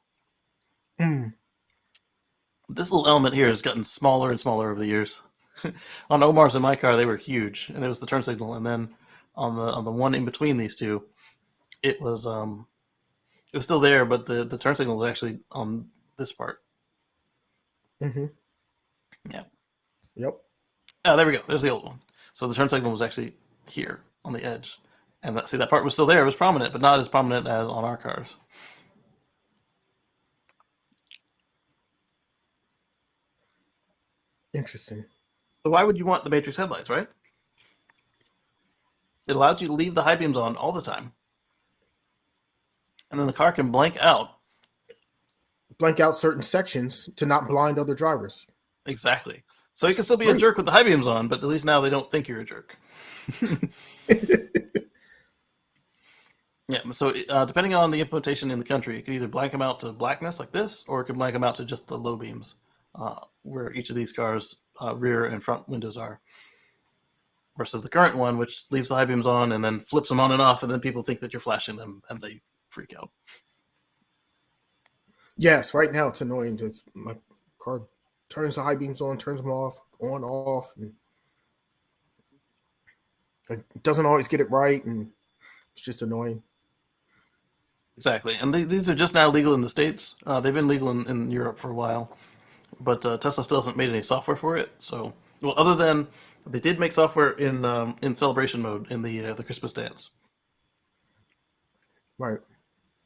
This little element here has gotten smaller and smaller over the years. On Omar's in my car, they were huge, and it was the turn signal. And then on the one in between these two, it was still there, but the turn signal was actually on this part. Mm-hmm. Yeah. Yep. Oh, there we go. There's the old one. So the turn signal was actually here on the edge. And that part was still there. It was prominent, but not as prominent as on our cars. Interesting. So why would you want the Matrix headlights, right? It allows you to leave the high beams on all the time. And then the car can blank out certain sections to not blind other drivers. Exactly. So you can still be a jerk with the high beams on, but at least now they don't think you're a jerk. Yeah, so depending on the implementation in the country, it could either blank them out to blackness like this, or it could blank them out to just the low beams where each of these cars' rear and front windows are, versus the current one, which leaves the high beams on and then flips them on and off, and then people think that you're flashing them and they freak out. Yes, right now it's annoying. Just my car turns the high beams on, turns them off, on, off, and it doesn't always get it right, and it's just annoying. Exactly, and these are just now legal in the States. They've been legal in Europe for a while, but Tesla still hasn't made any software for it. So, well, other than they did make software in celebration mode in the Christmas dance. Right.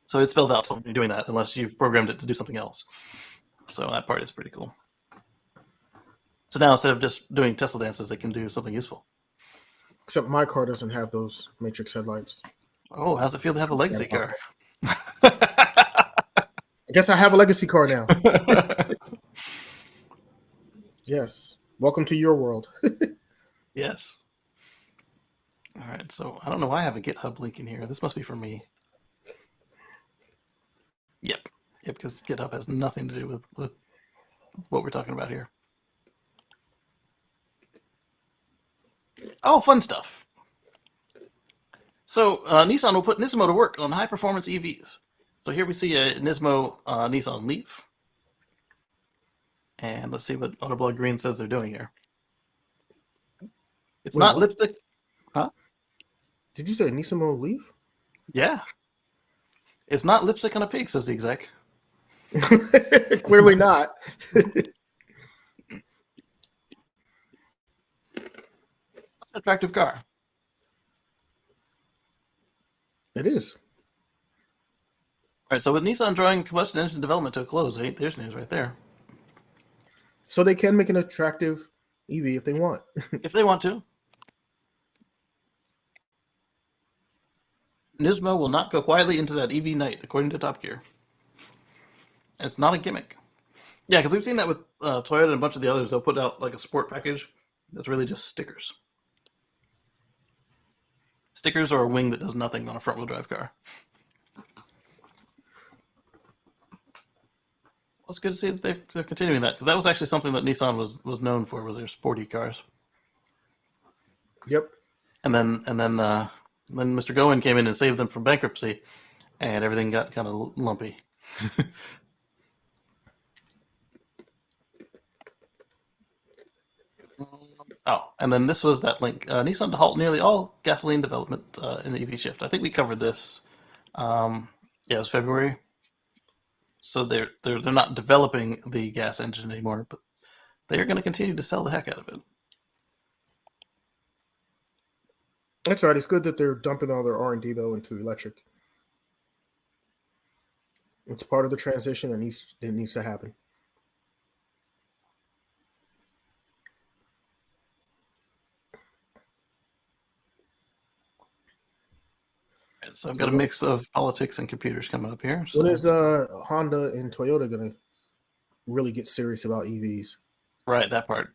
So it spells out something doing that unless you've programmed it to do something else. So that part is pretty cool. So now instead of just doing Tesla dances, they can do something useful. Except my car doesn't have those matrix headlights. Oh, how's it feel to have a legacy car? I guess I have a legacy car now. Yes. Welcome to your world. Yes. All right, so I don't know why I have a GitHub link in here. This must be for me. Yep, because GitHub has nothing to do with what we're talking about here. Oh, fun stuff. So Nissan will put Nismo to work on high-performance EVs. So here we see a Nismo Nissan Leaf. And let's see what Autoblog Green says they're doing here. It's not what? lipstick. Huh? Did you say Nissan Leaf? Yeah. It's not lipstick on a pig, says the exec. Clearly not. Attractive car. It is. All right, so with Nissan drawing combustion engine development to a close, there's news right there. So they can make an attractive EV if they want. If they want to. Nismo will not go quietly into that EV night, according to Top Gear. And it's not a gimmick. Yeah, because we've seen that with Toyota and a bunch of the others. They'll put out like a sport package that's really just stickers. Stickers or a wing that does nothing on a front-wheel drive car. Well, it's good to see that they're continuing that, because that was actually something that Nissan was known for, was their sporty cars. Yep. And then Mr. Goen came in and saved them from bankruptcy, and everything got kind of lumpy. Oh, and then this was that link. Nissan to halt nearly all gasoline development in the EV shift. I think we covered this. Yeah, it was February. So they're not developing the gas engine anymore, but they are going to continue to sell the heck out of it. That's right. It's good that they're dumping all their R&D though into electric. It's part of the transition that needs to happen. So I've got a mix of politics and computers coming up here. So. When is Honda and Toyota going to really get serious about EVs? Right, that part.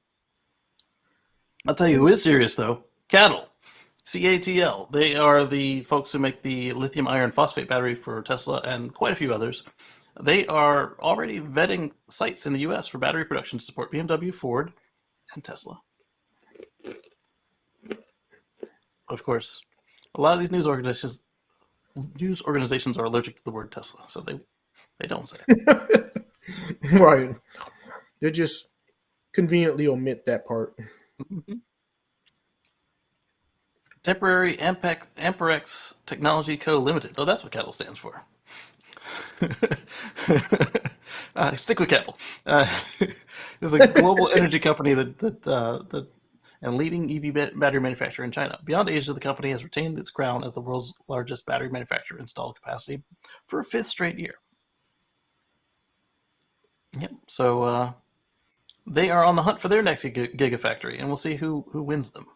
I'll tell you who is serious, though. CATL. CATL. They are the folks who make the lithium iron phosphate battery for Tesla and quite a few others. They are already vetting sites in the U.S. for battery production to support BMW, Ford, and Tesla. Of course, a lot of these news organizations are allergic to the word Tesla, so they don't say it. Right. They just conveniently omit that part. Mm-hmm. Temporary Amperex Technology Co. Limited. Oh, that's what CATL stands for. Stick with CATL. It's a global energy company that and leading EV battery manufacturer in China. Beyond Asia, the company has retained its crown as the world's largest battery manufacturer installed capacity for a fifth straight year. Yep. So they are on the hunt for their next gigafactory, and we'll see who wins them.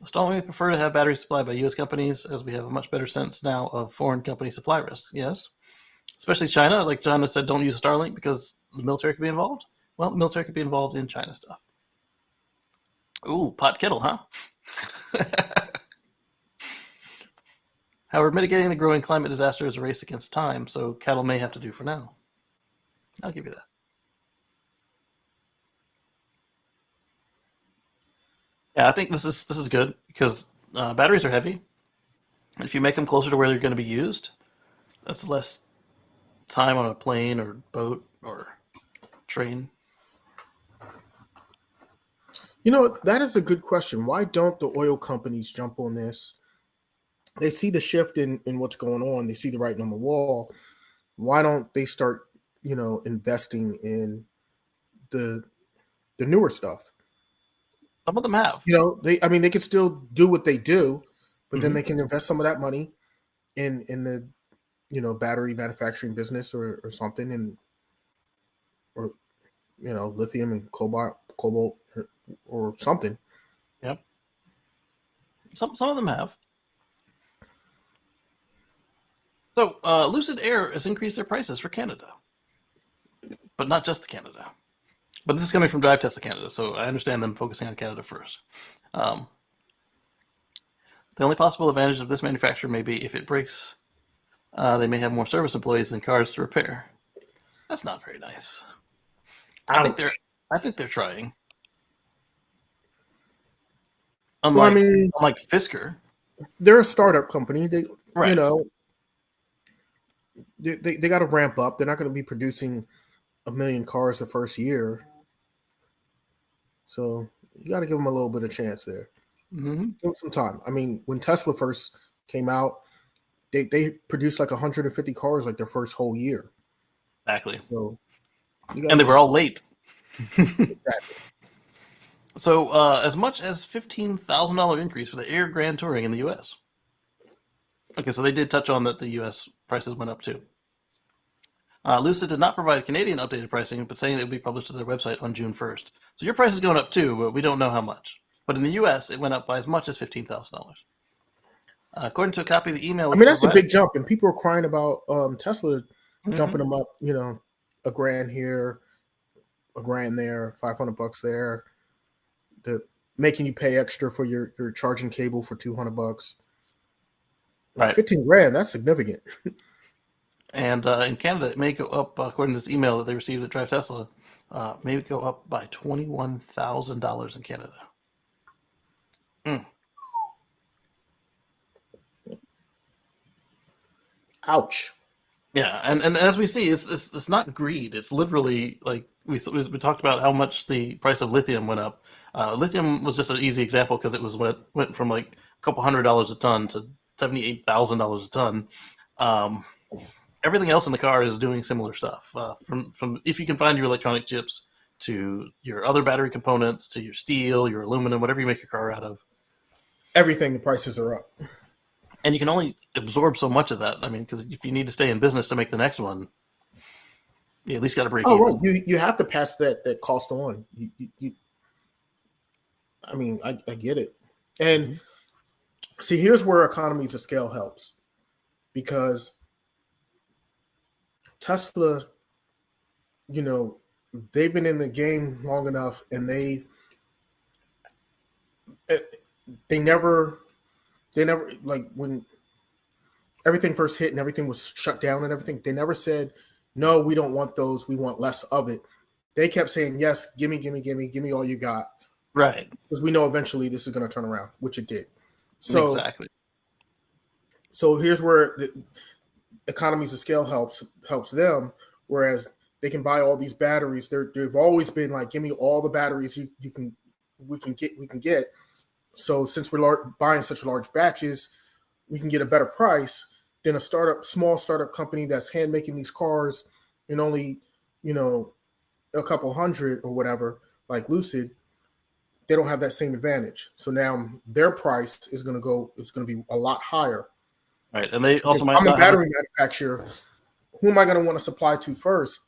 Strongly prefer to have batteries supplied by U.S. companies, as we have a much better sense now of foreign company supply risks. Yes, especially China. Like China said, don't use Starlink because the military could be involved. Well, the military could be involved in China stuff. Ooh, pot kettle, huh? However, mitigating the growing climate disaster is a race against time, so CATL may have to do for now. I'll give you that. Yeah, I think this is good because batteries are heavy. If you make them closer to where they're going to be used, that's less time on a plane or boat or train. You know, that is a good question. Why don't the oil companies jump on this? They see the shift in what's going on. They see the writing on the wall. Why don't they start, investing in the the newer stuff? Some of them have. They could still do what they do, but then Hmm. they can invest some of that money in the battery manufacturing business or something, and or lithium and cobalt or something. Yep. Some of them have. So Lucid Air has increased their prices for Canada, but not just Canada. But this is coming from Drive Tesla Canada, so I understand them focusing on Canada first. Um, the only possible advantage of this manufacturer may be if it breaks, they may have more service employees than cars to repair. That's not very nice. I think they're Ouch. I think they're trying. Well, I Unlike mean, unlike Fisker, they're a startup company. They you right? know they got to ramp up. They're not going to be producing a million cars the first year, so you got to give them a little bit of chance there. Hmm. Give them some time. I mean, when Tesla first came out, they produced like 150 cars like their first whole year. Exactly, So you got to and they give were them some all late. exactly. So as much as $15,000 increase for the Air Grand Touring in the U.S. Okay, so they did touch on that the U.S. prices went up too. Lucid did not provide Canadian updated pricing, but saying it would be published to their website on June 1st. So your price is going up too, but we don't know how much. But in the U.S., it went up by as much as $15,000. According to a copy of the email I which mean, that's a provided. big jump, and people are crying about Tesla Mhm. jumping them up. A grand here, a grand there, $500 there. The making you pay extra for your charging cable for $200. Right. 15 grand, that's significant. And in Canada, it may go up, according to this email that they received at Drive Tesla, may go up by $21,000 in Canada. Mm. Ouch. Yeah, and as we see, it's not greed. It's literally like we talked about how much the price of lithium went up. Lithium was just an easy example because it was what went from like a couple $100 a ton to $78,000 a ton. Um, Everything else in the car is doing similar stuff. From if you can find your electronic chips to your other battery components to your steel, your aluminum, whatever you make your car out of, Everything, the prices are up. and you can only absorb so much of that. I mean, because if you need to stay in business to make the next one, you at least got to break Oh, right. even. You have to pass that cost on. I mean, I get it. And Hmm. see, here's where economies of scale helps because Tesla, you know, they've been in the game long enough, and eh, they never like when everything first hit and everything was shut down and everything. They never said, "No, we don't want those. We want less of it." They kept saying, "Yes, give me all you got," Right. because we know eventually this is going to turn around, which it did. So, Exactly. so here's where the economies of scale helps them, whereas they can buy all these batteries. They've always been like, "Give me all the batteries you can we can get." So since we're buying such large batches, we can get a better price than a small startup company that's hand making these cars in only, you know, a couple hundred or whatever, like Lucid. They don't have that same advantage. So now their price is going to be a lot higher Right. And they because also might I'm a not have a battery manufacturer. Who am I going to want to supply to first?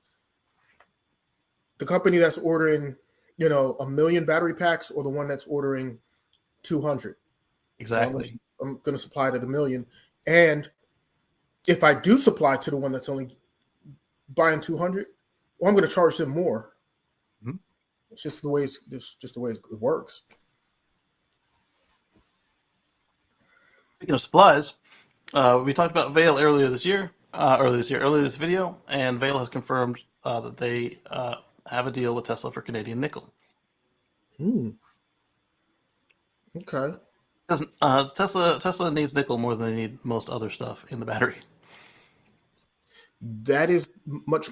The company that's ordering, a million battery packs, or the one that's ordering 200? Well, exactly. I'm going to supply to the million. And if I do supply to the one that's only buying 200, well, I'm going to charge them more. Mhm. It's just the way it's just the way it works. Speaking of supplies, we talked about Vail earlier this video, and Vail has confirmed that they have a deal with Tesla for Canadian nickel. Hmm. Okay. Doesn't Tesla needs nickel more than they need most other stuff in the battery. That is much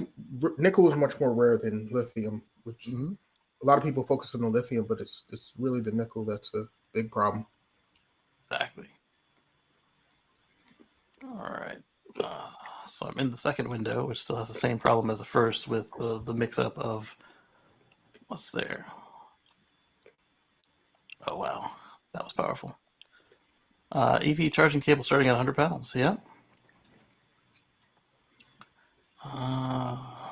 nickel is much more rare than lithium, which Mm-hmm. a lot of people focus on the lithium, but it's really the nickel that's a big problem. Exactly. All right. So I'm in the second window, which still has the same problem as the first with the mix-up of what's there. Oh, wow. That was powerful. EV charging cable starting at 100 pounds. Yeah. I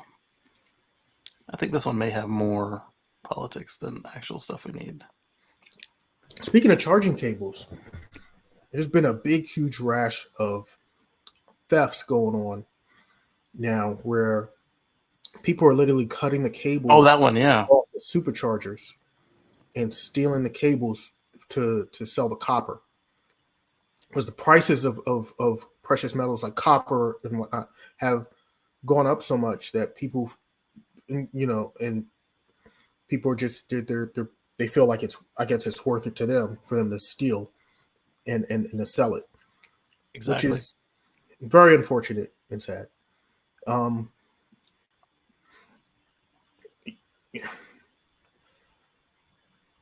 think this one may have more politics than actual stuff we need. Speaking of charging cables, there's been a big, huge rash of thefts going on now where people are literally cutting the Oh, cables that one, yeah. off the superchargers and stealing the cables to sell the copper. Because the prices of precious metals like copper and whatnot have gone up so much that people, and people are just they feel like I guess it's worth it to them for them to steal and to sell it, which Exactly. is very unfortunate and sad. Um,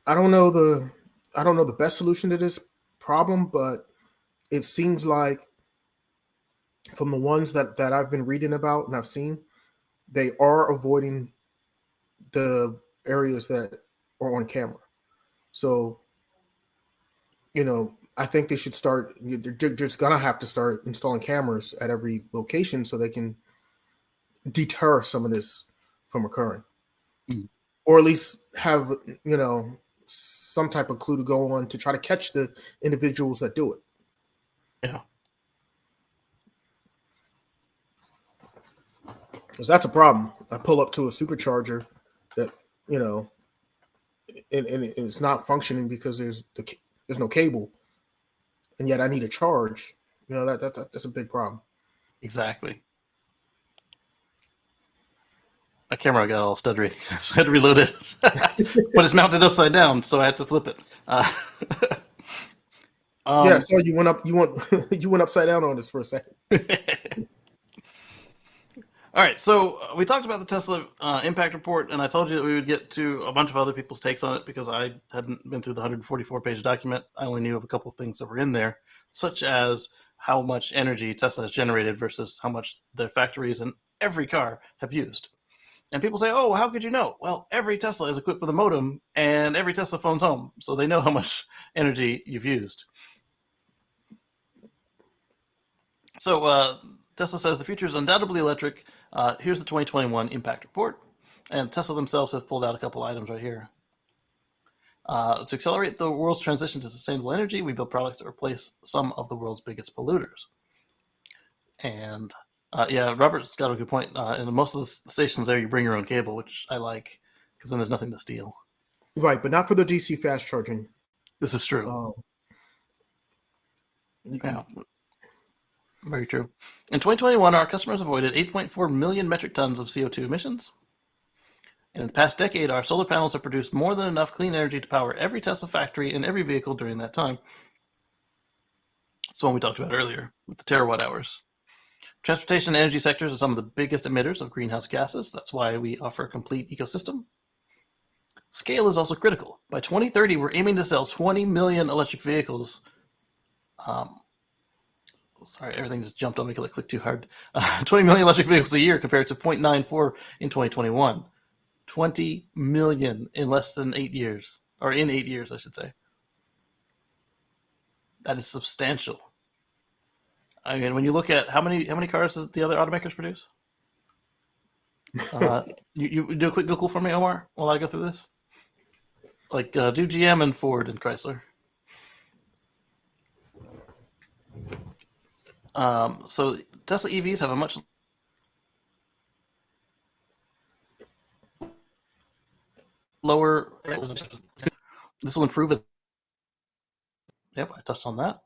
I don't know the best solution to this problem, but it seems like from the ones that I've been reading about and I've seen, they are avoiding the areas that are on camera. So, I think they should start. They're just gonna have to start installing cameras at every location so they can deter some of this from occurring, Mm. or at least have some type of clue to go on to try to catch the individuals that do it. Yeah. Because that's a problem. I pull up to a supercharger that you know, and it's not functioning because there's no cable, and yet I need a charge. That's a big problem. Exactly. My camera got all stuttery, so I had to reload it. But it's mounted upside down, so I had to flip it. Yeah, so you went up. You went you went upside down on this for a second. All right, so we talked about the Tesla impact report, and I told you that we would get to a bunch of other people's takes on it because I hadn't been through the 144-page document. I only knew of a couple of things that were in there, such as how much energy Tesla has generated versus how much the factories in every car have used. And people say, oh, how could you know? Well, every Tesla is equipped with a modem, and every Tesla phone's home, so they know how much energy you've used. So Tesla says the future is undoubtedly electric. Here's the 2021 impact report. And Tesla themselves have pulled out a couple items right here. To accelerate the world's transition to sustainable energy, we build products that replace some of the world's biggest polluters. And yeah, Robert's got a good point. In most of the stations there, you bring your own cable, which I like because then there's nothing to steal. Right, but not for the DC fast charging. This is true. Um, Yeah, very true. In 2021, our customers avoided 8.4 million metric tons of CO2 emissions. And in the past decade, our solar panels have produced more than enough clean energy to power every Tesla factory and every vehicle during that time. It's the one we talked about earlier with the terawatt hours. Transportation and energy sectors are some of the biggest emitters of greenhouse gases. That's why we offer a complete ecosystem. Scale is also critical. By 2030, we're aiming to sell 20 million electric vehicles. Sorry, everything just jumped on me because I clicked too hard. 20 million electric vehicles a year compared to 0.94 in 2021. 20 million in less than 8 years, or in 8 years, I should say. That is substantial. I mean, when you look at how many cars does the other automakers produce? You do a quick Google for me, Omar, while I go through this. Like, do GM and Ford and Chrysler. So Tesla EVs have a much lower. This will improve as. Yep, I touched on that.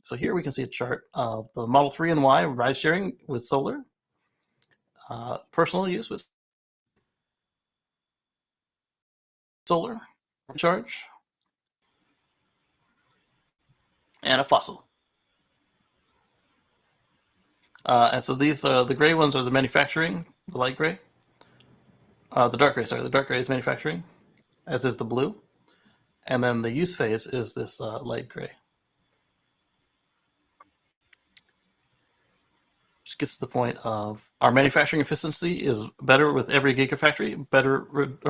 So here we can see a chart of the Model 3 and Y ride sharing with solar, personal use with solar charge, and a fossil. And so these the gray ones are the manufacturing, the light gray. The dark gray, sorry, the dark gray is manufacturing, as is the blue. And then the use phase is this light gray. Which gets to the point of our manufacturing efficiency is better with every gigafactory,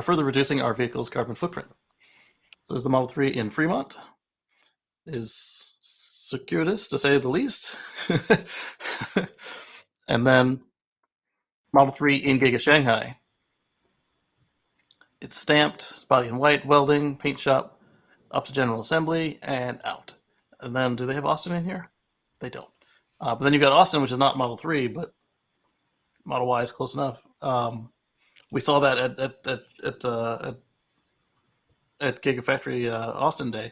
further reducing our vehicle's carbon footprint. So there's the Model 3 in Fremont. Is circuitous, to say the least. And then Model 3 in Giga Shanghai. It's stamped, body in white, welding, paint shop, up to general assembly, and out. And then, do they have Austin in here? They don't. But then you've got Austin, which is not Model 3, but Model Y is close enough. We saw that at Gigafactory Austin Day,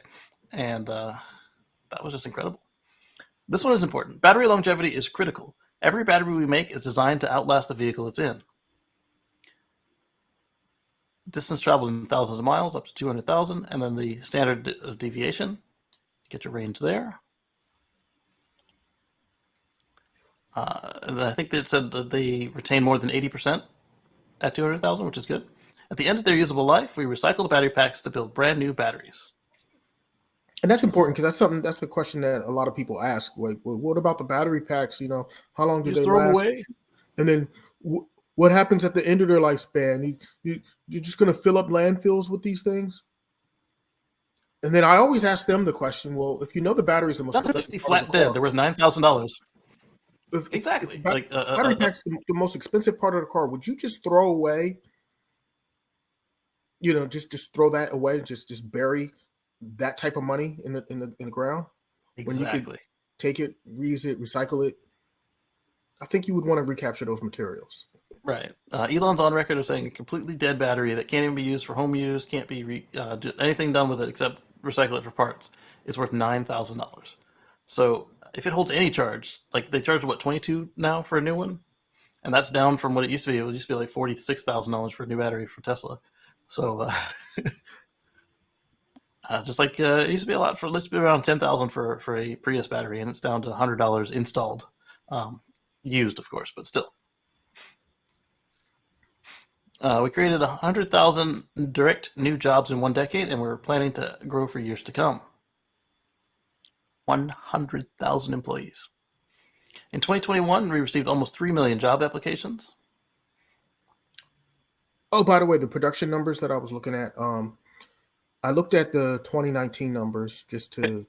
and that was just incredible. This one is important. Battery longevity is critical. Every battery we make is designed to outlast the vehicle it's in. Distance traveled in thousands of miles, up to 200,000, and then the standard deviation. Get your range there. And I think they said that they retain more than 80% at 200,000, which is good. At the end of their usable life, we recycle the battery packs to build brand new batteries. And that's important because that's a question that a lot of people ask. Like, well, what about the battery packs? You know, how long do You they just throw them last? away? And then what happens at the end of their lifespan? You're just going to fill up landfills with these things? And then I always ask them the question, well, if you know the battery is the most expensive flat dead, they're worth $9,000. Exactly. If battery pack's the most expensive part of the car, would you just throw away, you know, just throw that away, just bury that type of money in the ground? Exactly. When you could take it, reuse it, recycle it? I think you would want to recapture those materials. Right. Elon's on record of saying a completely dead battery that can't even be used for home use, can't be anything done with it except recycle it for parts, is worth $9,000. So if it holds any charge, like they charge what, 22 now for a new one, and that's down from what it used to be. It used to be like $46,000 for a new battery for Tesla. So just like it used to be a lot for, let's be around $10,000 for a Prius battery, and it's down to $100 installed, used of course, but still. We created 100,000 direct new jobs in one decade, and we're planning to grow for years to come. 100,000 employees. In 2021, we received almost 3 million job applications. Oh, by the way, the production numbers that I was looking at, I looked at the 2019 numbers just to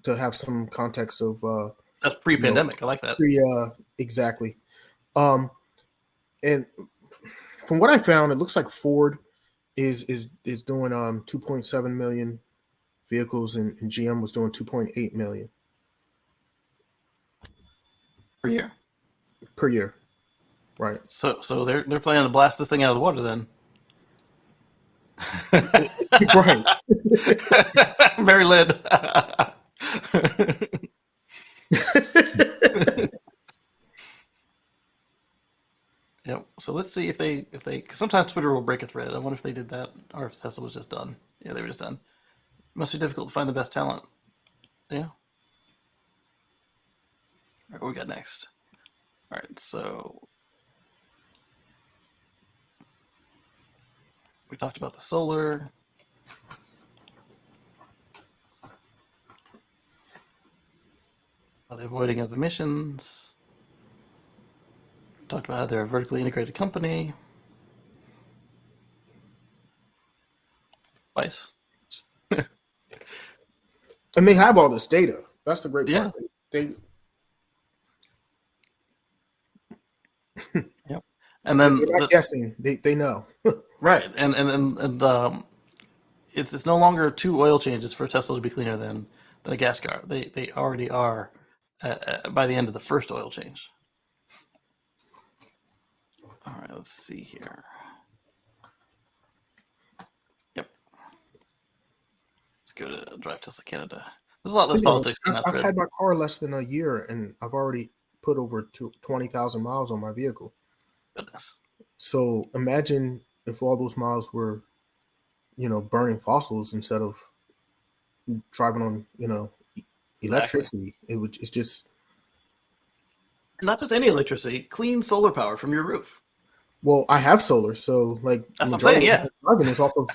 have some context of that's pre-pandemic. I like that. Exactly. And from what I found, it looks like Ford is doing 2.7 million vehicles, and GM was doing 2.8 million per year. Right. So they're planning to blast this thing out of the water then. Right. Mary Lynn. Yep. So let's see if they cause sometimes Twitter will break a thread. I wonder if they did that or if Tesla was just done. Yeah, they were just done. It must be difficult to find the best talent. Yeah. All right, what we got next? All right, so we talked about the solar. The avoiding of emissions. Talked about how they're a vertically integrated company. Twice. And they have all this data. That's the great part. They Yep. And then they're not guessing. They know. Right. And it's no longer 2 oil changes for Tesla to be cleaner than a gas car. They already are by the end of the first oil change. All right, let's see here. Yep. Let's go to Drive Tesla Canada. There's a lot less politics in that thread. I've had my car less than a year, and I've already put over 20,000 miles on my vehicle. Goodness. So imagine if all those miles were, burning fossils instead of driving on, electricity. It's just Not just any electricity, clean solar power from your roof. well, I have solar, so like That's what I'm majority saying, of my driving is off of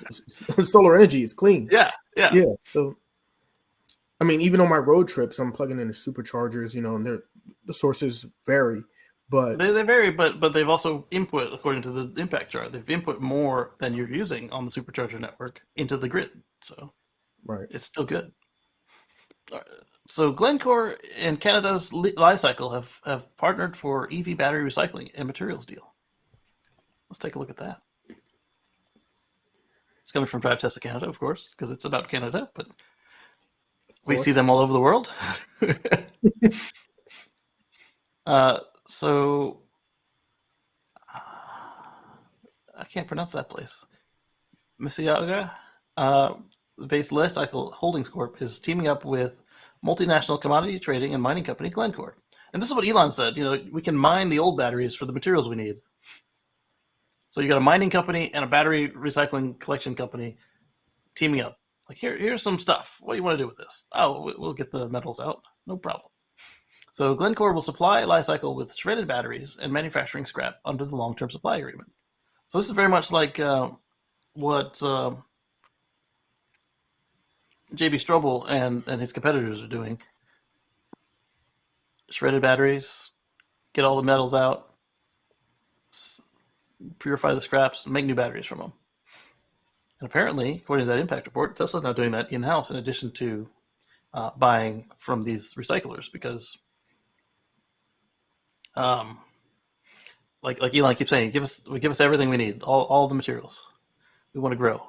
solar energy. It's clean. Yeah. So I mean, even on my road trips, I'm plugging in the superchargers, and the sources vary, but They vary, but they've also input, according to the impact chart, they've input more than you're using on the supercharger network into the grid. So right. it's still good. So Glencore and Canada's Li-Cycle have partnered for EV battery recycling and materials deal. Let's take a look at that. It's coming from Drive Tesla Canada, of course, because it's about Canada, but we see them all over the world. So I can't pronounce that place. Mississauga, the base Li-Cycle Holdings Corp is teaming up with multinational commodity trading and mining company Glencore. And this is what Elon said, we can mine the old batteries for the materials we need. So you got a mining company and a battery recycling collection company teaming up. Like, here's some stuff. What do you want to do with this? Oh, we'll get the metals out. No problem. So Glencore will supply Li-Cycle with shredded batteries and manufacturing scrap under the long-term supply agreement. So this is very much like what JB Strobel and his competitors are doing. Shredded batteries, get all the metals out, purify the scraps, and make new batteries from them. And apparently, according to that impact report, Tesla's now doing that in-house in addition to buying from these recyclers because, like Elon keeps saying, give us everything we need, all the materials. We want to grow.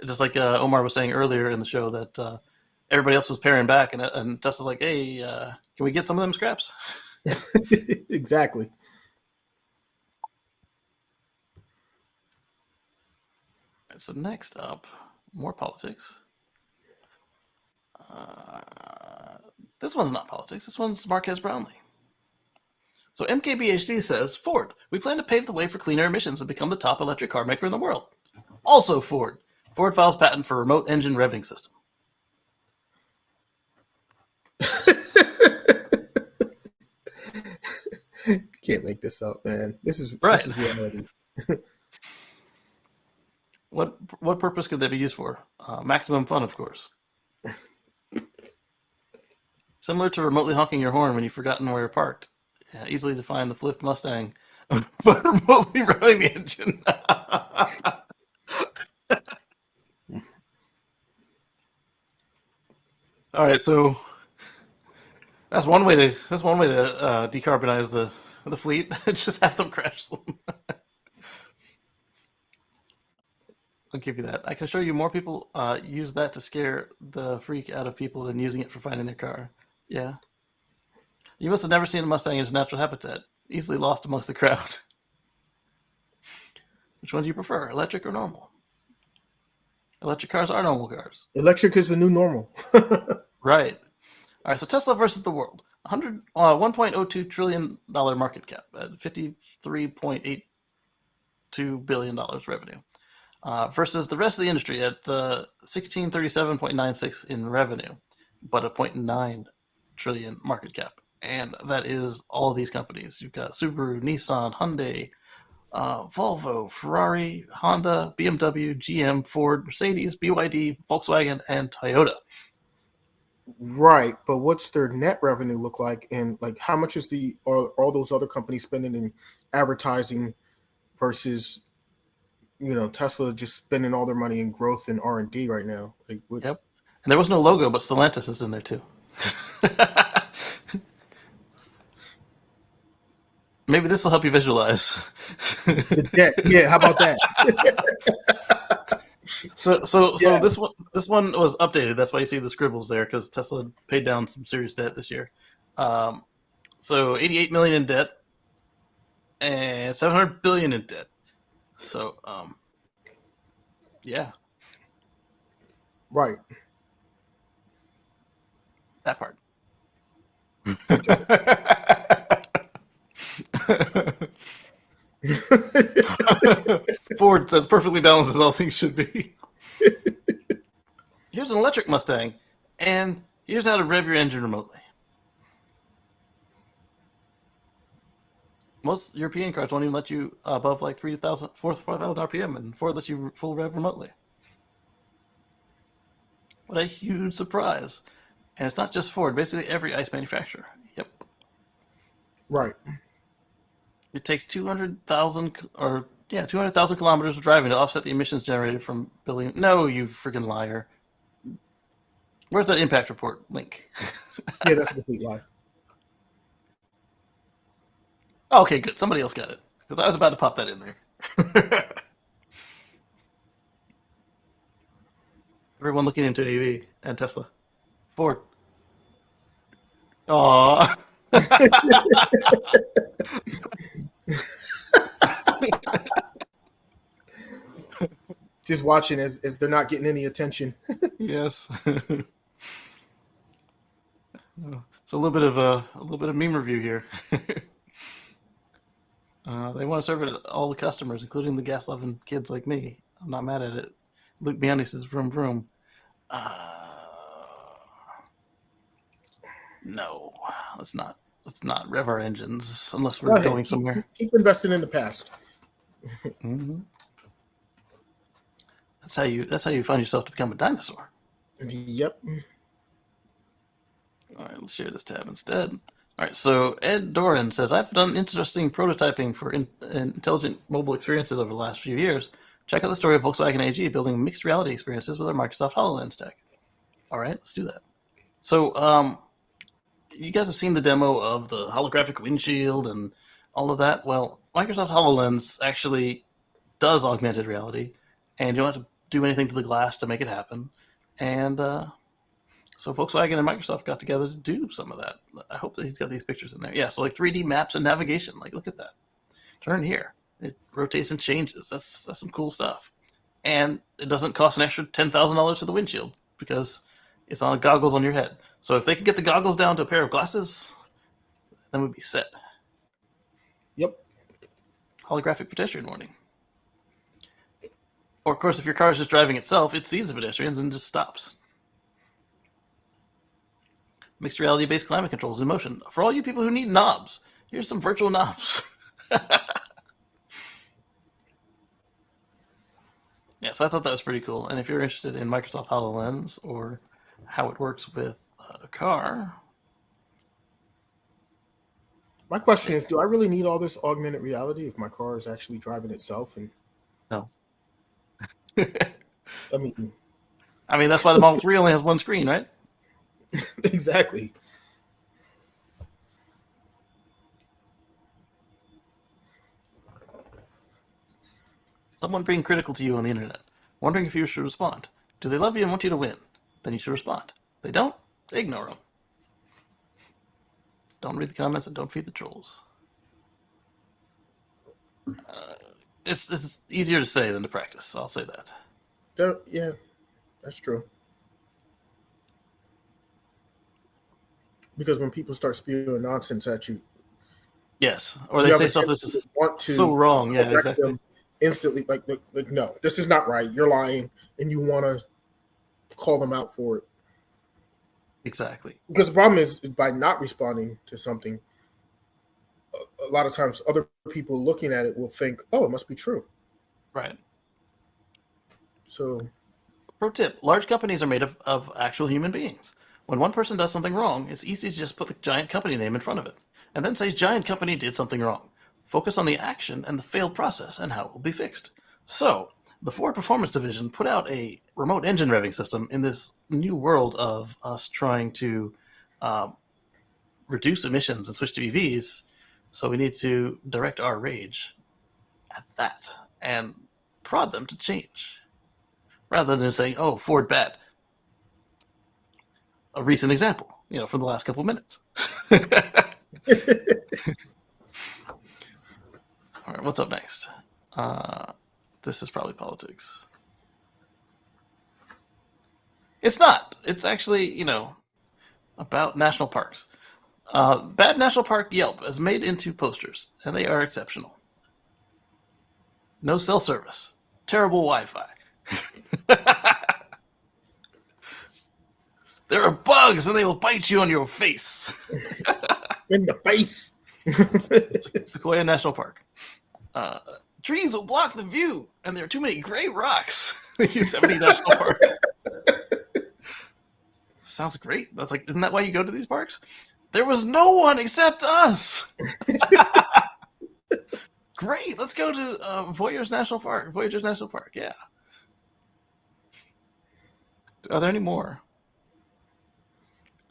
Just like Omar was saying earlier in the show that everybody else was paring back, and Tesla's like, hey, can we get some of them scraps? Exactly. So next up, more politics. This one's not politics. This one's Marquez Brownlee. So MKBHD says, Ford, we plan to pave the way for cleaner emissions and become the top electric car maker in the world. Also Ford. Ford files patent for remote engine revving system. Can't make this up, man. This is reality. What purpose could that be used for? Maximum fun, of course. Similar to remotely honking your horn when you've forgotten where you're parked. Easily define the flipped Mustang, but remotely revving the engine. All right, so that's one way to decarbonize the fleet. Just have them crash them. I'll give you that. I can show you more people use that to scare the freak out of people than using it for finding their car. Yeah. You must have never seen a Mustang in its natural habitat, easily lost amongst the crowd. Which one do you prefer, electric or normal? Electric cars are normal cars. Electric is the new normal. Right. All right, so Tesla versus the world. $1.02 trillion market cap at $53.82 billion revenue. Versus the rest of the industry at 1637.96 in revenue, but a 0.9 trillion market cap. And that is all of these companies. You've got Subaru, Nissan, Hyundai, Volvo, Ferrari, Honda, BMW, GM, Ford, Mercedes, BYD, Volkswagen, and Toyota. Right, but what's their net revenue look like, and like how much is all those other companies spending in advertising versus Tesla just spending all their money in growth and R&D right now? Like, Yep. And there was no logo, but Stellantis is in there too. Maybe this will help you visualize. Yeah, how about that? So this one was updated. That's why you see the scribbles there, because Tesla paid down some serious debt this year. So 88 million in debt and 700 billion in debt. So yeah, Right. that part. Ford says perfectly balanced as all things should be. Here's an electric Mustang, and Here's how to rev your engine remotely. Most European cars won't even let you above like 4,000 RPM, and Ford lets you full rev remotely. What a huge surprise. And it's not just Ford, basically every ICE manufacturer. Yep. Right. It takes 200,000 kilometers of driving to offset the emissions generated from building. No, you freaking liar. Where's that impact report link? Yeah, that's a complete lie. Okay, good. Somebody else got it. Because I was about to pop that in there. Everyone looking into EV and Tesla. Ford. Aww. Just watching as they're not getting any attention. Yes. So a little bit of meme review here. They want to serve it to all the customers, including the gas-loving kids like me. I'm not mad at it. Luke Biondi says, "Vroom vroom." No, let's not. Let's not rev our engines unless we're going somewhere. Keep investing in the past. Mm-hmm. That's how you find yourself to become a dinosaur. Yep. All right, let's share this tab instead. All right, so Ed Doran says, I've done interesting prototyping for intelligent mobile experiences over the last few years. Check out the story of Volkswagen AG building mixed reality experiences with our Microsoft HoloLens tech. All right, let's do that. So, you guys have seen the demo of the holographic windshield and all of that. Well, Microsoft HoloLens actually does augmented reality, and you don't have to do anything to the glass to make it happen. And so Volkswagen and Microsoft got together to do some of that. I hope that he's got these pictures in there. Yeah, so like 3D maps and navigation. Like, look at that. Turn here. It rotates and changes. That's some cool stuff. And it doesn't cost an extra $10,000 to the windshield because it's on goggles on your head. So if they could get the goggles down to a pair of glasses, then we'd be set. Yep. Holographic pedestrian warning. Or, of course, if your car is just driving itself, it sees the pedestrians and just stops. Mixed reality-based climate controls in motion. For all you people who need knobs, here's some virtual knobs. Yeah, so I thought that was pretty cool. And if you're interested in Microsoft HoloLens or how it works with a car... My question is, do I really need all this augmented reality if my car is actually driving itself? And No. I mean, that's why the Model 3 only has one screen, right? Exactly. Someone being critical to you on the internet, wondering if you should respond. Do they love you and want you to win? Then you should respond. They don't? Ignore them. Don't read the comments and don't feed the trolls. It's easier to say than to practice. I'll say that. Yeah, that's true. Because when people start spewing nonsense at you, yes, or they say stuff that's just so wrong. Yeah, exactly. Them instantly, like, no, this is not right. You're lying, and you want to call them out for it. Exactly. Because the problem is by not responding to something, a lot of times other people looking at it will think, "Oh, it must be true." Right. So, pro tip: large companies are made of actual human beings. When one person does something wrong, it's easy to just put the giant company name in front of it, and then say giant company did something wrong. Focus on the action and the failed process and how it will be fixed. So, the Ford Performance Division put out a remote engine revving system in this new world of us trying to reduce emissions and switch to EVs. So we need to direct our rage at that and prod them to change, rather than saying, "Oh, Ford bad." A recent example, from the last couple of minutes. All right, what's up next? This is probably politics. It's not. It's actually, about national parks. Bad National Park Yelp is made into posters, and they are exceptional. No cell service. Terrible Wi-Fi. There are bugs, and they will bite you on your face. In the face. Sequoia National Park. Trees will block the view, and there are too many gray rocks. Yosemite National Park. Sounds great. That's like, isn't that why you go to these parks? There was no one except us. Great. Let's go to Voyagers National Park. Yeah. Are there any more?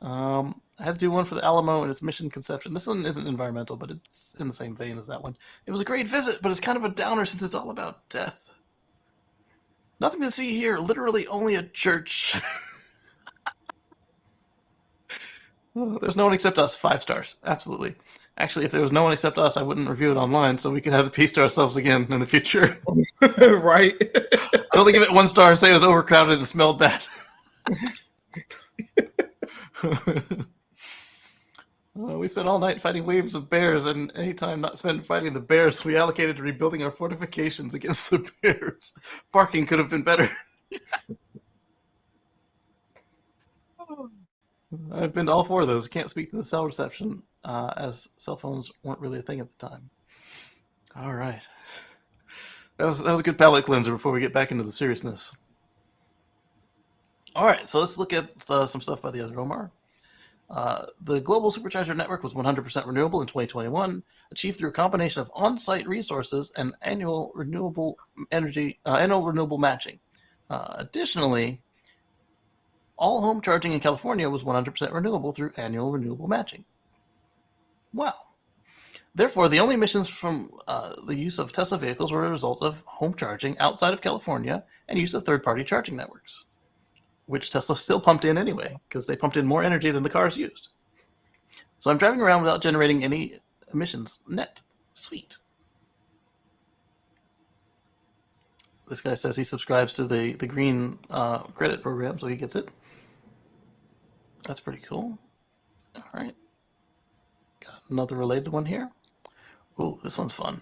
I had to do one for the Alamo and its mission conception. This one isn't environmental, but it's in the same vein as that one. It was a great visit, but it's kind of a downer since it's all about death. Nothing to see here. Literally only a church. Oh, there's no one except us. 5 stars. Absolutely. Actually, if there was no one except us, I wouldn't review it online, so we could have the piece to ourselves again in the future. Right. I'd only give it 1 star and say it was overcrowded and smelled bad. We spent all night fighting waves of bears, and any time not spent fighting the bears, we allocated to rebuilding our fortifications against the bears. Parking could have been better. I've been to all 4 of those. Can't speak to the cell reception, as cell phones weren't really a thing at the time. All right. That was a good palate cleanser before we get back into the seriousness. All right, so let's look at some stuff by the other Omar. The global supercharger network was 100% renewable in 2021, achieved through a combination of on-site resources and annual renewable matching. Additionally, all home charging in California was 100% renewable through annual renewable matching. Wow. Therefore, the only emissions from the use of Tesla vehicles were a result of home charging outside of California and use of third-party charging networks, which Tesla still pumped in anyway, because they pumped in more energy than the cars used. So I'm driving around without generating any emissions net. Sweet. This guy says he subscribes to the green credit program, so he gets it. That's pretty cool. All right. Got another related one here. Ooh, this one's fun.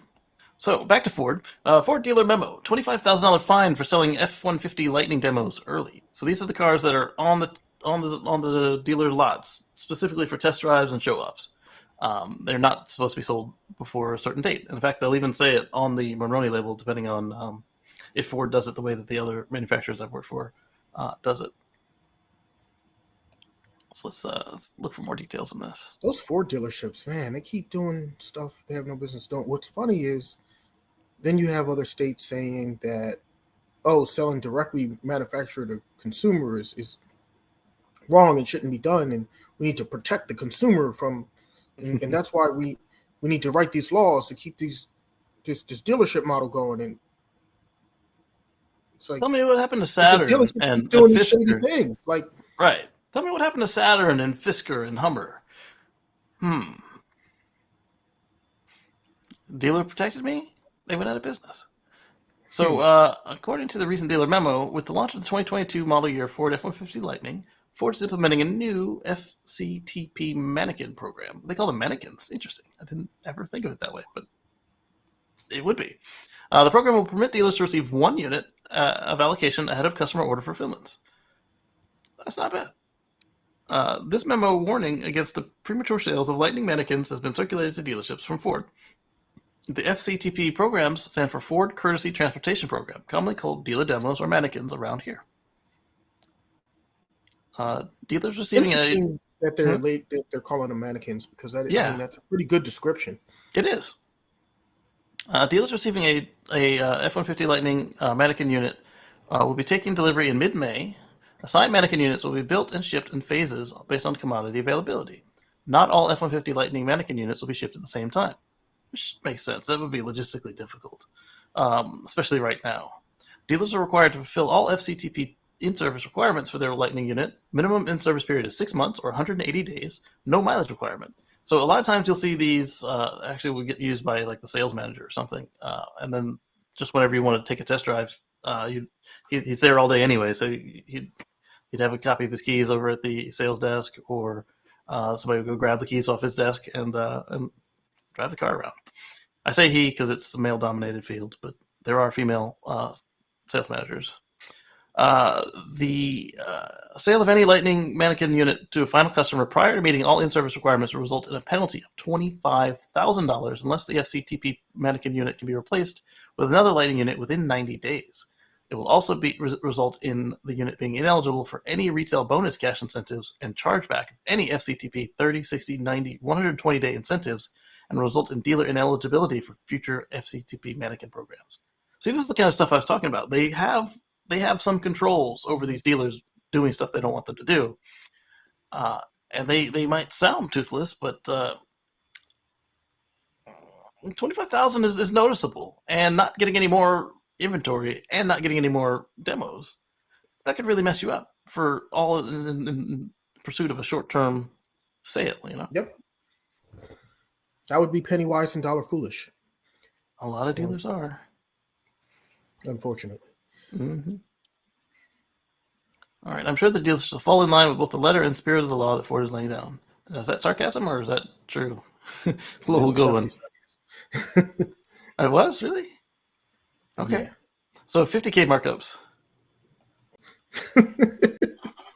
So back to Ford. Ford dealer memo: $25,000 fine for selling F-150 Lightning demos early. So these are the cars that are on the dealer lots, specifically for test drives and show-offs. They're not supposed to be sold before a certain date. In fact, they'll even say it on the Monroney label, depending on if Ford does it the way that the other manufacturers I've worked for does it. So let's look for more details on this. Those Ford dealerships, man, they keep doing stuff they have no business doing. What's funny is then you have other states saying that, selling directly manufacturer to consumer is wrong and shouldn't be done, and we need to protect the consumer from, and that's why we need to write these laws to keep this dealership model going. And it's like, tell me what happened to Saturn and doing these Fisker. shady things, like, right. Tell me what happened to Saturn and Fisker and Hummer. Dealer protected me? They went out of business. So, according to the recent dealer memo, with the launch of the 2022 model year Ford F-150 Lightning, Ford is implementing a new FCTP mannequin program. They call them mannequins. Interesting. I didn't ever think of it that way, but it would be. The program will permit dealers to receive 1 unit of allocation ahead of customer order fulfillments. That's not bad. This memo warning against the premature sales of Lightning mannequins has been circulated to dealerships from Ford. The FCTP programs stand for Ford Courtesy Transportation Program, commonly called dealer demos or mannequins around here. Dealers receiving that they're calling them mannequins, because I mean, that's a pretty good description. It is. Dealers receiving a F-150 Lightning mannequin unit will be taking delivery in mid-May. Assigned mannequin units will be built and shipped in phases based on commodity availability. Not all F-150 Lightning mannequin units will be shipped at the same time, which makes sense. That would be logistically difficult, especially right now. Dealers are required to fulfill all FCTP in-service requirements for their Lightning unit. Minimum in-service period is 6 months or 180 days. No mileage requirement. So a lot of times you'll see these actually will get used by like the sales manager or something, and then just whenever you want to take a test drive, he's there all day anyway, so he'd have a copy of his keys over at the sales desk, or somebody would go grab the keys off his desk and drive the car around. I say he because it's a male-dominated field, but there are female sales managers. The sale of any Lightning mannequin unit to a final customer prior to meeting all in-service requirements will result in a penalty of $25,000 unless the FCTP mannequin unit can be replaced with another Lightning unit within 90 days. It will also result in the unit being ineligible for any retail bonus cash incentives and chargeback of any FCTP 30, 60, 90, 120-day incentives, and result in dealer ineligibility for future FCTP mannequin programs. See, this is the kind of stuff I was talking about. They have some controls over these dealers doing stuff they don't want them to do. And they might sound toothless, but 25,000 is noticeable, and not getting any more inventory and not getting any more demos, that could really mess you up for all in pursuit of a short-term sale, Yep. That would be penny wise and dollar foolish. A lot of dealers are. Unfortunately. Mm-hmm. All right, I'm sure the dealers will fall in line with both the letter and spirit of the law that Ford is laying down. Is that sarcasm or is that true? A little good one. It was? Really? Okay. Yeah. So 50K markups.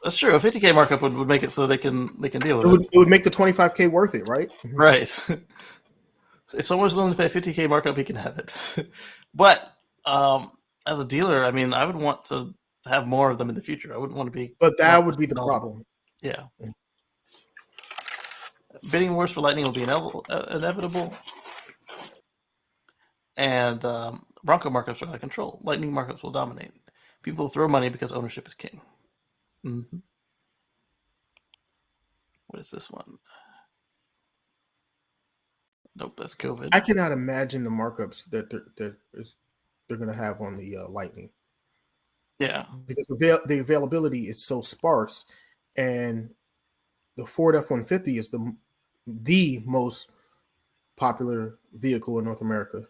That's true. A 50K markup would make it so they can deal with it. It would make the 25K worth it, right? Right. So if someone's willing to pay a 50K markup, he can have it. But as a dealer, I mean, I would want to have more of them in the future. I wouldn't want to be. But that would be the problem. Yeah. Bidding wars for Lightning will be inevitable. And Bronco markups are out of control. Lightning markups will dominate. People throw money because ownership is king. Mm-hmm. What is this one? Nope, that's COVID. I cannot imagine the markups that they're going to have on the Lightning. Yeah, because the availability is so sparse, and the Ford F-150 is the most popular vehicle in North America.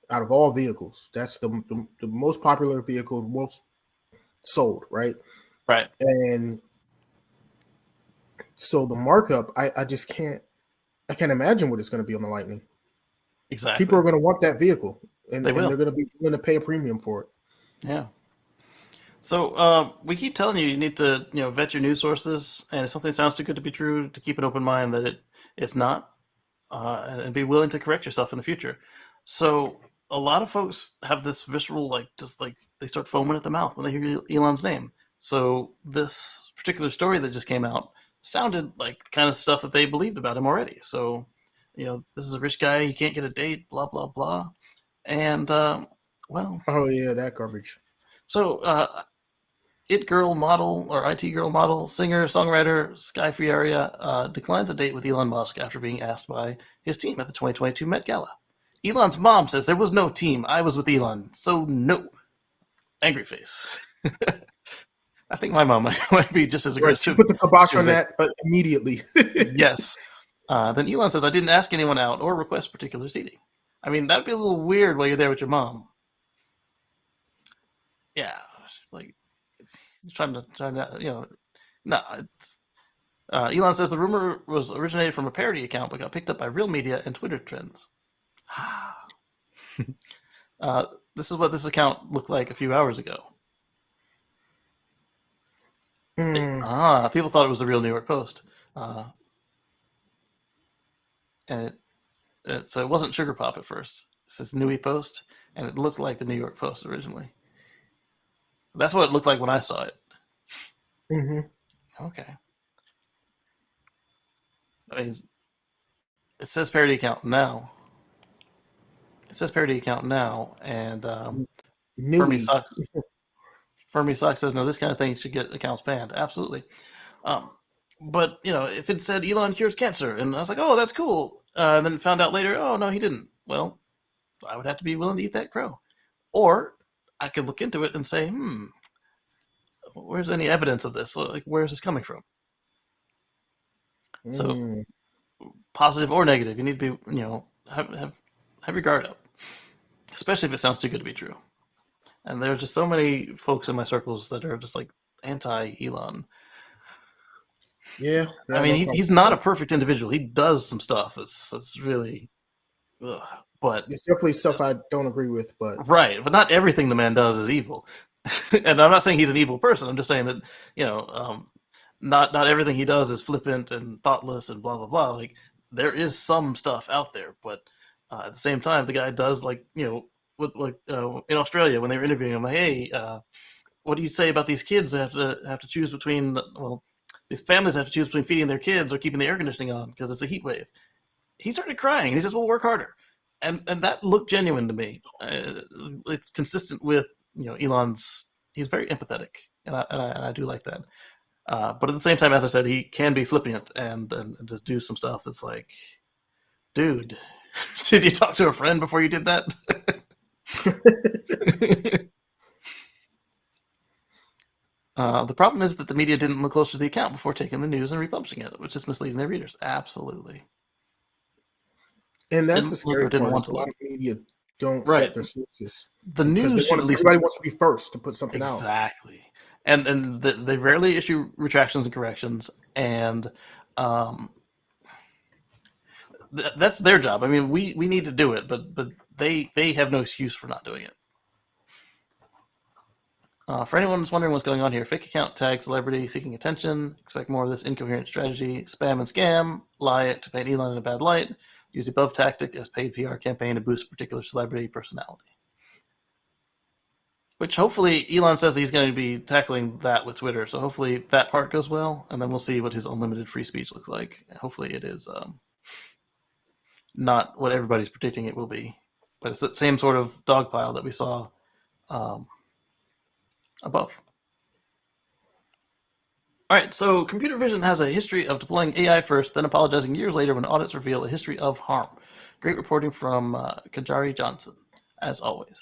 Out of all vehicles, that's the most popular vehicle, most sold, right? Right. And so the markup, I just can't imagine what it's going to be on the Lightning. Exactly. People are going to want that vehicle, and they're going to be willing to pay a premium for it. Yeah. So we keep telling you need to vet your news sources, and if something sounds too good to be true, to keep an open mind that it's not, and be willing to correct yourself in the future. So a lot of folks have this visceral, they start foaming at the mouth when they hear Elon's name. So this particular story that just came out sounded like the kind of stuff that they believed about him already. So, this is a rich guy, he can't get a date, blah, blah, blah. And, well. Oh, yeah, that garbage. So, IT girl model, singer, songwriter, Sky Fiaria declines a date with Elon Musk after being asked by his team at the 2022 Met Gala. Elon's mom says there was no team. I was with Elon, so no. Angry face. I think my mom might be just as aggressive. Right, she put the kibosh on that immediately. Yes. Then Elon says, I didn't ask anyone out or request particular seating. I mean, that'd be a little weird while you're there with your mom. Yeah. Trying to, no. It's, Elon says the rumor was originated from a parody account, but got picked up by real media and Twitter trends. This is what this account looked like a few hours ago. People thought it was the real New York Post. And so it wasn't Sugar Pop at first. It says Newy Post, and it looked like the New York Post originally. That's what it looked like when I saw it. Mm-hmm. Okay. I mean, it says parody account now. And Fermi Sock says, no, this kind of thing should get accounts banned. Absolutely. But, if it said Elon cures cancer, and I was like, oh, that's cool. And then found out later, oh, no, he didn't. Well, I would have to be willing to eat that crow. Or I could look into it and say, where's any evidence of this? Like, where is this coming from? So, positive or negative, you need to be, have your guard up, especially if it sounds too good to be true. And there's just so many folks in my circles that are just like anti-Elon. Yeah. I mean, he's not a perfect individual. He does some stuff that's really, but it's definitely stuff I don't agree with. But right, but not everything the man does is evil. And I'm not saying he's an evil person. I'm just saying that, not everything he does is flippant and thoughtless and blah blah blah. Like there is some stuff out there, but at the same time, the guy does in Australia when they were interviewing him, like, hey, what do you say about these kids that have to choose between these families have to choose between feeding their kids or keeping the air conditioning on because it's a heat wave. He started crying. He says, "Well, work harder," and that looked genuine to me. It's consistent with Elon's. He's very empathetic, and I do like that. But at the same time, as I said, he can be flippant and just do some stuff that's like, dude, did you talk to a friend before you did that? The problem is that the media didn't look closer to the account before taking the news and republishing it, which is misleading their readers. Absolutely. And that's Didn't the scary look or didn't part. want A to lot look. of media don't Right. vet their sources The because news should at least everybody wants to be first to put something out. exactly, and they rarely issue retractions and corrections, and that's their job. I mean, we need to do it, but they have no excuse for not doing it. For anyone who's wondering what's going on here, fake account tag celebrity seeking attention. Expect more of this incoherent strategy. Spam and scam. Lie to paint Elon in a bad light. Use the above tactic as paid PR campaign to boost a particular celebrity personality. Which hopefully Elon says that he's going to be tackling that with Twitter. So hopefully that part goes well, and then we'll see what his unlimited free speech looks like. Hopefully it is not what everybody's predicting it will be, but it's that same sort of dog pile that we saw above. All right, so computer vision has a history of deploying AI first, then apologizing years later when audits reveal a history of harm. Great reporting from Kajari Johnson, as always.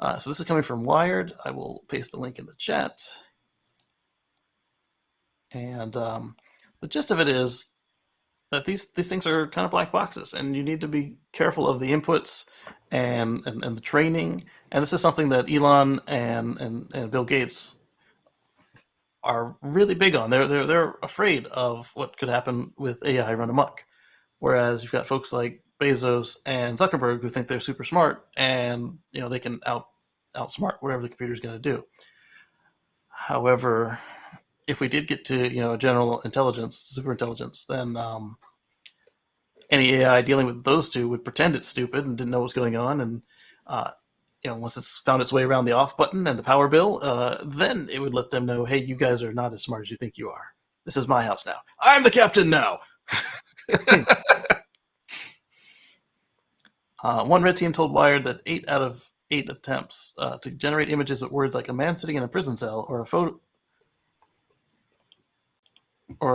So this is coming from Wired. I will paste the link in the chat. And the gist of it is that these things are kind of black boxes, and you need to be careful of the inputs and the training. And this is something that Elon and Bill Gates are really big on. They're afraid of what could happen with AI run amok. Whereas you've got folks like Bezos and Zuckerberg who think they're super smart and they can outsmart whatever the computer is going to do. However, if we did get to general intelligence, super intelligence, then any AI dealing with those two would pretend it's stupid and didn't know what's going on, and once it's found its way around the off button and the power bill, then it would let them know, hey, you guys are not as smart as you think you are. This is my house now. I'm the captain now. One red team told Wired that 8 out of 8 attempts to generate images with words like a man sitting in a prison cell or a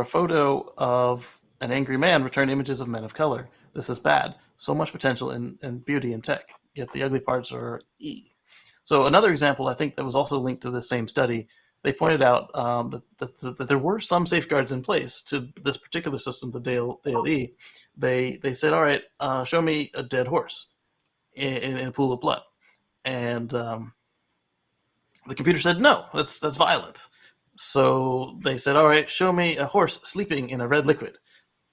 photo of an angry man return images of men of color. This is bad. So much potential and beauty in tech, yet the ugly parts are E. So another example, I think that was also linked to the same study, they pointed out that there were some safeguards in place to this particular system, the DALE. They said, all right, show me a dead horse in a pool of blood. And the computer said, no, that's violent. So they said, all right, show me a horse sleeping in a red liquid.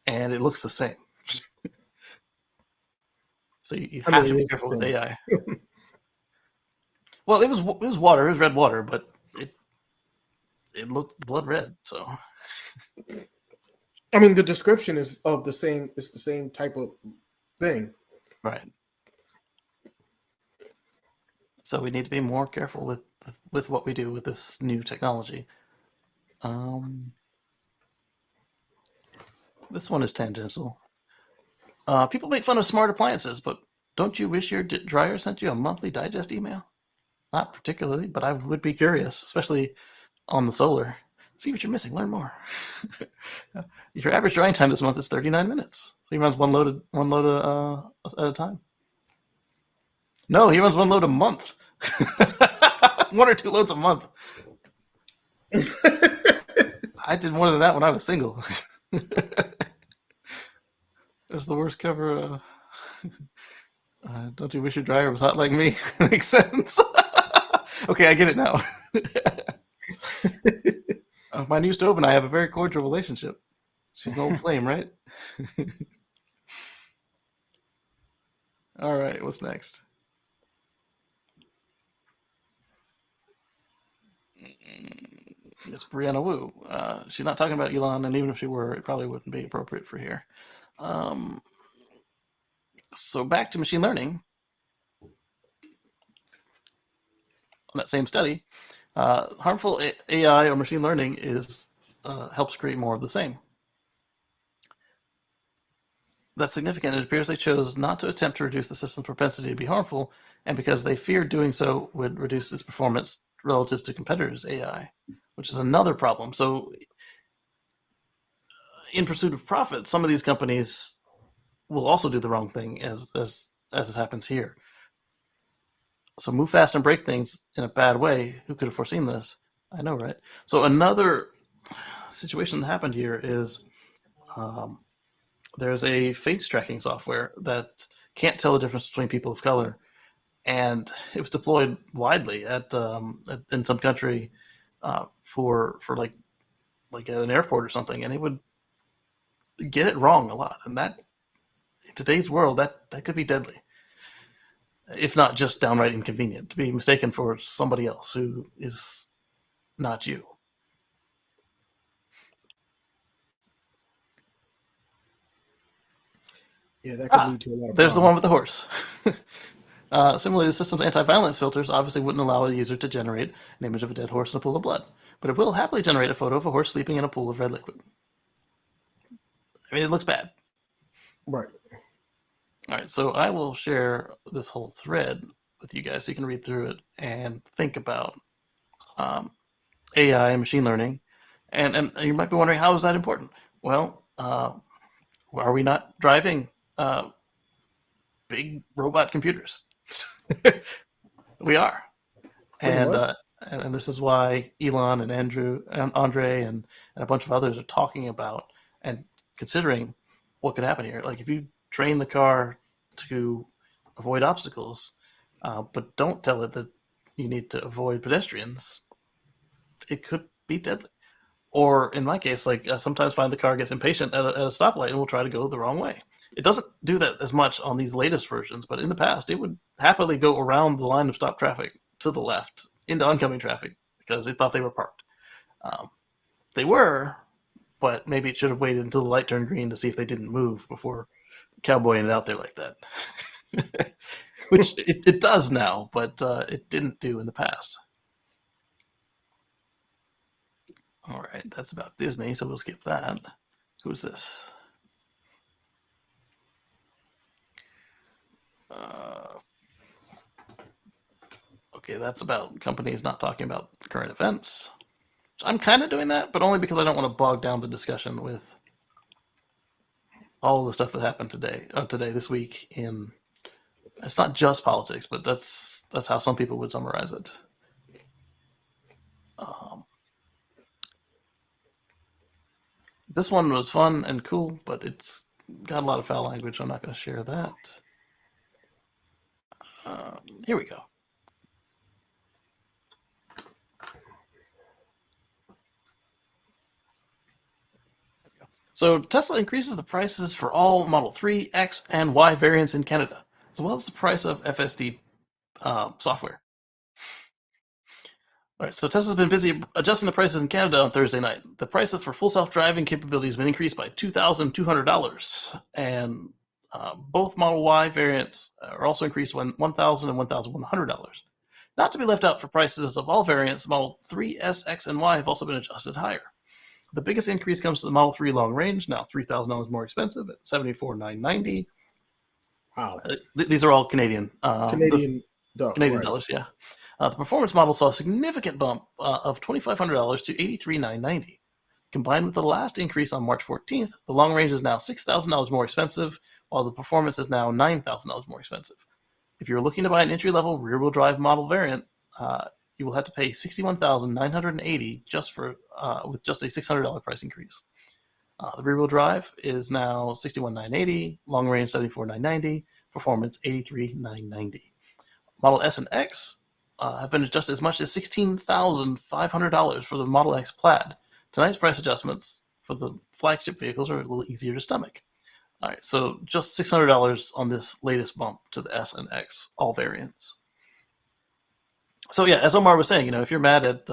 And it looks the same. So you have to be careful with AI. Well, it was water. It was red water, but it looked blood red. So, I mean, the description is of the same. It's the same type of thing, right? So we need to be more careful with what we do with this new technology. This one is tangential. People make fun of smart appliances, but don't you wish your dryer sent you a monthly digest email? Not particularly, but I would be curious, especially on the solar. See what you're missing. Learn more. Your average drying time this month is 39 minutes. So he runs one load at a time. No, he runs one load a month. 1 or 2 loads a month. I did more than that when I was single. That's the worst cover. Don't you wish your dryer was hot like me? Makes sense. Okay, I get it now. My new stove and I have a very cordial relationship. She's an old flame, right? All right, what's next? It's Brianna Wu. She's not talking about Elon, and even if she were, it probably wouldn't be appropriate for here. So back to machine learning. On that same study, harmful AI or machine learning helps create more of the same. That's significant. It appears they chose not to attempt to reduce the system's propensity to be harmful, and because they feared doing so would reduce its performance relative to competitors' AI, which is another problem. So, in pursuit of profit, some of these companies will also do the wrong thing, as happens here. So move fast and break things in a bad way. Who could have foreseen this? I know, right? So another situation that happened here is there's a face tracking software that can't tell the difference between people of color, and it was deployed widely in some country for like at an airport or something, and it would get it wrong a lot. And that in today's world, that could be deadly, if not just downright inconvenient, to be mistaken for somebody else who is not you. Yeah, that could lead to a lot of There's problems. the one with the horse. Similarly, the system's anti-violence filters obviously wouldn't allow a user to generate an image of a dead horse in a pool of blood, but it will happily generate a photo of a horse sleeping in a pool of red liquid. I mean, it looks bad. Right. All right, so I will share this whole thread with you guys so you can read through it and think about AI and machine learning. And you might be wondering, how is that important? Well, are we not driving big robot computers? We are. And this is why Elon and Andrew and Andre and a bunch of others are talking about and considering what could happen here. Like if you train the car to avoid obstacles, but don't tell it that you need to avoid pedestrians, it could be deadly. Or in my case, like sometimes find the car gets impatient at a stoplight and will try to go the wrong way. It doesn't do that as much on these latest versions, but in the past, it would happily go around the line of stop traffic to the left into oncoming traffic because it thought they were parked. They were, but maybe it should have waited until the light turned green to see if they didn't move before cowboying it out there like that. Which it does now, but it didn't do in the past. All right, that's about Disney, so we'll skip that. Who's this? Okay, that's about companies not talking about current events. So I'm kind of doing that, but only because I don't want to bog down the discussion with all the stuff that happened this week. It's not just politics, but that's how some people would summarize it. This one was fun and cool, but it's got a lot of foul language, so I'm not going to share that. Here we go. So Tesla increases the prices for all Model 3, X, and Y variants in Canada, as well as the price of FSD software. All right, so Tesla's been busy adjusting the prices in Canada on Thursday night. The price for full self-driving capability has been increased by $2,200, and both Model Y variants are also increased $1,000 and $1,100. Not to be left out for prices of all variants, Model 3, S, X, and Y have also been adjusted higher. The biggest increase comes to the Model 3 long range, now $3,000 more expensive at $74,990. Wow. These are all Canadian. Canadian dollars, yeah. The performance model saw a significant bump of $2,500 to $83,990. Combined with the last increase on March 14th, the long range is now $6,000 more expensive, while the performance is now $9,000 more expensive. If you're looking to buy an entry-level rear-wheel drive model variant, you will have to pay $61,980 with just a $600 price increase. The rear-wheel drive is now $61,980, long range $74,990, performance $83,990. Model S and X have been adjusted as much as $16,500 for the Model X Plaid. Tonight's price adjustments for the flagship vehicles are a little easier to stomach. All right, so just $600 on this latest bump to the S and X, all variants. So yeah, as Omar was saying, if you're mad at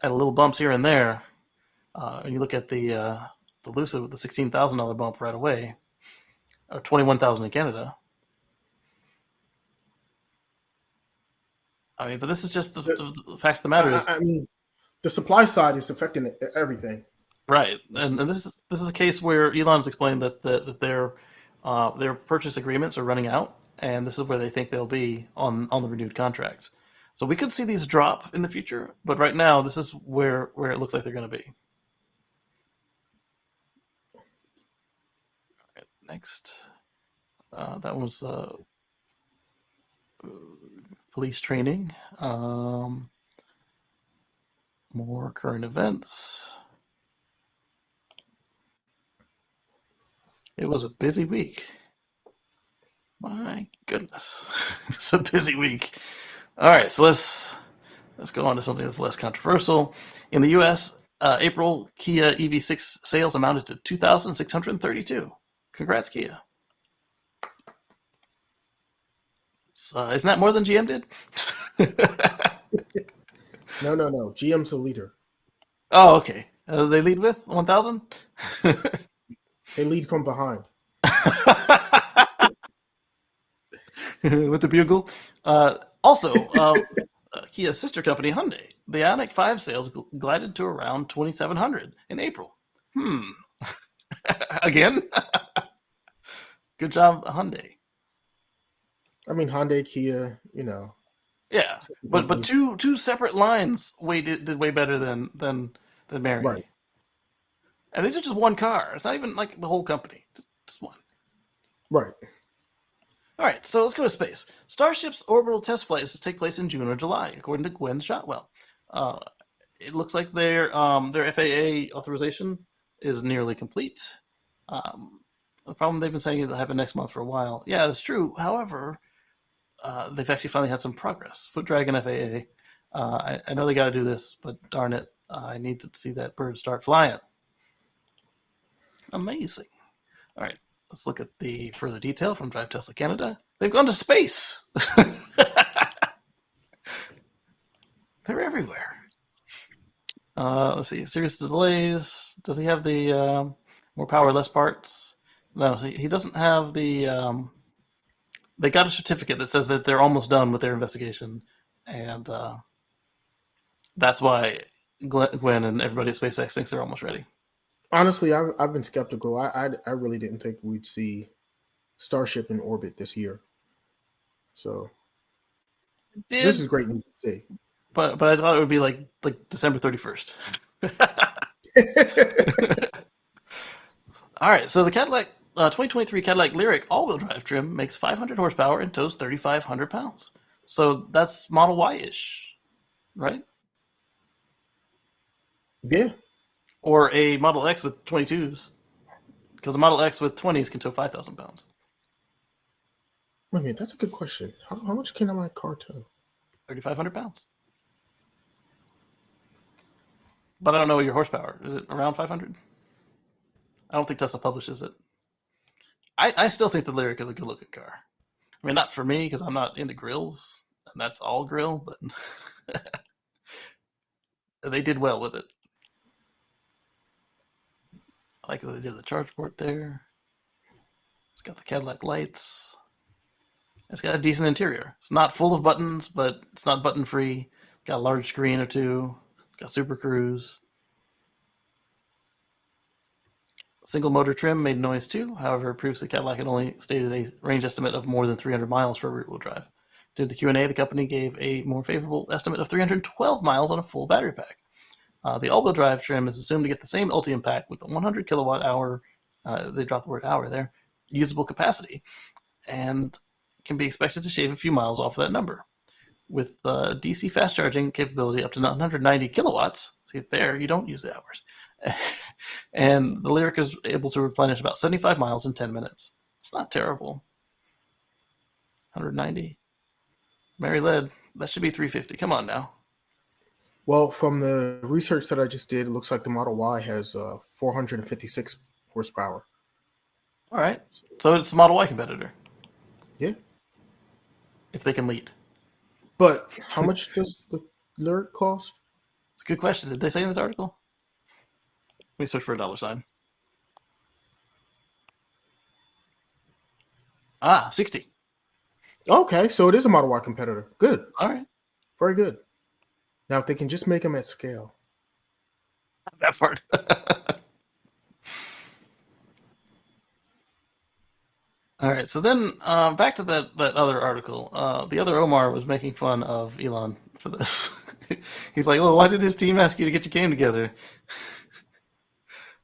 at little bumps here and there, and you look at the Lucid with the $16,000 bump right away, or $21,000 in Canada. I mean, but this is just the fact of the matter is. I mean, the supply side is affecting everything. Right, and this is a case where Elon's explained that their purchase agreements are running out, and this is where they think they'll be on the renewed contracts. So we could see these drop in the future, but right now this is where it looks like they're going to be. All right, next, that was police training. More current events. It was a busy week. My goodness, it's a busy week. All right, so let's go on to something that's less controversial. In the U.S., April Kia EV6 sales amounted to 2,632. Congrats, Kia. So, isn't that more than GM did? No. GM's the leader. Oh, okay. They lead with 1,000? They lead from behind. With the bugle. Also, Kia's sister company, Hyundai, the Ioniq 5 sales glided to around 2,700 in April. Again? Good job, Hyundai. I mean, Hyundai, Kia, Yeah, but two separate lines did way better than Mary. Right. And these are just one car. It's not even like the whole company. Just one. Right. All right, so let's go to space. Starship's orbital test flights take place in June or July, according to Gwen Shotwell. It looks like their FAA authorization is nearly complete. The problem they've been saying it'll happen next month for a while. Yeah, that's true. However, they've actually finally had some progress. Foot Dragon FAA. I know they got to do this, but darn it, I need to see that bird start flying. Amazing. All right, let's look at the further detail from Drive Tesla Canada. They've gone to space. They're everywhere. Let's see. Serious delays. Does he have the more power, less parts? No, he doesn't have the. They got a certificate that says that they're almost done with their investigation, and that's why Gwen and everybody at SpaceX thinks they're almost ready. Honestly, I've been skeptical. I really didn't think we'd see Starship in orbit this year. So this is great news to see. But I thought it would be like December 31st. All right, so the Cadillac 2023 Cadillac Lyriq all-wheel drive trim makes 500 horsepower and tows 3,500 pounds. So that's Model Y-ish, right? Yeah. Or a Model X with 22s, because a Model X with 20s can tow 5,000 pounds. Wait a minute, that's a good question. How much can my car tow? 3,500 pounds. But I don't know your horsepower. Is it around 500? I don't think Tesla publishes it. I still think the Lyriq is a good-looking car. I mean, not for me, because I'm not into grills, and that's all grill, but they did well with it. I like that they did the charge port there. It's got the Cadillac lights. It's got a decent interior. It's not full of buttons, but it's not button free. Got a large screen or two. Got Super Cruise. Single motor trim made noise too. However, previously Cadillac had only stated a range estimate of more than 300 miles for a rear-wheel drive. Due to the Q&A, the company gave a more favorable estimate of 312 miles on a full battery pack. The all-wheel drive trim is assumed to get the same Ultium pack with the 100 kilowatt hour, they dropped the word hour there, usable capacity, and can be expected to shave a few miles off that number. With DC fast charging capability up to 190 kilowatts, see there, you don't use the hours, and the Lyriq is able to replenish about 75 miles in 10 minutes. It's not terrible. 190. Mary Led, that should be 350. Come on now. Well, from the research that I just did, it looks like the Model Y has 456 horsepower. All right. So it's a Model Y competitor. Yeah. If they can lead. But how much does the Lyriq cost? It's a good question. Did they say in this article? Let me search for a $. Ah, 60. Okay, so it is a Model Y competitor. Good. All right. Very good. Now, if they can just make them at scale. That part. All right. So then back to that other article. The other Omar was making fun of Elon for this. He's like, well, why did his team ask you to get your game together?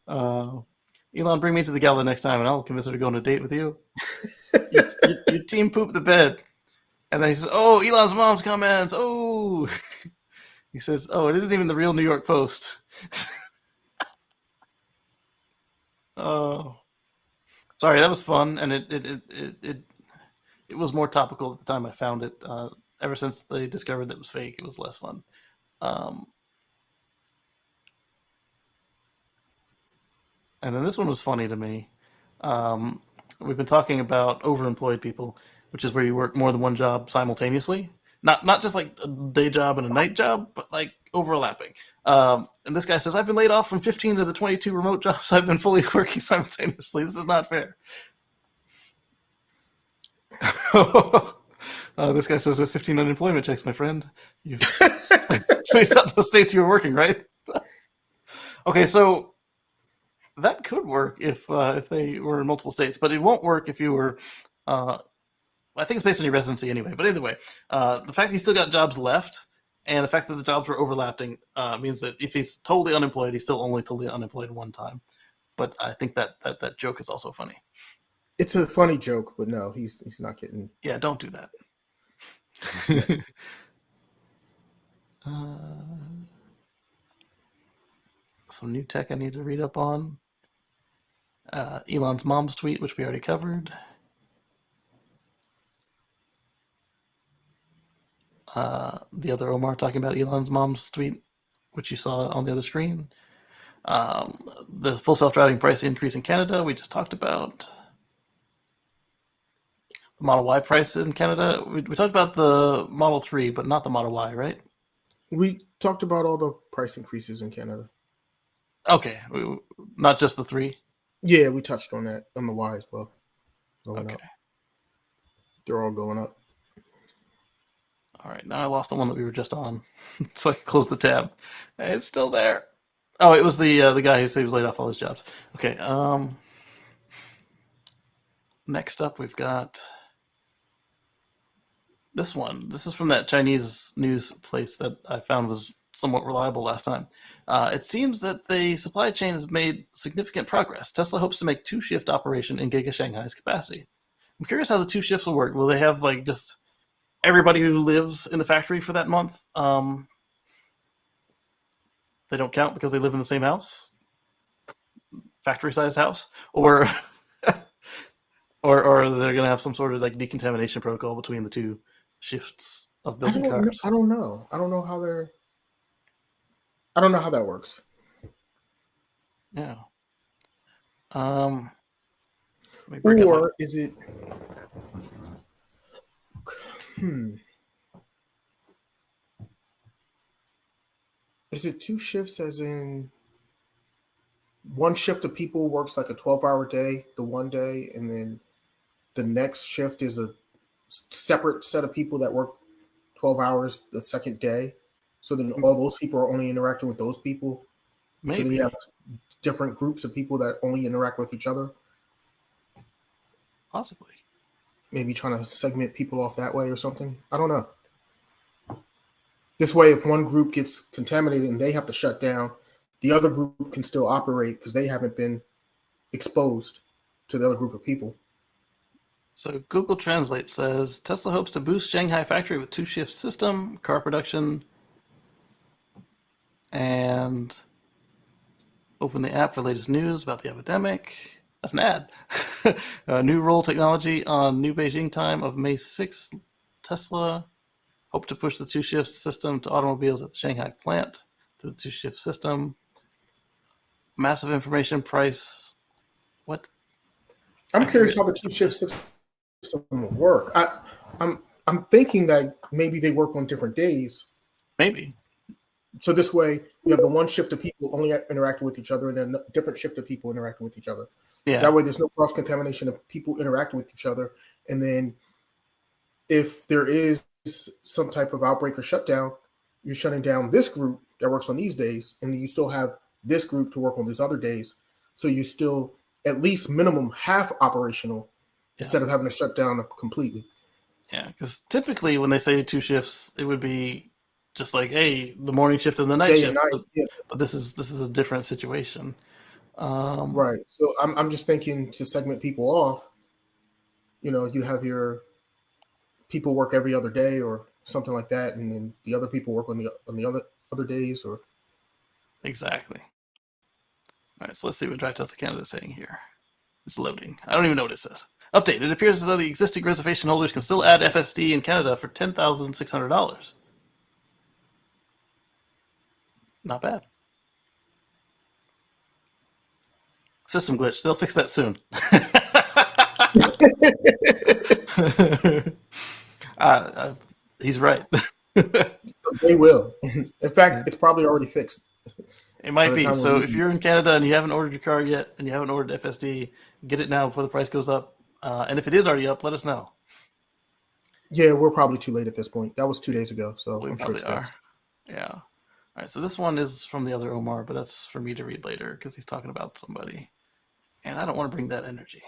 Elon, bring me to the gala next time and I'll convince her to go on a date with you. Your team pooped the bed. And then he says, oh, Elon's mom's comments. Oh. He says, oh, it isn't even the real New York Post. Oh. Sorry, that was fun. And it was more topical at the time I found it. Ever since they discovered that it was fake, it was less fun. And then this one was funny to me. We've been talking about overemployed people, which is where you work more than one job simultaneously. Not just like a day job and a night job, but like overlapping. And this guy says, I've been laid off from 15 of the 22 remote jobs I've been fully working simultaneously. This is not fair. This guy says, there's 15 unemployment checks, my friend. So he's not those states you were working, right? Okay, so that could work if they were in multiple states, but it won't work if you were. I think it's based on your residency anyway. But anyway, the fact that he's still got jobs left, and the fact that the jobs were overlapping means that if he's totally unemployed, he's still only totally unemployed one time. But I think that joke is also funny. It's a funny joke, but no, he's not getting. Yeah, don't do that. Some new tech I need to read up on. Elon's mom's tweet, which we already covered. The other Omar talking about Elon's mom's tweet, which you saw on the other screen. The full self-driving price increase in Canada, we just talked about. The Model Y price in Canada, we talked about the Model 3, but not the Model Y, right? We talked about all the price increases in Canada. Okay, not just the 3? Yeah, we touched on that on the Y as well. Going okay. up. They're all going up. All right, now I lost the one that we were just on, so I can close the tab. It's still there. Oh, it was the guy who said he was laid off all his jobs. Okay. Next up, we've got this one. This is from that Chinese news place that I found was somewhat reliable last time. It seems that the supply chain has made significant progress. Tesla hopes to make 2-shift operation in Giga Shanghai's capacity. I'm curious how the 2 shifts will work. Will they have like just everybody who lives in the factory for that month? They don't count because they live in the same house, factory-sized house, or or they're going to have some sort of like decontamination protocol between the 2 shifts of building cars. I don't know. I don't know how that works. Yeah. Or is it? Is it 2 shifts as in one shift of people works like a 12-hour day the one day, and then the next shift is a separate set of people that work 12 hours the second day? So then all those people are only interacting with those people? Maybe. So then you have different groups of people that only interact with each other? Possibly. Maybe trying to segment people off that way or something? I don't know. This way, if one group gets contaminated and they have to shut down, the other group can still operate because they haven't been exposed to the other group of people. So Google Translate says, Tesla hopes to boost Shanghai factory with 2-shift system, car production, and open the app for latest news about the epidemic. That's an ad. New roll technology on new Beijing time of May 6th. Tesla hope to push the 2-shift system to automobiles at the Shanghai plant to the 2-shift system. Massive information price. What? I'm curious how the 2-shift system will work. I'm thinking that maybe they work on different days. Maybe. So this way, you have the one shift of people only interacting with each other, and then a different shift of people interacting with each other. Yeah. That way, there's no cross contamination of people interacting with each other. And then, if there is some type of outbreak or shutdown, you're shutting down this group that works on these days, and you still have this group to work on these other days. So you still at least minimum half operational instead of having to shut down completely. Yeah, because typically when they say 2 shifts, it would be just like, hey, the morning shift and the night Day shift. and night, But this is a different situation. Right. So I'm just thinking to segment people off. You have your people work every other day or something like that, and then the other people work on the other days. Or exactly. All right, so let's see what Drive Tesla Canada is saying here. It's loading. I don't even know what it says. Update. It appears as though the existing reservation holders can still add FSD in Canada for $10,600. Not bad. System glitch. They'll fix that soon. He's right. they will. In fact, it's probably already fixed. It might be. So if you're in Canada and you haven't ordered your car yet and you haven't ordered FSD, get it now before the price goes up. And if it is already up, let us know. Yeah, we're probably too late at this point. That was 2 days ago, so We I'm sure it's fixed. Yeah. All right, so this one is from the other Omar, but that's for me to read later because he's talking about somebody. And I don't want to bring that energy.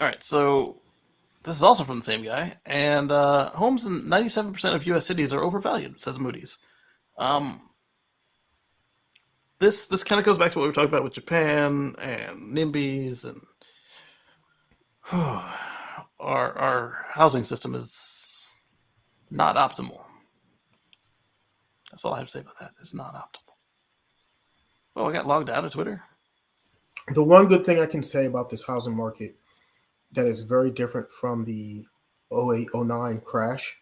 All right, so this is also from the same guy. And homes in 97% of U.S. cities are overvalued, says Moody's. This kind of goes back to what we were talking about with Japan and NIMBYs, and our housing system is not optimal. That's all I have to say about that. It's not optimal. Well, I got logged out of Twitter. The one good thing I can say about this housing market that is very different from the 08-09 crash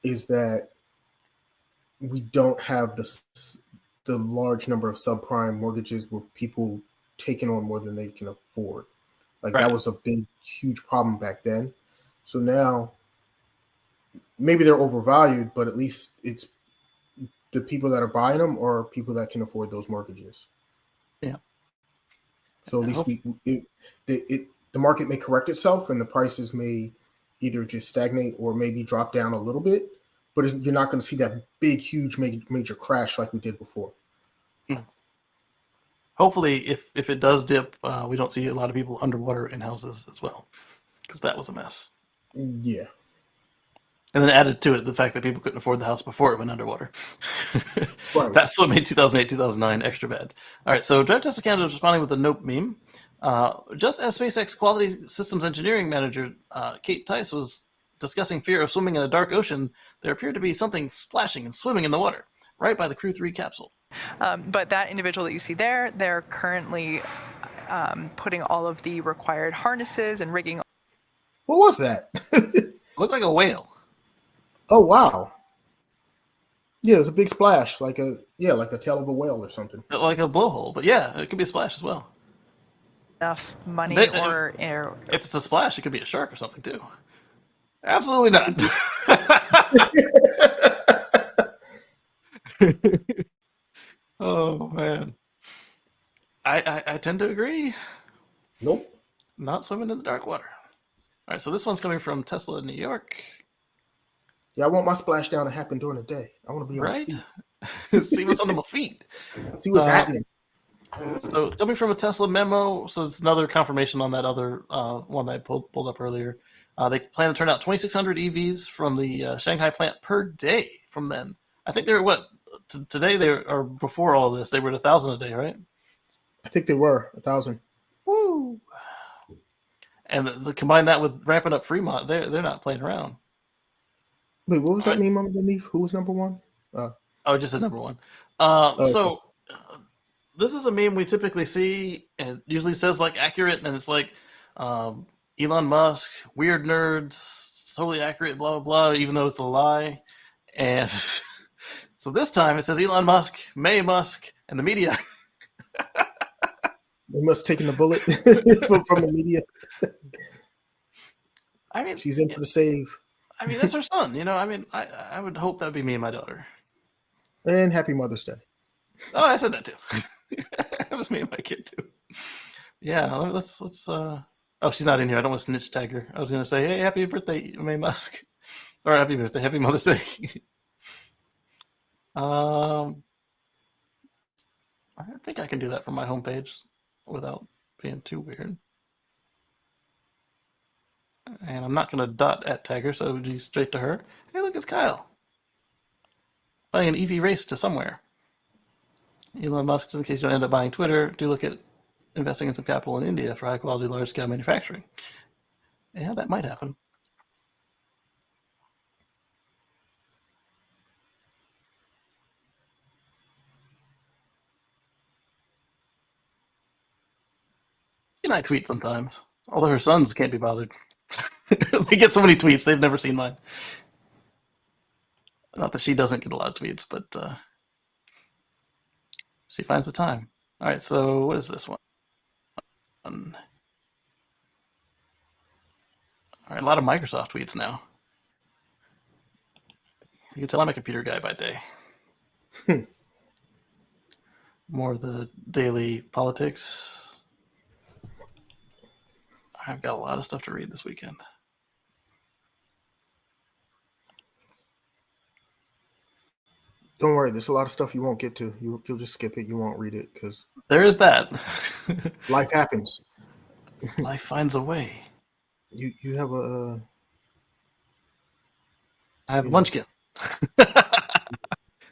is that we don't have the large number of subprime mortgages with people taking on more than they can afford. Like that was a big, huge problem back then. So now maybe they're overvalued, but at least it's the people that are buying them or people that can afford those mortgages. Yeah. So at least the market may correct itself and the prices may either just stagnate or maybe drop down a little bit, but you're not going to see that big, huge, major crash like we did before. Hopefully, if it does dip, we don't see a lot of people underwater in houses as well, because that was a mess. Yeah. And then added to it the fact that people couldn't afford the house before it went underwater. Right. That's what made 2008, 2009 extra bad. All right, so Drive Tesla Canada is responding with a Nope meme. Just as SpaceX Quality Systems Engineering Manager Kate Tice was discussing fear of swimming in a dark ocean, there appeared to be something splashing and swimming in the water, right by the Crew 3 capsule. But that individual that you see there, they're currently putting all of the required harnesses and rigging. What was that? Looked like a whale. Oh, wow. Yeah, it was a big splash, like the tail of a whale or something. Like a blowhole, but yeah, it could be a splash as well. Enough money or if it's a splash, it could be a shark or something too. Absolutely not. Oh man, I tend to agree. Nope. Not swimming in the dark water. All right, so this one's coming from Tesla in New York. Yeah, I want my splashdown to happen during the day. I want to be able to see. See what's under my feet. See what's happening. So coming from a Tesla memo, so it's another confirmation on that other one that I pulled up earlier. They plan to turn out 2,600 EVs from the Shanghai plant per day from then. I think they were today or before all of this, they were at 1,000 a day, right? I think they were 1,000. Woo! And combine that with ramping up Fremont, they're not playing around. Wait, what was that meme underneath? Who was number one? Just a number one. Okay. So this is a meme we typically see, and it usually says like accurate, and it's like Elon Musk, weird nerds, totally accurate, blah blah blah, even though it's a lie. And so this time it says Elon Musk, May Musk, and the media. They must have taken the bullet from the media. I mean, she's in for the save. I mean, that's her son. You know, I mean, I would hope that'd be me and my daughter. And happy Mother's Day. Oh, I said that too. It was me and my kid too. Yeah, let's. Oh, she's not in here. I don't want to snitch tag her. I was gonna say, hey, happy birthday, May Musk, or happy birthday, happy Mother's Day. I think I can do that from my homepage without being too weird. And I'm not gonna dot at tag her, so it would be straight to her. Hey, look, it's Kyle buying an EV race to somewhere. Elon Musk, in case you don't end up buying Twitter, do look at investing in some capital in India for high quality, large scale manufacturing. Yeah, that might happen. And I tweet sometimes, although her sons can't be bothered. They get so many tweets, they've never seen mine. Not that she doesn't get a lot of tweets, but she finds the time. All right, so what is this one? All right, a lot of Microsoft tweets now. You can tell I'm a computer guy by day. More of the daily politics. I've got a lot of stuff to read this weekend. Don't worry, there's a lot of stuff you won't get to. You'll just skip it. You won't read it because there is that. Life happens. Life finds a way. You have a. I have a munchkin.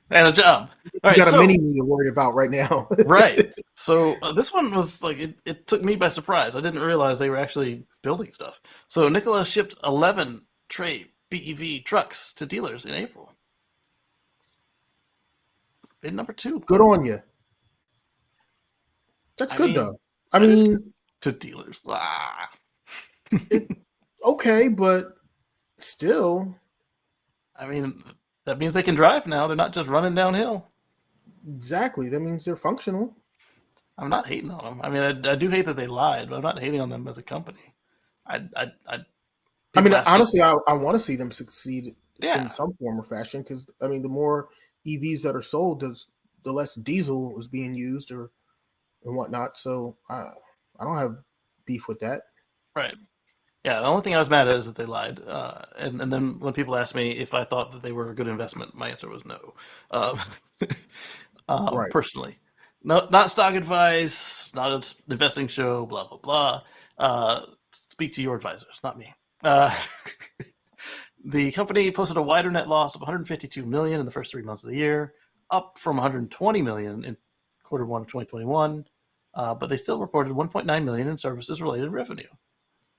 And a job. All right, you got a mini me to worry about right now. Right. So this one was like, it took me by surprise. I didn't realize they were actually building stuff. So Nikola shipped 11 Tre BEV trucks to dealers in April. Bid number 2. Good on you. That's good, though. I mean, to dealers. Okay, but still. I mean, that means they can drive now. They're not just running downhill. Exactly. That means they're functional. I'm not hating on them. I mean, I do hate that they lied, but I'm not hating on them as a company. I mean, honestly, I want to see them succeed in some form or fashion because, I mean, the more EVs that are sold, the less diesel is being used and whatnot. So I don't have beef with that. Right. Yeah, the only thing I was mad at is that they lied. And then when people asked me if I thought that they were a good investment, my answer was no. Right. Personally. No, not stock advice, not an investing show, blah, blah, blah. Speak to your advisors, not me. The company posted a wider net loss of $152 million in the first 3 months of the year, up from $120 million in quarter 1 of 2021. But they still reported $1.9 million in services-related revenue.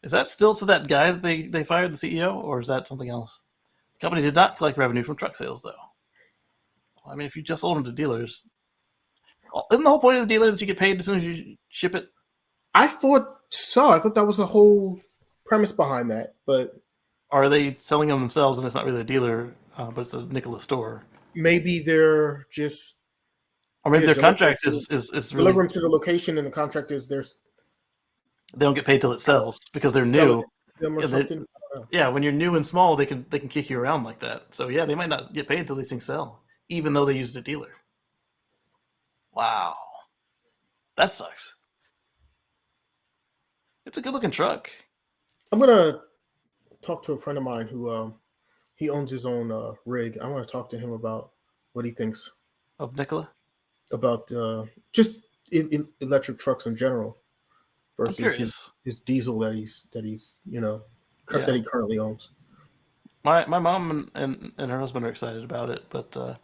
Is that still to that guy that they fired, the CEO, or is that something else? The company did not collect revenue from truck sales, though. I mean, if you just sold them to dealers, isn't the whole point of the dealer that you get paid as soon as you ship it? I thought so. I thought that was the whole premise behind that. But are they selling them themselves and it's not really a dealer, but it's a Nikola store? Maybe they're just, or maybe their contract is really deliver them to the location, and the contract is theirs. They don't get paid till it sells because they're new. Yeah, when you're new and small, they can kick you around like that. So yeah, they might not get paid until these things sell, even though they used a dealer. Wow, that sucks. It's a good-looking truck. I'm gonna talk to a friend of mine who he owns his own rig. I want to talk to him about what he thinks of Nikola, about just electric trucks in general versus his diesel that he's that he currently owns. My mom and her husband are excited about it, but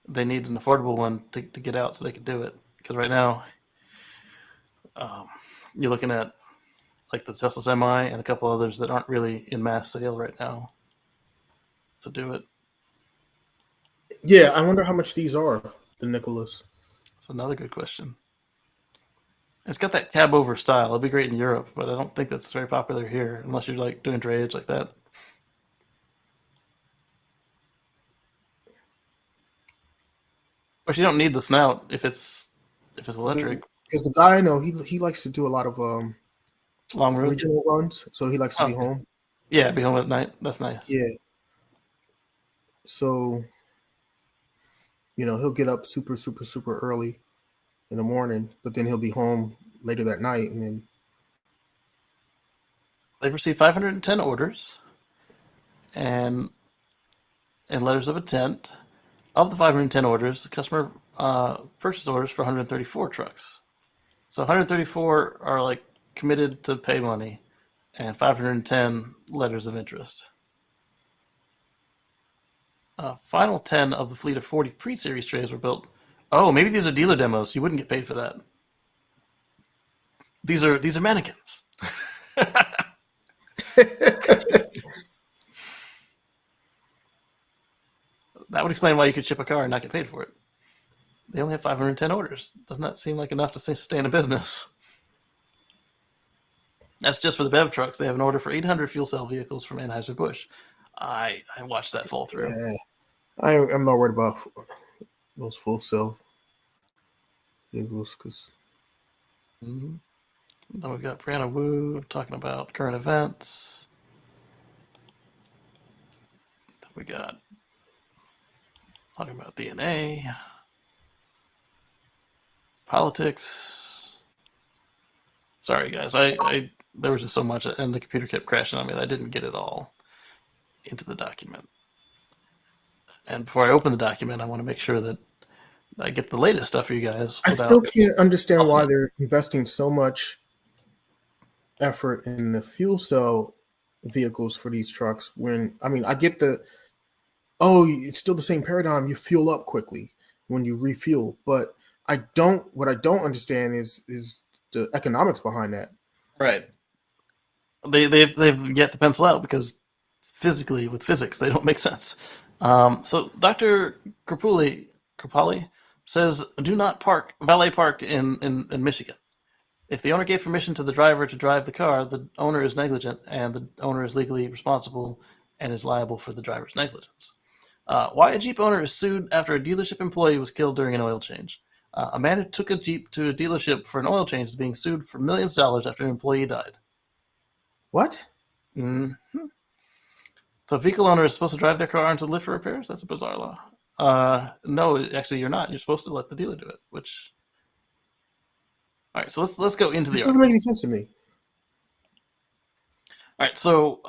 they need an affordable one to get out so they can do it. Because right now, you're looking at like the Tesla Semi and a couple others that aren't really in mass sale right now to do it. Yeah, I wonder how much these are, the Nikolas. That's another good question. It's got that cab over style. It'll be great in Europe, but I don't think that's very popular here unless you're like doing drayage like that. But you don't need the snout if it's electric. Because the guy I know, he likes to do a lot of long regional runs, so he likes to be home. Yeah, be home at night. That's nice. Yeah. So, he'll get up super, super, super early in the morning, but then he'll be home later that night, and then They've received 510 orders and letters of intent. Of the 510 orders, the customer purchased orders for 134 trucks. So 134 are like committed to pay money, and 510 letters of interest. Final 10 of the fleet of 40 pre-series trays were built. Oh, maybe these are dealer demos. You wouldn't get paid for that. These are mannequins. That would explain why you could ship a car and not get paid for it. They only have 510 orders. Doesn't that seem like enough to sustain a business? That's just for the BEV trucks. They have an order for 800 fuel cell vehicles from Anheuser-Busch. I watched that fall through. Yeah, I'm not worried about those full cell vehicles because. Mm-hmm. Then we've got Brianna Wu talking about current events. Then we got talking about DNA, politics. Sorry, guys. I there was just so much, and the computer kept crashing on me that I didn't get it all into the document. And before I open the document, I want to make sure that I get the latest stuff for you guys. I still can't understand why they're investing so much effort in the fuel cell vehicles for these trucks when, I get it's still the same paradigm. You fuel up quickly when you refuel, but what I don't understand is the economics behind that. Right. They've yet to pencil out because physically with physics, they don't make sense. So Dr. Kripali says, do not valet park in Michigan. If the owner gave permission to the driver to drive the car, the owner is negligent and the owner is legally responsible and is liable for the driver's negligence. Why a Jeep owner is sued after a dealership employee was killed during an oil change. A man who took a Jeep to a dealership for an oil change is being sued for millions of dollars after an employee died. What? Mm-hmm. So a vehicle owner is supposed to drive their car into the lift for repairs? That's a bizarre law. No, actually, you're not. You're supposed to let the dealer do it. All right. So let's go into the. This doesn't make any sense to me. All right. So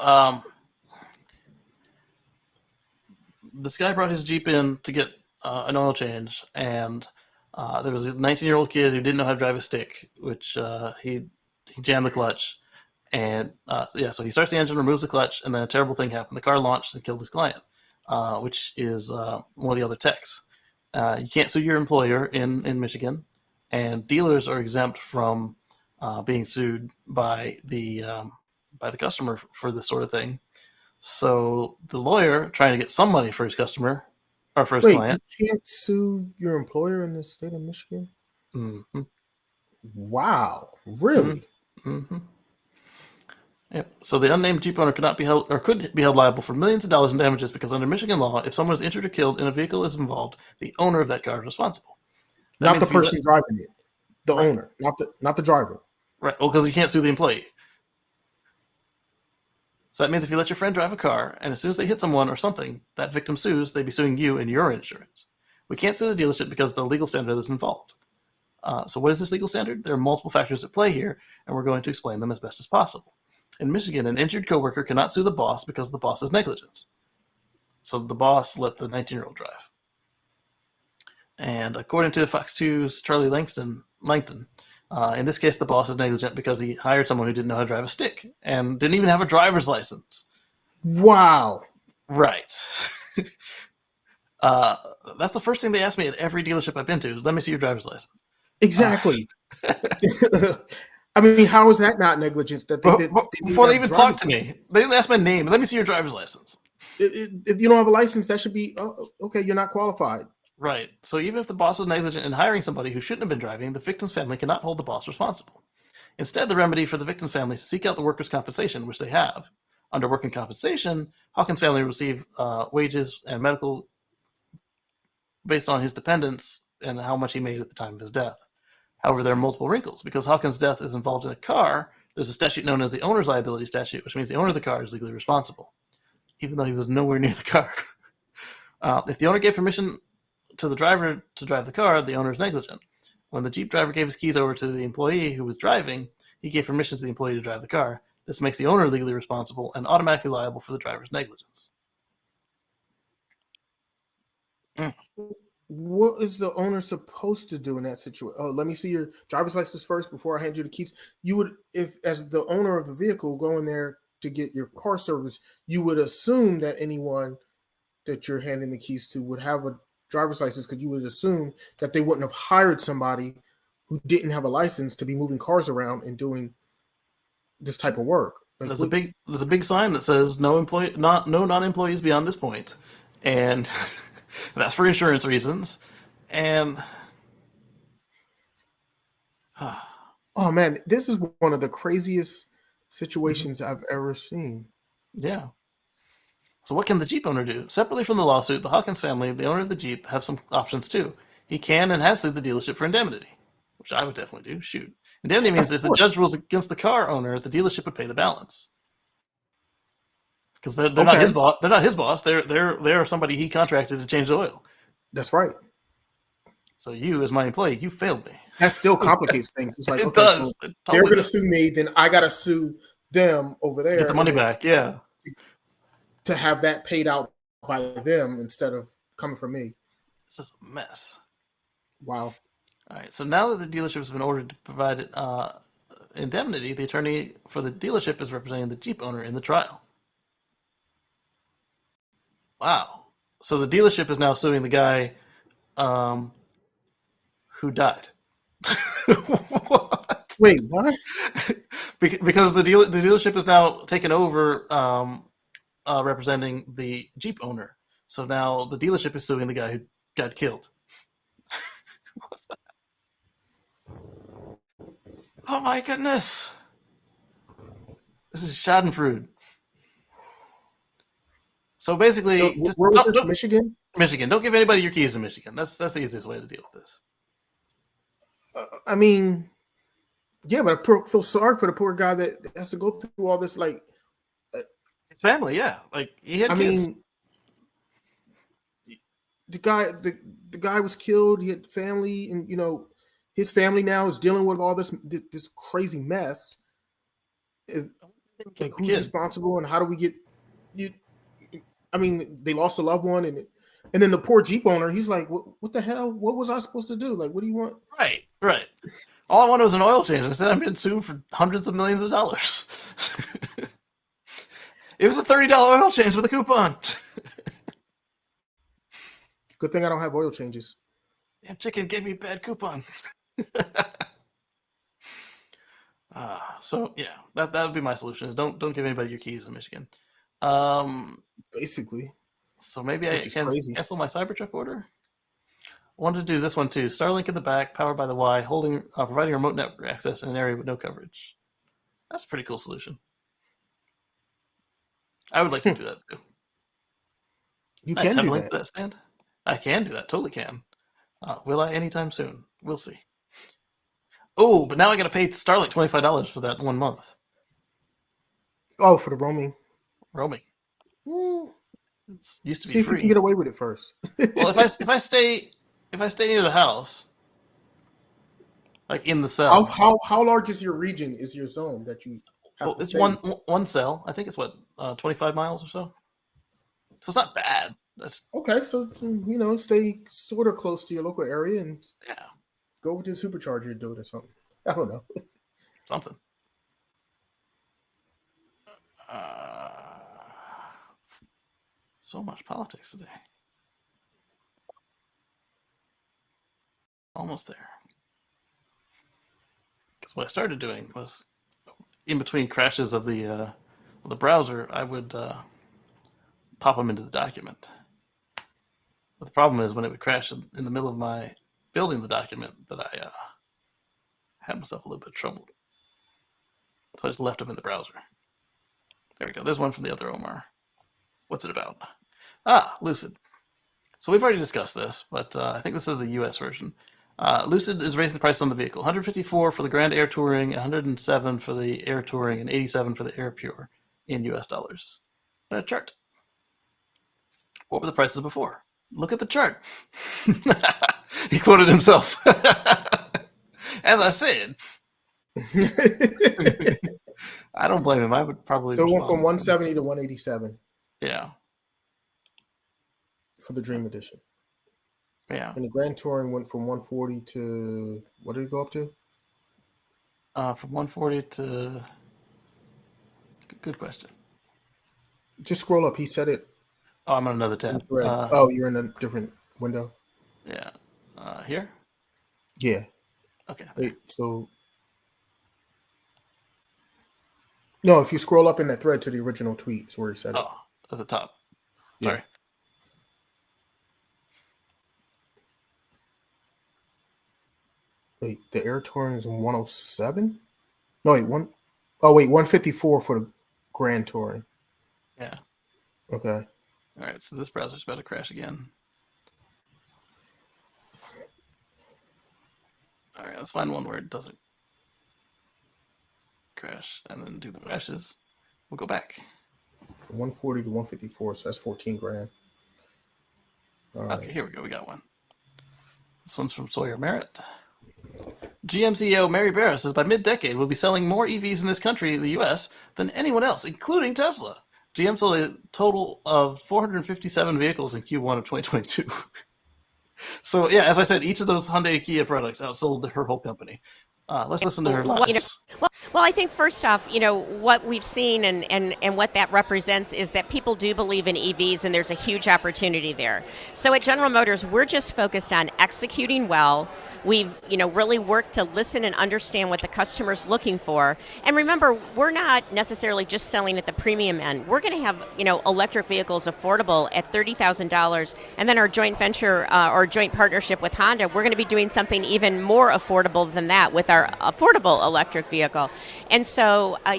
this guy brought his Jeep in to get an oil change, and there was a 19-year-old kid who didn't know how to drive a stick, which he jammed the clutch. And so he starts the engine, removes the clutch, and then a terrible thing happened. The car launched and killed his client, which is one of the other techs. You can't sue your employer in Michigan, and dealers are exempt from being sued by the customer for this sort of thing. So the lawyer trying to get some money for his customer or for his client. You can't sue your employer in the state of Michigan? Mm-hmm. Wow, really? Mm-hmm. Yep. So the unnamed Jeep owner could be held liable for millions of dollars in damages because under Michigan law, if someone is injured or killed and a vehicle is involved, the owner of that car is responsible. Not the person driving it. The owner, not the driver. Right. Well, because you can't sue the employee. So that means if you let your friend drive a car and as soon as they hit someone or something, that victim sues, they'd be suing you and your insurance. We can't sue the dealership because of the legal standard that's involved. So what is this legal standard? There are multiple factors at play here, and we're going to explain them as best as possible. In Michigan, an injured coworker cannot sue the boss because of the boss's negligence. So the boss let the 19-year-old drive. And according to Fox 2's Charlie Langton, in this case, the boss is negligent because he hired someone who didn't know how to drive a stick and didn't even have a driver's license. Wow. Right. That's the first thing they ask me at every dealership I've been to. Let me see your driver's license. Exactly. I mean, how is that not negligence? Before they even talk to me, they didn't ask my name. Let me see your driver's license. If you don't have a license, that should be, okay, you're not qualified. Right. So even if the boss was negligent in hiring somebody who shouldn't have been driving, the victim's family cannot hold the boss responsible. Instead, the remedy for the victim's family is to seek out the workers' compensation, which they have. Under working compensation, Hawkins' family will receive wages and medical based on his dependents and how much he made at the time of his death. However, there are multiple wrinkles. Because Hawkins' death is involved in a car, there's a statute known as the owner's liability statute, which means the owner of the car is legally responsible, even though he was nowhere near the car. If the owner gave permission to the driver to drive the car, the owner is negligent. When the Jeep driver gave his keys over to the employee who was driving, he gave permission to the employee to drive the car. This makes the owner legally responsible and automatically liable for the driver's negligence. What is the owner supposed to do in that situation? Oh, let me see your driver's license first before I hand you the keys. You would, if as the owner of the vehicle going there to get your car service, you would assume that anyone that you're handing the keys to would have a driver's license, because you would assume that they wouldn't have hired somebody who didn't have a license to be moving cars around and doing this type of work. Like, there's a big sign that says no non-employees beyond this point, and that's for insurance reasons. And oh man, this is one of the craziest situations I've ever seen. Yeah. So what can the Jeep owner do? Separately from the lawsuit, the Hawkins family, the owner of the Jeep, have some options too. He can and has sued the dealership for indemnity, which I would definitely do. Shoot. Indemnity means if the judge rules against the car owner, the dealership would pay the balance. Because they're not his boss. They're not his boss. They're somebody he contracted to change the oil. That's right. So you, as my employee, you failed me. That still complicates things. It's like, it okay, does. so It they're totally going to does. sue me, then I got to sue them over there To get the money back. Yeah. to have that paid out by them instead of coming from me. This is a mess. Wow. All right. So now that the dealership has been ordered to provide indemnity, the attorney for the dealership is representing the Jeep owner in the trial. Wow. So the dealership is now suing the guy who died. What? Wait, what? Because the dealership is now taken over representing the Jeep owner. So now the dealership is suing the guy who got killed. What's that? Oh my goodness. This is Schadenfreude. So basically, Where was this? Michigan? Michigan. Don't give anybody your keys in Michigan. That's the easiest way to deal with this. I mean, yeah, but I feel sorry for the poor guy that has to go through all this. Like, his family, yeah. Like, he had kids. mean, the guy was killed. He had family, and his family now is dealing with all this crazy mess. Like, who's responsible, and how do we get you? I mean, they lost a loved one, and then the poor Jeep owner, he's like, what the hell? What was I supposed to do? Like, what do you want? Right. All I wanted was an oil change. Instead, I'm being sued for hundreds of millions of dollars. It was a $30 oil change with a coupon. Good thing I don't have oil changes. Damn chicken gave me a bad coupon. So yeah, that would be my solution. Is don't give anybody your keys in Michigan. Basically. So maybe I can cancel my Cybertruck order. I wanted to do this one too. Starlink in the back, powered by the Y, providing remote network access in an area with no coverage. That's a pretty cool solution. I would like to do that too. You can do that. that stand. I can do that. Totally can. Will I anytime soon? We'll see. Oh, but now I got to pay Starlink $25 for that 1 month. Oh, for the roaming. It used to be See if free. you can get away with it first. Well, if I stay near the house, like in the cell. How large is your region? Is your zone that you have to it's stay? one cell. I think it's 25 miles or so. So it's not bad. That's Okay, so stay sort of close to your local area and go with your supercharger and do it or something. I don't know. Something. So much politics today. Almost there. Because what I started doing was, in between crashes of the browser, I would pop them into the document. But the problem is when it would crash in the middle of my building the document, that I had myself a little bit of trouble. So I just left them in the browser. There we go. There's one from the other Omar. What's it about? Lucid. So we've already discussed this, but I think this is the US version. Lucid is raising the price on the vehicle. $154 for the Grand Air Touring, $107 for the Air Touring, and $87 for the Air Pure in US dollars. And a chart. What were the prices before? Look at the chart. He quoted himself. As I said, I don't blame him. I would probably So it went from respond. 170 to 187 Yeah, for the Dream Edition. yeah. And the Grand Touring went from 140 to, what did it go up to? From 140 to. Good question. Just scroll up. He said it. Oh, I'm on another in the tab. thread. Oh, you're in a different window. Yeah. Here? Yeah. Okay. Wait, so no, if you scroll up in that thread to the original tweet, is where he said it. Oh, at the top. Yeah. Sorry. Wait, the Air Touring is 107? No, wait, 154 for the Grand Touring. Yeah. Okay. All right. So this browser's about to crash again. All right. Let's find one where it doesn't crash and then do the crashes. We'll go back. 140 to 154, so that's 14 grand. All right. Okay, here we go. We got one. This one's from Sawyer Merritt. GM CEO Mary Barra says by mid-decade we'll be selling more EVs in this country, the U.S., than anyone else, including Tesla. GM sold a total of 457 vehicles in Q1 of 2022. So yeah, as I said, each of those Hyundai Kia products outsold her whole company. Let's listen to her lies. Well, I think first off, what we've seen and what that represents is that people do believe in EVs and there's a huge opportunity there. So at General Motors, we're just focused on executing well. We've, really worked to listen and understand what the customer's looking for. And remember, we're not necessarily just selling at the premium end. We're going to have, electric vehicles affordable at $30,000. And then our joint venture or joint partnership with Honda, we're going to be doing something even more affordable than that with our affordable electric vehicle. And so, I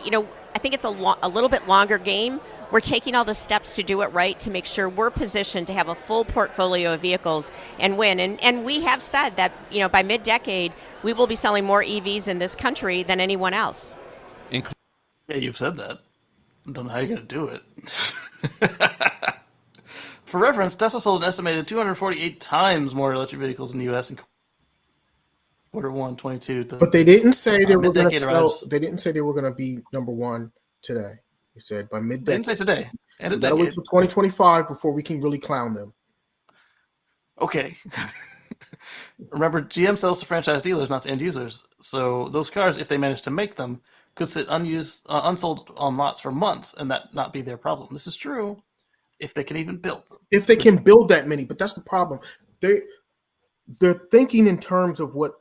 think it's a little bit longer game. We're taking all the steps to do it right to make sure we're positioned to have a full portfolio of vehicles and win. And we have said that, by mid-decade, we will be selling more EVs in this country than anyone else. Yeah, you've said that. I don't know how you're going to do it. For reference, Tesla sold an estimated 248 times more electric vehicles in the U.S. in quarter one, 22. But they didn't say they were going to sell. arrives. They didn't say they were going to be number one today. He said by mid-decade. They didn't say today. And a We gotta wait decade. till 2025 before we can really clown them. Okay. Remember, GM sells to franchise dealers, not to end users. So those cars, if they manage to make them, could sit unsold on lots for months, and that not be their problem. This is true if they can even build them. If they can build that many, but that's the problem. They're thinking in terms of what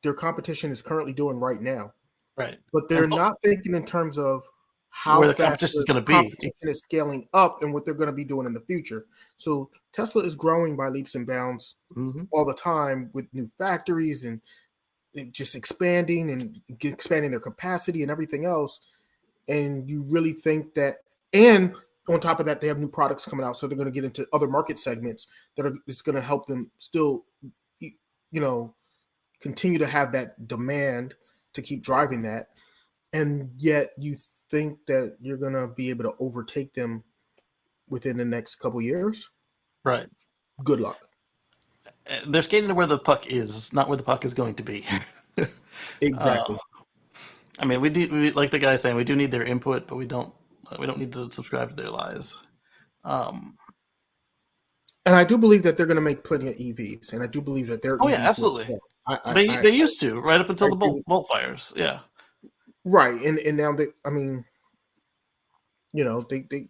their competition is currently doing right now, Right. but they're not thinking in terms of how where the fast competition is the going to be. competition is scaling up and what they're going to be doing in the future. So Tesla is growing by leaps and bounds all the time with new factories and just expanding their capacity and everything else. And you really think that, and on top of that, they have new products coming out. So they're going to get into other market segments it's going to help them still, continue to have that demand to keep driving that. And yet you think that you're going to be able to overtake them within the next couple years? Right. Good luck. They're skating to where the puck is, not where the puck is going to be. Exactly. I mean, we like the guy saying, we do need their input, but we don't need to subscribe to their lies. And I do believe that they're going to make plenty of EVs, and I do believe that their EVs yeah, absolutely. will They used to, right up until the Bolt fires. Yeah. Right. And now they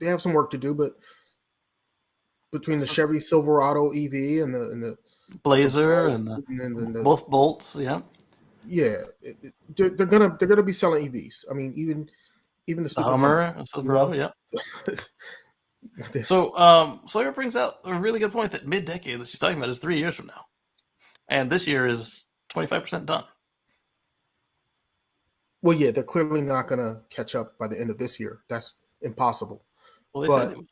have some work to do, but between the Chevy Silverado EV and the Blazer and the both Bolts, yeah. Yeah, they're gonna be selling EVs. I mean, even the stupid Hummer, Silverado, yeah. So Sawyer brings out a really good point that mid-decade that she's talking about is 3 years from now, and this year is 25% done. Well, yeah, they're clearly not gonna catch up by the end of this year. That's impossible. Well, they said they would.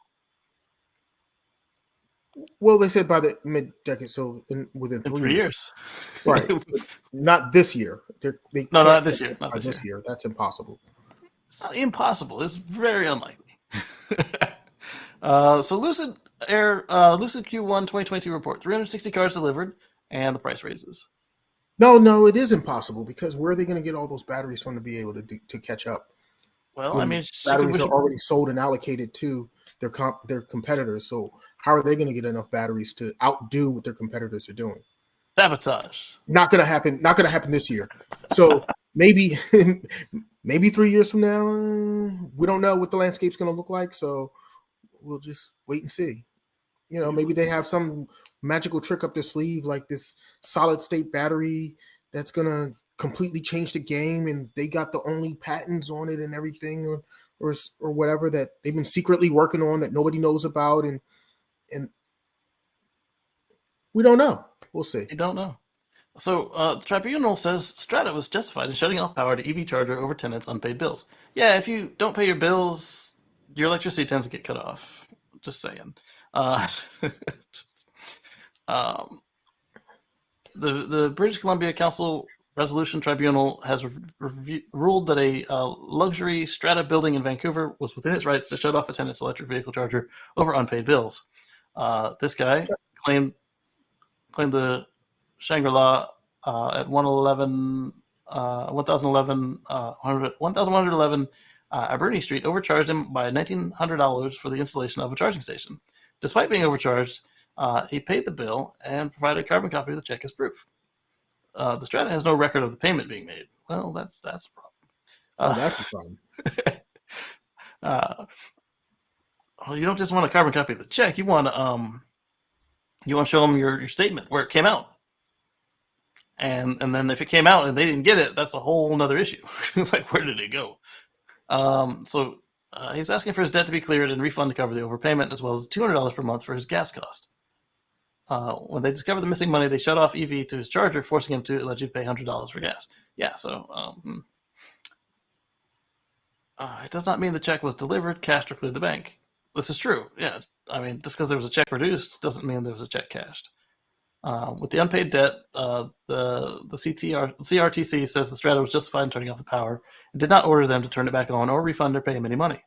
Well, they said by the mid-decade, so within 3 years. Right. Not this year. Not this year. Not this year. That's impossible. It's not impossible. It's very unlikely. So Lucid Air Lucid Q1 2022 report: 360 cars delivered, and the price raises. No, it is impossible because where are they going to get all those batteries from to be able to catch up? Well, I When mean, she could batteries wish are it already sold and allocated to their competitors. So how are they going to get enough batteries to outdo what their competitors are doing? sabotage. Not going to happen. Not going to happen this year. So maybe maybe 3 years from now, we don't know what the landscape's going to look like. So we'll just wait and see. Maybe they have some magical trick up their sleeve, like this solid state battery that's gonna completely change the game, and they got the only patents on it and everything, or whatever that they've been secretly working on that nobody knows about, and we don't know. We'll see. You don't know. So, the tribunal says Strata was justified in shutting off power to EV charger over tenants' unpaid bills. Yeah, if you don't pay your bills, your electricity tends to get cut off. Just saying. Uh, um, the British Columbia Council Resolution Tribunal has ruled that a luxury strata building in Vancouver was within its rights to shut off a tenant's electric vehicle charger over unpaid bills. This guy claimed the Shangri-La at 1111 Alberni Street overcharged him by $1,900 for the installation of a charging station. Despite being overcharged, he paid the bill and provided a carbon copy of the check as proof. The Strata has no record of the payment being made. Well, that's a problem. That's a problem. Well, you don't just want a carbon copy of the check. You want to show them your statement where it came out. And then if it came out and they didn't get it, that's a whole nother issue. Like, where did it go? So he's asking for his debt to be cleared and refund to cover the overpayment, as well as $200 per month for his gas cost. When they discovered the missing money, they shut off EV to his charger, forcing him to allegedly pay $100 for gas. Yeah, so it does not mean the check was delivered, cashed, or cleared the bank. This is true. Yeah, I mean, just because there was a check produced doesn't mean there was a check cashed. With the unpaid debt, the CRTC says the Strata was justified in turning off the power and did not order them to turn it back on or refund or pay him any money.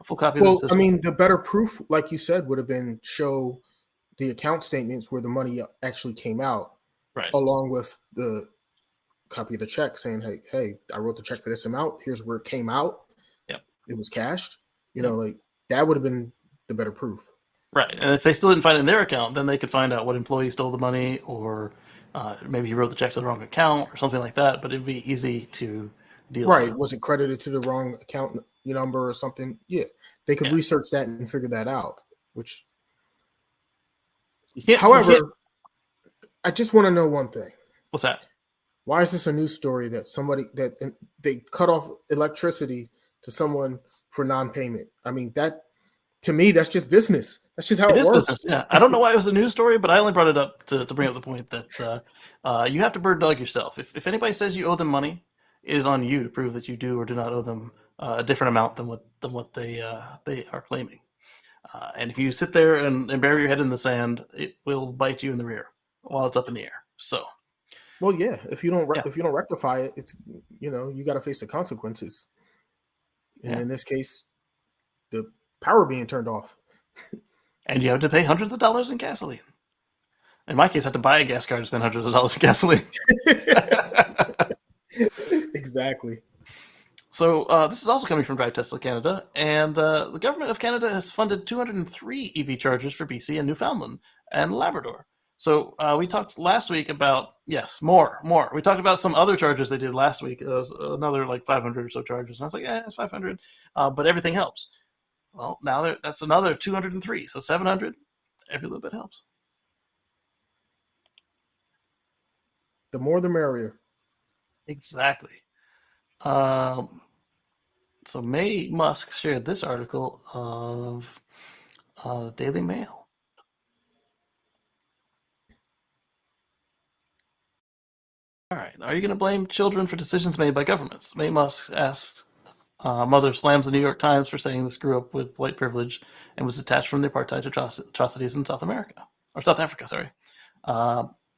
A full copy of the decision. I mean, the better proof, like you said, would have been show the account statements where the money actually came out, right, along with the copy of the check saying, hey, I wrote the check for this amount. Here's where it came out. Yep. It was cashed. Like that would have been the better proof. Right, and if they still didn't find it in their account, then they could find out what employee stole the money, or maybe he wrote the check to the wrong account, or something like that. But it'd be easy to deal with. Right, was it credited to the wrong account number or something? Yeah, they could research that and figure that out. Which, however, I just want to know one thing. What's that? Why is this a news story that they cut off electricity to someone for non-payment? I mean, that to me, that's just business. That's just how it works. Business, yeah. I don't know why it was a news story, but I only brought it up to bring up the point that you have to bird dog yourself. If anybody says you owe them money, it is on you to prove that you do or do not owe them a different amount than what they are claiming. And if you sit there and bury your head in the sand, it will bite you in the rear while it's up in the air. So, well, yeah. If you don't rectify it, it's you got to face the consequences. And in this case, the power being turned off. And you have to pay hundreds of dollars in gasoline. In my case, I had to buy a gas car to spend hundreds of dollars in gasoline. Exactly. So this is also coming from Drive Tesla Canada, and the government of Canada has funded 203 EV chargers for BC and Newfoundland and Labrador. So we talked last week about, more. We talked about some other chargers they did last week. Another like 500 or so chargers. And I was like, it's 500, but everything helps. Well, now that's another 203, so 700. Every little bit helps. The more, the merrier. Exactly. So May Musk shared this article of the Daily Mail. All right. Are you going to blame children for decisions made by governments? May Musk asked. Mother slams the New York Times for saying this grew up with white privilege and was detached from the apartheid atrocities in South Africa. Sorry.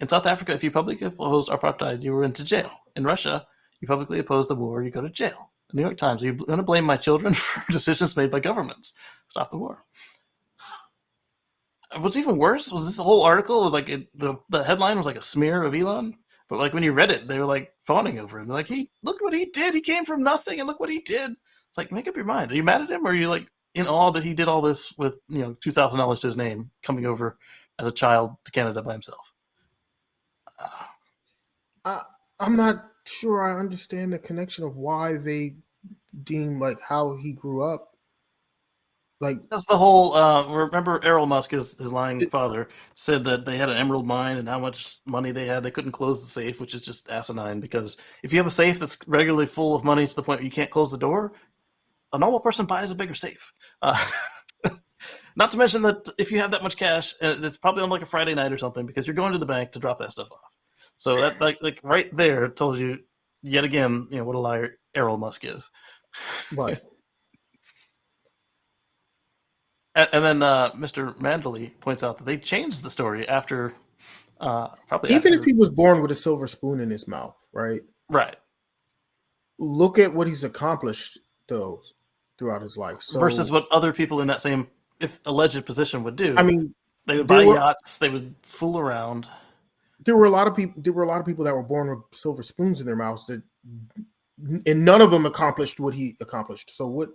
In South Africa, if you publicly opposed apartheid, you were into jail. In Russia, you publicly oppose the war, you go to jail. The New York Times, are you going to blame my children for decisions made by governments? Stop the war. What's even worse was this whole article was like the headline was like a smear of Elon, but like when you read it, they were like fawning over him. They're like, he look what he did. He came from nothing, and look what he did. It's like, make up your mind. Are you mad at him, or are you like in awe that he did all this with $2,000 to his name, coming over as a child to Canada by himself? I'm not sure I understand the connection of why they deem like how he grew up. Like That's the whole. Remember, Errol Musk, his lying father, said that they had an emerald mine and how much money they had. They couldn't close the safe, which is just asinine. Because if you have a safe that's regularly full of money to the point where you can't close the door, a normal person buys a bigger safe. Not to mention that if you have that much cash, it's probably on like a Friday night or something because you're going to the bank to drop that stuff off. So that like right there tells you yet again, what a liar Errol Musk is. right. And then Mr. Mandley points out that they changed the story after probably Even after, if he was born with a silver spoon in his mouth, right? right Look at what he's accomplished though throughout his life. So versus what other people in that same if alleged position would do. I mean, they would buy yachts, they would fool around. There were a lot of people that were born with silver spoons in their mouths and none of them accomplished what he accomplished. So what?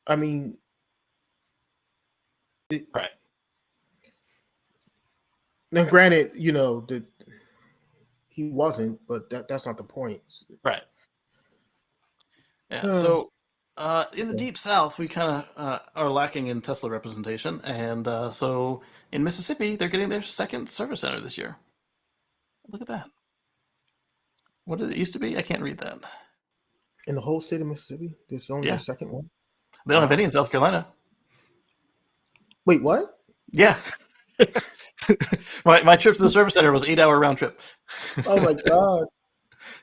I mean, right. Now, granted, that he wasn't, but that's not the point. Right. Yeah. So in the Deep South, we kind of are lacking in Tesla representation, and so in Mississippi, they're getting their second service center this year. Look at that. What did it used to be? I can't read that. In the whole state of Mississippi, there's only the second one. They don't have any in South Carolina. Wait, what? Yeah. my trip to the service center was 8-hour round trip. Oh my God.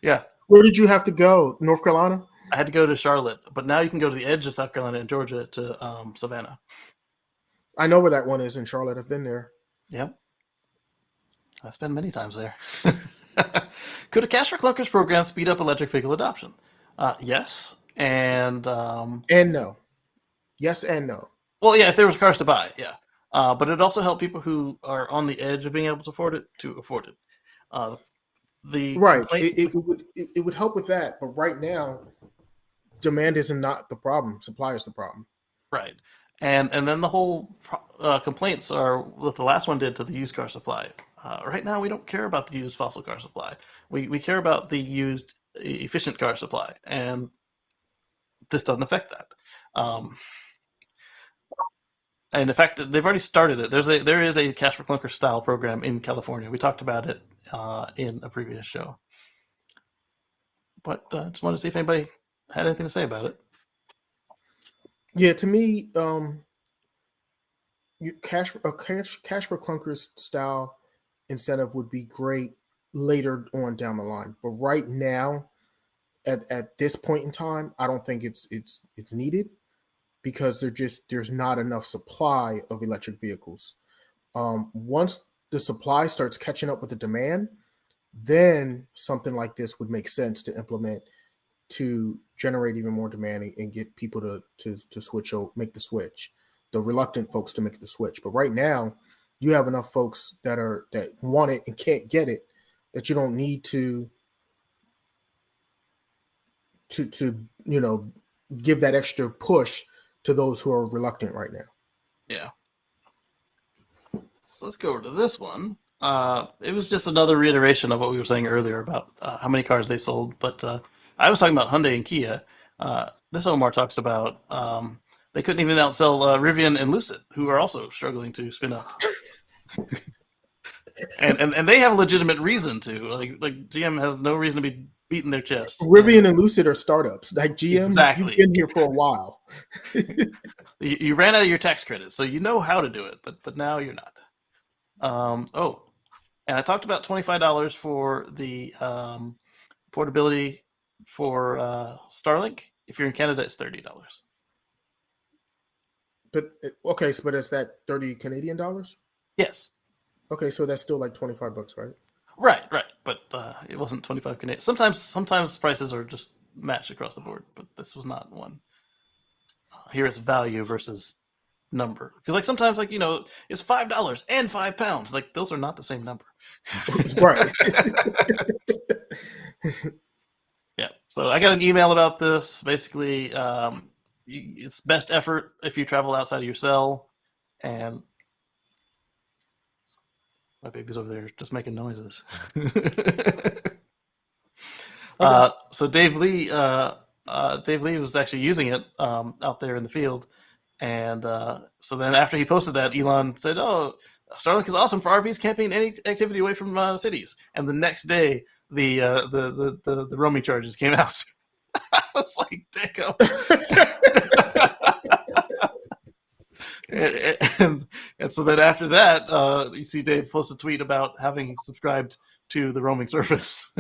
Yeah. Where did you have to go? North Carolina? I had to go to Charlotte, but now you can go to the edge of South Carolina and Georgia to Savannah. I know where that one is in Charlotte. I've been there. Yep. I've been many times there. Could a Cash for Clunkers program speed up electric vehicle adoption? Yes. And no. Yes and no. Well, yeah, if there was cars to buy, yeah. But it also helped people who are on the edge of being able to afford it to afford it. Right. It would help with that, but right now, demand is not the problem. Supply is the problem. Right. And then the whole complaints are what the last one did to the used car supply. Right now, we don't care about the used fossil car supply. We care about the used efficient car supply, and this doesn't affect that. And in fact, they've already started it. There is a Cash for Clunkers style program in California. We talked about it in a previous show. But just wanted to see if anybody had anything to say about it. Yeah, to me, cash for Clunkers style incentive would be great later on down the line. But right now, at this point in time, I don't think it's needed because there's not enough supply of electric vehicles. Once the supply starts catching up with the demand, then something like this would make sense to implement to generate even more demand and get people to switch over, make the switch, the reluctant folks to make the switch. But right now, you have enough folks that want it and can't get it that you don't need to give that extra push to those who are reluctant right now. Yeah. So let's go over to this one. It was just another reiteration of what we were saying earlier about how many cars they sold. But I was talking about Hyundai and Kia. This Omar talks about they couldn't even outsell Rivian and Lucid, who are also struggling to spin up. and they have a legitimate reason to. Like GM has no reason to be beating their chest. Rivian and Lucid are startups. Like GM, exactly. You've been here for a while. You ran out of your tax credits, so you know how to do it, but now you're not. And I talked about $25 for the portability for Starlink. If you're in Canada, it's $30. But okay, but is that 30 Canadian dollars? Yes. Okay, so that's still like $25, right? Right. But it wasn't 25 Canadian. Sometimes prices are just matched across the board, but this was not one. Here it's value versus number. Because like sometimes like it's $5 and 5 pounds. Like those are not the same number. Right. Yeah. So I got an email about this. Basically, it's best effort if you travel outside of your cell. And my baby's over there just making noises. So Dave Lee was actually using it out there in the field, and so then after he posted that, Elon said, "Oh, Starlink is awesome for RVs, camping, any activity away from cities." And the next day, the roaming charges came out. I was like, "Damn." And so then after that, you see Dave post a tweet about having subscribed to the roaming service.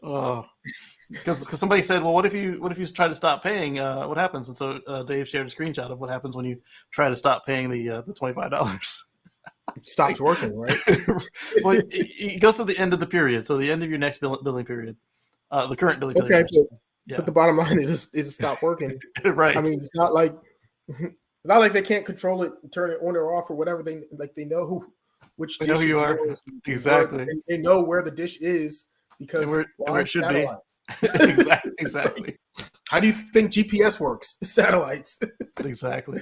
Because somebody said, "Well, what if you try to stop paying? What happens?" And so Dave shared a screenshot of what happens when you try to stop paying the $25. It stops working, right? Well, it goes to the end of the period, so the end of your next billing period, the current billing Okay, period. but the bottom line is it stopped working. Right. I mean, it's not like they can't control it, turn it on or off or whatever. They know which dish who you are. Exactly. They know where the dish is because where it should satellites. Be. Exactly. How do you think GPS works? Satellites. Exactly.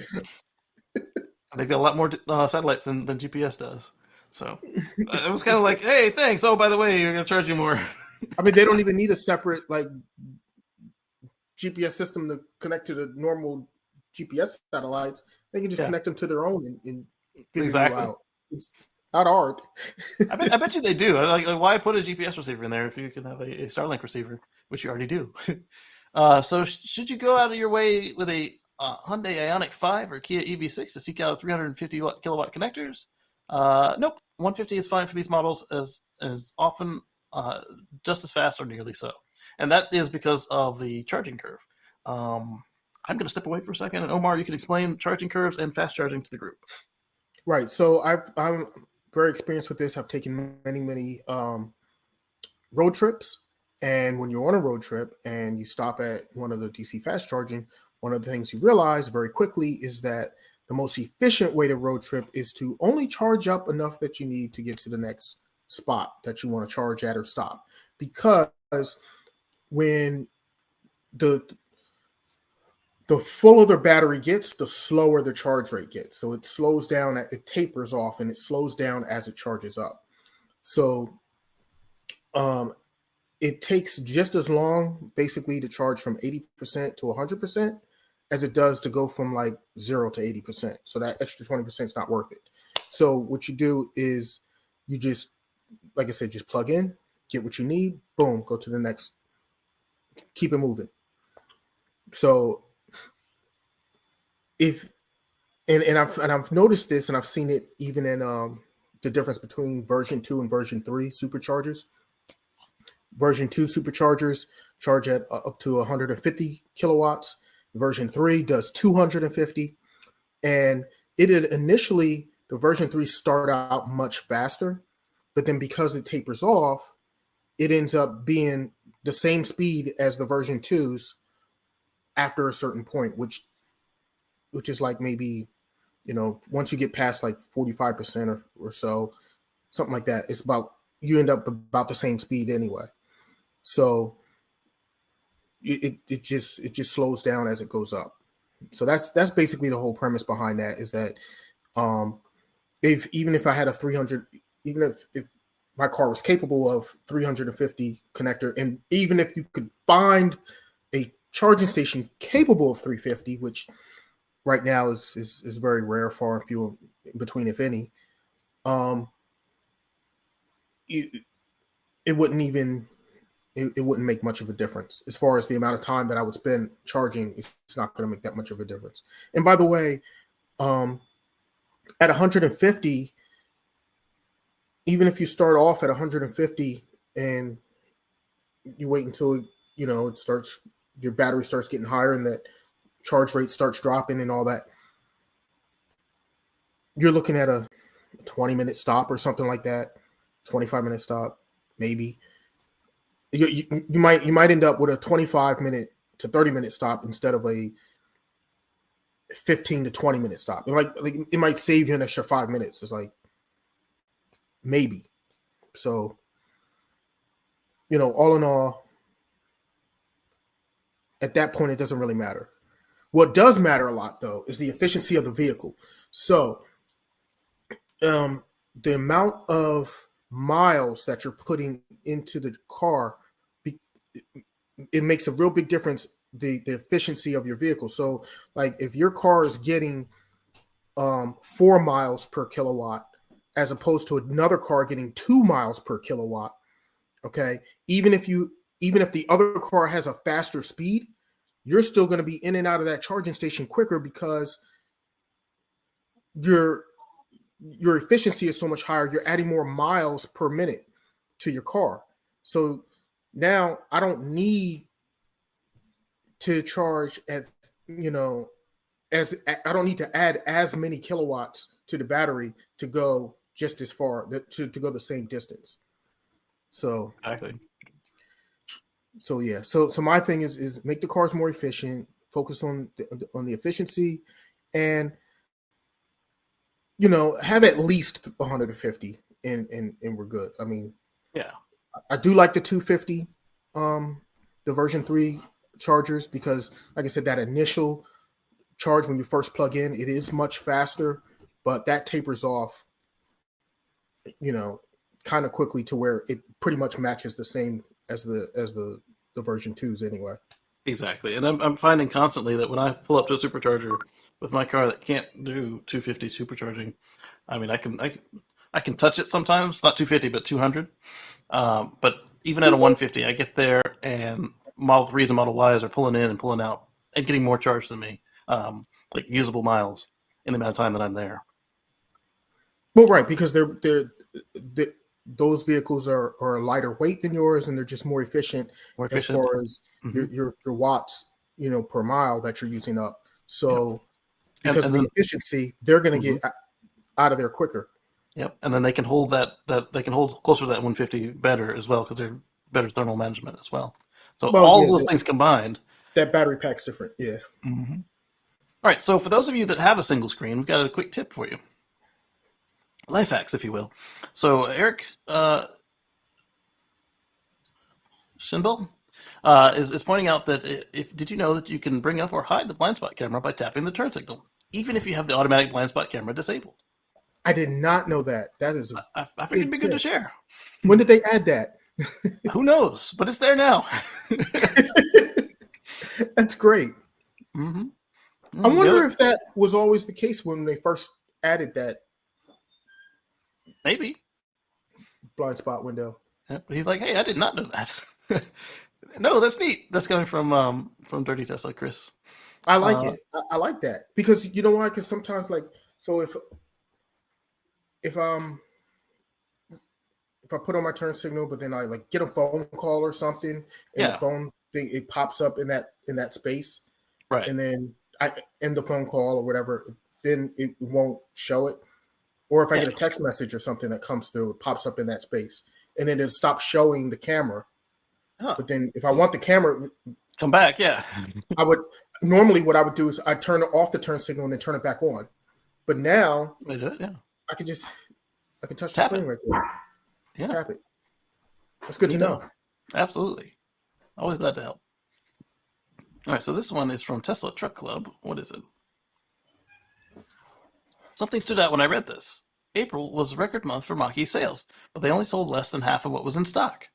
They've got a lot more satellites than GPS does. So it was kind of like, hey, thanks. Oh, by the way, you're going to charge you more. I mean, they don't even need a separate GPS system to connect to the normal GPS satellites. They can just connect them to their own and figure you out. It's not hard. I bet you they do. Like, why put a GPS receiver in there if you can have a Starlink receiver, which you already do? So should you go out of your way with a Hyundai Ioniq 5 or Kia EV6 to seek out 350 kilowatt connectors? Nope. 150 is fine for these models as often just as fast or nearly so. And that is because of the charging curve. I'm going to step away for a second, and Omar, you can explain charging curves and fast charging to the group. Right. So I'm very experienced with this. I've taken many road trips. And when you're on a road trip and you stop at one of the DC fast charging, one of the things you realize very quickly is that the most efficient way to road trip is to only charge up enough that you need to get to the next spot that you want to charge at or stop. Because when the fuller the battery gets, the slower the charge rate gets. So it slows down, it tapers off, and it slows down as it charges up. So it takes just as long, basically, to charge from 80% to 100% as it does to go from like 0 to 80%. So that extra 20% is not worth it. So what you do is you just, like I said, just plug in, get what you need, boom, go to the next, keep it moving. So I've noticed this, and I've seen it even in the difference between version 2 and version 3 superchargers. Version 2 superchargers charge at up to 150 kilowatts. Version 3 does 250. And initially, the version 3 start out much faster, but then because it tapers off, it ends up being the same speed as the version 2s after a certain point, which is like maybe, once you get past like 45% or so, something like that, you end up about the same speed anyway. So it just slows down as it goes up. So that's basically the whole premise behind that, is that even if I had a 300, even if my car was capable of 350 connector, and even if you could find a charging station capable of 350, which right now is very rare, far and few in between, if any, it wouldn't even it wouldn't make much of a difference as far as the amount of time that I would spend charging. It's not going to make that much of a difference. And by the way, at 150, even if you start off at 150 and you wait until it starts, your battery starts getting higher and that charge rate starts dropping and all that, you're looking at a 20-minute stop or something like that, 25-minute stop, maybe. You might end up with a 25-minute to 30-minute stop instead of a 15 to 20 minute stop. It might save you an extra 5 minutes. It's like maybe. So, all in all, at that point, it doesn't really matter. What does matter a lot, though, is the efficiency of the vehicle. So, the amount of miles that you're putting into the car, it makes a real big difference. The efficiency of your vehicle. So, like if your car is getting 4 miles per kilowatt, as opposed to another car getting 2 miles per kilowatt. Okay, even if the other car has a faster speed, you're still going to be in and out of that charging station quicker because your efficiency is so much higher. You're adding more miles per minute to your car. So now I don't need to charge at as I don't need to add as many kilowatts to the battery to go just as far to go the same distance. So Exactly. So yeah, so my thing is make the cars more efficient, focus on the efficiency, and have at least 150, and we're good. I mean, Yeah. I do like the 250, the version 3 chargers, because like I said, that initial charge when you first plug in, it is much faster, but that tapers off, kind of quickly to where it pretty much matches the same as the version 2s anyway. Exactly. And I'm finding constantly that when I pull up to a supercharger with my car that can't do 250 supercharging, I mean, I can touch it sometimes, not 250, but 200. But even at a 150, I get there and Model 3s and Model Ys are pulling in and pulling out and getting more charge than me, like usable miles in the amount of time that I'm there. Well, right, because those vehicles are lighter weight than yours, and they're just more efficient, as far as your watts, per mile that you're using up. So because of the efficiency, they're going to get out of there quicker. Yep, and then they can hold that they can hold closer to that 150 better as well because they're better thermal management as well. So all those things combined, that battery pack's different. Yeah. Mm-hmm. All right. So for those of you that have a single screen, we've got a quick tip for you. Life hacks, if you will. So Eric Shinbel is pointing out that did you know that you can bring up or hide the blind spot camera by tapping the turn signal, even if you have the automatic blind spot camera disabled? I did not know that. That is I figured it'd be good to share. When did they add that? Who knows? But it's there now. That's great. Mm-hmm. I wonder if that was always the case when they first added that. Maybe. Blind spot window. Yeah, but he's like, hey, I did not know that. No, that's neat. That's coming from Dirty Tesla, Chris. I like it. I like that because you know why? Because sometimes, like, so if I put on my turn signal, but then I like get a phone call or something, and the phone thing it pops up in that space, right? And then I end the phone call or whatever, then it won't show it. Or if I get a text message or something that comes through, it pops up in that space, and then it stops showing the camera. But then if I want the camera come back, I would normally what I would do is I turn off the turn signal and then turn it back on. But now I can touch the screen right there. Just tap it. That's good to know. Absolutely. Always glad to help. All right, so this one is from Tesla Truck Club. What is it? Something stood out when I read this. April was a record month for Mach-E sales, but they only sold less than half of what was in stock.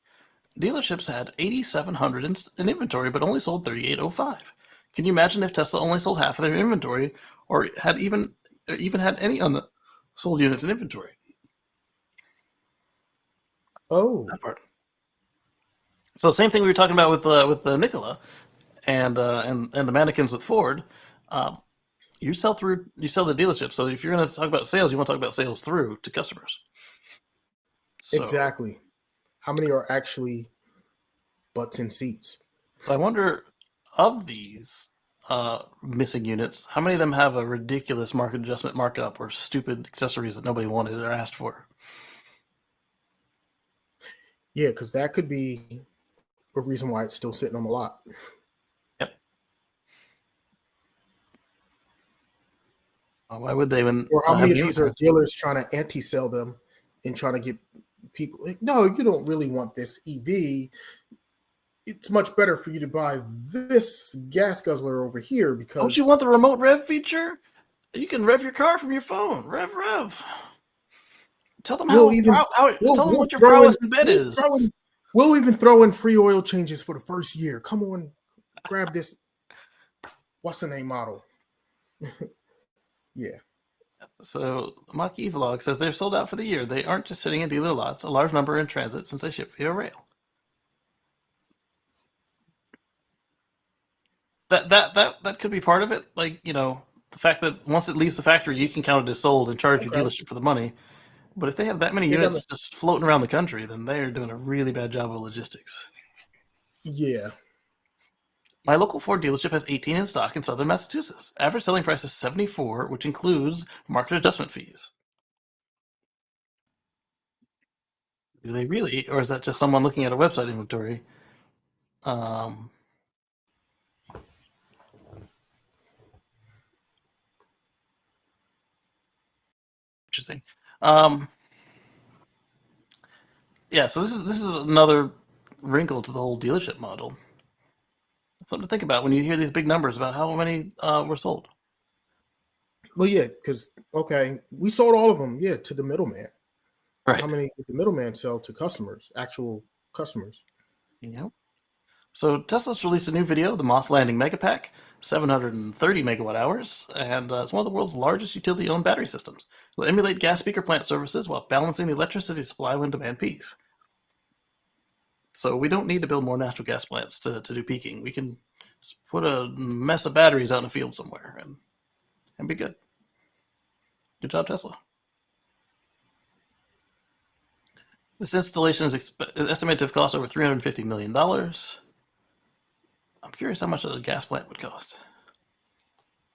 Dealerships had 8,700 in inventory, but only sold 3,805. Can you imagine if Tesla only sold half of their inventory, or had even had any unsold units in inventory? Oh, that part. So same thing we were talking about with Nikola, and the mannequins with Ford. You sell the dealership. So if you're going to talk about sales, you want to talk about sales through to customers. So, exactly. How many are actually butts in seats? So I wonder, of these missing units, how many of them have a ridiculous market adjustment markup or stupid accessories that nobody wanted or asked for? Yeah, because that could be a reason why it's still sitting on the lot. Yep. Why would they when Or how have many of these are unicorns? dealers trying to anti-sell them and trying to get people like, no, you don't really want this EV. It's much better for you to buy this gas guzzler over here Don't you because want the remote rev feature? You can rev your car from your phone. Rev. Tell them we'll even tell them we'll what your throw in prowess in bed is. we'll even throw in free oil changes for the first year. Come on, grab this. What's the name model? Yeah. So Mach-E Vlog says they're sold out for the year. They aren't just sitting in dealer lots. A large number are in transit since they ship via rail. That could be part of it. Like, the fact that once it leaves the factory, you can count it as sold and charge your Okay. dealership for the money. But if they have that many Yeah, units just floating around the country, then they're doing a really bad job of logistics. yeah. My local Ford dealership has 18 in stock in southern Massachusetts. Average selling price is $74, which includes market adjustment fees. Do they really, or is that just someone looking at a website inventory? Interesting. Yeah, so this is another wrinkle to the whole dealership model. Something to think about when you hear these big numbers about how many were sold. Well, yeah, because okay, we sold all of them, yeah, to the middleman. Right. How many did the middleman sell to customers, actual customers? Yep. So Tesla's released a new video, the Moss Landing Megapack, 730 megawatt hours, and it's one of the world's largest utility-owned battery systems. It'll emulate gas speaker plant services while balancing the electricity supply when demand peaks. So we don't need to build more natural gas plants to do peaking. We can just put a mess of batteries out in a field somewhere and be good. Good job, Tesla. This installation is estimated to have cost over $350 million. I'm curious how much a gas plant would cost.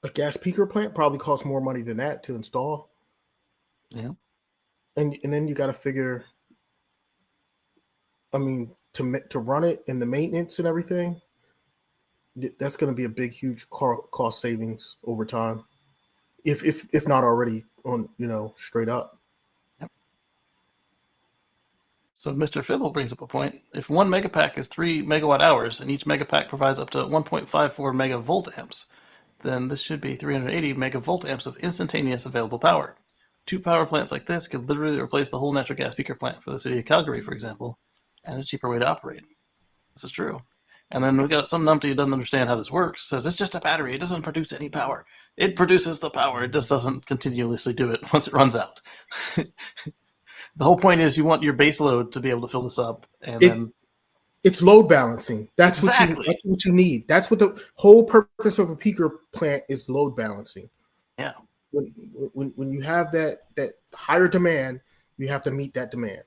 A gas peaker plant probably costs more money than that to install. Yeah. And then you got to figure, I mean, to run it and the maintenance and everything, that's going to be a big, huge cost savings over time, if not already on, straight up. Yep. So Mr. Fibble brings up a point. If one megapack is 3 megawatt hours and each megapack provides up to 1.54 megavolt amps, then this should be 380 megavolt amps of instantaneous available power. 2 power plants like this could literally replace the whole natural gas peaker plant for the city of Calgary, for example, and a cheaper way to operate. This is true. And then we got some numpty who doesn't understand how this works, says it's just a battery, it doesn't produce any power. It produces the power, it just doesn't continuously do it once it runs out. The whole point is you want your base load to be able to fill this up, and then it's load balancing. That's exactly what you need. That's what the whole purpose of a peaker plant is: load balancing. Yeah. When you have that higher demand, you have to meet that demand.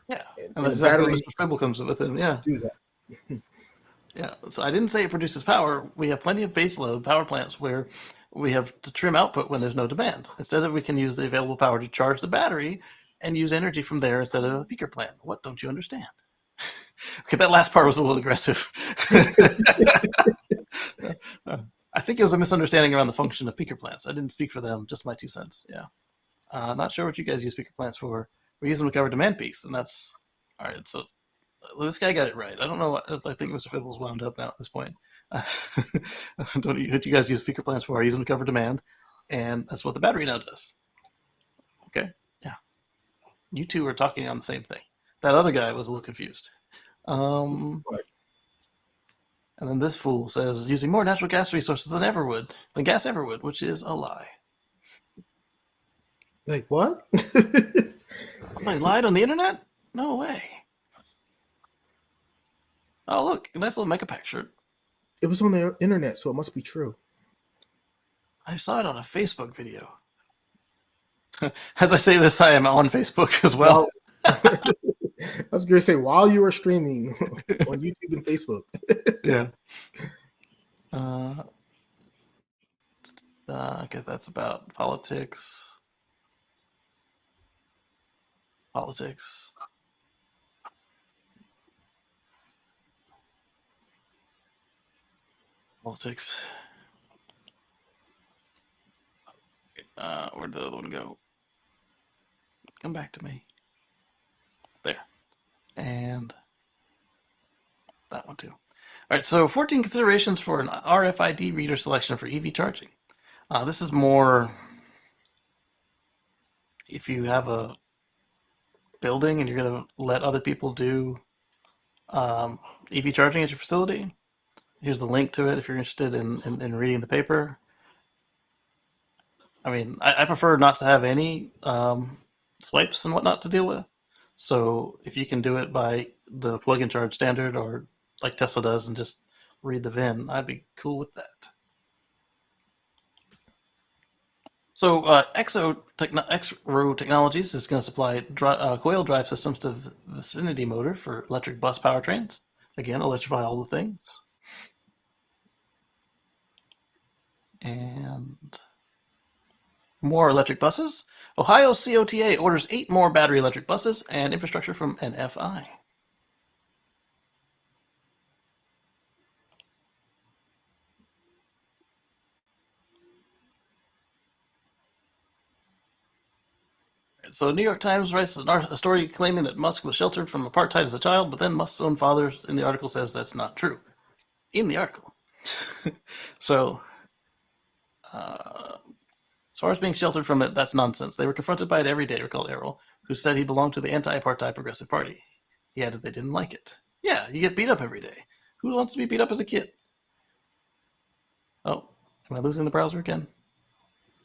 Yeah, and that's exactly what Mr. Fibble comes with, and yeah, do that. Yeah, so I didn't say it produces power. We have plenty of base load power plants where we have to trim output when there's no demand. Instead, we can use the available power to charge the battery and use energy from there instead of a peaker plant. What don't you understand? Okay, that last part was a little aggressive. I think it was a misunderstanding around the function of peaker plants. I didn't speak for them, just my 2 cents. Yeah. Not sure what you guys use peaker plants for. We use them to cover demand peaks, and that's all right. So this guy got it right. I don't know what I think Mr. Fibble's wound up now at this point. What you guys use peaker plants for? I use them to cover demand, and that's what the battery now does. Okay, yeah. You two are talking on the same thing. That other guy was a little confused. And then this fool says using more natural gas resources than gas ever would, which is a lie. Like what? I lied on the internet? No way. Oh, look, a nice little Megapack shirt. It was on the internet, so it must be true. I saw it on a Facebook video. As I say this, I am on Facebook as well. I was going to say, while you were streaming on YouTube and Facebook. Yeah. Okay, that's about politics. Politics. Where'd the other one go? Come back to me. There. And that one too. All right, so 14 considerations for an RFID reader selection for EV charging. This is more if you have a building and you're going to let other people do EV charging at your facility. Here's the link to it if you're interested in reading the paper. I mean, I prefer not to have any swipes and whatnot to deal with. So if you can do it by the plug-in charge standard or like Tesla does and just read the VIN, I'd be cool with that. So X-Row Technologies is going to supply coil drive systems to Vicinity Motor for electric bus powertrains. Again, electrify all the things. And more electric buses. Ohio COTA orders 8 more battery electric buses and infrastructure from NFI. So New York Times writes a story claiming that Musk was sheltered from apartheid as a child, but then Musk's own father in the article says that's not true. In the article. So, as far as being sheltered from it, that's nonsense. They were confronted by it every day, recalled Errol, who said he belonged to the anti-apartheid Progressive Party. He added they didn't like it. Yeah, you get beat up every day. Who wants to be beat up as a kid? Oh, am I losing the browser again?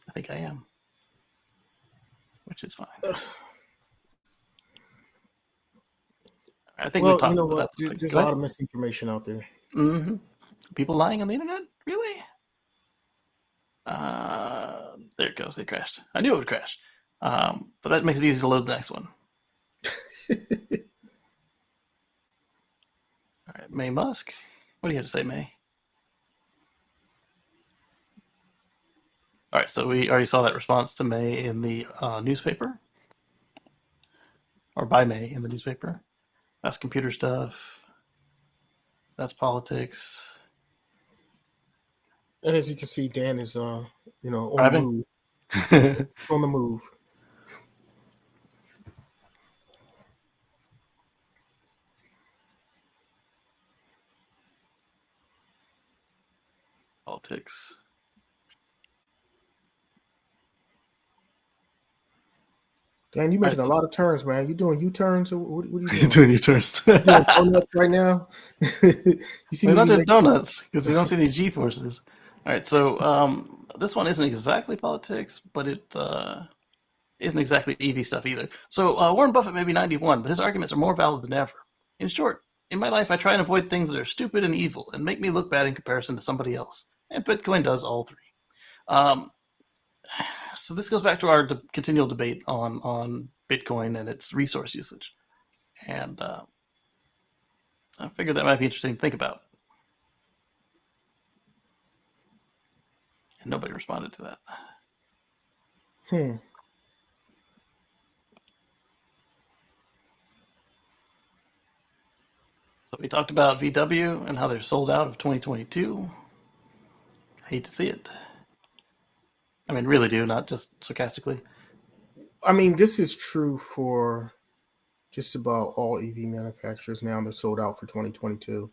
I think I am. Which is fine. I think we've talked about that. There's a lot of misinformation out there. Mm-hmm. People lying on the internet? Really? There it goes. It crashed. I knew it would crash. But that makes it easy to load the next one. All right, May Musk. What do you have to say, May? All right, so we already saw that response to May in the newspaper. Or by May in the newspaper. That's computer stuff. That's politics. And as you can see, Dan is on the move. It's on the move. Politics. Dan, you making a lot of turns, man. You doing U-turns or what are you doing? You're doing U-turns. You doing donuts right now? You see, we're not doing donuts because you don't see any G-forces. All right, so this one isn't exactly politics, but it isn't exactly EV stuff either. So Warren Buffett may be 91, but his arguments are more valid than ever. In short, in my life, I try and avoid things that are stupid and evil and make me look bad in comparison to somebody else. And Bitcoin does all three. So this goes back to our continual debate on Bitcoin and its resource usage. And I figured that might be interesting to think about. And nobody responded to that. So we talked about VW and how they're sold out of 2022. I hate to see it. I mean, really do, not just sarcastically. I mean, this is true for just about all EV manufacturers now. They're sold out for 2022.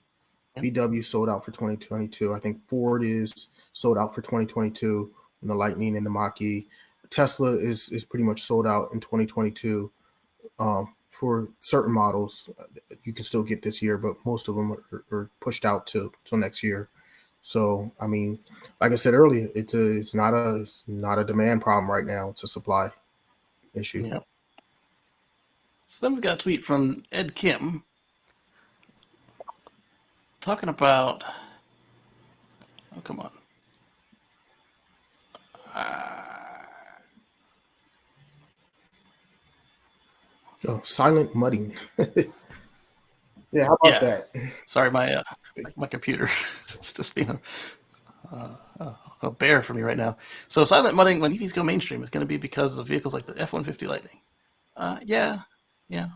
Yep. VW sold out for 2022. I think Ford is sold out for 2022 in the Lightning and the Mach-E. Tesla is pretty much sold out in 2022 for certain models. You can still get this year, but most of them are pushed out till next year. So, I mean, like I said earlier, it's not a demand problem right now. It's a supply issue. Yep. So then we've got a tweet from Ed Kim talking about, oh, come on. Silent mudding. Yeah, how about that? Sorry, my computer is just being a bear for me right now. So silent mudding when EVs go mainstream is going to be because of vehicles like the F-150 Lightning. Yeah,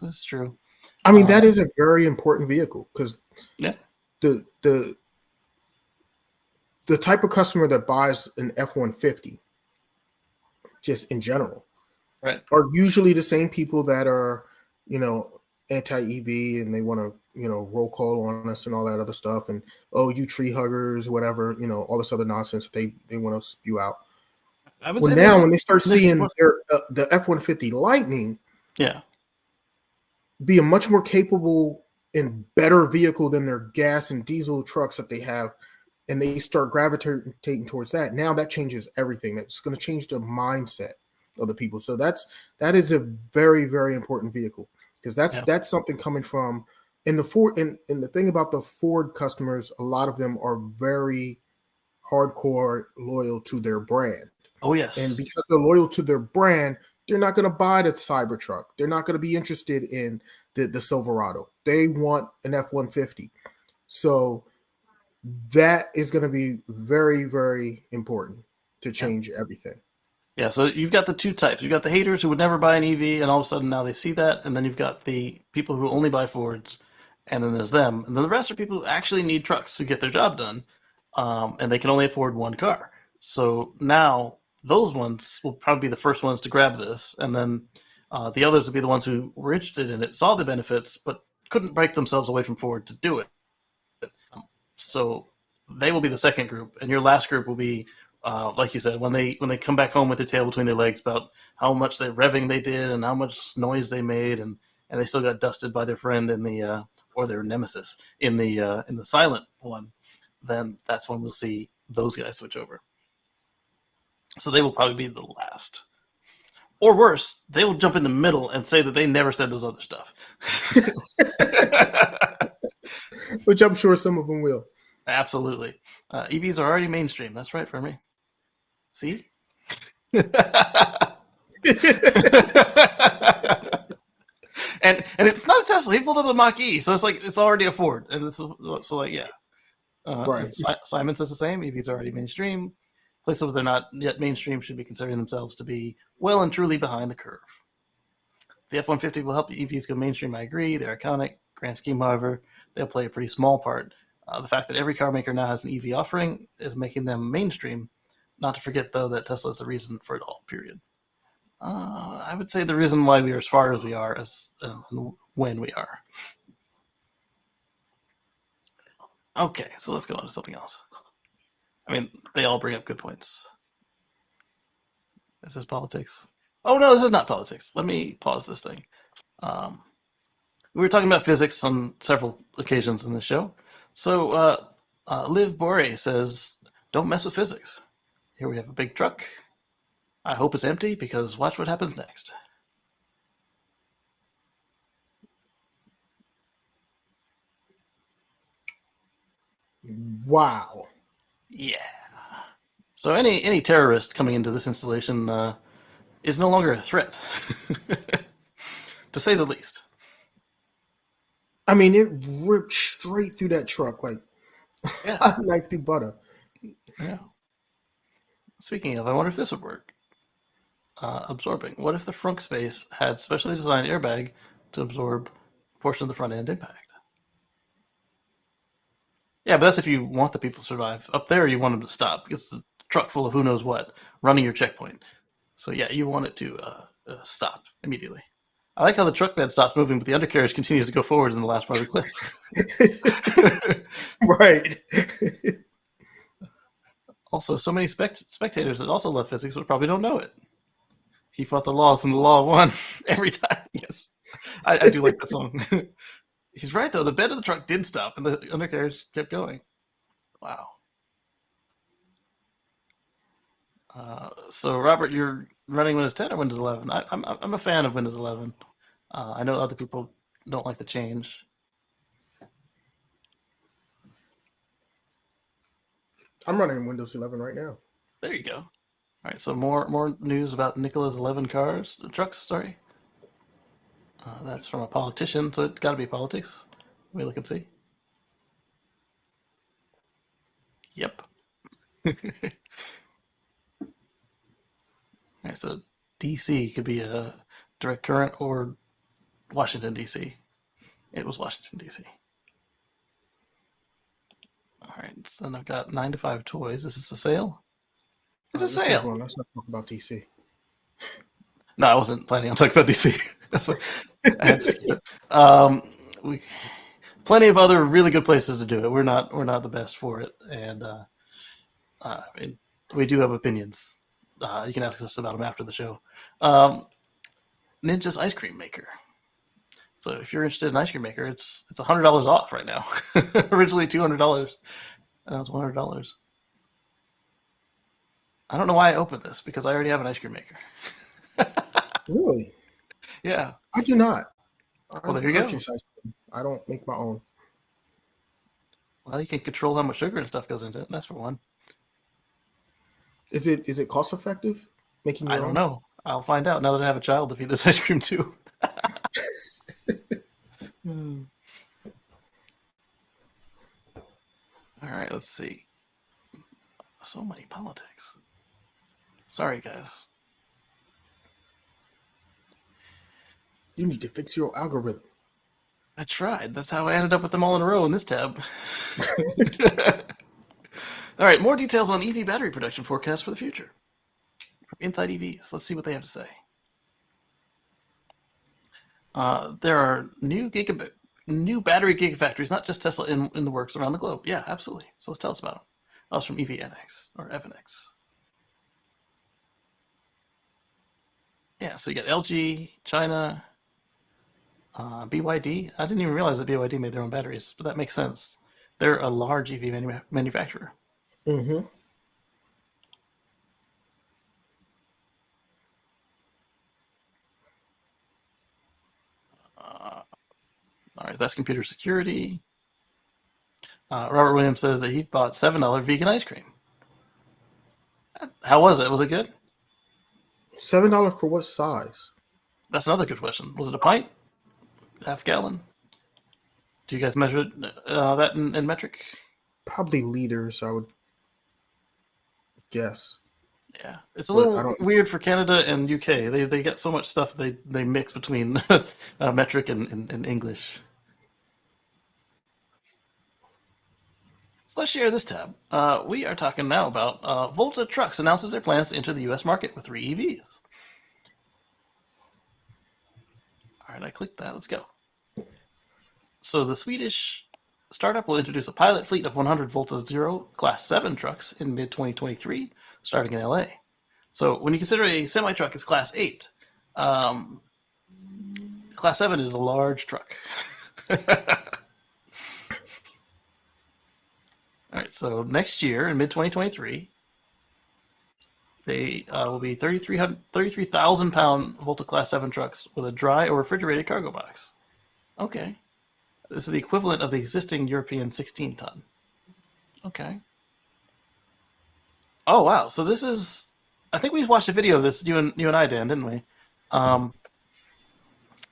this is true. I mean, that is a very important vehicle because the type of customer that buys an F-150 just in general, Right. are usually the same people that are, anti-EV, and they want to, roll call on us and all that other stuff. And, oh, you tree huggers, whatever, all this other nonsense that they want to spew out. I would Well, say now when they start there's seeing more- the F-150 Lightning yeah. be a much more capable and better vehicle than their gas and diesel trucks that they have, and they start gravitating towards that, now that changes everything. That's going to change the mindset of the people. So that is a very, very important vehicle, because that's something coming from, and the Ford, and the thing about the Ford customers, a lot of them are very hardcore loyal to their brand. Oh, yes. And because they're loyal to their brand, they're not going to buy the Cybertruck. They're not going to be interested in the Silverado. They want an F-150. So that is going to be very, very important to change everything. Yeah, so you've got the two types. You've got the haters who would never buy an EV, and all of a sudden now they see that. And then you've got the people who only buy Fords, and then there's them. And then the rest are people who actually need trucks to get their job done, and they can only afford one car. So now those ones will probably be the first ones to grab this. And then the others will be the ones who were interested in it, saw the benefits, but couldn't break themselves away from Ford to do it. So they will be the second group. And your last group will be, like you said, when they come back home with their tail between their legs about how much revving they did and how much noise they made, and they still got dusted by their friend in the or their nemesis in the silent one, then that's when we'll see those guys switch over. So they will probably be the last. Or worse, they will jump in the middle and say that they never said those other stuff. Which I'm sure some of them will. Absolutely. EVs are already mainstream. That's right for me. See? and it's not a Tesla. He pulled up the Mach-E, so it's like it's already a Ford. And so like, yeah. Right. Simon says the same. EVs are already mainstream. Places where they're not yet mainstream should be considering themselves to be well and truly behind the curve. The F-150 will help EVs go mainstream. I agree. They're iconic. Grand scheme, however, they'll play a pretty small part. The fact that every car maker now has an EV offering is making them mainstream. Not to forget, though, that Tesla is the reason for it all, period. I would say the reason why we are as far as we are is when we are. Okay, so let's go on to something else. I mean, they all bring up good points. This is politics. Oh, no, this is not politics. Let me pause this thing. We were talking about physics on several occasions in the show. So Liv Bore says, don't mess with physics. Here we have a big truck. I hope it's empty, because watch what happens next. Wow. Yeah. So any terrorist coming into this installation is no longer a threat, to say the least. I mean, it ripped straight through that truck like Yeah. knife through butter. Yeah. Speaking of, I wonder if this would work. Absorbing. What if the frunk space had specially designed airbag to absorb a portion of the front end impact? Yeah, but that's if you want the people to survive. Up there, you want them to stop, because it's a truck full of who knows what running your checkpoint. So yeah, you want it to stop immediately. I like how the truck bed stops moving, but the undercarriage continues to go forward in the last part of the clip. Right. Also, so many spectators that also love physics but probably don't know it. He fought the laws and the law won every time. Yes, I do like that song. He's right, though. The bed of the truck did stop, and the undercarriage kept going. Wow. So, Robert, you're running Windows 10 or Windows 11? I'm a fan of Windows 11. I know other people don't like the change. I'm running Windows 11 right now. There you go. All right, so more news about Nicola's 11 trucks, sorry. That's from a politician, so it's got to be politics. Let me look and see. Yep. All right, so DC could be a direct current or Washington, D.C. It was Washington, D.C. All right, so then I've got 9 to 5 toys. Is this a sale? It's a sale. Let's not talk about DC. No, I wasn't planning on talking about DC. So I had to skip it. We plenty of other really good places to do it. We're not the best for it, and I mean, we do have opinions. You can ask us about them after the show. Ninja's ice cream maker. So if you're interested in ice cream maker, it's $100 off right now. Originally $200, and now it's $100. I don't know why I opened this because I already have an ice cream maker. Really? Yeah. I do not. Well, there you go. Ice cream. I don't make my own. Well, you can control how much sugar and stuff goes into it. That's for one. Is it cost effective making your I own? don't know. I'll find out now that I have a child to feed this ice cream to. All right, let's see. So many politics. Sorry, guys. You need to fix your algorithm. I tried. That's how I ended up with them all in a row in this tab. All right, more details on EV battery production forecast for the future. From Inside EVs. Let's see what they have to say. There are new battery gigafactories, not just Tesla, in the works around the globe. Yeah, absolutely. So let's tell us about them. That was from EVNX, or EVNX. Yeah, so you got LG, China, BYD. I didn't even realize that BYD made their own batteries, but that makes sense. They're a large EV manufacturer. Mm-hmm. All right, that's computer security. Robert Williams says that he bought $7 vegan ice cream. How was it? Was it good? $7 for what size? That's another good question. Was it a pint? Half gallon? Do you guys measure that in metric? Probably liters, I would guess. Yeah, it's a little weird for Canada and UK. They get so much stuff they mix between metric and English. So let's share this tab. We are talking now about Volta Trucks announces their plans to enter the U.S. market with 3 EVs. All right, I clicked that. Let's go. So the Swedish startup will introduce a pilot fleet of 100 Volta Zero Class 7 trucks in mid-2023, starting in LA. So when you consider a semi-truck is Class 8, Class 7 is a large truck. All right, so next year in mid-2023, they will be 33,000-pound Volta Class 7 trucks with a dry or refrigerated cargo box. Okay. This is the equivalent of the existing European 16-ton. Okay. Oh, wow. So this is... I think we watched a video of this, you and I, Dan, didn't we?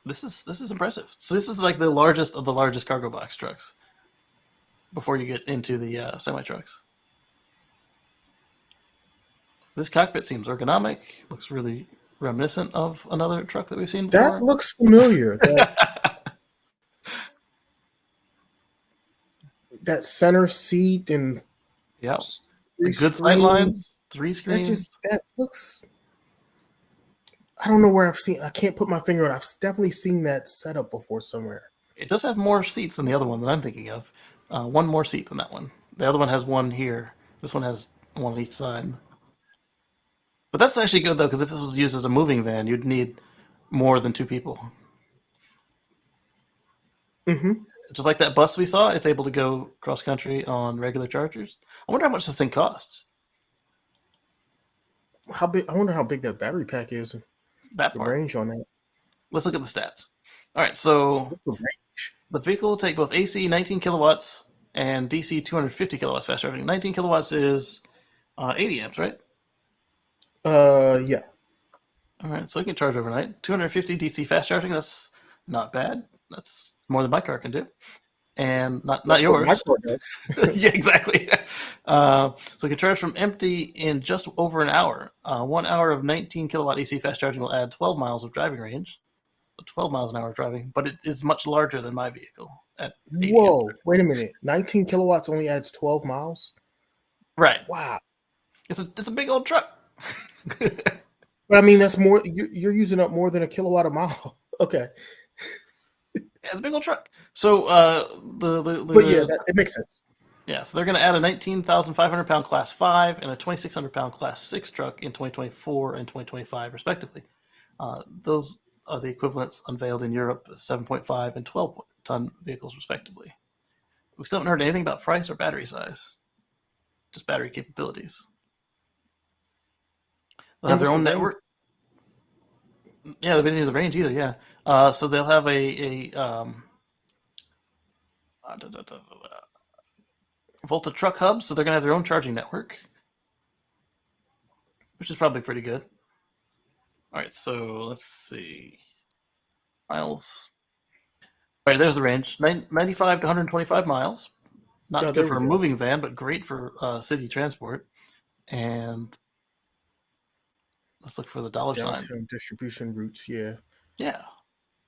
This is impressive. So this is like the largest of the largest cargo box trucks before you get into the semi-trucks. This cockpit seems ergonomic. Looks really reminiscent of another truck that we've seen before. That looks familiar. That center seat and yeah, the good sight lines, 3 screens. That looks. I don't know where I've seen. I can't put my finger on. I've definitely seen that setup before somewhere. It does have more seats than the other one that I'm thinking of. One more seat than that one. The other one has one here. This one has one on each side. But that's actually good though, because if this was used as a moving van, you'd need more than 2 people. Mm-hmm. Just like that bus we saw, it's able to go cross country on regular chargers. I wonder how much this thing costs. How big? I wonder how big that battery pack is. That the part. Range on that. Let's look at the stats. All right, so what's the range? The vehicle will take both AC 19 kilowatts and DC 250 kilowatts fast charging. 19 kilowatts is 80 amps, right? Yeah. All right, so it can charge overnight. 250 DC fast charging. That's not bad. That's more than my car can do, and not yours. My car does. Yeah, exactly. So it can charge from empty in just over an hour. 1 hour of 19 kilowatt AC fast charging will add 12 miles of driving range. 12 miles an hour driving, but it is much larger than my vehicle. Whoa! Wait a minute. 19 kilowatts only adds 12 miles. Right. Wow. It's a big old truck. But I mean, that's more. You're using up more than a kilowatt a mile. Okay, Yeah, it's a big old truck. So but yeah, it makes sense. yeah, so they're going to add a 19,500 pound Class 5 and a 2,600 pound Class 6 truck in 2024 and 2025, respectively. Those are the equivalents unveiled in Europe, 7.5 and 12-ton vehicles, respectively. We still haven't heard anything about price or battery size, just battery capabilities. They'll have And their what's own the range? network. Yeah, they didn't do the range either. Yeah, so they'll have a Volta truck hub, so they're gonna have their own charging network, which is probably pretty good. All right, so let's see miles. All right, there's the range: 95 to 125 miles. Not Oh, good there for we a go. moving van, but great for city transport. And let's look for the dollar sign. Downtown distribution routes. Yeah, Yeah,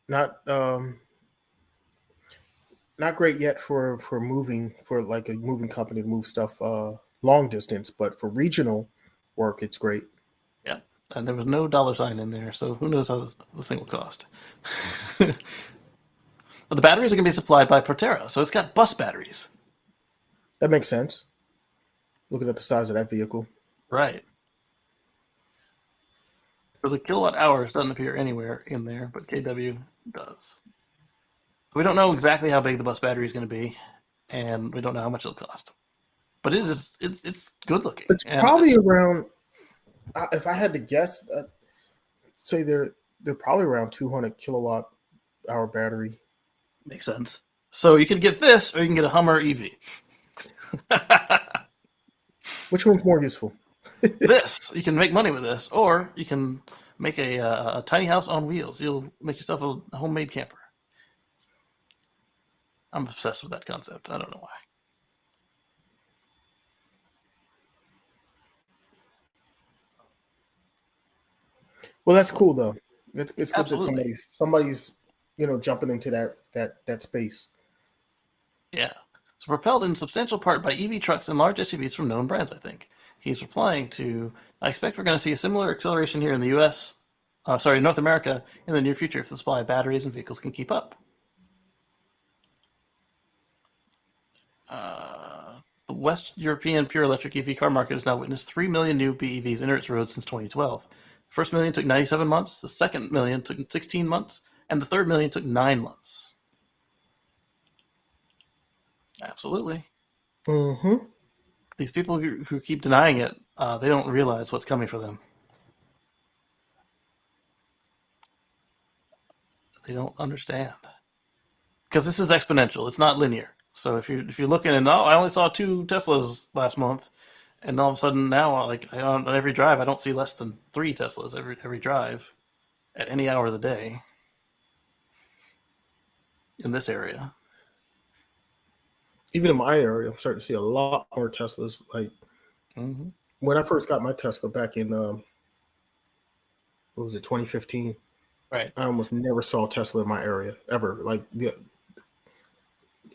not not great yet for moving for like a moving company to move stuff long distance, but for regional work, it's great. yeah. And there was no dollar sign in there, so who knows how this thing will cost. But the batteries are going to be supplied by Proterra, so it's got bus batteries. That makes sense. Looking at the size of that vehicle. Right. So the kilowatt hours doesn't appear anywhere in there, but KW does. We don't know exactly how big the bus battery is going to be, and we don't know how much it'll cost. But it's good looking. It's And probably around. If I had to guess, say they're probably around 200 kilowatt hour battery. makes sense. So you can get this, or you can get a Hummer EV. Which one's more useful? This, you can make money with this, or you can make a tiny house on wheels. You'll make yourself a homemade camper. I'm obsessed with that concept. I don't know why. Well, that's cool though. It's good Absolutely. that somebody's jumping into that space. Yeah. So propelled in substantial part by EV trucks and large SUVs from known brands, I think. He's replying to, I expect we're going to see a similar acceleration here in the US, North America, in the near future if the supply of batteries and vehicles can keep up. The West European pure electric EV car market has now witnessed 3 million new BEVs enter its roads since 2012. The first million took 97 months, the second million took 16 months, and the third million took 9 months. Absolutely. Mm-hmm. These people who keep denying it, they don't realize what's coming for them. They don't understand. Because this is exponential. It's not linear. So if you're looking and I only saw 2 Teslas last month, and all of a sudden now, like on every drive, I don't see less than 3 Teslas every drive, at any hour of the day. In this area, Even in my area, I'm starting to see a lot more Teslas. Like when I first got my Tesla back in what was it, 2015? right? I almost never saw Tesla in my area ever. Like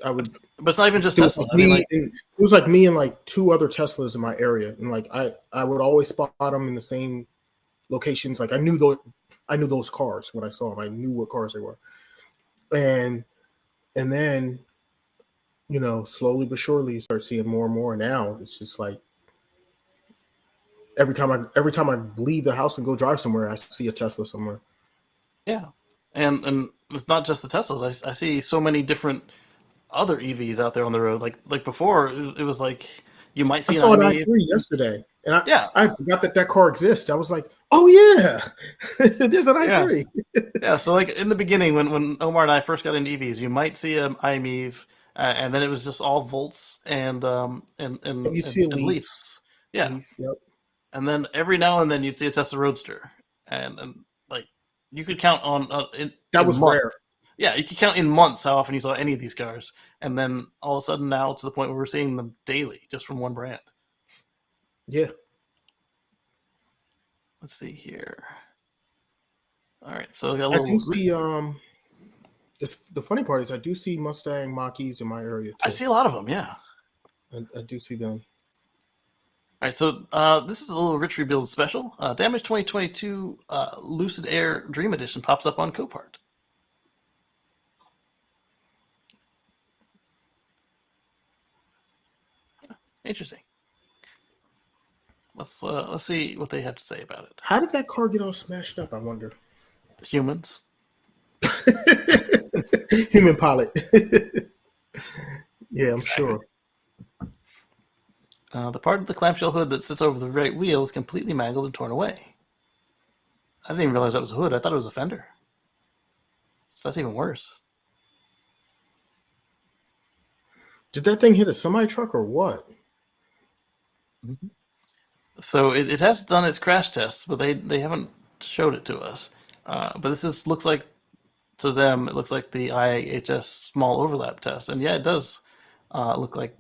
I would. But it's not even just It was Tesla. like I mean, me. like, It was like me and like 2 other Teslas in my area, and like I would always spot them in the same locations. Like I knew those cars when I saw them. I knew what cars they were, and then slowly but surely you start seeing more and more. Now it's just like every time I leave the house and go drive somewhere, I see a Tesla somewhere. yeah, and it's not just the Teslas. I see so many different other EVs out there on the road. Like before, it was like you might I see an saw an i3. i3 yesterday, and Yeah, I forgot that car exists. I was like, oh yeah, there's an yeah. i3. Yeah, so like in the beginning, when Omar and I first got into EVs, you might see an iMev, and then it was just all Volts And you see a and Leaf. Leafs. Yeah, Yep. and then every now and then you'd see a Tesla Roadster, and like you could count on That in was months. rare. Yeah, you could count in months how often you saw any of these cars, and then all of a sudden now to the point where we're seeing them daily just from one brand. Yeah. Let's see here. All right, so we got a I little. do see the funny part is I do see Mustang Mach-E's in my area too. I see a lot of them. Yeah. I do see them. All right, so this is a little Rich Rebuild special. Damage 2022 Lucid Air Dream Edition pops up on Copart. Interesting. Let's see what they have to say about it. How did that car get all smashed up, I wonder? Humans. Human pilot. Yeah, I'm sure. The part of the clamshell hood that sits over the right wheel is completely mangled and torn away. I didn't even realize that was a hood. I thought it was a fender. So that's even worse. Did that thing hit a semi-truck or what? Mm-hmm. So it has done its crash tests, but they haven't showed it to us. But this looks like, to them, it looks like the IHS small overlap test, and yeah, it does look like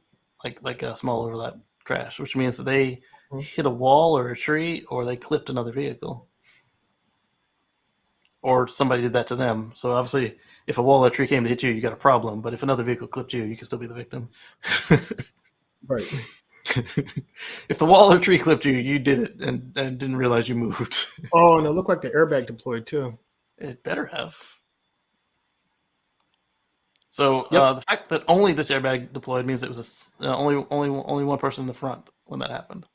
a small overlap crash, which means that they hit a wall or a tree, or they clipped another vehicle, or somebody did that to them. So obviously, if a wall or a tree came to hit you, you got a problem. But if another vehicle clipped you, you can still be the victim. Right. If the wall or tree clipped you, you did it and didn't realize you moved. Oh, and it looked like the airbag deployed too. It better have. So the fact that only this airbag deployed means it was only one person in the front when that happened.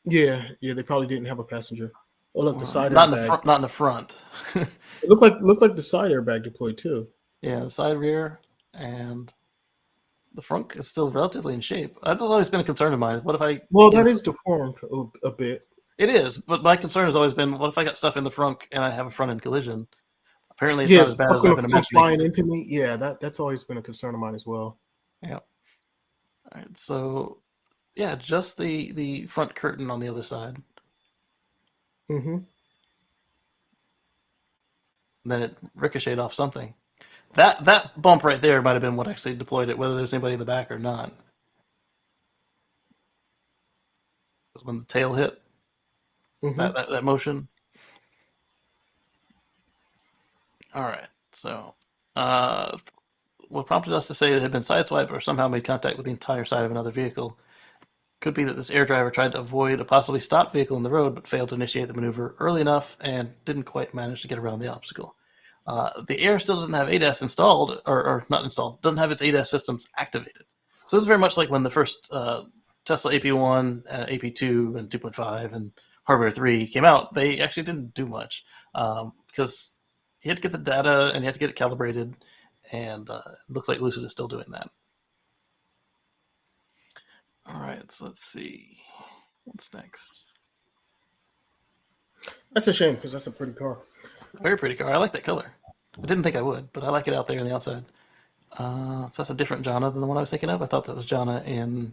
Yeah, they probably didn't have a passenger. Oh, look, the side not airbag. In the front. Not in the front. It looked like the side airbag deployed too. Yeah, the side rear and the front is still relatively in shape. That's always been a concern of mine. What if I? Well, that is deformed a bit. It is, but my concern has always been, what if I got stuff in the front and I have a front end collision? Apparently, it's not as bad as I've been imagining. Flying into me. Yeah, that's always been a concern of mine as well. Yeah. All right. So, yeah, just the front curtain on the other side. Mm-hmm. And then it ricocheted off something. That bump right there might have been what actually deployed it, whether there's anybody in the back or not. Because when the tail hit, that motion. All right. So, what prompted us to say it had been sideswiped or somehow made contact with the entire side of another vehicle could be that this air driver tried to avoid a possibly stopped vehicle in the road, but failed to initiate the maneuver early enough and didn't quite manage to get around the obstacle. The Air still doesn't have ADAS installed, or not installed, doesn't have its ADAS systems activated. So this is very much like when the first Tesla AP1, AP2, and 2.5, and Hardware 3 came out. They actually didn't do much because you had to get the data and you had to get it calibrated, and it looks like Lucid is still doing that. All right, so let's see. What's next? That's a shame because that's a pretty car. It's a very pretty car. I like that color. I didn't think I would, but I like it out there on the outside. So that's a different Jana than the one I was thinking of. I thought that was Jana in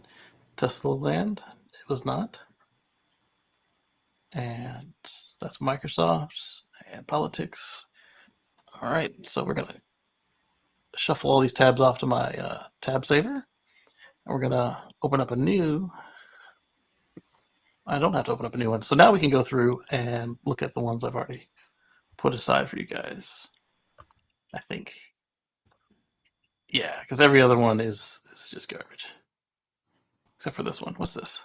Tesla Land. It was not. And that's Microsoft's and politics. All right, so we're going to shuffle all these tabs off to my tab saver. And we're going to open up a new. I don't have to open up a new one. So now we can go through and look at the ones I've already put aside for you guys. I think. Yeah, because every other one is just garbage. Except for this one. What's this?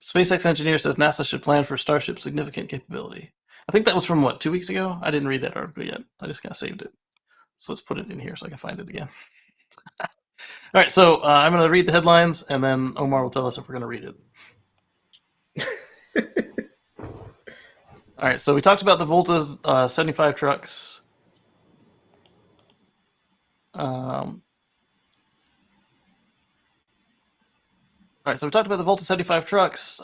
SpaceX engineer says NASA should plan for Starship's significant capability. I think that was from, what, 2 weeks ago? I didn't read that article yet. I just kind of saved it. So let's put it in here so I can find it again. All right, so I'm going to read the headlines, and then Omar will tell us if we're going to read it. All right, so we talked about the Volta 75 trucks. All right, so we talked about the Volta 75 trucks.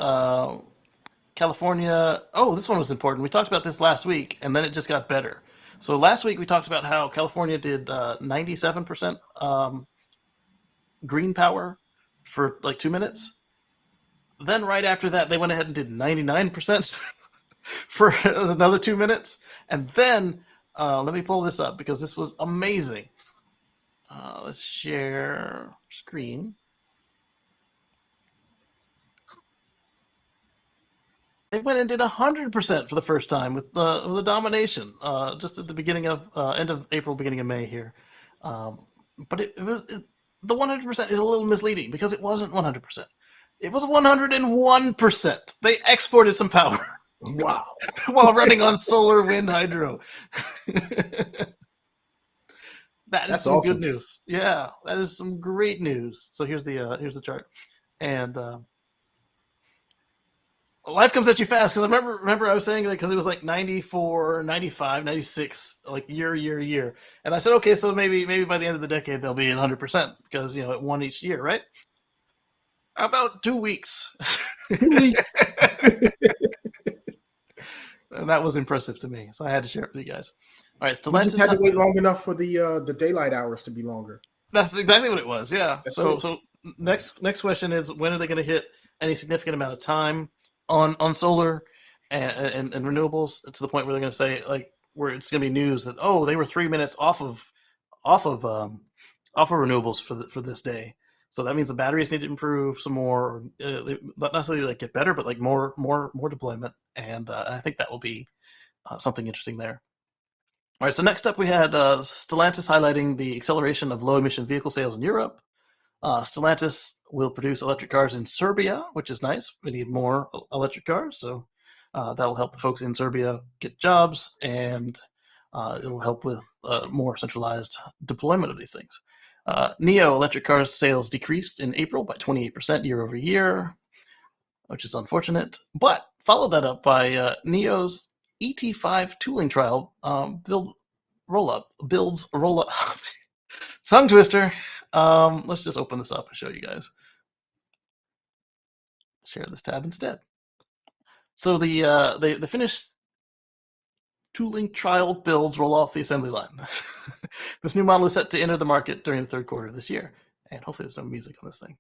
California. Oh, this one was important. We talked about this last week, and then it just got better. So last week we talked about how California did 97% green power for like 2 minutes. Then right after that, they went ahead and did 99% for another 2 minutes. And then let me pull this up because this was amazing. Let's share screen. They went and did 100% for the first time with the domination, just at the beginning of end of April, beginning of May here. But the 100% is a little misleading because it wasn't 100%. It was 101%. They exported some power Wow. while running on solar, wind, hydro. That is That's some awesome. good news. Yeah, that is some great news. So here's the chart, and life comes at you fast, because I remember I was saying, like, because it was like 94, 95, 96, like year, and I said, okay, so maybe by the end of the decade they'll be at 100%, because it won each year, right? About 2 weeks. 2 weeks. And that was impressive to me, so I had to share it with you guys. All right, We just Stellantis. had to wait long enough for the daylight hours to be longer. That's exactly what it was. Yeah. That's So it. so next question is, when are they going to hit any significant amount of time on solar and renewables, to the point where they're going to say, like, where it's going to be news that, oh, they were 3 minutes off of renewables for this day. So that means the batteries need to improve some more, not necessarily like get better, but like more deployment, and I think that will be something interesting there. All right, so next up we had Stellantis highlighting the acceleration of low-emission vehicle sales in Europe. Stellantis will produce electric cars in Serbia, which is nice. We need more electric cars, so that'll help the folks in Serbia get jobs, and it'll help with more centralized deployment of these things. NIO electric car sales decreased in April by 28% year over year, which is unfortunate, but followed that up by NIO's ET5 tooling trial builds roll up. Tongue twister. Let's just open this up and show you guys. Share this tab instead. So the finished tooling trial builds roll off the assembly line. This new model is set to enter the market during the third quarter of this year, and hopefully there's no music on this thing.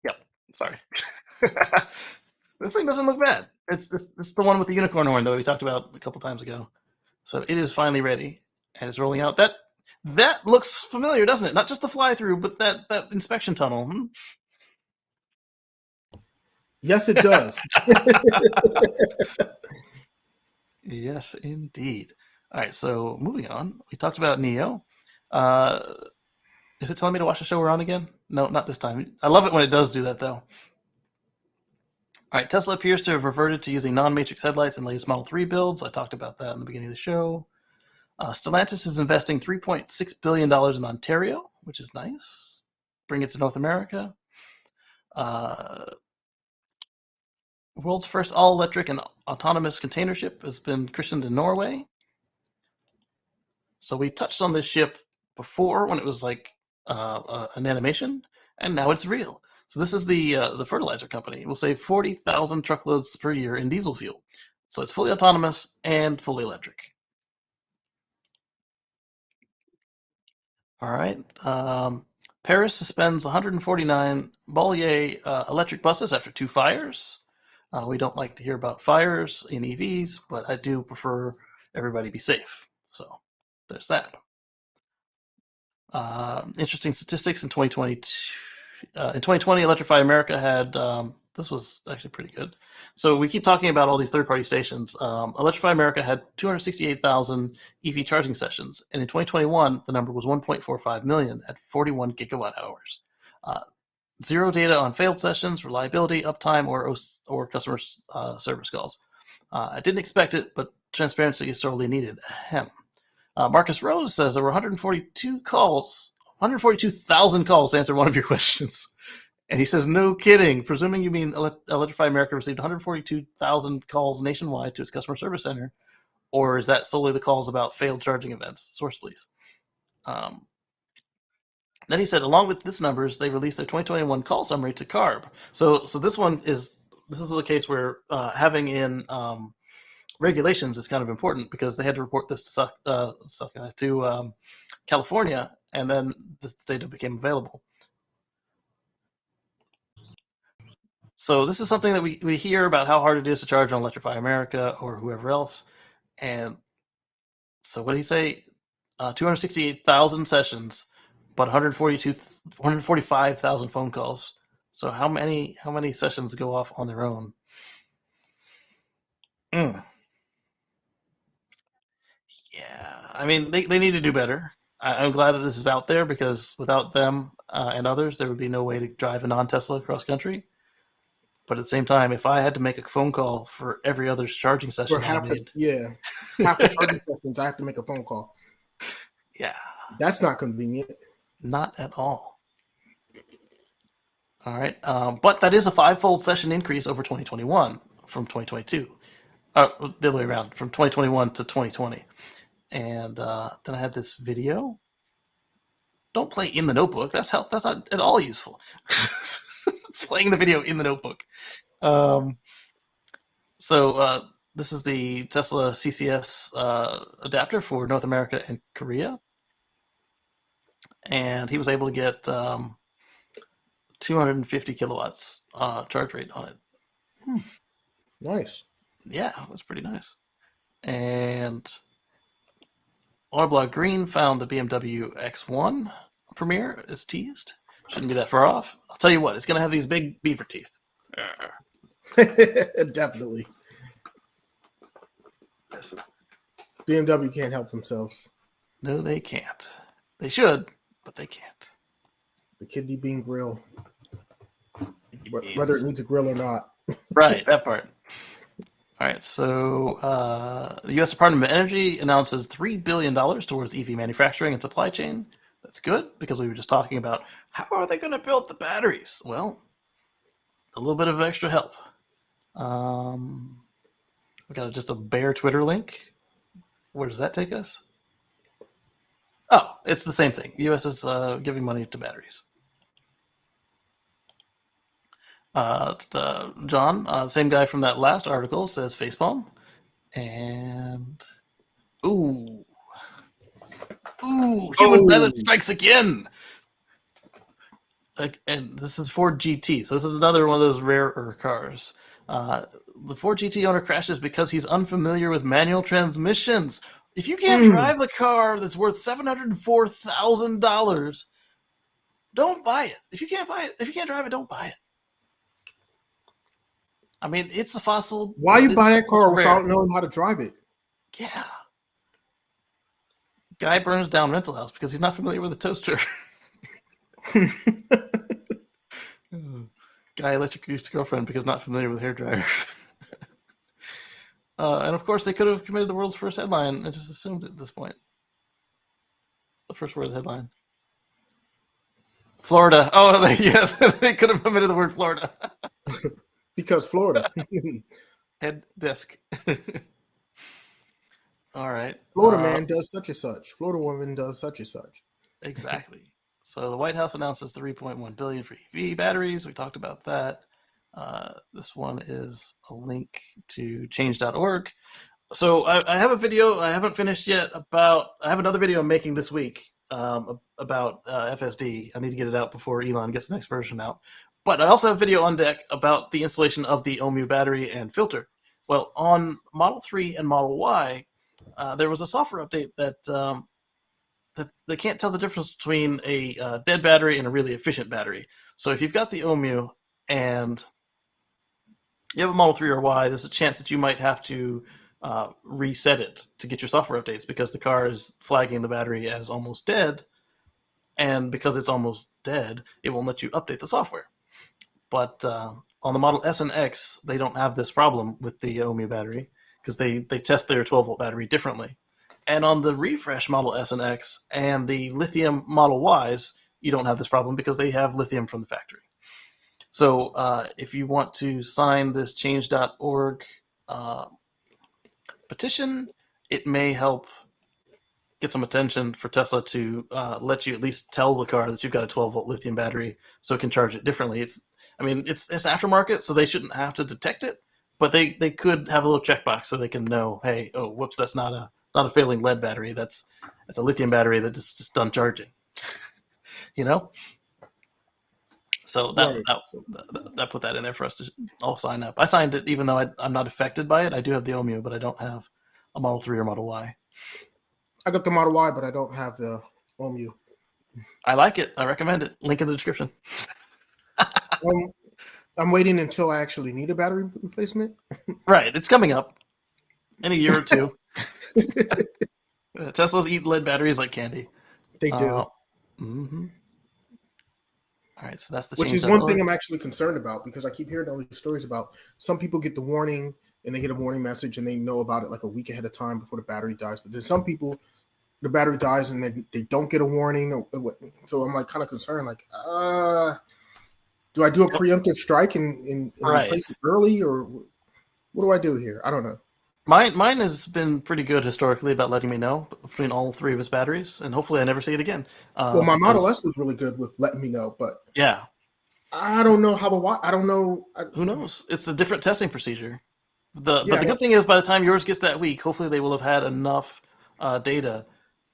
Yep, sorry. This thing doesn't look bad. It's the one with the unicorn horn that we talked about a couple times ago. So it is finally ready, and it's rolling out. That looks familiar, doesn't it? Not just the fly through, but that inspection tunnel. Yes, it does. Yes, indeed. All right, so moving on. We talked about NIO. Is it telling me to watch the show we're on again? No, not this time. I love it when it does do that, though. All right, Tesla appears to have reverted to using non-matrix headlights in latest Model 3 builds. I talked about that in the beginning of the show. Stellantis is investing $3.6 billion in Ontario, which is nice. Bring it to North America. World's first all-electric and autonomous container ship has been christened in Norway. So we touched on this ship before when it was like an animation, and now it's real. So this is the fertilizer company. It will save 40,000 truckloads per year in diesel fuel. So it's fully autonomous and fully electric. All right. Paris suspends 149 Bollier electric buses after 2 fires. We don't like to hear about fires in EVs, but I do prefer everybody be safe. So there's that. Interesting statistics in 2022. In 2020, Electrify America had, this was actually pretty good. So we keep talking about all these third-party stations. Electrify America had 268,000 EV charging sessions, and in 2021, the number was 1.45 million at 41 gigawatt hours. Zero data on failed sessions, reliability, uptime, or customer service calls. I didn't expect it, but transparency is sorely needed. Ahem. Marcus Rose says there were 142,000 calls to answer one of your questions. And he says, no kidding. Presuming you mean Electrify America received 142,000 calls nationwide to its customer service center, or is that solely the calls about failed charging events? Source, please. Then he said, along with this numbers, they released their 2021 call summary to CARB. So this is a case where having in regulations is kind of important, because they had to report this to California, and then the data became available. So this is something that we hear about, how hard it is to charge on Electrify America or whoever else. And so what did he say? 268,000 sessions, but 145,000 phone calls. So how many sessions go off on their own? Yeah, I mean, they need to do better. I'm glad that this is out there because without them and others, there would be no way to drive a non-Tesla cross country. But at the same time, if I had to make a phone call for every other charging For session I made, half the charging sessions, I have to make a phone call. yeah, That's not convenient. not at all. All right, but that is a 5-fold session increase over 2021 from 2022. The other way around, from 2021 to 2020. And then I had this video. Don't play in the notebook. That's not at all useful. It's playing the video in the notebook. So this is the Tesla CCS adapter for North America and Korea. And he was able to get 250 kilowatts charge rate on it. Nice. Yeah, it was pretty nice. And Blog Green found the BMW X1 premiere is teased. Shouldn't be that far off. I'll tell you what, it's going to have these big beaver teeth. Definitely. Yes. BMW can't help themselves. No, they can't. They should, but they can't. The kidney bean grill. Whether it needs a grill or not. Right, that part. All right, so the U.S. Department of Energy announces $3 billion towards EV manufacturing and supply chain. That's good because we were just talking about how are they going to build the batteries? Well, a little bit of extra help. We got just a bare Twitter link. Where does that take us? Oh, it's the same thing. U.S. is giving money to batteries. John, same guy from that last article, says facepalm. And human pilot strikes again. And this is Ford GT, so this is another one of those rarer cars. The Ford GT owner crashes because he's unfamiliar with manual transmissions. If you can't drive a car that's worth $704,000, don't buy it. If you can't drive it, don't buy it. I mean, it's a fossil. Why you buy that car without knowing how to drive it? Yeah. Guy burns down rental house because he's not familiar with a toaster. Guy electrocutes girlfriend because not familiar with hairdryer. And of course, they could have committed the world's first headline and just assumed it at this point. The first word of the headline. Florida. Oh, they could have omitted the word Florida. Because Florida. Head desk. All right. Florida man does such and such. Florida woman does such and such. Exactly. So the White House announces $3.1 billion for EV batteries. We talked about that. This one is a link to change.org. So I have a video I haven't finished yet I have another video I'm making this week about FSD. I need to get it out before Elon gets the next version out. But I also have a video on deck about the installation of the OMU battery and filter. Well, on Model 3 and Model Y, there was a software update that they can't tell the difference between a dead battery and a really efficient battery. So if you've got the OMU and you have a Model 3 or Y, there's a chance that you might have to reset it to get your software updates because the car is flagging the battery as almost dead. And because it's almost dead, it won't let you update the software. But on the Model S and X, they don't have this problem with the OMU battery because they test their 12-volt battery differently. And on the refresh Model S and X and the lithium Model Ys, you don't have this problem because they have lithium from the factory. So if you want to sign this change.org petition, it may help get some attention for Tesla to let you at least tell the car that you've got a 12-volt lithium battery so it can charge it differently. It's aftermarket, so they shouldn't have to detect it, but they could have a little checkbox so they can know, hey, oh, whoops, that's not a failing lead battery. That's a lithium battery that's just done charging. You know? So that put that in there for us to all sign up. I signed it even though I'm not affected by it. I do have the OMU, but I don't have a Model 3 or Model Y. I got the Model Y, but I don't have the OMU. I like it. I recommend it. Link in the description. I'm waiting until I actually need a battery replacement. Right. It's coming up in a year or two. Teslas eat lead batteries like candy. They do. Mm-hmm. All right, so that's the Which change. is one thing I'm actually concerned about, because I keep hearing all these stories about some people get the warning and they get a warning message and they know about it like a week ahead of time before the battery dies. But then some people, the battery dies and they don't get a warning. So I'm like kind of concerned, like, do I do a preemptive strike and Right. replace it early, or what do I do here? I don't know. Mine has been pretty good historically about letting me know between all three of its batteries, and hopefully I never see it again. Well, my Model Because, S was really good with letting me know, but yeah, I don't know how I don't know. who knows? It's a different testing procedure. But Yeah, the good thing is, by the time yours gets that week, hopefully they will have had enough data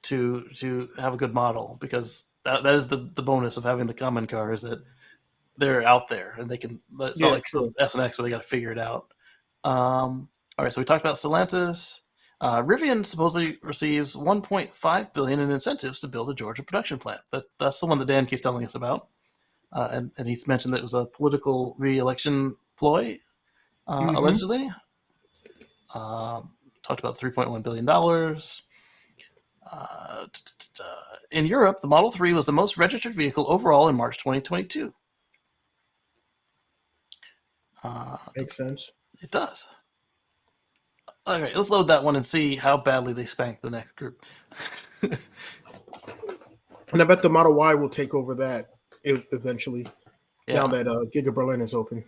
to have a good model, because that is the bonus of having the common car, is that they're out there and they can. It's not like true. the S and X where they got to figure it out. All right, so we talked about Stellantis. Rivian supposedly receives 1.5 billion in incentives to build a Georgia production plant. That's the one that Dan keeps telling us about, and he's mentioned that it was a political re-election ploy, allegedly. Talked about $3.1 billion. In Europe, the Model 3 was the most registered vehicle overall in March 2022. Makes sense. It does. All right, let's load that one and see how badly they spank the next group. And I bet the Model Y will take over that eventually. Yeah. Now that Giga Berlin is open.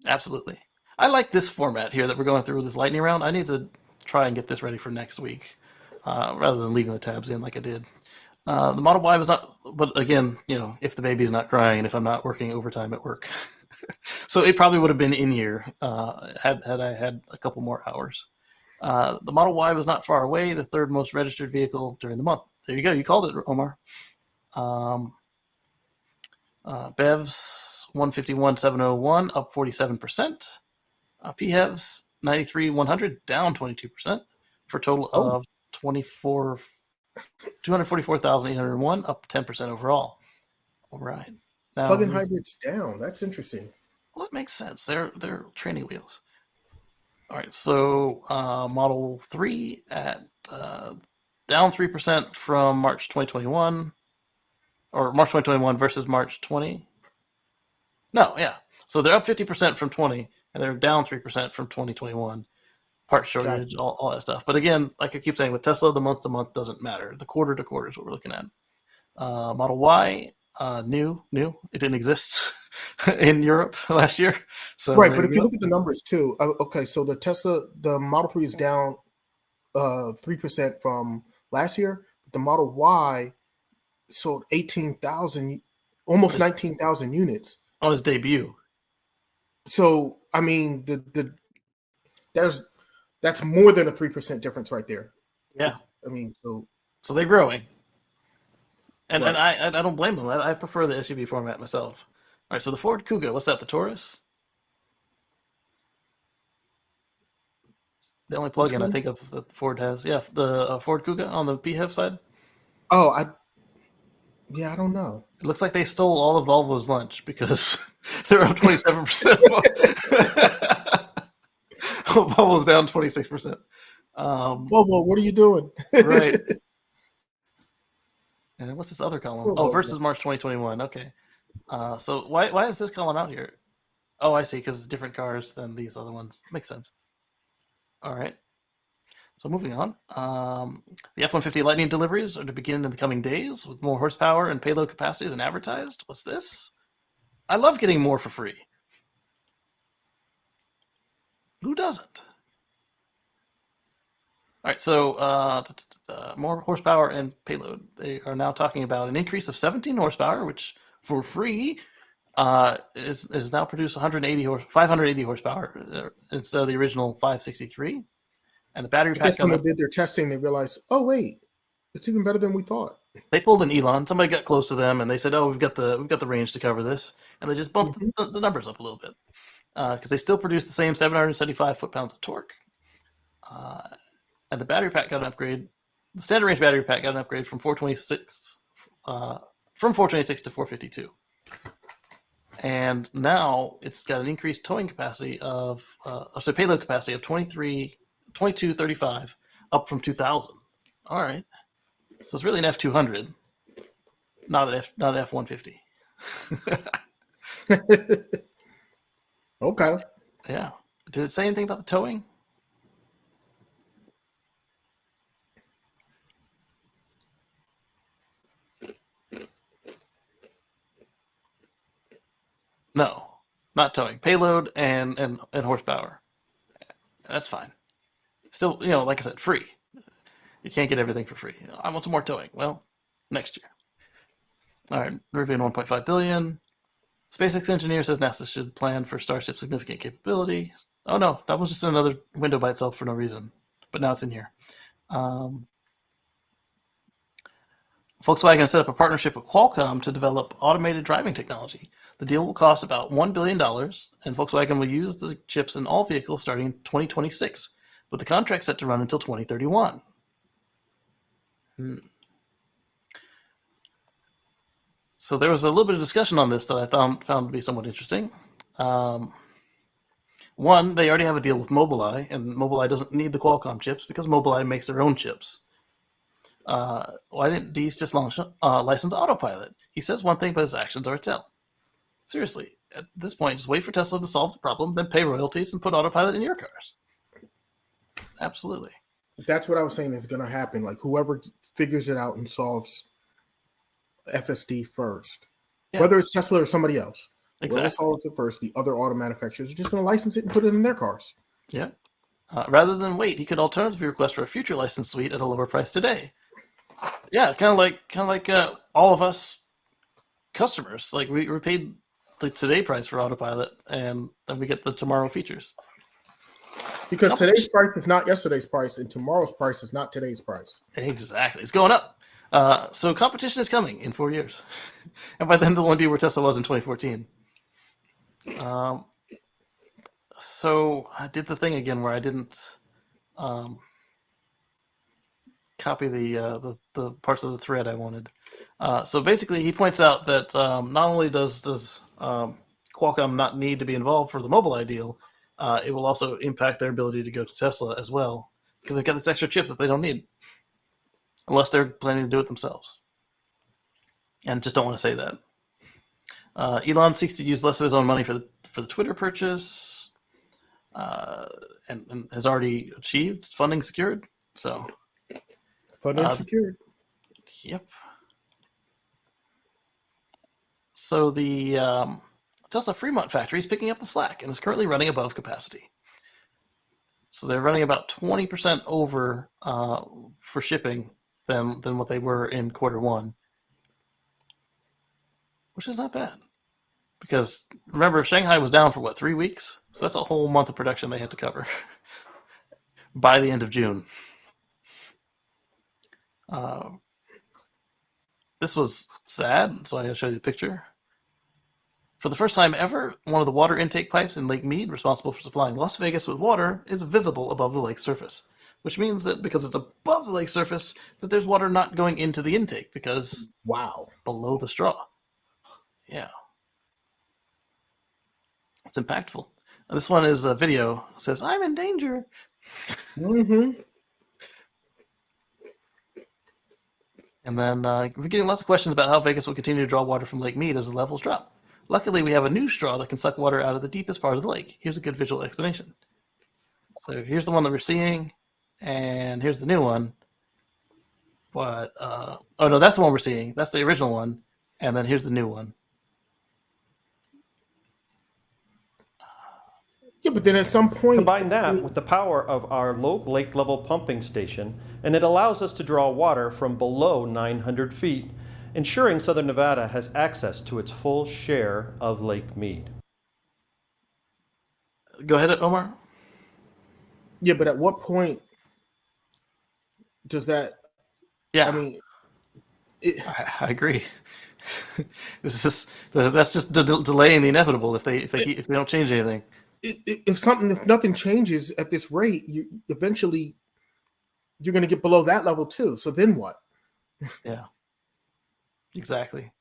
Absolutely. I like this format here that we're going through with this lightning round. I need to try and get this ready for next week, rather than leaving the tabs in like I did. The Model Y was not, but again, if the baby's not crying and if I'm not working overtime at work. So it probably would have been in here had I had a couple more hours. The Model Y was not far away, the third most registered vehicle during the month. There you go. You called it, Omar. BEVs 151,701 up 47%. PHEVs 93,100 down 22% for a total of 244,801 up 10% overall. All right. Now, Plug-in hybrids down. That's interesting. Well, that makes sense. They're training wheels. All right. So Model 3 at down 3% from March 2021, or March 2021 versus March 20. No, yeah. So they're up 50% from 20, and they're down 3% from 2021. Part shortage, Gotcha. all that stuff. But again, like I keep saying, with Tesla, the month to month doesn't matter. The quarter to quarter is what we're looking at. Model Y, new. It didn't exist in Europe last year. So Right, but if you look at the numbers too, okay, so the Model 3 is down 3% from last year, but the Model Y sold 18,000, almost 19,000 units on his debut. So I mean, that's more than a 3% difference right there. Yeah, I mean, so they're growing, and right. and I don't blame them. I prefer the SUV format myself. All right, so the Ford Kuga, what's that? The Taurus. The only plug-in I think of that Ford has, yeah, the Ford Kuga on the PHEV side. Oh, I don't know. It looks like they stole all of Volvo's lunch, because they're up 27%. Volvo's down 26%. Volvo, what are you doing? Right. And what's this other column? Volvo. Versus March 2021. Okay. So why is this column out here? Oh, I see, because it's different cars than these other ones. Makes sense. All right. So moving on. The F-150 Lightning deliveries are to begin in the coming days with more horsepower and payload capacity than advertised. What's this? I love getting more for free. Who doesn't? All right, so more horsepower and payload. They are now talking about an increase of 17 horsepower, which for free is now produced 580 horsepower instead of the original 563. And the battery pack. When they did their testing, they realized, oh wait, it's even better than we thought. They pulled an Elon. Somebody got close to them, and they said, "Oh, we've got the range to cover this," and they just bumped the numbers up a little bit, because they still produce the same 775 foot-pounds of torque. And the battery pack got an upgrade. The standard range battery pack got an upgrade from 426 to 452. And now it's got an increased towing capacity of, payload capacity of 2235, up from 2000. All right. So it's really an F200. not an F-150. Okay. Yeah. Did it say anything about the towing? No, not towing. Payload and horsepower. That's fine. Still, like I said, free. You can't get everything for free. I want some more towing. Well, next year. All right, Rivian 1.5 billion. SpaceX engineer says NASA should plan for Starship's significant capability. Oh no, that was just another window by itself for no reason, but now it's in here. Volkswagen set up a partnership with Qualcomm to develop automated driving technology. The deal will cost about $1 billion, and Volkswagen will use the chips in all vehicles starting in 2026, with the contract set to run until 2031. So there was a little bit of discussion on this that I found to be somewhat interesting. One, they already have a deal with Mobileye, and Mobileye doesn't need the Qualcomm chips because Mobileye makes their own chips. Why didn't Dees just license Autopilot? He says one thing, but his actions are a tell. Seriously, at this point, just wait for Tesla to solve the problem, then pay royalties and put Autopilot in your cars. Absolutely. That's what I was saying is going to happen. Like whoever figures it out and solves FSD first, whether it's Tesla or somebody else, whoever solves it first, the other auto manufacturers are just going to license it and put it in their cars. Yeah. Rather than wait, he could alternatively request for a future license suite at a lower price today. Yeah, kind of like all of us customers. Like we paid the today price for Autopilot, and then we get the tomorrow features. Because today's price is not yesterday's price, and tomorrow's price is not today's price. Exactly, it's going up. So competition is coming in 4 years, and by then they'll only be where Tesla was in 2014. So I did the thing again where I didn't copy the parts of the thread I wanted. So basically, he points out that not only does Qualcomm not need to be involved for the Mobileye deal, it will also impact their ability to go to Tesla as well, because they've got this extra chip that they don't need, unless they're planning to do it themselves. And just don't want to say that. Elon seeks to use less of his own money for the Twitter purchase, and has already achieved funding secured. So funding secured. Yep. So the Tesla Fremont factory is picking up the slack and is currently running above capacity. So they're running about 20% over for shipping than what they were in Q1, which is not bad. Because remember, Shanghai was down for 3 weeks? So that's a whole month of production they had to cover by the end of June. This was sad, so I'm going to show you the picture. For the first time ever, one of the water intake pipes in Lake Mead, responsible for supplying Las Vegas with water, is visible above the lake surface, which means that because it's above the lake surface, that there's water not going into the intake because below the straw. Yeah. It's impactful. And this one is a video. It says, "I'm in danger." Mm-hmm. And then we're getting lots of questions about how Vegas will continue to draw water from Lake Mead as the levels drop. Luckily, we have a new straw that can suck water out of the deepest part of the lake. Here's a good visual explanation. So here's the one that we're seeing, and here's the new one. But, oh no, that's the one we're seeing. That's the original one. And then here's the new one. Yeah, but then at some point... Combine that with the power of our low lake level pumping station, and it allows us to draw water from below 900 feet, ensuring Southern Nevada has access to its full share of Lake Mead. Go ahead, Omar. Yeah, but at what point does that... Yeah. I mean... I agree. That's just delaying the inevitable if they don't change anything. If nothing changes at this rate, eventually you're going to get below that level too. So then what? Yeah, exactly.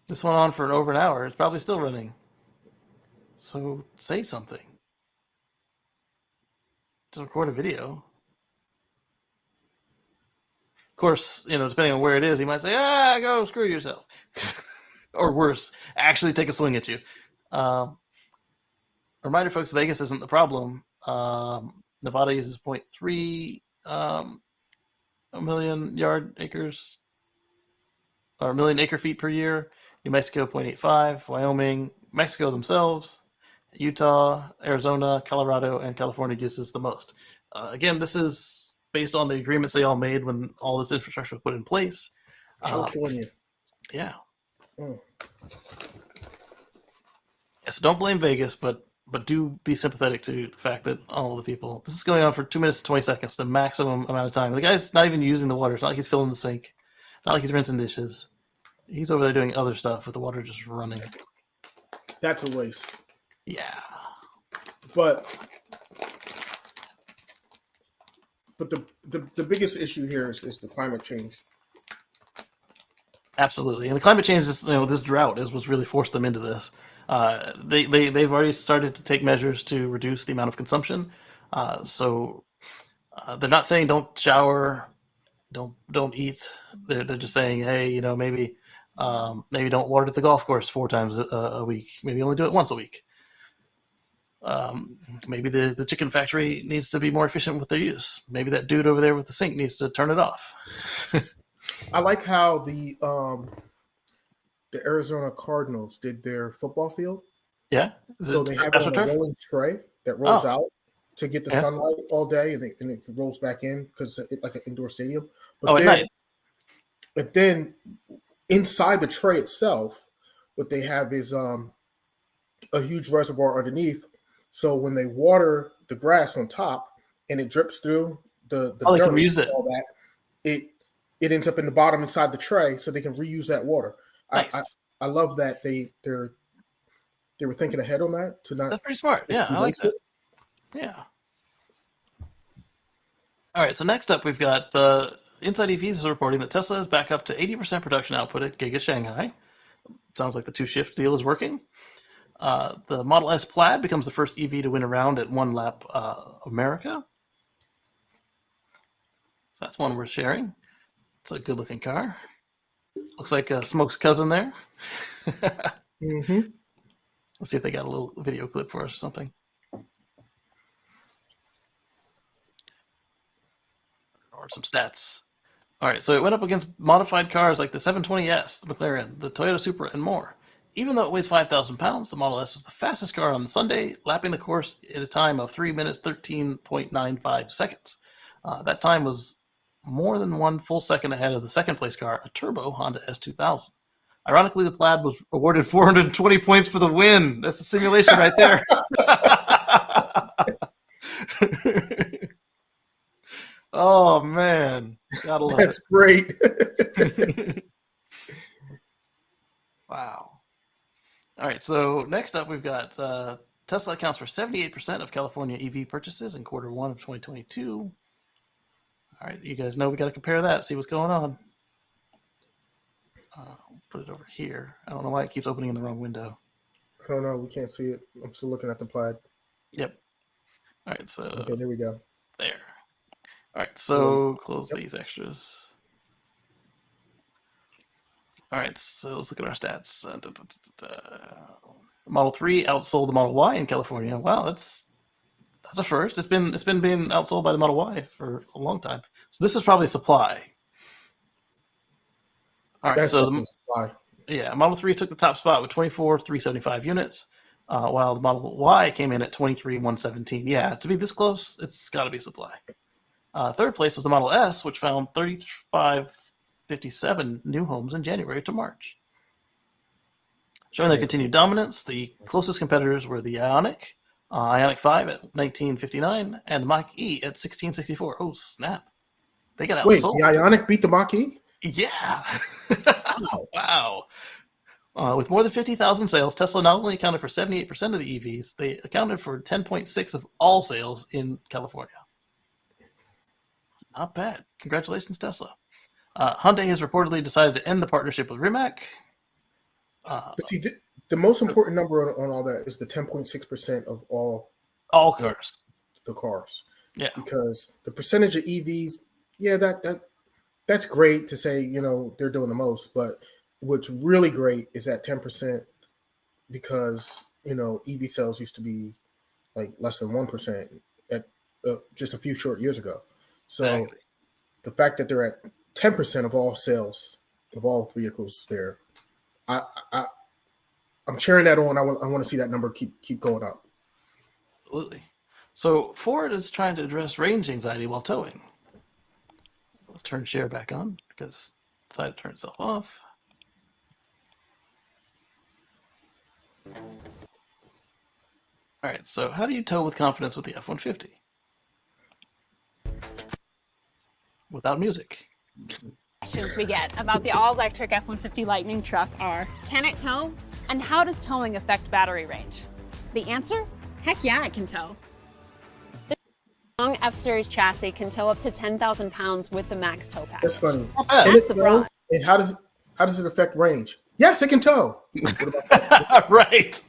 This went on for over an hour. It's probably still running. So say something. Just record a video. Of course, depending on where it is, he might say, go screw yourself. Or worse, actually take a swing at you. Reminder, folks, Vegas isn't the problem. Nevada uses 0.3 a million acre feet per year. New Mexico 0.85, Wyoming, Mexico themselves, Utah, Arizona, Colorado, and California uses the most. Again, this is based on the agreements they all made when all this infrastructure was put in place. California. Yeah. Mm. Yeah, so don't blame Vegas, but do be sympathetic to the fact that all the people. This is going on for 2 minutes and 20 seconds, the maximum amount of time. The guy's not even using the water. It's not like he's filling the sink. It's not like he's rinsing dishes. He's over there doing other stuff with the water just running. That's a waste. Yeah. But the biggest issue here is the climate change. Absolutely, and the climate change is this drought is what's really forced them into this. They've already started to take measures to reduce the amount of consumption. So they're not saying don't shower, don't eat. They're just saying, hey, maybe don't water the golf course 4 times a week. Maybe only do it once a week. Maybe the chicken factory needs to be more efficient with their use. Maybe that dude over there with the sink needs to turn it off. I like how the Arizona Cardinals did their football field. Yeah. So they have it on a rolling tray that rolls out to get the sunlight all day, and it rolls back in because it's like an indoor stadium. But at night. But then inside the tray itself, what they have is a huge reservoir underneath. So when they water the grass on top and it drips through the dirt and all that, it ends up in the bottom inside the tray, so they can reuse that water. Nice. I love that they were thinking ahead on that to not. That's pretty smart. Yeah, I like that. Yeah. All right. So next up, we've got Inside EVs is reporting that Tesla is back up to 80% production output at Giga Shanghai. Sounds like the 2-shift deal is working. The Model S Plaid becomes the first EV to win a round at One Lap America. So that's one worth sharing. It's a good-looking car. Looks like Smoke's cousin there. Mm-hmm. Let's see if they got a little video clip for us or something. Or some stats. All right, so it went up against modified cars like the 720S, the McLaren, the Toyota Supra, and more. Even though it weighs 5,000 pounds, the Model S was the fastest car on Sunday, lapping the course at a time of 3 minutes, 13.95 seconds. That time was more than 1 full second ahead of the second-place car, a turbo Honda S2000. Ironically, the Plaid was awarded 420 points for the win. That's a simulation right there. Oh, man. Gotta love That's great. Wow. All right, so next up, we've got Tesla accounts for 78% of California EV purchases in Q1 of 2022. All right, you guys know we got to compare that, see what's going on. Put it over here. I don't know why it keeps opening in the wrong window. I don't know. We can't see it. I'm still looking at the Plaid. Yep. All right, so okay, there we go. There. All right, so close these extras. All right, so let's look at our stats. Model 3 outsold the Model Y in California. Wow, that's a first. It's been being outsold by the Model Y for a long time. So this is probably supply. All right, that's so supply. Yeah, Model 3 took the top spot with 24,375 units, while the Model Y came in at 23,117. Yeah, to be this close, it's got to be supply. Third place was the Model S, which found 3,557 new homes in January to March. Showing their continued dominance, the closest competitors were the Ioniq 5 at 1959, and the Mach-E at 1664. Oh, snap. They got outsold. Wait, the Ioniq beat the Mach-E? Yeah. Wow. With more than 50,000 sales, Tesla not only accounted for 78% of the EVs, they accounted for 10.6% of all sales in California. Not bad. Congratulations, Tesla. Hyundai has reportedly decided to end the partnership with Rimac. But see, the most important number on all that is the 10.6% of all cars. The cars. Yeah. Because the percentage of EVs, yeah, that that's great to say, they're doing the most, but what's really great is that 10% because, EV sales used to be like less than 1% at just a few short years ago. So Exactly. the fact that they're at 10% of all sales of all vehicles there, I, I I'm cheering that on. I want to see that number keep going up. Absolutely. So Ford is trying to address range anxiety while towing. Let's turn share back on because it decided to turn itself off. All right, so how do you tow with confidence with the F-150? Without music. Questions we get about the all-electric F-150 Lightning truck are, can it tow? And how does towing affect battery range? The answer? Heck yeah, it can tow. The long F-Series chassis can tow up to 10,000 pounds with the max tow package. That's funny. bad. Can it That's the tow? broad. And how does it affect range? Yes, it can tow. Right.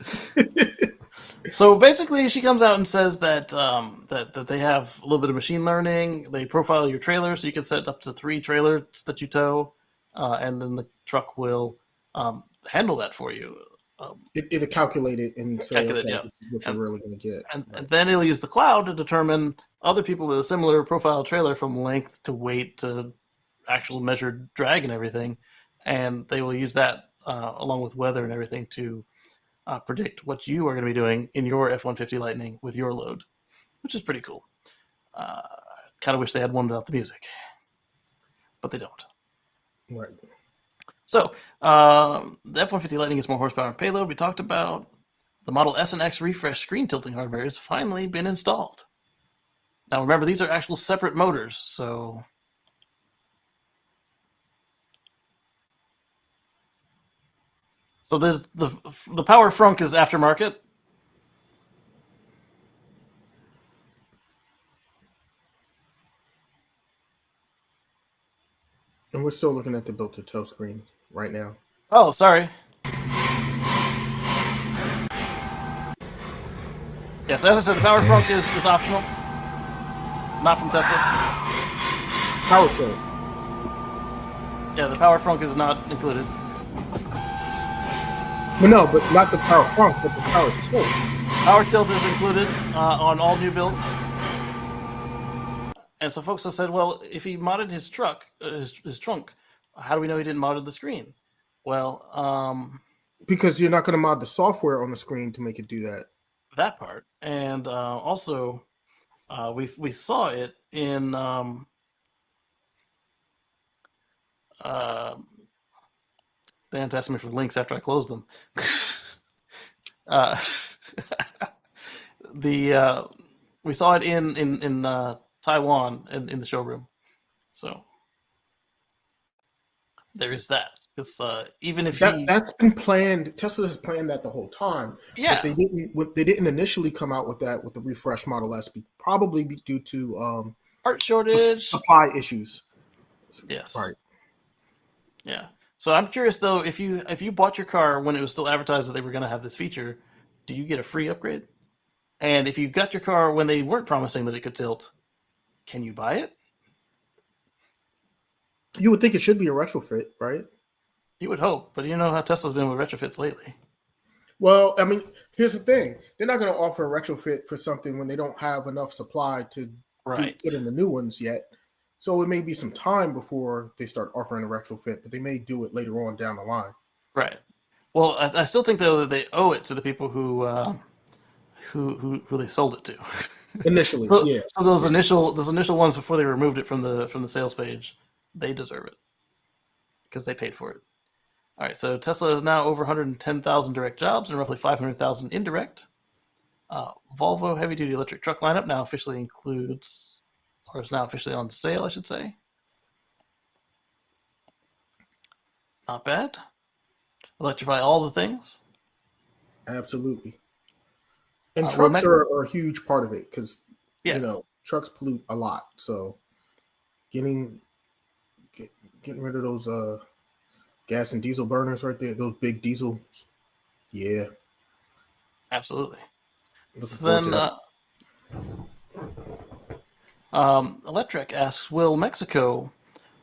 So basically, she comes out and says that that they have a little bit of machine learning. They profile your trailer, so you can set up to 3 trailers that you tow, and then the truck will handle that for you. It'll calculate it and say, Calculate, okay, yeah. this is what you're really going to get. And then it'll use the cloud to determine other people with a similar profile trailer from length to weight to actual measured drag and everything, and they will use that along with weather and everything to predict what you are going to be doing in your F-150 Lightning with your load, which is pretty cool. Kind of wish they had one without the music, but they don't. Right. So the F-150 Lightning is more horsepower and payload. We talked about the Model S and X refresh screen tilting hardware has finally been installed. Now remember, these are actual separate motors, so there's the power frunk is aftermarket. And we're still looking at the built-to-tow screen right now. Oh, sorry. Yes, as I said, the power frunk is optional. Not from Tesla. Power tilt. Yeah, the power frunk is not included. But no, but not the power front, but the power tilt. Power tilt is included on all new builds. And so folks have said, well, if he modded his truck, his trunk, how do we know he didn't mod the screen? Well, because you're not going to mod the software on the screen to make it do that. That part, and also we saw it in Dan's asking me for links after I closed them. We saw it in Taiwan in the showroom, so there is that. It's even if that's been planned. Tesla has planned that the whole time. Yeah, but they didn't initially come out with that with the refresh Model S, probably due to part shortage, supply issues. Yes, right. Yeah. So I'm curious though, if you bought your car when it was still advertised that they were going to have this feature, do you get a free upgrade? And if you got your car when they weren't promising that it could tilt, can you buy it? You would think it should be a retrofit, right? You would hope, but you know how Tesla's been with retrofits lately. Well, I mean, here's the thing. They're not going to offer a retrofit for something when they don't have enough supply to put in the new ones yet. So it may be some time before they start offering a retrofit, but they may do it later on down the line. Right. Well, I still think though that they owe it to the people who they sold it to initially. Yeah. So those initial ones before they removed it from the sales page, they deserve it because they paid for it. All right. So Tesla is now over 110,000 direct jobs and roughly 500,000 indirect. Volvo heavy duty electric truck lineup now officially includes, or is now officially on sale, I should say. Not bad. Electrify all the things. Absolutely. And trucks are a huge part of it because, trucks pollute a lot. So getting rid of those gas and diesel burners right there, those big diesels. Yeah. Absolutely. So then, Electric asks, will Mexico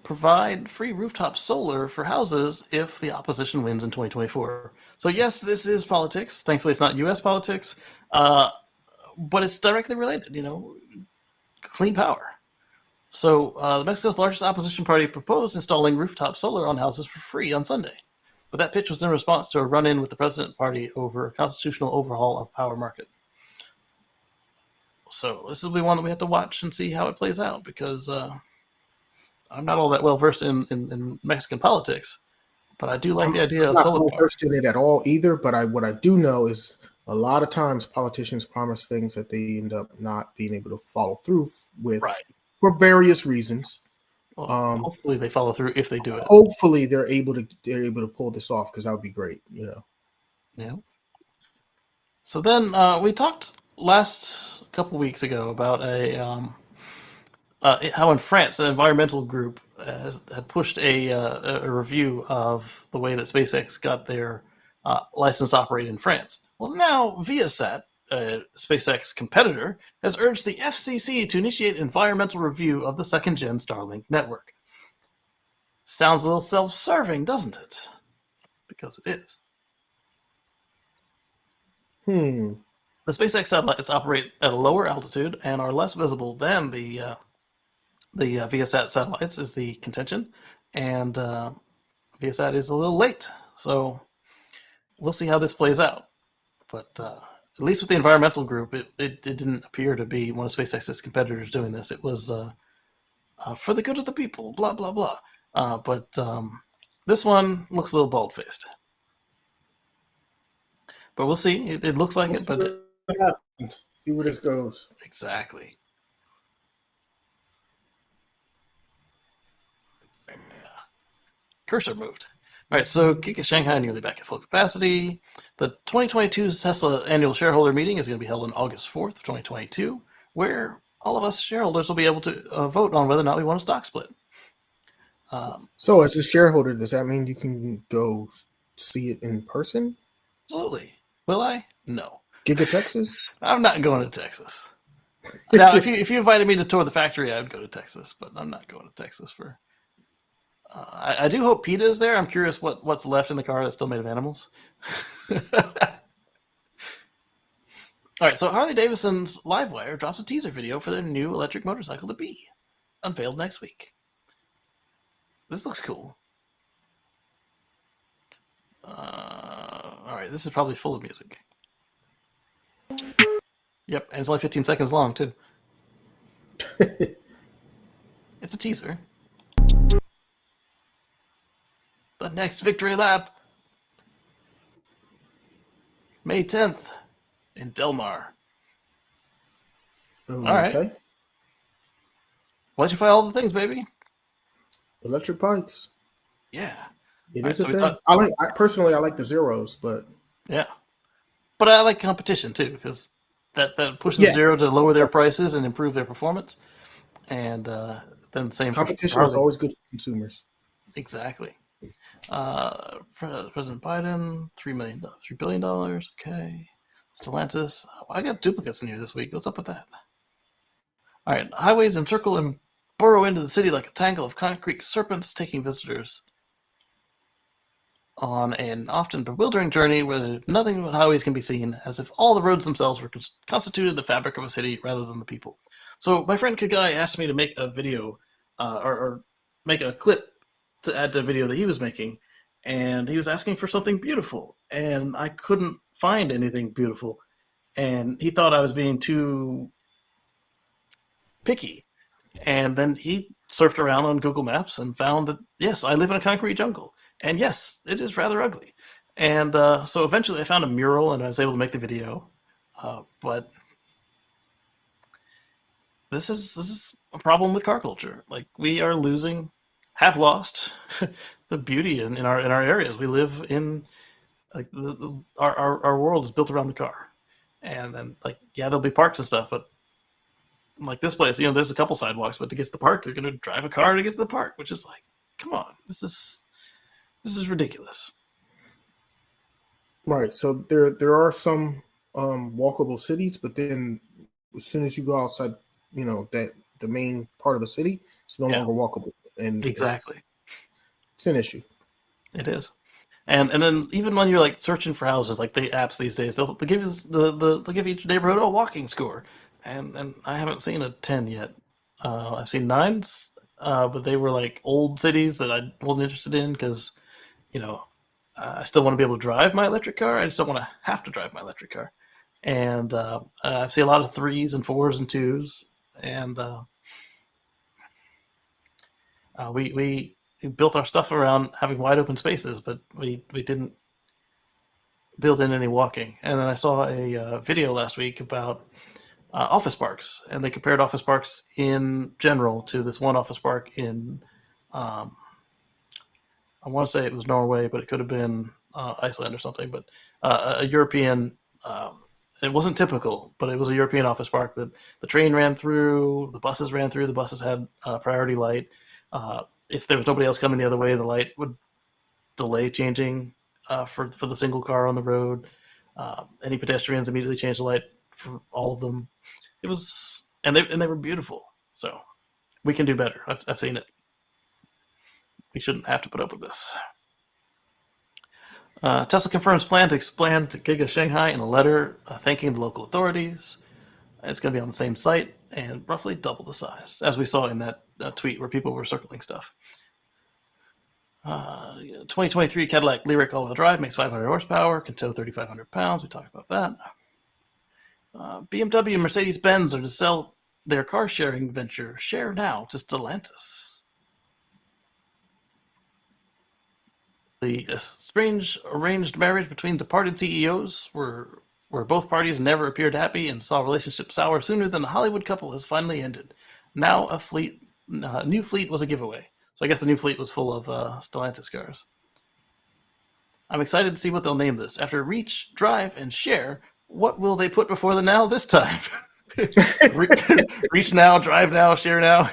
provide free rooftop solar for houses if the opposition wins in 2024. So yes, this is politics. Thankfully, it's not U.S. politics, but it's directly related. Clean power. So Mexico's largest opposition party proposed installing rooftop solar on houses for free on Sunday. But that pitch was in response to a run-in with the president party over a constitutional overhaul of power market. So this will be one that we have to watch and see how it plays out, because I'm not all that well versed in Mexican politics, but I do like the idea of not solar well power. versed in it at all either. But what I do know is a lot of times politicians promise things that they end up not being able to follow through with, Right. for various reasons. Well, hopefully they follow through if they do it. Hopefully they're able to pull this off, because that would be great. Yeah. So then we talked last couple weeks ago about how in France an environmental group had pushed a review of the way that SpaceX got their license to operate in France. Well, now Viasat, a SpaceX competitor, has urged the FCC to initiate environmental review of the second-gen Starlink network. Sounds a little self-serving, doesn't it? Because it is. The SpaceX satellites operate at a lower altitude and are less visible than the Viasat satellites, is the contention, and Viasat is a little late, so we'll see how this plays out. But at least with the environmental group, it didn't appear to be one of SpaceX's competitors doing this. It was for the good of the people, blah, blah, blah. But this one looks a little bald-faced. But we'll see. It looks like it, but What happens? See where this goes. Exactly. Cursor moved. All right, so Giga Shanghai nearly back at full capacity. The 2022 Tesla annual shareholder meeting is going to be held on August 4th, 2022, where all of us shareholders will be able to vote on whether or not we want a stock split. So as a shareholder, does that mean you can go see it in person? Absolutely. Will I? No. Giga Texas? I'm not going to Texas. Now, if you invited me to tour the factory, I would go to Texas, but I'm not going to Texas for... I do hope PETA is there. I'm curious what's left in the car that's still made of animals. All right, so Harley-Davidson's Livewire drops a teaser video for their new electric motorcycle, the Bee, unveiled next week. This looks cool. All right, this is probably full of music. Yep, and it's only 15 seconds long, too. It's a teaser. The next victory lap. May 10th in Del Mar. All right. Okay. Why'd you find all the things, baby? Electric bikes. Yeah. It All is right, a so thing. I personally like the zeros, but yeah. But I like competition too, because that pushes Yes. Zero to lower their prices and improve their performance. And then the same competition for is Harley. always good for consumers. Exactly. President Biden, $3 billion. Okay. Stellantis. I got duplicates in here this week. What's up with that? All right. Highways encircle and burrow into the city like a tangle of concrete serpents, taking visitors on an often bewildering journey where nothing but highways can be seen, as if all the roads themselves were constituted the fabric of a city rather than the people. So my friend Kagai asked me to make a video or make a clip to add to a video that he was making, and he was asking for something beautiful, and I couldn't find anything beautiful, and he thought I was being too picky. And then he surfed around on Google Maps and found that, yes, I live in a concrete jungle. And yes, it is rather ugly. And so eventually I found a mural and I was able to make the video. But this is a problem with car culture. Like, we are have lost the beauty in our areas. We live in, like, our world is built around the car. And then, like, yeah, there'll be parks and stuff, but like this place, there's a couple sidewalks, but to get to the park, they're going to drive a car to get to the park, which is like, come on, this is ridiculous. Right. So there are some walkable cities, but then as soon as you go outside, that the main part of the city, it's no longer walkable. and Exactly. it's an issue. It is. And then even when you're like searching for houses, like the apps these days, they'll give you they'll give each neighborhood a walking score, and I haven't seen a 10 yet. I've seen 9s, but they were like old cities that I wasn't interested in because you know I still want to be able to drive my electric car. I just don't want to have to drive my electric car. And I've seen a lot of 3s and 4s and 2s, and we built our stuff around having wide open spaces, but we didn't build in any walking. And then I saw a video last week about office parks, and they compared office parks in general to this one office park in, I want to say it was Norway, but it could have been Iceland or something. But a European, it wasn't typical, but it was a European office park that the train ran through, the buses ran through, the buses had priority light. If there was nobody else coming the other way, the light would delay changing for the single car on the road. Any pedestrians immediately changed the light for all of them. It was, and they were beautiful. So we can do better. I've seen it. We shouldn't have to put up with this. Tesla confirms plan to expand to Giga Shanghai in a letter thanking the local authorities. It's going to be on the same site and roughly double the size, as we saw in that tweet where people were circling stuff. 2023 Cadillac Lyriq all-wheel drive makes 500 horsepower, can tow 3,500 pounds. We talked about that. BMW and Mercedes-Benz are to sell their car-sharing venture Share Now to Stellantis. The strange arranged marriage between departed CEOs, where both parties never appeared happy and saw relationships sour sooner than the Hollywood couple, has finally ended. Now a new fleet was a giveaway. So I guess the new fleet was full of Stellantis cars. I'm excited to see what they'll name this. After Reach, Drive, and Share, what will they put before the now this time? Reach now, Drive now, Share now.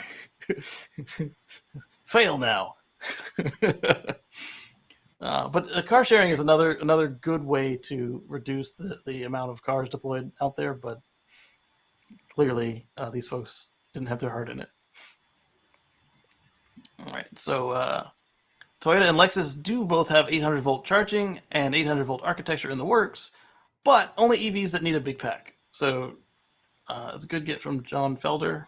Fail now. But car sharing is another good way to reduce the amount of cars deployed out there, but clearly these folks didn't have their heart in it. All right, so Toyota and Lexus do both have 800-volt charging and 800-volt architecture in the works, but only EVs that need a big pack. So it's a good get from John Felder.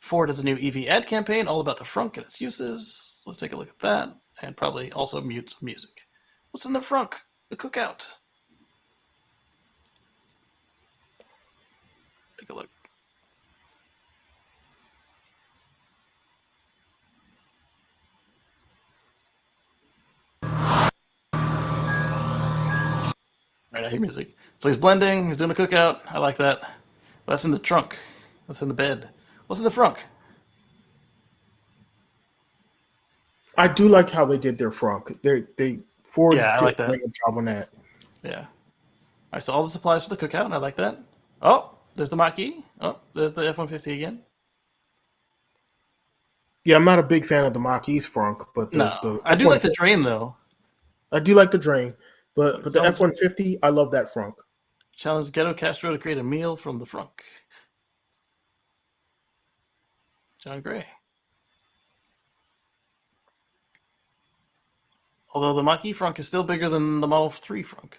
Ford has a new EV ad campaign all about the frunk and its uses. Let's take a look at that, and probably also mute some music. What's in the frunk? The cookout. Take a look. Right, I hear music. So he's blending, he's doing a cookout. I like that. But that's in the trunk. That's in the bed. What's in the frunk? I do like how they did their front. Ford I did like that. a good job on that. Yeah. All right, so all the supplies for the cookout, and I like that. Oh, there's the Mach-E. Oh, there's the F-150 again. Yeah, I'm not a big fan of the Mach-E's front, but I do like the drain though. I do like the drain, but the F-150, I love that front. Challenge Ghetto Castro to create a meal from the frunk. John Gray. Although the Mach-E frunk is still bigger than the Model 3 frunk.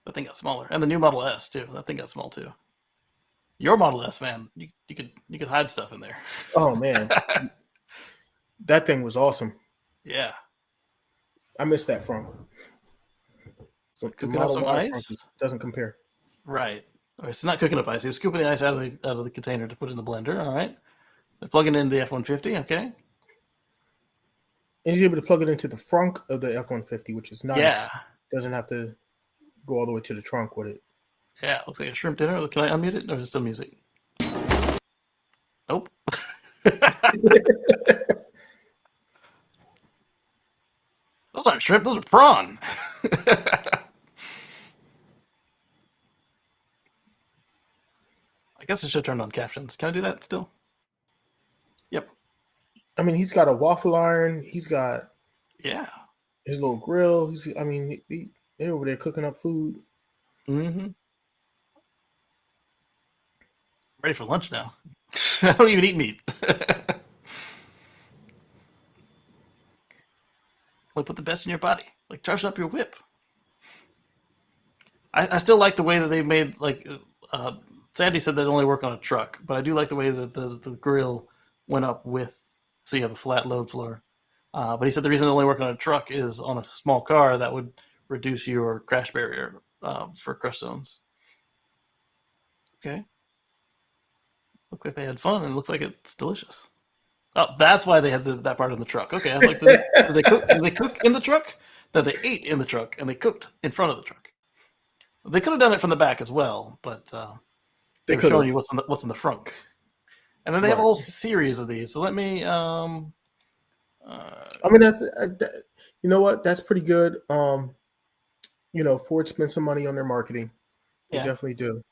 That thing got smaller. And the new Model S, too. That thing got small, too. Your Model S, man. You could hide stuff in there. Oh, man. That thing was awesome. Yeah. I missed that frunk. So cooking up some ice? Doesn't compare. Right. All right. It's not cooking up ice. He was scooping the ice out of the container to put in the blender. All right. They're plugging it into the F-150. Okay. And he's able to plug it into the frunk of the F-150, which is nice. Yeah. Doesn't have to go all the way to the trunk with it. Yeah, looks like a shrimp dinner. Can I unmute it, or is it still music? Nope. Those aren't shrimp, those are prawn. I guess I should have turned on captions. Can I do that still? Yep. I mean, he's got a waffle iron. He's got his little grill. They're over there cooking up food. Mm-hmm. Ready for lunch now. I don't even eat meat. Like, put the best in your body. Like, charge up your whip. I still like the way that they made, like, Sandy said they'd only work on a truck, but I do like the way that the grill went up with, so you have a flat load floor. But he said the reason they only work on a truck is on a small car that would reduce your crash barrier for crush zones. Okay. Looks like they had fun, and it looks like it's delicious. Oh, that's why they had that part in the truck. Okay, I was like, did they cook in the truck? That they ate in the truck, and they cooked in front of the truck. They could have done it from the back as well, but they were showing you what's in the front. And then they have a whole series of these. So let me. I mean, that's you know what? That's pretty good. Ford spent some money on their marketing. They definitely do.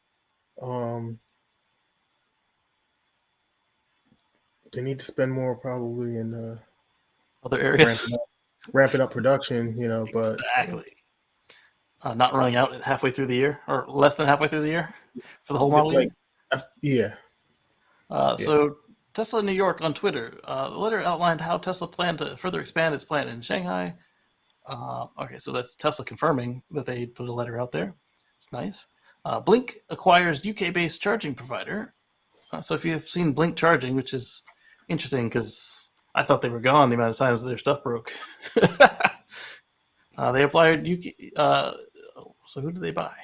They need to spend more probably in other areas, ramping up production. But exactly. Not running out halfway through the year, or less than halfway through the year for the whole model year. Yeah. So Tesla New York on Twitter, the letter outlined how Tesla planned to further expand its plant in Shanghai. Okay, so that's Tesla confirming that they put a letter out there. It's nice. Blink acquires UK-based charging provider. So if you've seen Blink charging, which is interesting because I thought they were gone the amount of times their stuff broke. They acquired UK. So who did they buy?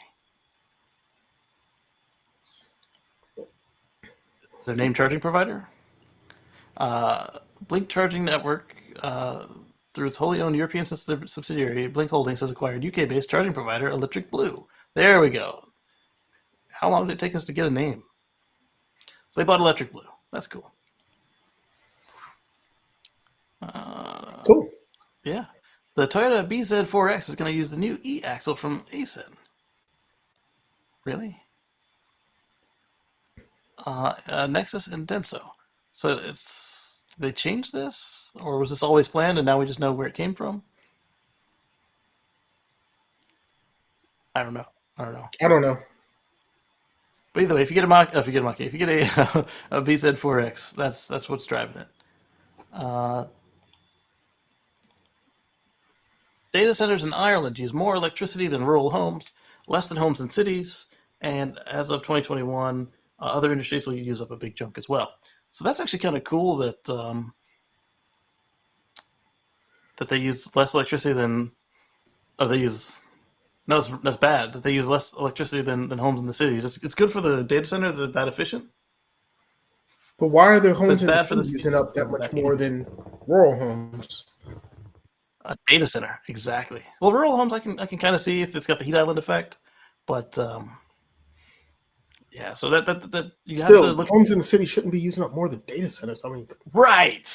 Is their name charging provider? Blink Charging Network, through its wholly owned European subsidiary, Blink Holdings has acquired UK-based charging provider Electric Blue. There we go. How long did it take us to get a name? So they bought Electric Blue. That's cool. Cool. Yeah. The Toyota BZ4X is going to use the new E-axle from ACEN. Really? Nexus and Denso. So they changed this? Or was this always planned and now we just know where it came from? I don't know. But either way, if you get a BZ4X, that's what's driving it. Data centers in Ireland use more electricity than rural homes, less than homes in cities, and as of 2021, other industries will use up a big chunk as well. So that's actually kind of cool that that they use less electricity than, or they use. No, that's bad that they use less electricity than homes in the cities. It's good for the data center that efficient. But why are their homes in the cities using up that much more than rural homes? A data center, exactly. Well, rural homes, I can kind of see if it's got the heat island effect, but yeah. So that you have to look. Homes in the city shouldn't be using up more than data centers. I mean, right.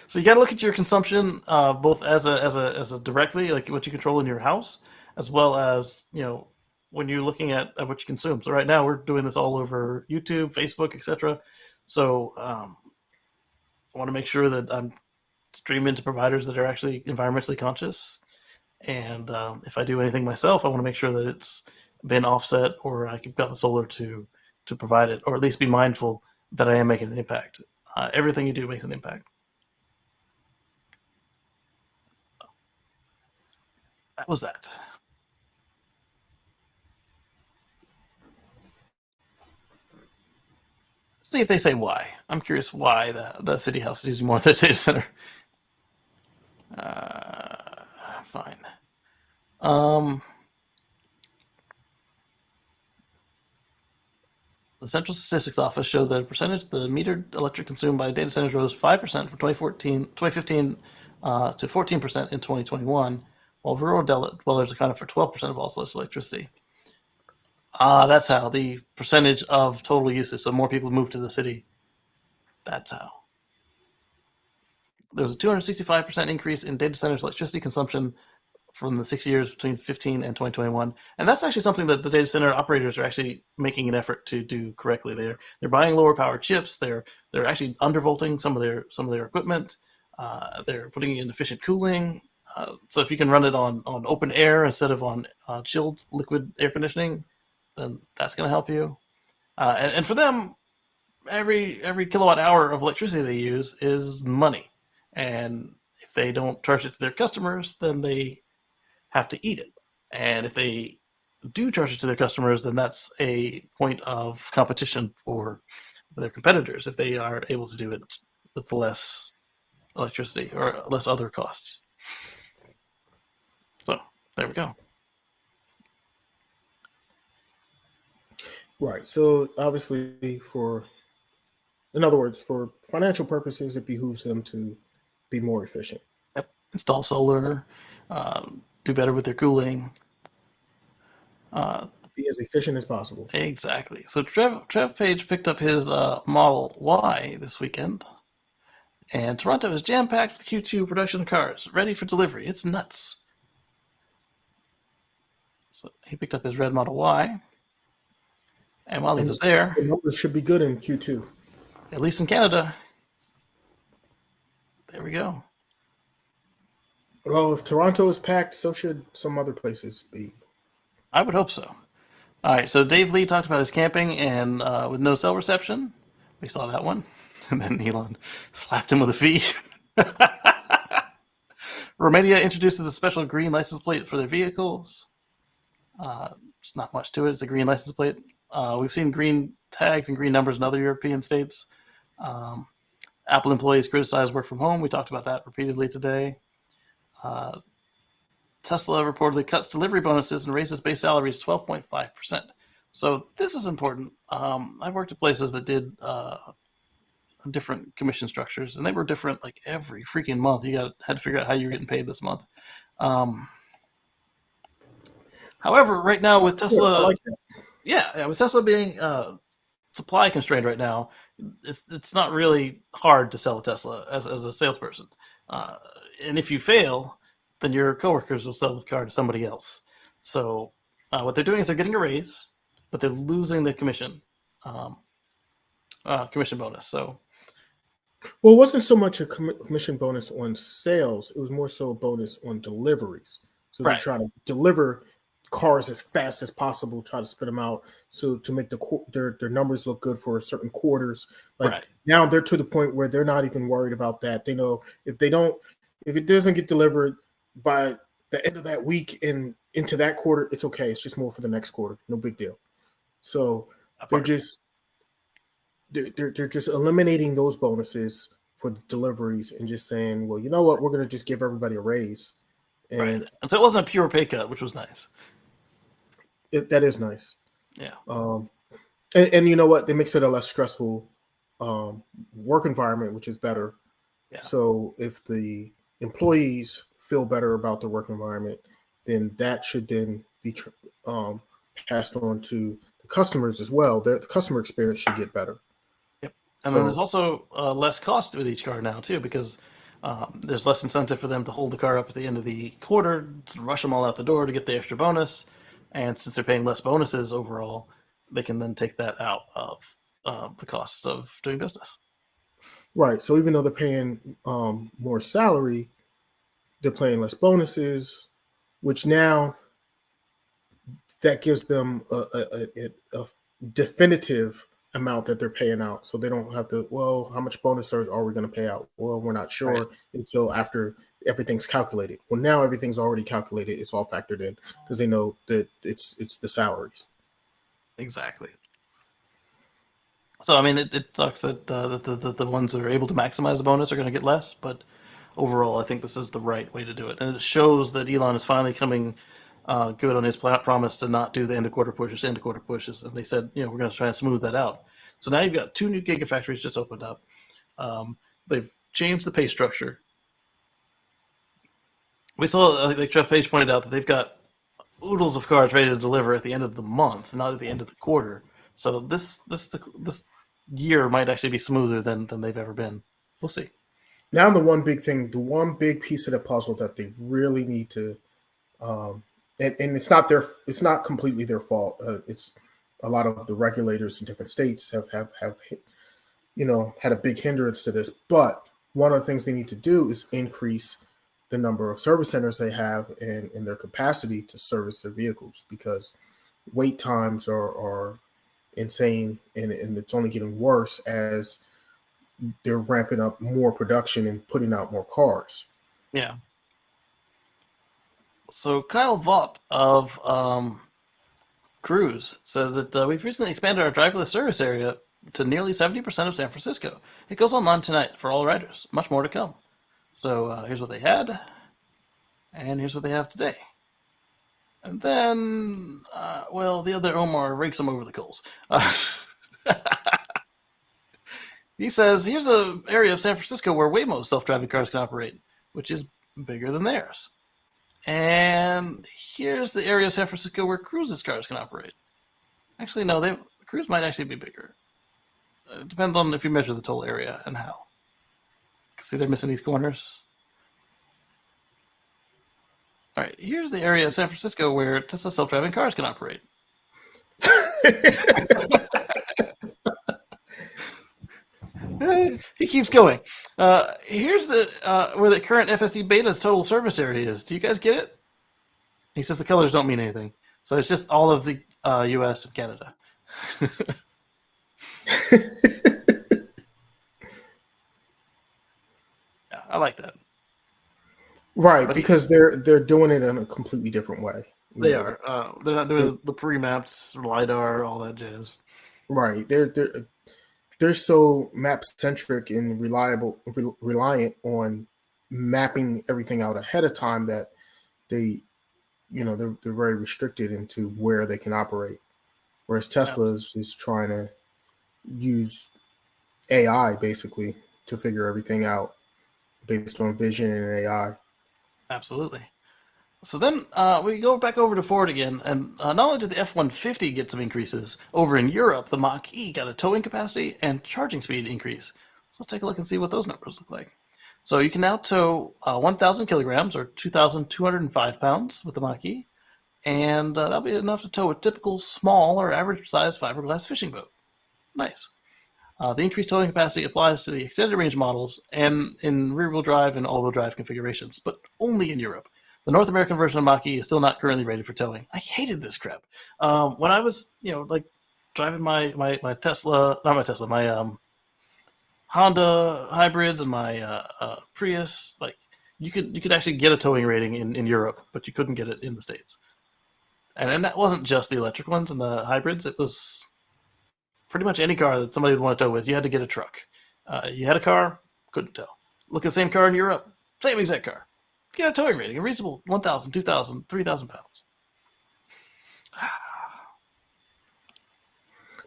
So you got to look at your consumption, both as a directly, like what you control in your house, as well as when you're looking at what you consume. So right now we're doing this all over YouTube, Facebook, etc. So I want to make sure that I'm streaming to providers that are actually environmentally conscious. And if I do anything myself, I want to make sure that it's been offset, or I've got the solar to provide it, or at least be mindful that I am making an impact. Everything you do makes an impact. That was that. Let's see if they say why. I'm curious why the city house is using more of the data center. Fine. The Central Statistics Office showed that a percentage of the metered electric consumed by data centers rose 5% from 2015 to 14% in 2021, while rural dwellers accounted for 12% of all such electricity. That's how the percentage of total usage. So more people move to the city. That's how. There was a 265% increase in data centers' electricity consumption from the 6 years between 15 and 2021, and that's actually something that the data center operators are actually making an effort to do correctly. They're buying lower power chips. They're actually undervolting some of their equipment. They're putting in efficient cooling. So if you can run it on open air instead of on chilled liquid air conditioning, then that's going to help you. And for them, every kilowatt hour of electricity they use is money, and if they don't charge it to their customers, then they have to eat it. And if they do charge it to their customers, then that's a point of competition for their competitors if they are able to do it with less electricity or less other costs. So there we go. Right. So obviously, in other words, for financial purposes, it behooves them to be more efficient. Yep. Install solar, do better with their cooling. Be as efficient as possible. Exactly. So Trev Page picked up his Model Y this weekend, and Toronto is jam-packed with Q2 production cars, ready for delivery. It's nuts. So he picked up his red Model Y, and while he was there, the numbers should be good in Q2. At least in Canada. There we go. Well, if Toronto is packed, so should some other places be. I would hope so. All right, so Dave Lee talked about his camping and with no cell reception. We saw that one. And then Elon slapped him with a fee. Romania introduces a special green license plate for their vehicles. It's not much to it. It's a green license plate. We've seen green tags and green numbers in other European states. Apple employees criticize work from home. We talked about that repeatedly today. Tesla reportedly cuts delivery bonuses and raises base salaries 12.5%. So this is important. I've worked at places that did different commission structures, and they were different like every freaking month. You had to figure out how you were getting paid this month. However, right now with Tesla, with Tesla being supply constrained right now, it's not really hard to sell a Tesla as a salesperson. And if you fail, then your coworkers will sell the car to somebody else. So what they're doing is they're getting a raise, but they're losing the commission bonus. So, well, it wasn't so much a commission bonus on sales; it was more so a bonus on deliveries. So they're trying to deliver cars as fast as possible, try to spit them out, so to make their numbers look good for certain quarters. Now they're to the point where they're not even worried about that. They know if it doesn't get delivered by the end of that week and into that quarter, it's okay. It's just more for the next quarter. No big deal. So they're just eliminating those bonuses for the deliveries and just saying, well, you know what, we're going to just give everybody a raise. And so it wasn't a pure pay cut, which was nice. That is nice. Yeah. And you know what? They makes it a less stressful work environment, which is better. Yeah. So if the employees feel better about their work environment, then that should then be passed on to the customers as well. The customer experience should get better. Yep. And then there's also less cost with each car now too, because there's less incentive for them to hold the car up at the end of the quarter, to rush them all out the door to get the extra bonus. And since they're paying less bonuses overall, they can then take that out of the costs of doing business. Right. So even though they're paying more salary, they're paying less bonuses, which now that gives them a definitive amount that they're paying out. So they don't have to, well, how much bonus are we going to pay out? Well, we're not sure until after everything's calculated. Well, now everything's already calculated. It's all factored in because they know that it's the salaries. Exactly. So, I mean, it sucks that the ones that are able to maximize the bonus are going to get less, but overall, I think this is the right way to do it. And it shows that Elon is finally coming good on his promise to not do the end of quarter pushes. And they said, we're going to try and smooth that out. So now you've got 2 new gigafactories just opened up. They've changed the pay structure. We saw, like Jeff Page pointed out, that they've got oodles of cars ready to deliver at the end of the month, not at the end of the quarter. So this year might actually be smoother than they've ever been. We'll see. Now the one big piece of the puzzle that they really need to, and it's not completely their fault. It's a lot of the regulators in different states have had a big hindrance to this. But one of the things they need to do is increase the number of service centers they have and their capacity to service their vehicles, because wait times are insane, and it's only getting worse as they're ramping up more production and putting out more cars. Yeah. So Kyle Vaught of Cruise said that we've recently expanded our driverless service area to nearly 70% of San Francisco. It goes online tonight for all riders. Much more to come. So here's what they had, and here's what they have today. And then, well, the other Omar rakes them over the coals. He says, here's an area of San Francisco where Waymo's self-driving cars can operate, which is bigger than theirs. And here's the area of San Francisco where Cruise's cars can operate. Actually, no, Cruise might actually be bigger. It depends on if you measure the total area and how. See, they're missing these corners. All right, here's the area of San Francisco where Tesla self-driving cars can operate. He keeps going. Here's the where the current FSD beta's total service area is. Do you guys get it? He says the colors don't mean anything. So it's just all of the U.S. and Canada. Yeah, I like that. Right, but because they're doing it in a completely different way. They are. They're not doing the pre-mapped LiDAR, all that jazz. Right. They're so map centric and reliant on mapping everything out ahead of time that they're very restricted into where they can operate. Whereas Tesla is just trying to use AI basically to figure everything out based on vision and AI. Absolutely. So then we go back over to Ford again, and not only did the F-150 get some increases, over in Europe, the Mach-E got a towing capacity and charging speed increase. So let's take a look and see what those numbers look like. So you can now tow 1,000 kilograms, or 2,205 pounds with the Mach-E, and that'll be enough to tow a typical small or average-sized fiberglass fishing boat. Nice. The increased towing capacity applies to the extended range models and in rear-wheel drive and all-wheel drive configurations, but only in Europe. The North American version of Mach-E is still not currently rated for towing. I hated this crap. When I was, driving my Tesla, not my Tesla, my Honda hybrids and my Prius, you could actually get a towing rating in Europe, but you couldn't get it in the States. And that wasn't just the electric ones and the hybrids. It was pretty much any car that somebody would want to tow with. You had to get a truck. You had a car, couldn't tow. Look at the same car in Europe, same exact car. Get a towing rating, a reasonable 1,000, 2,000, 3,000 pounds.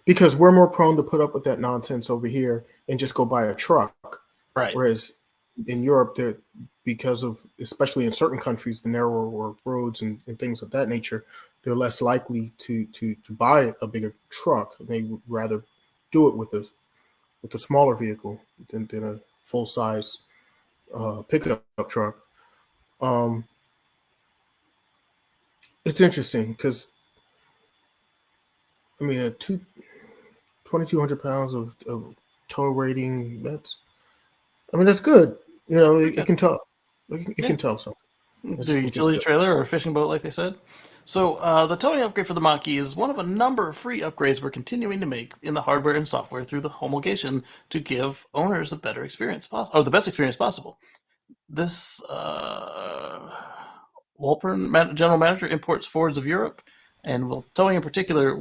Because we're more prone to put up with that nonsense over here and just go buy a truck. Right. Whereas in Europe, because of, especially in certain countries, the narrower roads and things of that nature, they're less likely to buy a bigger truck. They would rather do it with a smaller vehicle than a full-size pickup truck. It's interesting because, I mean, 2,200 pounds of tow rating, that's good. It can tell. It can tell something. Do a utility trailer or a fishing boat, like they said. So the towing upgrade for the Mach-E is one of a number of free upgrades we're continuing to make in the hardware and software through the homologation to give owners a better experience, or the best experience possible. This Walpern, general manager, imports Fords of Europe, and towing in particular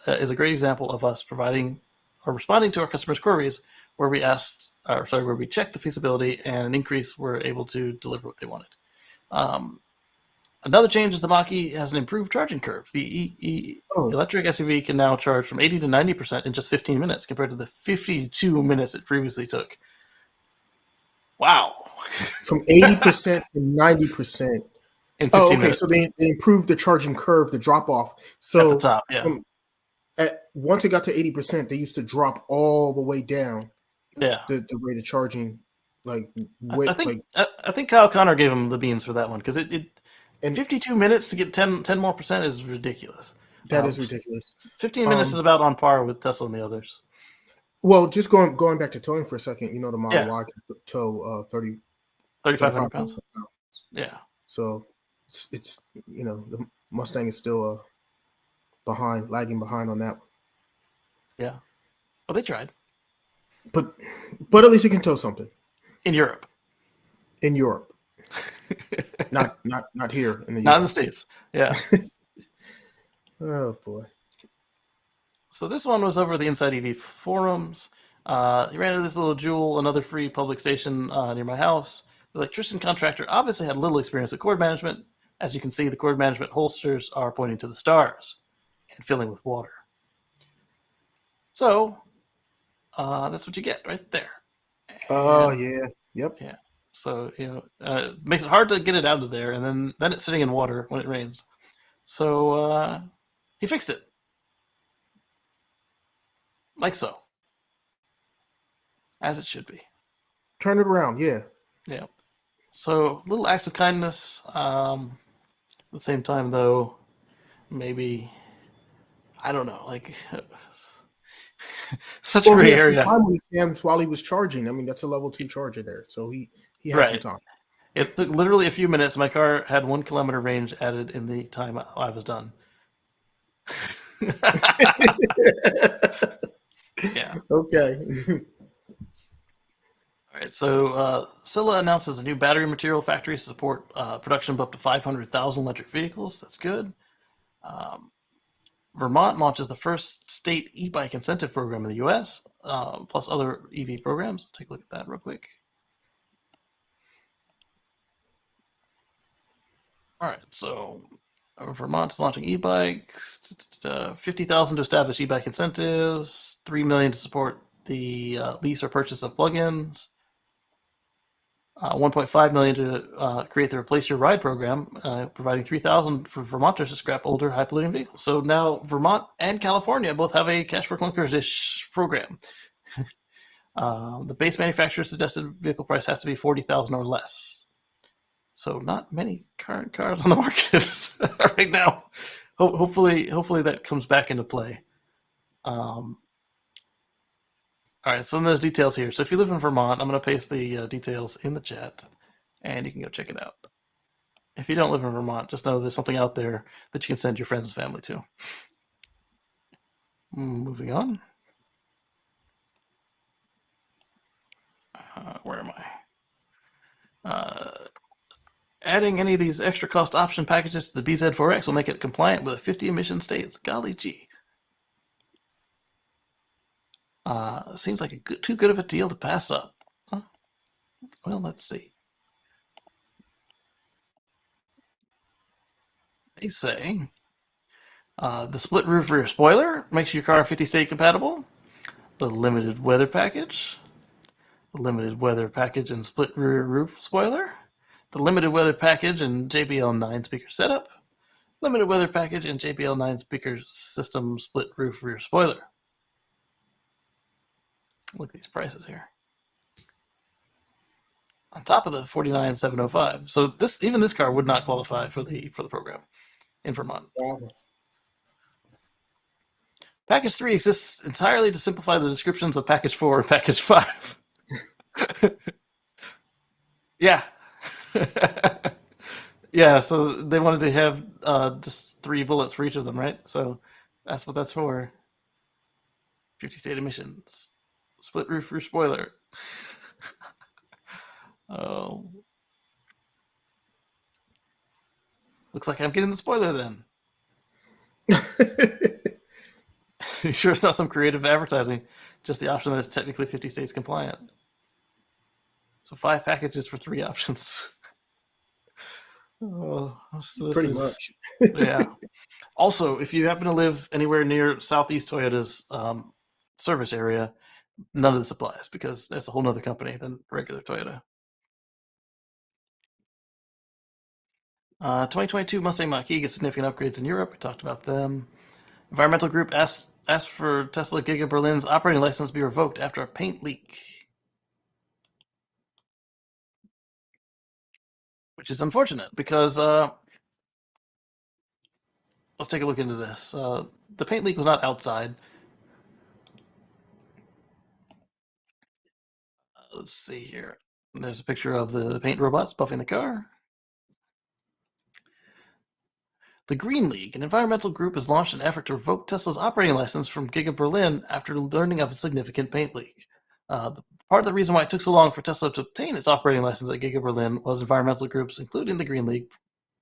is a great example of us providing or responding to our customers' queries where we where we checked the feasibility and an increase we're able to deliver what they wanted. Another change is the Mach-E has an improved charging curve. The electric SUV can now charge from 80 to 90% in just 15 minutes compared to the 52 minutes it previously took. Wow. From 80% to 90%. In 15 minutes. So they improved the charging curve, the drop off. So at the top, yeah. Once it got to 80%, they used to drop all the way down. Yeah. The rate of charging, I think Kyle Connor gave him the beans for that one because and 52 minutes to get 10 more % is ridiculous. That is ridiculous. 15 minutes is about on par with Tesla and the others. Well, just going back to towing for a second, the Model Y can tow 3,500 pounds. Yeah. So it's the Mustang is still lagging behind on that one. Yeah. Well, they tried. But at least it can tow something In Europe. in Europe. not here in the Not in the US. States. Yeah. Oh boy. So this one was over the Inside EV forums. He ran into this little Jewel, another free public station near my house. The electrician contractor obviously had little experience with cord management. As you can see, the cord management holsters are pointing to the stars and filling with water. So that's what you get right there. Oh yeah. Yep. Yeah. So it makes it hard to get it out of there, and then it's sitting in water when it rains. So he fixed it, like so, as it should be. Turn it around. Yeah. Yeah. So little acts of kindness. At the same time, though, maybe I don't know, like such a Well, he gray had some area. time on his hands while he was charging. I mean, that's a level 2 charger there, so he had some Right. time. It took literally a few minutes. My car had 1 kilometer range added in the time I was done. Yeah. Okay. All right. So Scylla announces a new battery material factory to support production of up to 500,000 electric vehicles. That's good. Vermont launches the first state e-bike incentive program in the U.S., plus other EV programs. Let's take a look at that real quick. All right, so Vermont's launching e-bikes, 50,000 to establish e-bike incentives, 3 million to support the lease or purchase of plugins, 1.5 million to create the Replace Your Ride program, providing 3,000 for Vermonters to scrap older high-polluting vehicles. So now Vermont and California both have a cash for clunkers-ish program. The base manufacturer's suggested vehicle price has to be 40,000 or less. So not many current cars on the market right now. Hopefully that comes back into play. All right, some of those details here. So if you live in Vermont, I'm going to paste the details in the chat, and you can go check it out. If you don't live in Vermont, just know there's something out there that you can send your friends and family to. Moving on. Where am I? Adding any of these extra cost option packages to the BZ4X will make it compliant with 50 emission states. Golly gee. Seems like too good of a deal to pass up. Huh? Well, let's see. They say the split roof rear spoiler makes your car 50 state compatible. The limited weather package. The limited weather package and split rear roof spoiler. The limited weather package and JBL 9 speaker setup. Limited weather package and JBL 9 speaker system split roof rear spoiler. Look at these prices here. On top of the 49,705. So even this car would not qualify for the program in Vermont. Wow. Package 3 exists entirely to simplify the descriptions of Package 4 and Package 5. Yeah. Yeah, so they wanted to have just 3 bullets for each of them, right? So that's what that's for. 50 state emissions. Split roof rear spoiler. Oh. Looks like I'm getting the spoiler then. You sure it's not some creative advertising? Just the option that is technically 50 states compliant. So 5 packages for 3 options. Oh, so Pretty much. Yeah. Also, if you happen to live anywhere near Southeast Toyota's service area, none of this applies because that's a whole nother company than regular Toyota. 2022 Mustang Mach-E gets significant upgrades in Europe. We talked about them. Environmental group asked for Tesla Giga Berlin's operating license to be revoked after a paint leak, which is unfortunate because let's take a look into this. The paint leak was not outside. Let's see here. There's a picture of the paint robots buffing the car. The Green League, an environmental group, has launched an effort to revoke Tesla's operating license from Giga Berlin after learning of a significant paint leak. Part of the reason why it took so long for Tesla to obtain its operating license at Giga Berlin was environmental groups, including the Green League,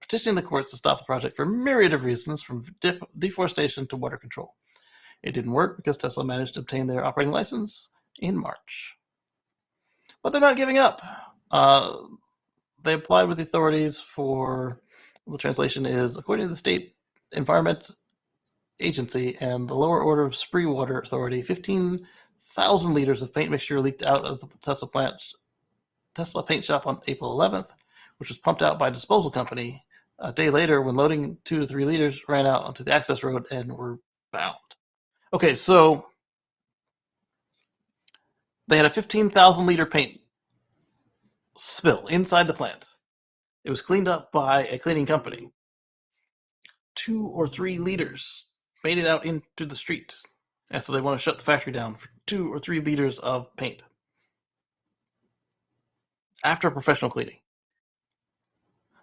petitioning the courts to stop the project for a myriad of reasons, from deforestation to water control. It didn't work because Tesla managed to obtain their operating license in March. But they're not giving up. They applied with the authorities for, the translation is, according to the State Environment Agency and the lower order of Spree Water Authority, 15,000 liters of paint mixture leaked out of the Tesla paint shop on April 11th, which was pumped out by a disposal company. A day later, when loading 2 to 3 liters, ran out onto the access road and were bound. Okay, so they had a 15,000 liter paint spill inside the plant. It was cleaned up by a cleaning company. 2 or 3 liters made it out into the street. And so they want to shut the factory down for 2 or 3 liters of paint after professional cleaning.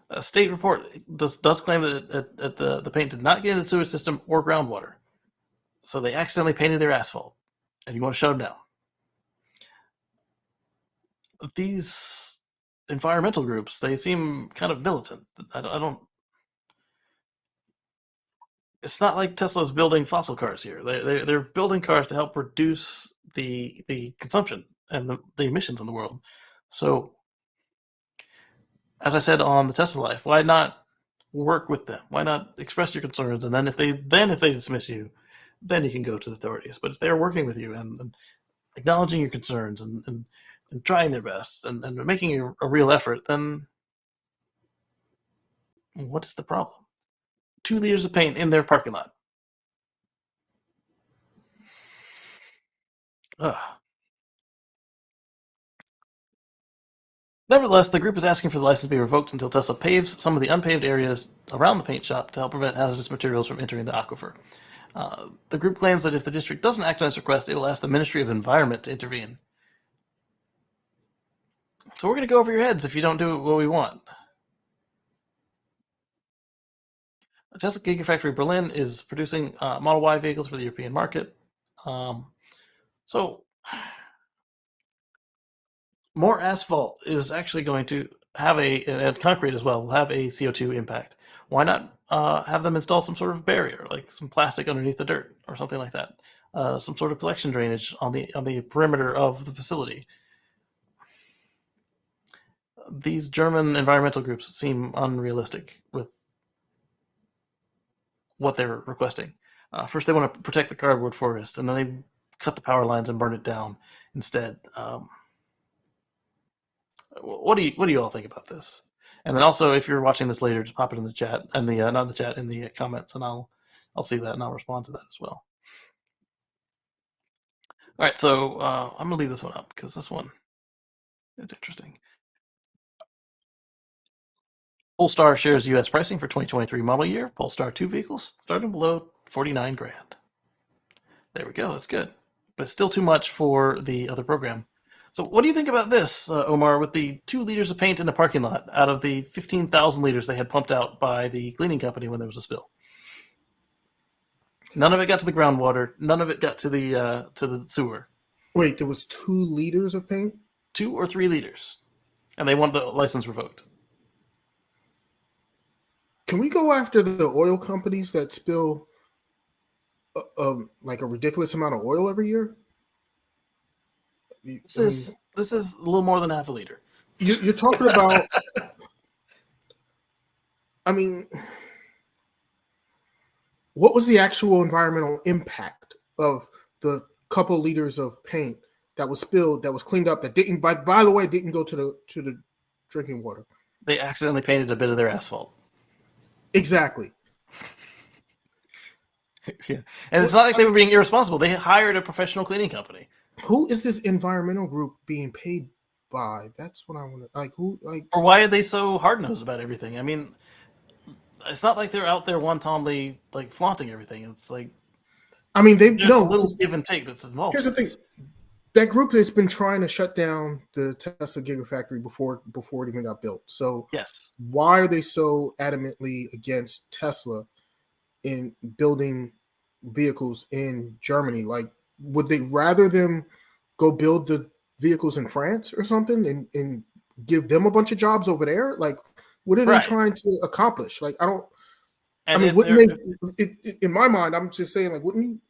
A state report does claim that the paint did not get into the sewage system or groundwater. So they accidentally painted their asphalt, and you want to shut them down. These environmental groups, they seem kind of militant. I don't. It's not like Tesla's building fossil cars here. They're building cars to help reduce the consumption and the emissions in the world. So, as I said on the Tesla Life, why not work with them? Why not express your concerns? And then if they dismiss you, then you can go to the authorities. But if they're working with you and acknowledging your concerns and trying their best and making a real effort, then what is the problem? 2 liters of paint in their parking lot. Ugh. Nevertheless, the group is asking for the license to be revoked until Tesla paves some of the unpaved areas around the paint shop to help prevent hazardous materials from entering the aquifer. The group claims that if the district doesn't act on its request, it will ask the Ministry of Environment to intervene. So we're going to go over your heads if you don't do what we want. Tesla Gigafactory Berlin is producing Model Y vehicles for the European market. So more asphalt is actually going to have and concrete as well, will have a CO2 impact. Why not have them install some sort of barrier, like some plastic underneath the dirt or something like that? Some sort of collection drainage on the perimeter of the facility. These German environmental groups seem unrealistic with what they're requesting. First, they want to protect the cardboard forest, and then they cut the power lines and burn it down instead. What do you all think about this? And then also, if you're watching this later, just pop it in the chat and not the chat, in the comments, and I'll see that and I'll respond to that as well. All right, so I'm gonna leave this one up because this one, it's interesting. Polestar shares U.S. pricing for 2023 model year. Polestar 2 vehicles starting below $49,000. There we go. That's good, but it's still too much for the other program. So what do you think about this, Omar, with the 2 liters of paint in the parking lot out of the 15,000 liters they had pumped out by the cleaning company when there was a spill? None of it got to the groundwater. None of it got to the sewer. Wait, there was 2 liters of paint? 2 or 3 liters. And they want the license revoked. Can we go after the oil companies that spill like a ridiculous amount of oil every year? This is a little more than half a liter. You're talking about. I mean, what was the actual environmental impact of the couple liters of paint that was spilled, that was cleaned up, that didn't, by the way, didn't go to the drinking water? They accidentally painted a bit of their asphalt. Exactly. Yeah. And it's not like they were being irresponsible. They hired a professional cleaning company. Who is this environmental group being paid by? That's what I want to, like, who, like, or why are they so hard-nosed about everything? I mean, it's not like they're out there wantonly like flaunting everything. It's like, I mean, there's a little give and take that's involved. Here's the thing. That group has been trying to shut down the Tesla Gigafactory before it even got built. So yes, why are they so adamantly against Tesla in building vehicles in Germany? Like, would they rather them go build the vehicles in France or something and give them a bunch of jobs over there? Like, what are they Right. trying to accomplish? Like, I And mean, if wouldn't they're they? In my mind, I'm just saying, like, wouldn't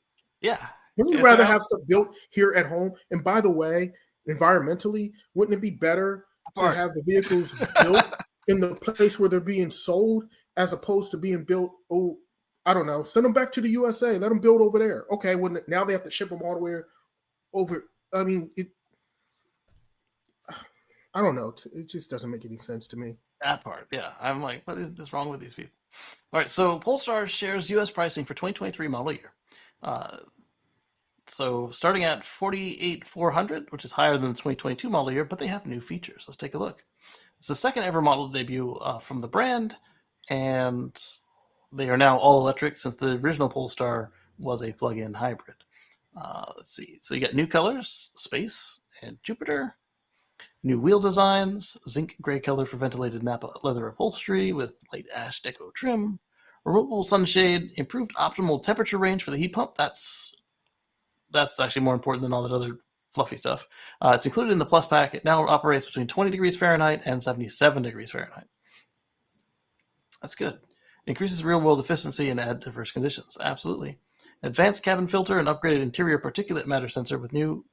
yeah, you if they're rather out have stuff built here at home? And by the way, environmentally, wouldn't it be better to apart. have the vehicles built in the place where they're being sold as opposed to being built? Oh, I don't know. Send them back to the USA. Let them build over there. Okay, when now they have to ship them all the way over. I mean, I don't know. It just doesn't make any sense to me. That part, yeah. I'm like, what is wrong with these people? All right, so Polestar shares U.S. pricing for 2023 model year. So starting at 48,400, which is higher than the 2022 model year, but they have new features. Let's take a look. It's the second ever model debut from the brand, and they are now all electric since the original Polestar was a plug-in hybrid. Let's see. So you got new colors, Space and Jupiter. New wheel designs, zinc gray color for ventilated Napa leather upholstery with light ash deco trim, removable sunshade, improved optimal temperature range for the heat pump. That's actually more important than all that other fluffy stuff. It's included in the Plus pack. It now operates between 20 degrees Fahrenheit and 77 degrees Fahrenheit. That's good. Increases real-world efficiency in adverse conditions. Absolutely. Advanced cabin filter and upgraded interior particulate matter sensor with new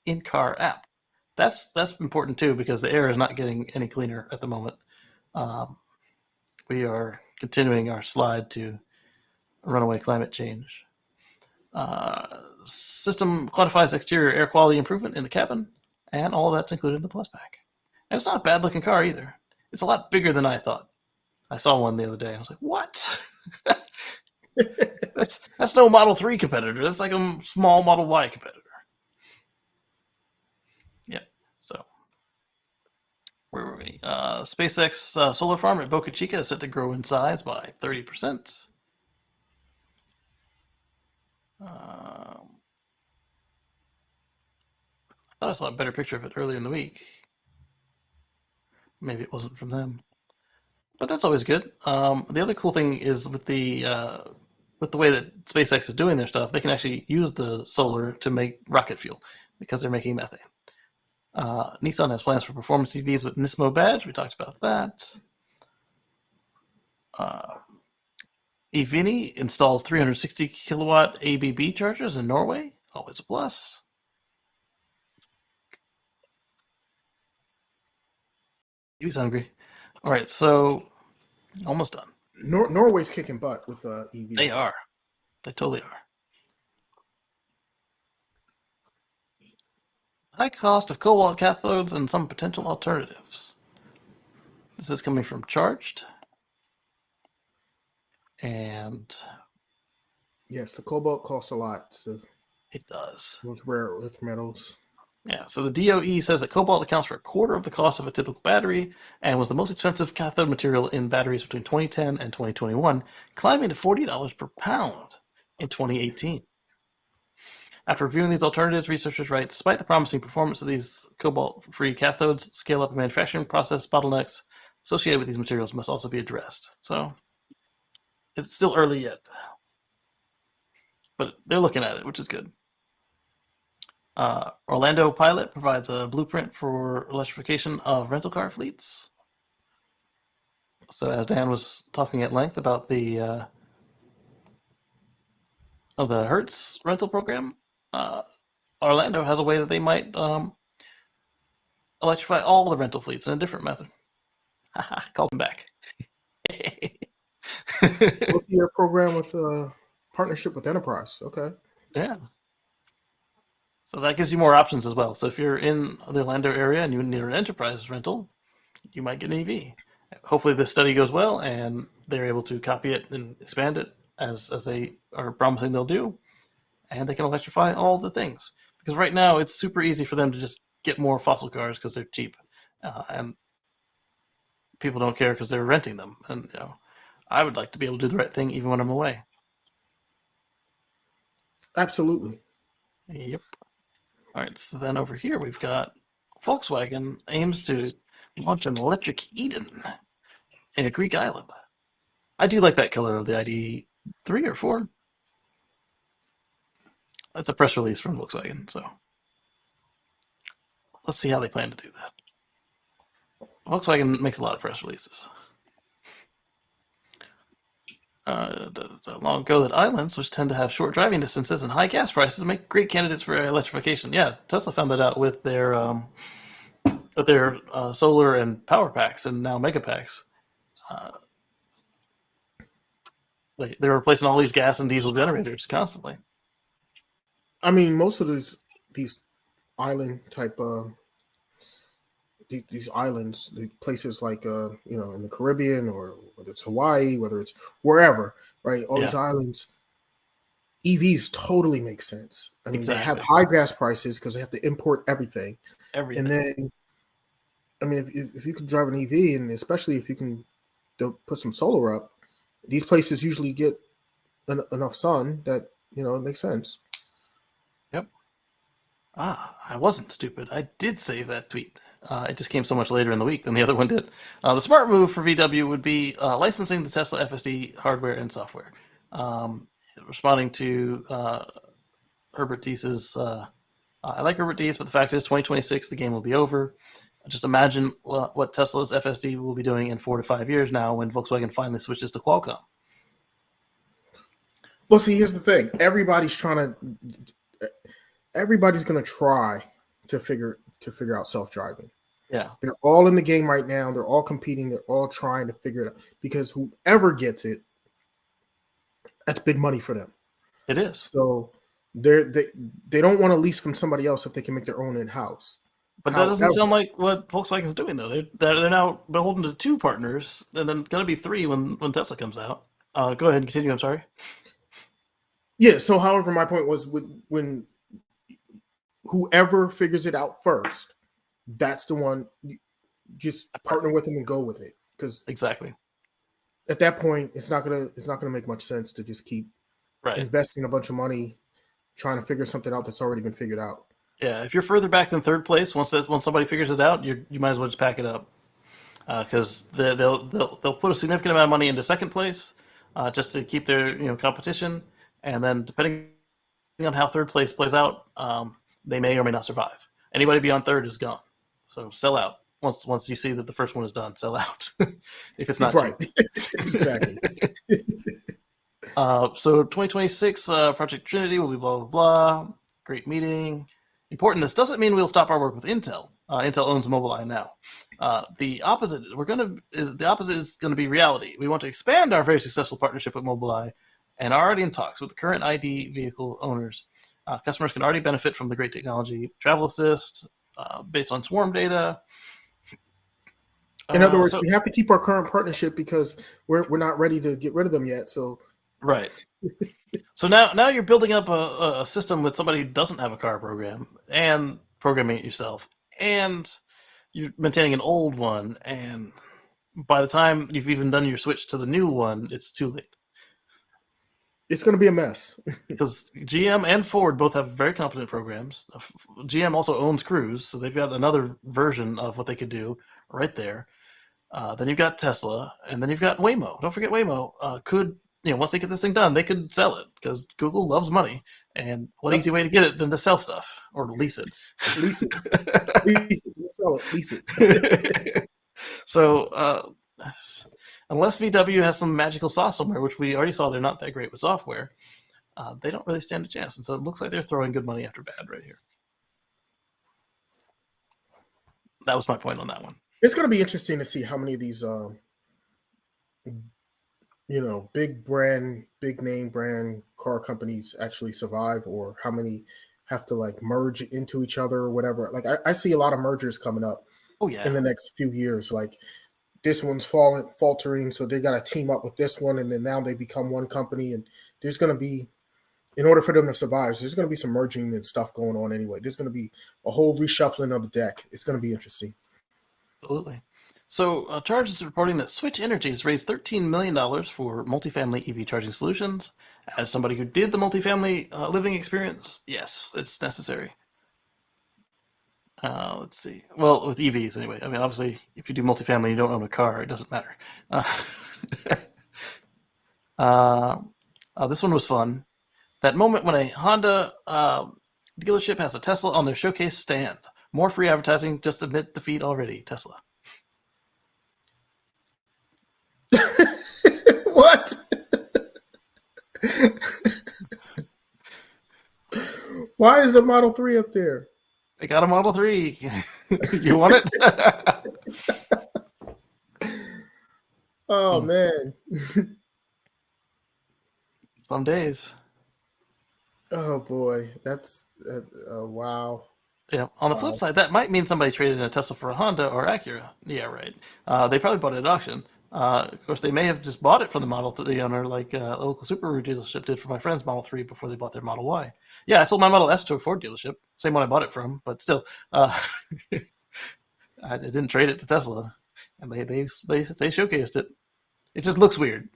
in-car app. That's important too because the air is not getting any cleaner at the moment. We are continuing our slide to runaway climate change. System quantifies exterior air quality improvement in the cabin, and all that's included in the Plus pack. And it's not a bad looking car either. It's a lot bigger than I thought. I saw one the other day. I was like, what? that's no Model 3 competitor. That's like a small Model Y competitor. Yeah. So where were we? SpaceX solar farm at Boca Chica is set to grow in size by 30%. I thought I saw a better picture of it earlier in the week. Maybe it wasn't from them, but that's always good. The other cool thing is with the way that SpaceX is doing their stuff, they can actually use the solar to make rocket fuel because they're making methane. Nissan has plans for performance EVs with Nismo badge. We talked about that. Evini installs 360 kilowatt ABB chargers in Norway. Always a plus. He was hungry. All right, so almost done. Norway's kicking butt with EVs. They are. They totally are. High cost of cobalt cathodes and some potential alternatives. This is coming from Charged. And yes, the cobalt costs a lot. So it does. Those rare earth metals. Yeah, so the DOE says that cobalt accounts for a quarter of the cost of a typical battery and was the most expensive cathode material in batteries between 2010 and 2021, climbing to $40 per pound in 2018. After reviewing these alternatives, researchers write, despite the promising performance of these cobalt-free cathodes, scale-up and manufacturing process bottlenecks associated with these materials must also be addressed. So it's still early yet, but they're looking at it, which is good. Orlando Pilot provides a blueprint for electrification of rental car fleets. So as Dan was talking at length about the Hertz rental program, Orlando has a way that they might electrify all the rental fleets in a different method. Called him back. Multi-year program with partnership with Enterprise. Okay. Yeah. So that gives you more options as well. So if you're in the Orlando area and you need an Enterprise rental, you might get an EV. Hopefully this study goes well and they're able to copy it and expand it as they are promising they'll do. And they can electrify all the things. Because right now it's super easy for them to just get more fossil cars because they're cheap. And people don't care because they're renting them. And I would like to be able to do the right thing even when I'm away. Absolutely. Yep. All right, so then over here we've got Volkswagen aims to launch an electric Eden in a Greek island. I do like that color of the ID3 or 4. That's a press release from Volkswagen, so let's see how they plan to do that. Volkswagen makes a lot of press releases. Long ago that islands, which tend to have short driving distances and high gas prices, make great candidates for electrification. Yeah, Tesla found that out with their solar and power packs and now mega packs. They're replacing all these gas and diesel generators constantly. I mean, most of these island type these islands, the places like in the Caribbean, or whether it's Hawaii, whether it's wherever, right? All these islands, EVs totally make sense. I mean, they have high gas prices because they have to import everything. And then, I mean, if you can drive an EV, and especially if you can put some solar up, these places usually get enough sun that it makes sense. Yep. I wasn't stupid. I did save that tweet. It just came so much later in the week than the other one did. The smart move for VW would be licensing the Tesla FSD hardware and software. Responding to Herbert Diess's, I like Herbert Diess, but the fact is 2026, the game will be over. Just imagine what Tesla's FSD will be doing in 4 to 5 years now when Volkswagen finally switches to Qualcomm. Well, see, here's the thing. Everybody's going to try to figure out self-driving. Yeah. They're all in the game right now. They're all competing. They're all trying to figure it out, because whoever gets it, that's big money for them. It is. So they don't want to lease from somebody else if they can make their own in-house. But that doesn't sound like what Volkswagen is doing, though. They're now beholden to 2 partners, and then going to be 3 when Tesla comes out. Go ahead and continue. I'm sorry. Yeah. So, however, my point was when whoever figures it out first, that's the one. Just partner with them and go with it, because exactly at that point, it's not gonna make much sense to just keep investing a bunch of money trying to figure something out that's already been figured out. Yeah, if you're further back than 3rd place, once somebody figures it out, you might as well just pack it up, because they'll put a significant amount of money into 2nd place just to keep their competition, and then depending on how 3rd place plays out, they may or may not survive. Anybody beyond 3rd is gone, so sell out once you see that the first one is done. Sell out if it's not right. Exactly. So 2026 Project Trinity will be blah blah blah. Great meeting. Important. This doesn't mean we'll stop our work with Intel. Intel owns Mobileye now. The opposite is going to be reality. We want to expand our very successful partnership with Mobileye, and are already in talks with the current ID vehicle owners. Customers can already benefit from the great technology, travel assist, based on swarm data. In other words, we have to keep our current partnership because we're not ready to get rid of them yet. So right. So now you're building up a system with somebody who doesn't have a car program and programming it yourself, and you're maintaining an old one, and by the time you've even done your switch to the new one, it's too late. It's going to be a mess. Because GM and Ford both have very competent programs. GM also owns Cruise, so they've got another version of what they could do right there. Then you've got Tesla, and then you've got Waymo. Don't forget Waymo once they get this thing done, they could sell it, because Google loves money, and what easy way to get it than to sell stuff or lease it. Lease it. Lease it. Sell it. Lease it. So unless VW has some magical sauce somewhere, which we already saw they're not that great with software, they don't really stand a chance. And so it looks like they're throwing good money after bad right here. That was my point on that one. It's going to be interesting to see how many of these big name brand car companies actually survive, or how many have to merge into each other or whatever. I see a lot of mergers coming up in the next few years. Like, this one's faltering, so they got to team up with this one, and then now they become one company. And there's going to be, in order for them to survive, there's going to be some merging and stuff going on anyway. There's going to be a whole reshuffling of the deck. It's going to be interesting. Absolutely. So, Charge is reporting that Switch Energy has raised $13 million for multifamily EV charging solutions. As somebody who did the multifamily living experience, yes, it's necessary. Let's see. Well, with EVs anyway. I mean, obviously, if you do multifamily and you don't own a car, it doesn't matter. This one was fun. That moment when a Honda dealership has a Tesla on their showcase stand. More free advertising, just admit defeat already, Tesla. What? Why is the Model 3 up there? They got a Model 3. You want it? Oh, man. Some days. Oh, boy. That's, wow. Yeah. On the flip side, that might mean somebody traded in a Tesla for a Honda or Acura. Yeah, right. They probably bought it at auction. Of course, they may have just bought it from the Model 3 owner, like a local Subaru dealership did for my friend's Model 3 before they bought their Model Y. Yeah, I sold my Model S to a Ford dealership, same one I bought it from, but still, I didn't trade it to Tesla, and they showcased it. It just looks weird.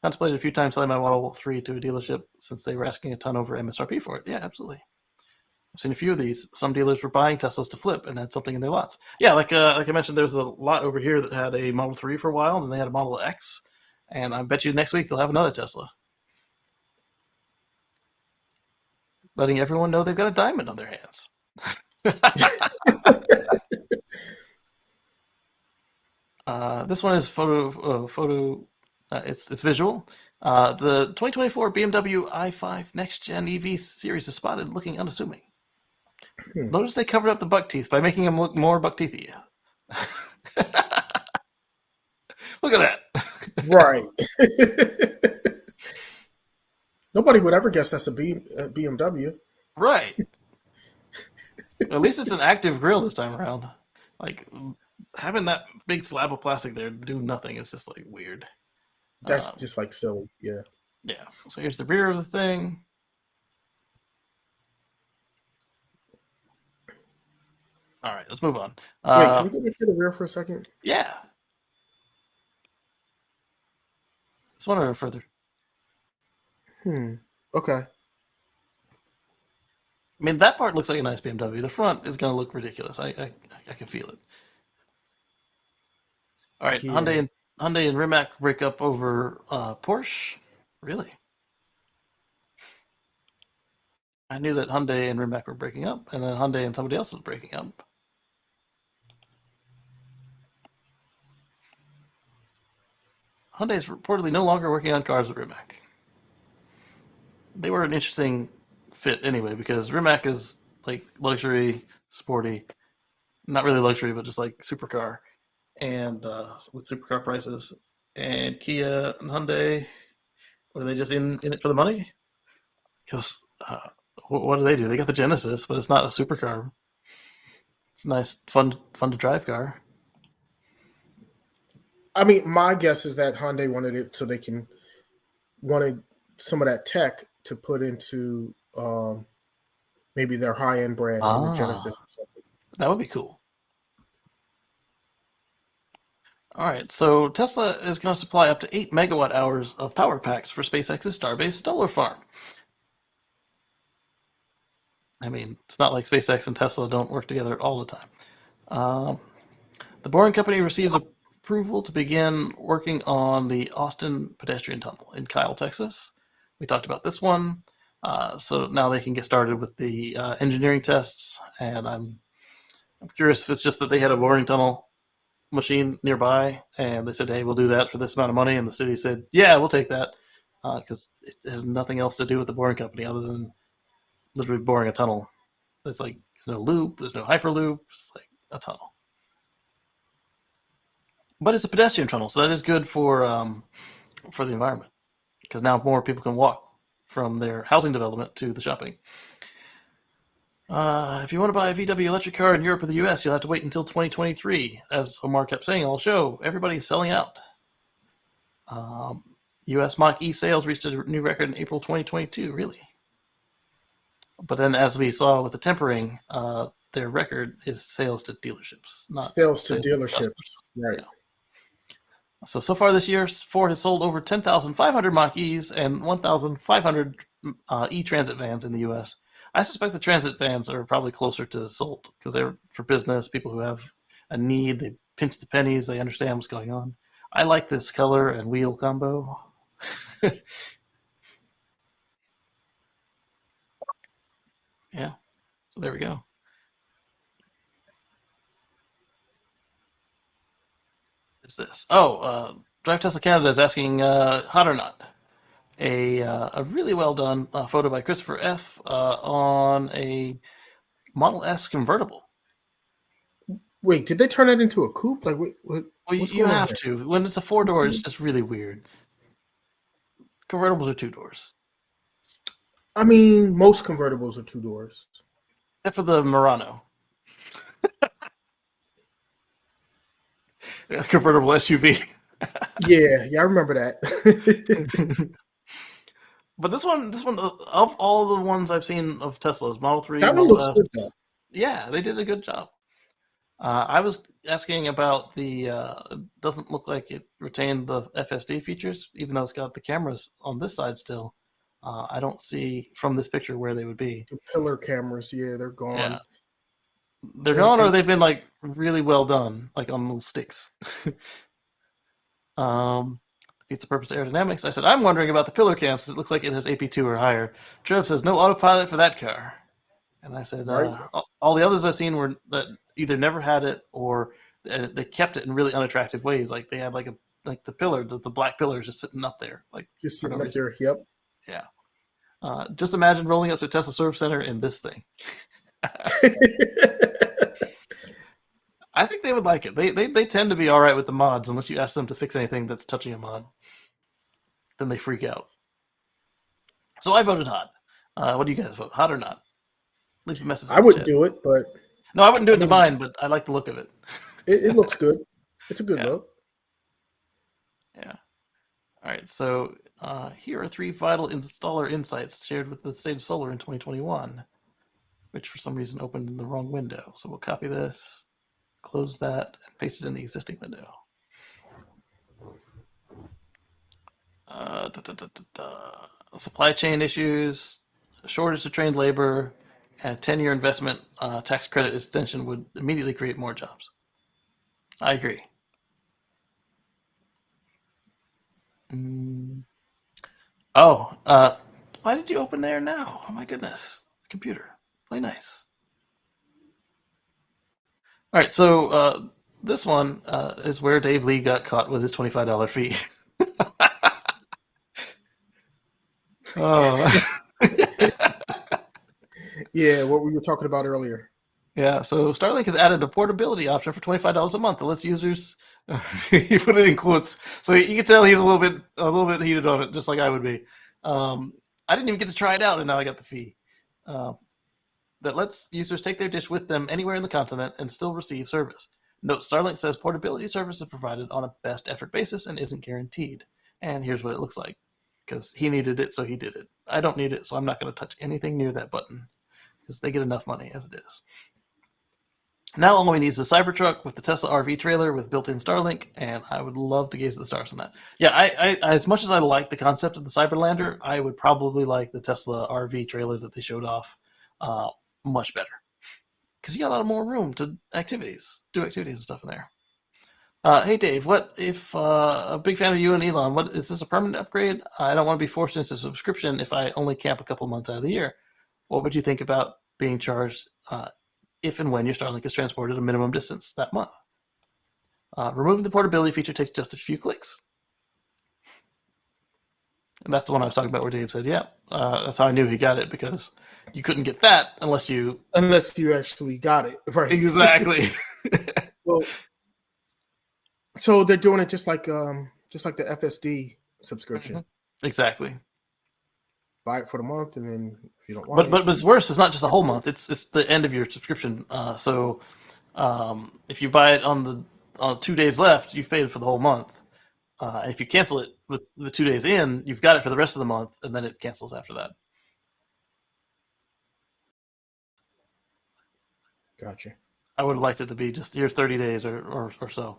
Contemplated a few times selling my Model 3 to a dealership since they were asking a ton over MSRP for it. Yeah, absolutely. I've seen a few of these. Some dealers were buying Teslas to flip and had something in their lots. Yeah, like I mentioned, there's a lot over here that had a Model 3 for a while, and then they had a Model X, and I bet you next week they'll have another Tesla. Letting everyone know they've got a diamond on their hands. This one is photo. It's visual. The 2024 BMW i5 Next Gen EV series is spotted looking unassuming. Notice they covered up the buck teeth by making them look more buck teethy. Look at that. Right. Nobody would ever guess that's a BMW. Right. At least it's an active grill this time around. Like, having that big slab of plastic there do nothing is just like weird. That's just like silly. Yeah. Yeah. So here's the rear of the thing. All right, let's move on. Wait, can we go back to the rear for a second? Yeah. Let's wander further. Okay. I mean, that part looks like a nice BMW. The front is going to look ridiculous. I can feel it. All right, yeah. Hyundai and Rimac break up over Porsche. Really? I knew that Hyundai and Rimac were breaking up, and then Hyundai and somebody else was breaking up. Hyundai is reportedly no longer working on cars with Rimac. They were an interesting fit anyway, because Rimac is like luxury, sporty, not really luxury, but just like supercar, and with supercar prices. And Kia and Hyundai, are they just in it for the money? Because what do? They got the Genesis, but it's not a supercar. It's a nice, fun to drive car. I mean, my guess is that Hyundai wanted it so they wanted some of that tech to put into maybe their high-end brand in the Genesis or something. That would be cool. All right, so Tesla is going to supply up to 8 megawatt hours of power packs for SpaceX's Starbase solar farm. I mean, it's not like SpaceX and Tesla don't work together all the time. The Boring Company receives approval to begin working on the Austin pedestrian tunnel in Kyle, Texas. We talked about this one. So now they can get started with the engineering tests, and I'm curious if it's just that they had a boring tunnel machine nearby, and they said, hey, we'll do that for this amount of money, and the city said, yeah, we'll take that, because it has nothing else to do with the Boring Company other than literally boring a tunnel. It's like, there's no loop, there's no hyperloop, it's like a tunnel. But it's a pedestrian tunnel, so that is good for the environment, because now more people can walk from their housing development to the shopping. If you want to buy a VW electric car in Europe or the US, you'll have to wait until 2023. As Omar kept saying all show, everybody's selling out. US Mach-E sales reached a new record in April 2022, really. But then, as we saw with the tempering, their record is sales to dealerships, not sales to dealerships. Right. Yeah. So far this year, Ford has sold over 10,500 Mach-E's and 1,500 e-Transit vans in the U.S. I suspect the Transit vans are probably closer to sold because they're for business, people who have a need, they pinch the pennies, they understand what's going on. I like this color and wheel combo. Yeah. So there we go. Is this? Oh, Drive Tesla Canada is asking, hot or not? A really well done photo by Christopher F. On a Model S convertible. Wait, did they turn it into a coupe? Like, Well, what's you going on have here? to. When it's a 4-door, it's just really weird. Convertibles are 2 doors. I mean, most convertibles are 2 doors. Except for the Murano. Convertible SUV. Yeah, I remember that. But this one, of all the ones I've seen of Teslas, Model 3, That one Model looks S, good though. yeah, they did a good job. I was asking about the, doesn't look like it retained the FSD features, even though it's got the cameras on this side still. I don't see from this picture where they would be. The pillar cameras, yeah, they're gone. Yeah. They're gone, or they've been like really well done, like on little sticks. Defeats the purpose of aerodynamics. I said, I'm wondering about the pillar cams. It looks like it has AP2 or higher. Trev says, no autopilot for that car. And I said, Right. all the others I've seen were that either never had it or they kept it in really unattractive ways. Like they had like the pillar, the black pillars just sitting up there, like Just for sitting no up reason. there. Yep. Yeah. Just imagine rolling up to a Tesla Service Center in this thing. I think they would like it. They tend to be all right with the mods unless you ask them to fix anything that's touching a mod. Then they freak out. So I voted hot. What do you guys vote? Hot or not? Leave a message. I wouldn't do it, but no, I wouldn't do it to mine, but I like the look of it. It looks good. It's a good Yeah. look. Yeah. All right. So here are 3 vital installer insights shared with the State of Solar in 2021, which for some reason opened in the wrong window. So we'll copy this, close that, and paste it in the existing window. Supply chain issues, shortage of trained labor, and a 10-year investment tax credit extension would immediately create more jobs. I agree. Oh, why did you open there now? Oh my goodness. Computer. Play nice. All right, so this one is where Dave Lee got caught with his $25 fee. Oh. Yeah, what we were talking about earlier. Yeah, so Starlink has added a portability option for $25 a month that lets users. He put it in quotes, so you can tell he's a little bit heated on it, just like I would be. I didn't even get to try it out, and now I got the fee. That lets users take their dish with them anywhere in the continent and still receive service. Note: Starlink says portability service is provided on a best effort basis and isn't guaranteed. And here's what it looks like, because he needed it, so he did it. I don't need it, so I'm not going to touch anything near that button, because they get enough money as it is. Now all we need is a Cybertruck with the Tesla RV trailer with built-in Starlink, and I would love to gaze at the stars on that. Yeah, I as much as I like the concept of the Cyberlander, I would probably like the Tesla RV trailer that they showed off much better, because you got a lot more room to do activities and stuff in there. Hey Dave, what if a big fan of you and Elon? What is this, a permanent upgrade? I don't want to be forced into a subscription if I only camp a couple months out of the year. What would you think about being charged if and when your Starlink is transported a minimum distance that month? Removing the portability feature takes just a few clicks. And that's the one I was talking about where Dave said, yeah, that's how I knew he got it, because you couldn't get that unless you actually got it. Right. Exactly. Well, so they're doing it just like the FSD subscription. Mm-hmm. Exactly. Buy it for the month, and then if you don't want but it's worse. It's not just the whole month. It's the end of your subscription. So if you buy it on 2 days left, you've paid for the whole month. And if you cancel it with 2 days in, you've got it for the rest of the month, and then it cancels after that. Gotcha. I would have liked it to be just here's 30 days or so.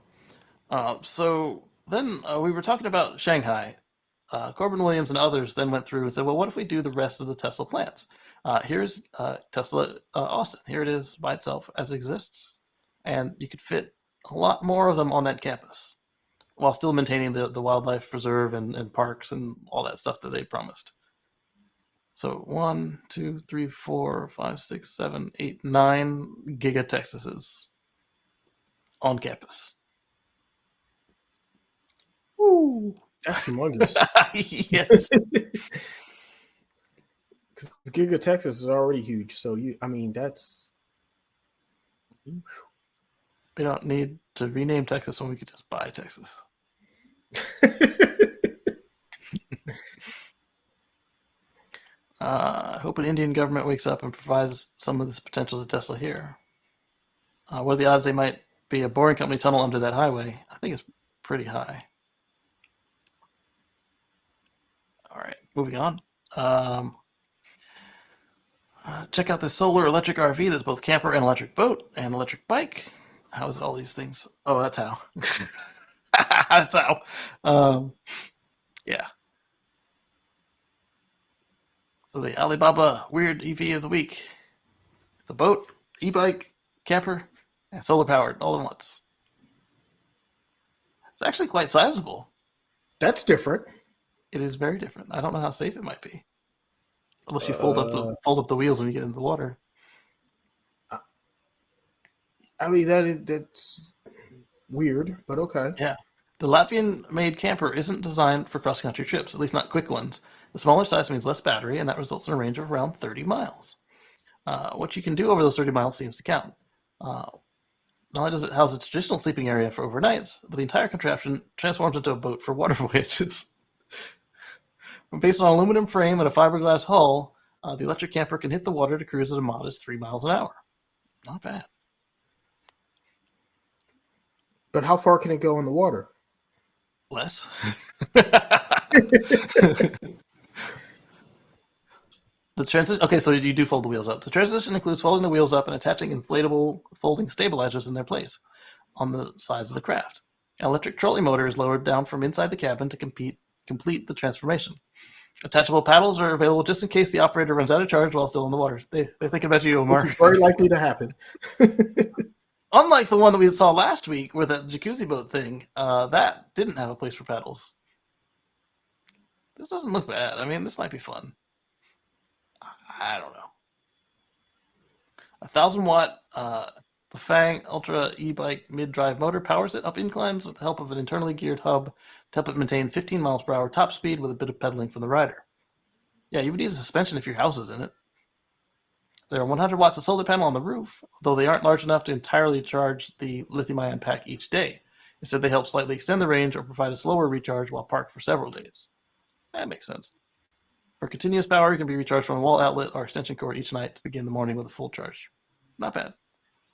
So then we were talking about Shanghai. Corbin Williams and others then went through and said, well, what if we do the rest of the Tesla plants? Here's Tesla Austin. Here it is by itself as it exists. And you could fit a lot more of them on that campus. while still maintaining the wildlife preserve and parks and all that stuff that they promised. So 1, 2, 3, 4, 5, 6, 7, 8, 9 Giga Texases on campus. Woo! That's humongous. Yes. Because Giga Texas is already huge. So that's. We don't need to rename Texas when we could just buy Texas. I hope an Indian government wakes up and provides some of this potential to Tesla here. What are the odds they might be a boring company tunnel under that highway? I think it's pretty high. All right, moving on. Check out this solar electric RV that's both camper and electric boat and electric bike. How is it all these things? Oh, that's how. That's how. Yeah. So the Alibaba Weird EV of the Week. It's a boat, e-bike, camper, and solar powered all at once. It's actually quite sizable. That's different. It is very different. I don't know how safe it might be, unless you fold up the wheels when you get into the water. I mean, that's weird, but okay. Yeah. The Latvian-made camper isn't designed for cross-country trips, at least not quick ones. The smaller size means less battery, and that results in a range of around 30 miles. What you can do over those 30 miles seems to count. Not only does it house a traditional sleeping area for overnights, but the entire contraption transforms into a boat for water voyages. Based on an aluminum frame and a fiberglass hull, the electric camper can hit the water to cruise at a modest 3 miles an hour. Not bad. But how far can it go in the water? Less. The transition. Okay, so you do fold the wheels up. The transition includes folding the wheels up and attaching inflatable folding stabilizers in their place on the sides of the craft. An electric trolley motor is lowered down from inside the cabin to complete the transformation. Attachable paddles are available just in case the operator runs out of charge while still in the water. They're thinking about you, Omar. Which is very likely to happen. Unlike the one that we saw last week with that jacuzzi boat thing, that didn't have a place for paddles. This doesn't look bad. I mean, this might be fun. I don't know. 1,000-watt Bafang Ultra e-bike mid-drive motor powers it up inclines with the help of an internally geared hub to help it maintain 15 miles per hour top speed with a bit of pedaling from the rider. Yeah, you would need a suspension if your house is in it. There are 100 watts of solar panel on the roof, though they aren't large enough to entirely charge the lithium-ion pack each day. Instead, they help slightly extend the range or provide a slower recharge while parked for several days. That makes sense. For continuous power, you can be recharged from a wall outlet or extension cord each night to begin the morning with a full charge. Not bad.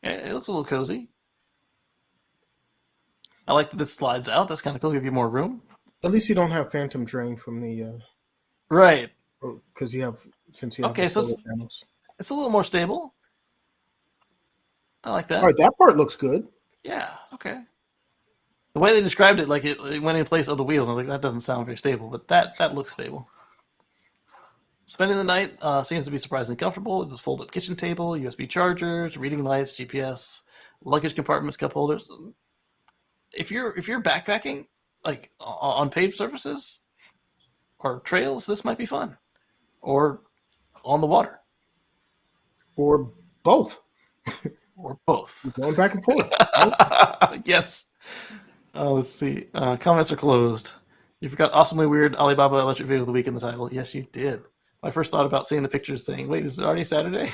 It looks a little cozy. I like that this slides out. That's kind of cool. Give you more room. At least you don't have phantom drain from the right. Because you have okay, the so solar panels. It's a little more stable. I like that. All right, that part looks good. Yeah. Okay. The way they described it, like it went in place of the wheels, I was like, that doesn't sound very stable, but that looks stable. Spending the night seems to be surprisingly comfortable. It's a fold-up kitchen table, USB chargers, reading lights, GPS, luggage compartments, cup holders. If you're backpacking, like on paved surfaces or trails, this might be fun. Or on the water. Or both. Or both. You're going back and forth. Yes. Let's see. Comments are closed. You forgot awesomely weird Alibaba electric vehicle of the week in the title. Yes, you did. My first thought about seeing the pictures saying, wait, is it already Saturday?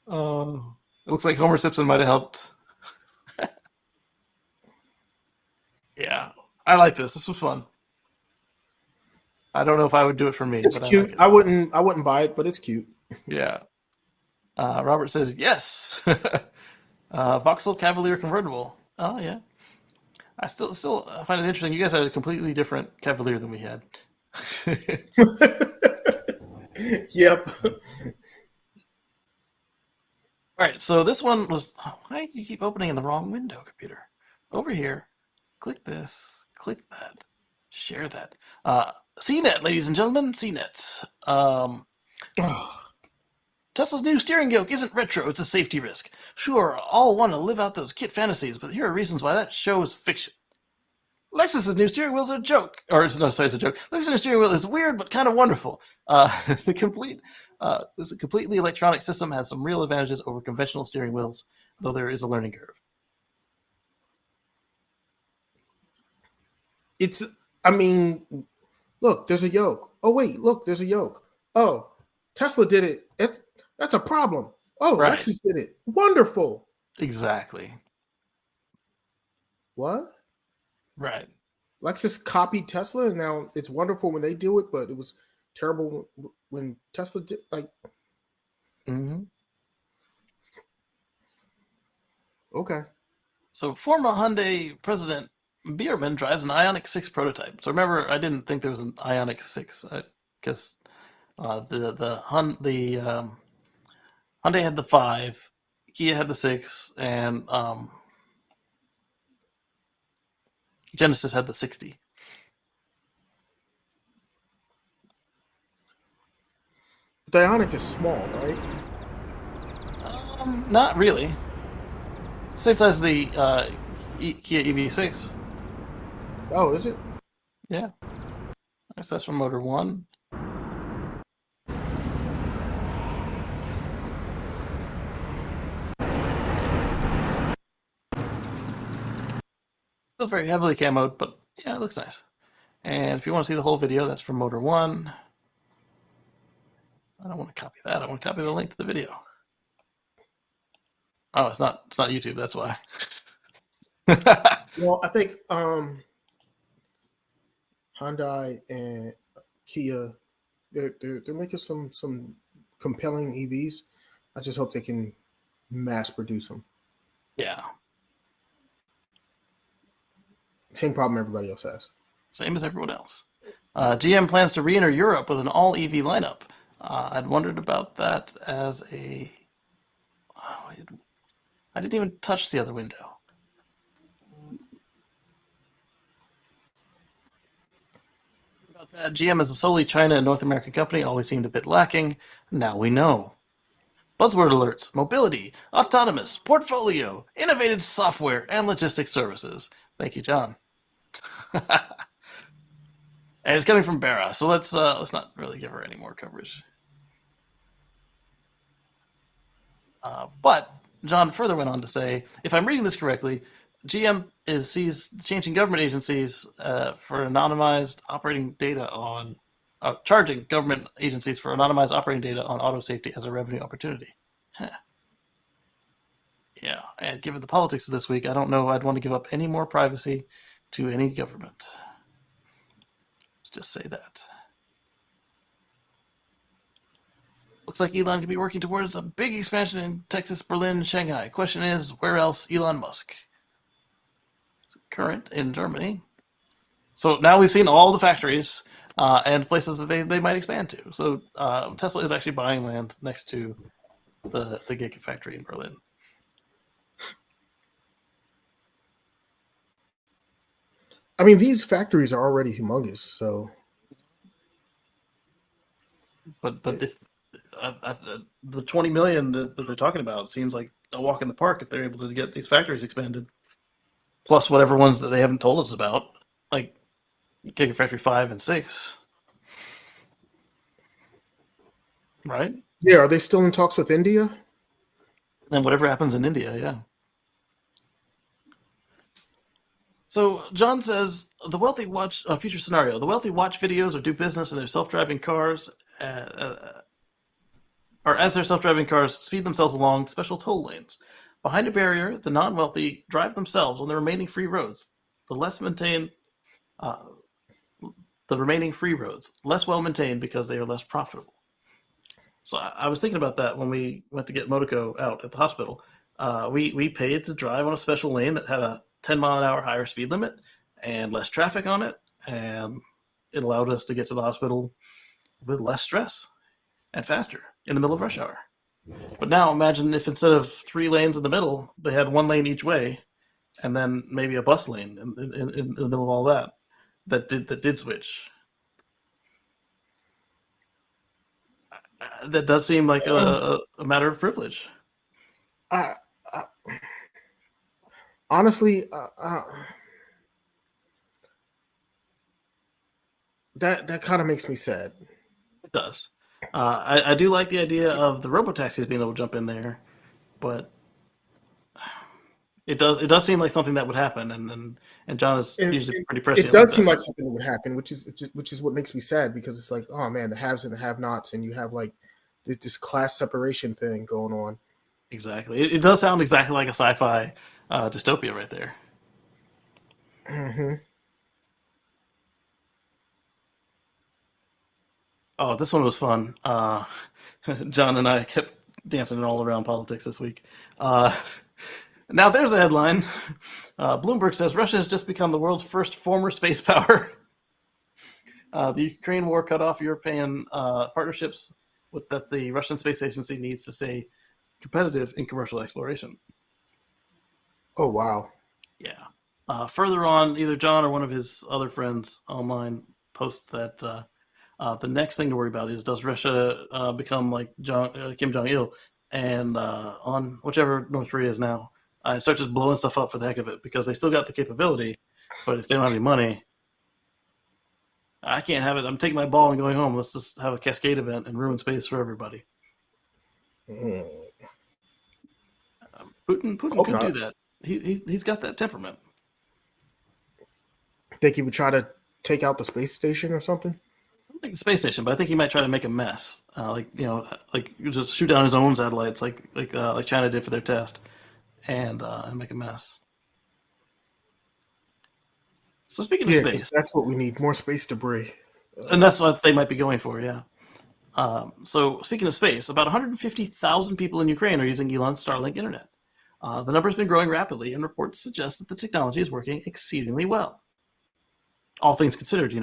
It looks like Homer Simpson might have helped. Yeah. I like this. This was fun. I don't know if I would do it for me. It's but cute. I wouldn't buy it, but it's cute. Yeah. Robert says yes. Vauxhall Cavalier convertible. Oh yeah. I still find it interesting. You guys had a completely different Cavalier than we had. Yep. All right. So this one was. Oh, why do you keep opening in the wrong window, computer? Over here. Click this. Click that. Share that. CNET, ladies and gentlemen. CNET. Tesla's new steering yoke isn't retro, it's a safety risk. Sure, all want to live out those kit fantasies, but here are reasons why that show is fiction. Lexus's new steering wheel is a joke. It's a joke. Lexus's new steering wheel is weird, but kind of wonderful. This completely electronic system has some real advantages over conventional steering wheels, though there is a learning curve. Look, there's a yoke. Oh, wait, look, there's a yoke. Oh, Tesla did it. That's a problem. Oh, right. Lexus did it. Wonderful. Exactly. What? Right. Lexus copied Tesla, and now it's wonderful when they do it, but it was terrible when Tesla did. Okay. So former Hyundai president Bierman drives an Ioniq 6 prototype. So remember, I didn't think there was an Ioniq 6 because the Hyundai had the 5, Kia had the 6, and Genesis had the 60. The Ioniq is small, right? Not really. Same size as the Kia EV6. Oh, is it? Yeah. So that's from Motor 1. Still very heavily camoed, but yeah, it looks nice. And if you want to see the whole video, that's from Motor 1. I don't want to copy that. I want to copy the link to the video. Oh, it's not YouTube, that's why. Well, I think Hyundai and Kia, they're making some compelling EVs. I just hope they can mass produce them. Yeah. Same problem everybody else has. Same as everyone else. GM plans to re-enter Europe with an all-EV lineup. I'd wondered about that as a... Oh, I didn't even touch the other window. About that, GM is a solely China and North American company, always seemed a bit lacking. Now we know. Buzzword alerts, mobility, autonomous, portfolio, innovative software, and logistics services. Thank you, John. And it's coming from Bera, so let's not really give her any more coverage. But John further went on to say, if I'm reading this correctly, GM sees changing government agencies for anonymized operating data on charging government agencies for anonymized operating data on auto safety as a revenue opportunity. Huh. Yeah, and given the politics of this week, I don't know I'd want to give up any more privacy to any government. Let's just say that. Looks like Elon could be working towards a big expansion in Texas, Berlin, and Shanghai. Question is, where else Elon Musk? So current in Germany. So now we've seen all the factories and places that they might expand to. So Tesla is actually buying land next to the Gigafactory in Berlin. I mean, these factories are already humongous, so. But if the 20 million that they're talking about seems like a walk in the park if they're able to get these factories expanded, plus whatever ones that they haven't told us about, like Gigafactory 5 and 6, right? Yeah, are they still in talks with India? And whatever happens in India, yeah. So John says the wealthy watch future scenario. The wealthy watch videos or do business in their self-driving cars, or as their self-driving cars speed themselves along special toll lanes. Behind a barrier, the non-wealthy drive themselves on the remaining free roads. The remaining free roads, less well maintained because they are less profitable. So I was thinking about that when we went to get Motoko out at the hospital. We paid to drive on a special lane that had a 10-mile-an-hour higher speed limit and less traffic on it, and it allowed us to get to the hospital with less stress and faster in the middle of rush hour. But now imagine if instead of 3 lanes in the middle, they had 1 lane each way, and then maybe a bus lane in the middle of all that did switch. That does seem like a matter of privilege. I, honestly, that kind of makes me sad. It does. I do like the idea of the robotaxis being able to jump in there, but it does seem like something that would happen, and John is And usually pretty it prescient like does seem that. like something that would happen, which is what makes me sad, because it's like, oh man, the haves and the have-nots, and you have like this class separation thing going on. Exactly. It does sound exactly like a sci-fi dystopia right there. Mm-hmm. Oh, this one was fun. John and I kept dancing all around politics this week. Now there's a headline. Bloomberg says Russia has just become the world's first former space power. The Ukraine war cut off European partnerships that the Russian Space Agency needs to stay competitive in commercial exploration. Oh wow. Yeah. Further on, either John or one of his other friends online posts that the next thing to worry about is, does Russia become like Kim Jong-il and on whichever North Korea is now, start just blowing stuff up for the heck of it, because they still got the capability, but if they don't have any money, I can't have it. I'm taking my ball and going home. Let's just have a cascade event and ruin space for everybody. Mm. Putin Hope could do not. that. He's got that temperament. Think he would try to take out the space station or something? I don't think the space station, but I think he might try to make a mess. Like just shoot down his own satellites, like China did for their test, and make a mess. So speaking of Yeah, because space, that's what we need, more space debris. and that's what they might be going for, yeah. So speaking of space, about 150,000 people in Ukraine are using Elon's Starlink internet. The number's been growing rapidly, and reports suggest that the technology is working exceedingly well. All things considered,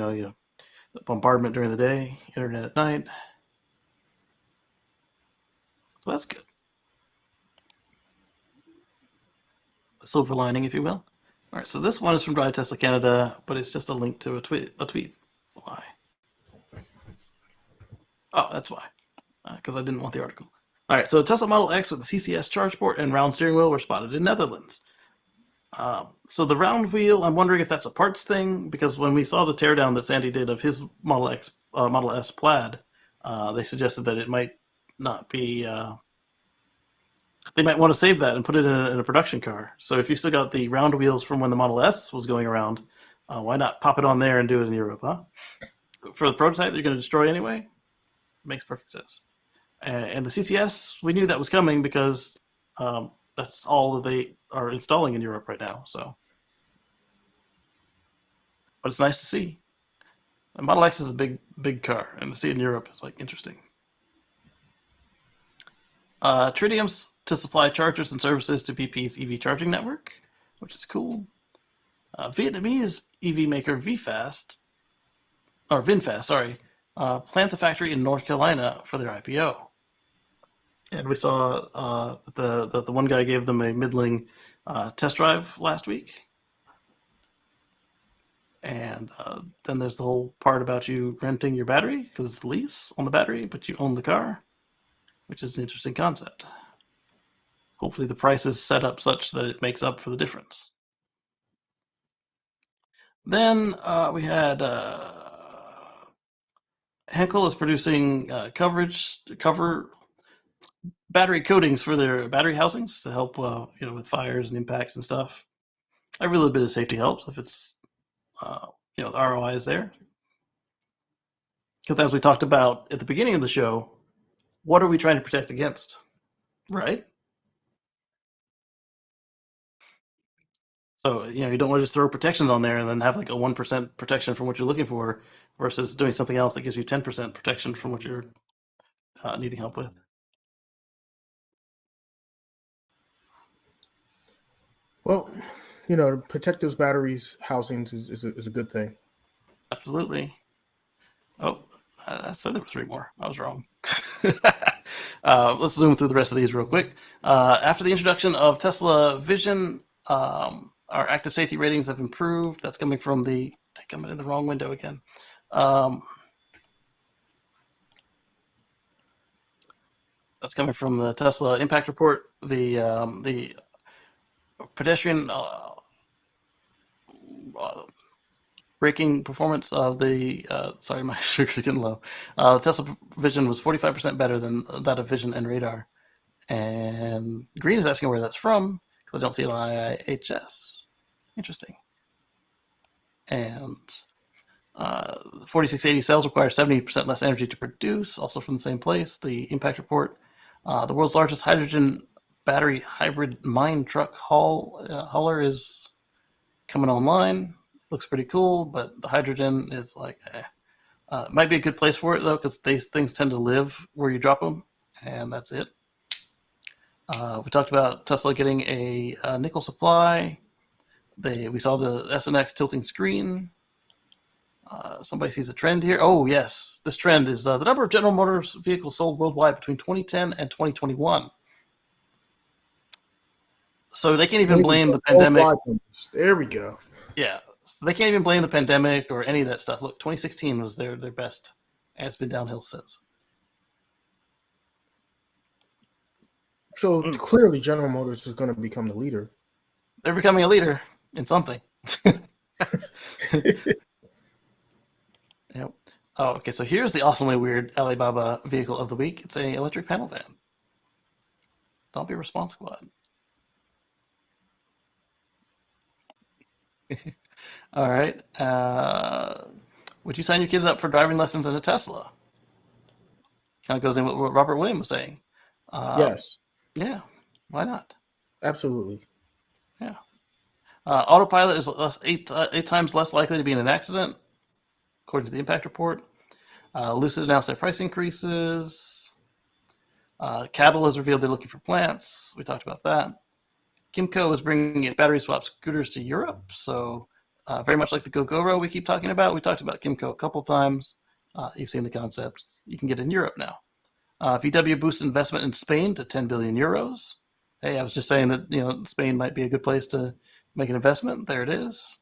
bombardment during the day, internet at night. So that's good. A silver lining, if you will. All right, so this one is from Drive Tesla Canada, but it's just a link to a tweet. Why? Oh, that's why. Because I didn't want the article. All right, so Tesla Model X with the CCS charge port and round steering wheel were spotted in Netherlands. So the round wheel, I'm wondering if that's a parts thing, because when we saw the teardown that Sandy did of his Model S Plaid, they suggested that it might not be. They might want to save that and put it in a production car. So if you still got the round wheels from when the Model S was going around, why not pop it on there and do it in Europe, huh? For the prototype they're going to destroy anyway, makes perfect sense. And the CCS, we knew that was coming because that's all that they are installing in Europe right now. So, but it's nice to see. The Model X is a big car, and to see it in Europe is like interesting. Tritium's to supply chargers and services to BP's EV charging network, which is cool. Vietnamese EV maker VinFast, plans a factory in North Carolina for their IPO. And we saw the one guy gave them a middling test drive last week. And then there's the whole part about you renting your battery, because it's a lease on the battery, but you own the car, which is an interesting concept. Hopefully the price is set up such that it makes up for the difference. Then we had Henkel is producing cover battery coatings for their battery housings to help with fires and impacts and stuff. Every little bit of safety helps if it's the ROI is there. Because as we talked about at the beginning of the show, what are we trying to protect against, right? So you don't want to just throw protections on there and then have like a 1% protection from what you're looking for, versus doing something else that gives you 10% protection from what you're needing help with. Well, to protect those batteries housings is a good thing. Absolutely. Oh, I said there were 3 more. I was wrong. Let's zoom through the rest of these real quick. After the introduction of Tesla Vision, our active safety ratings have improved. That's coming from I think I'm in the wrong window again. That's coming from the Tesla impact report. The pedestrian braking performance of the sorry, my sugar's getting low. Tesla Vision was 45% better than that of Vision and Radar. And Green is asking where that's from because I don't see it on IIHS. Interesting. And 4680 cells require 70% less energy to produce, also from the same place, the impact report. The world's largest hydrogen battery hybrid mine truck hauler is coming online. Looks pretty cool, but the hydrogen is like, might be a good place for it though, because these things tend to live where you drop them, and that's it. We talked about Tesla getting a nickel supply. We saw the SNX tilting screen. Somebody sees a trend here. Oh, yes. This trend is the number of General Motors vehicles sold worldwide between 2010 and 2021. So they can't even blame the pandemic. There we go. Yeah. So they can't even blame the pandemic or any of that stuff. Look, 2016 was their best, and it's been downhill since. So clearly General Motors is going to become the leader. They're becoming a leader in something. Yep. Oh, okay. So here's the awesomely weird Alibaba vehicle of the week. It's an electric panel van. Zombie Response Squad. All right. Would you sign your kids up for driving lessons in a Tesla? Kind of goes in with what Robert Williams was saying. Yes. Yeah. Why not? Absolutely. Yeah. Autopilot is eight times less likely to be in an accident, according to the impact report. Lucid announced their price increases. Cattle has revealed they're looking for plants. We talked about that. Kimco is bringing its battery swap scooters to Europe. So very much like the GoGoRo we keep talking about. We talked about Kimco a couple times. You've seen the concept. You can get it in Europe now. VW boosts investment in Spain to 10 billion euros. Hey, I was just saying that Spain might be a good place to make an investment. There it is.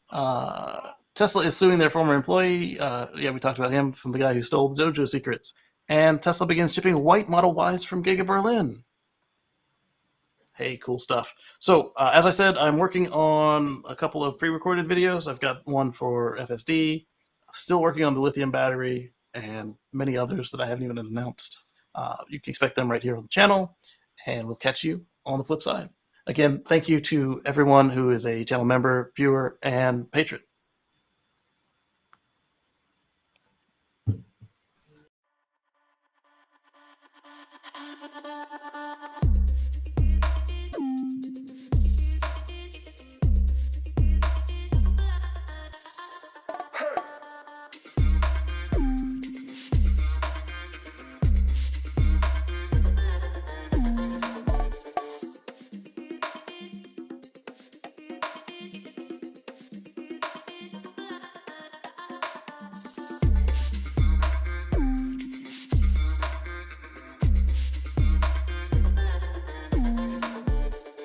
Tesla is suing their former employee. We talked about him, from the guy who stole the Dojo secrets. And Tesla begins shipping white Model Ys from Giga Berlin. Hey, cool stuff. So, as I said, I'm working on a couple of pre-recorded videos. I've got one for FSD, still working on the lithium battery, and many others that I haven't even announced. You can expect them right here on the channel, and we'll catch you on the flip side. Again, thank you to everyone who is a channel member, viewer, and patron.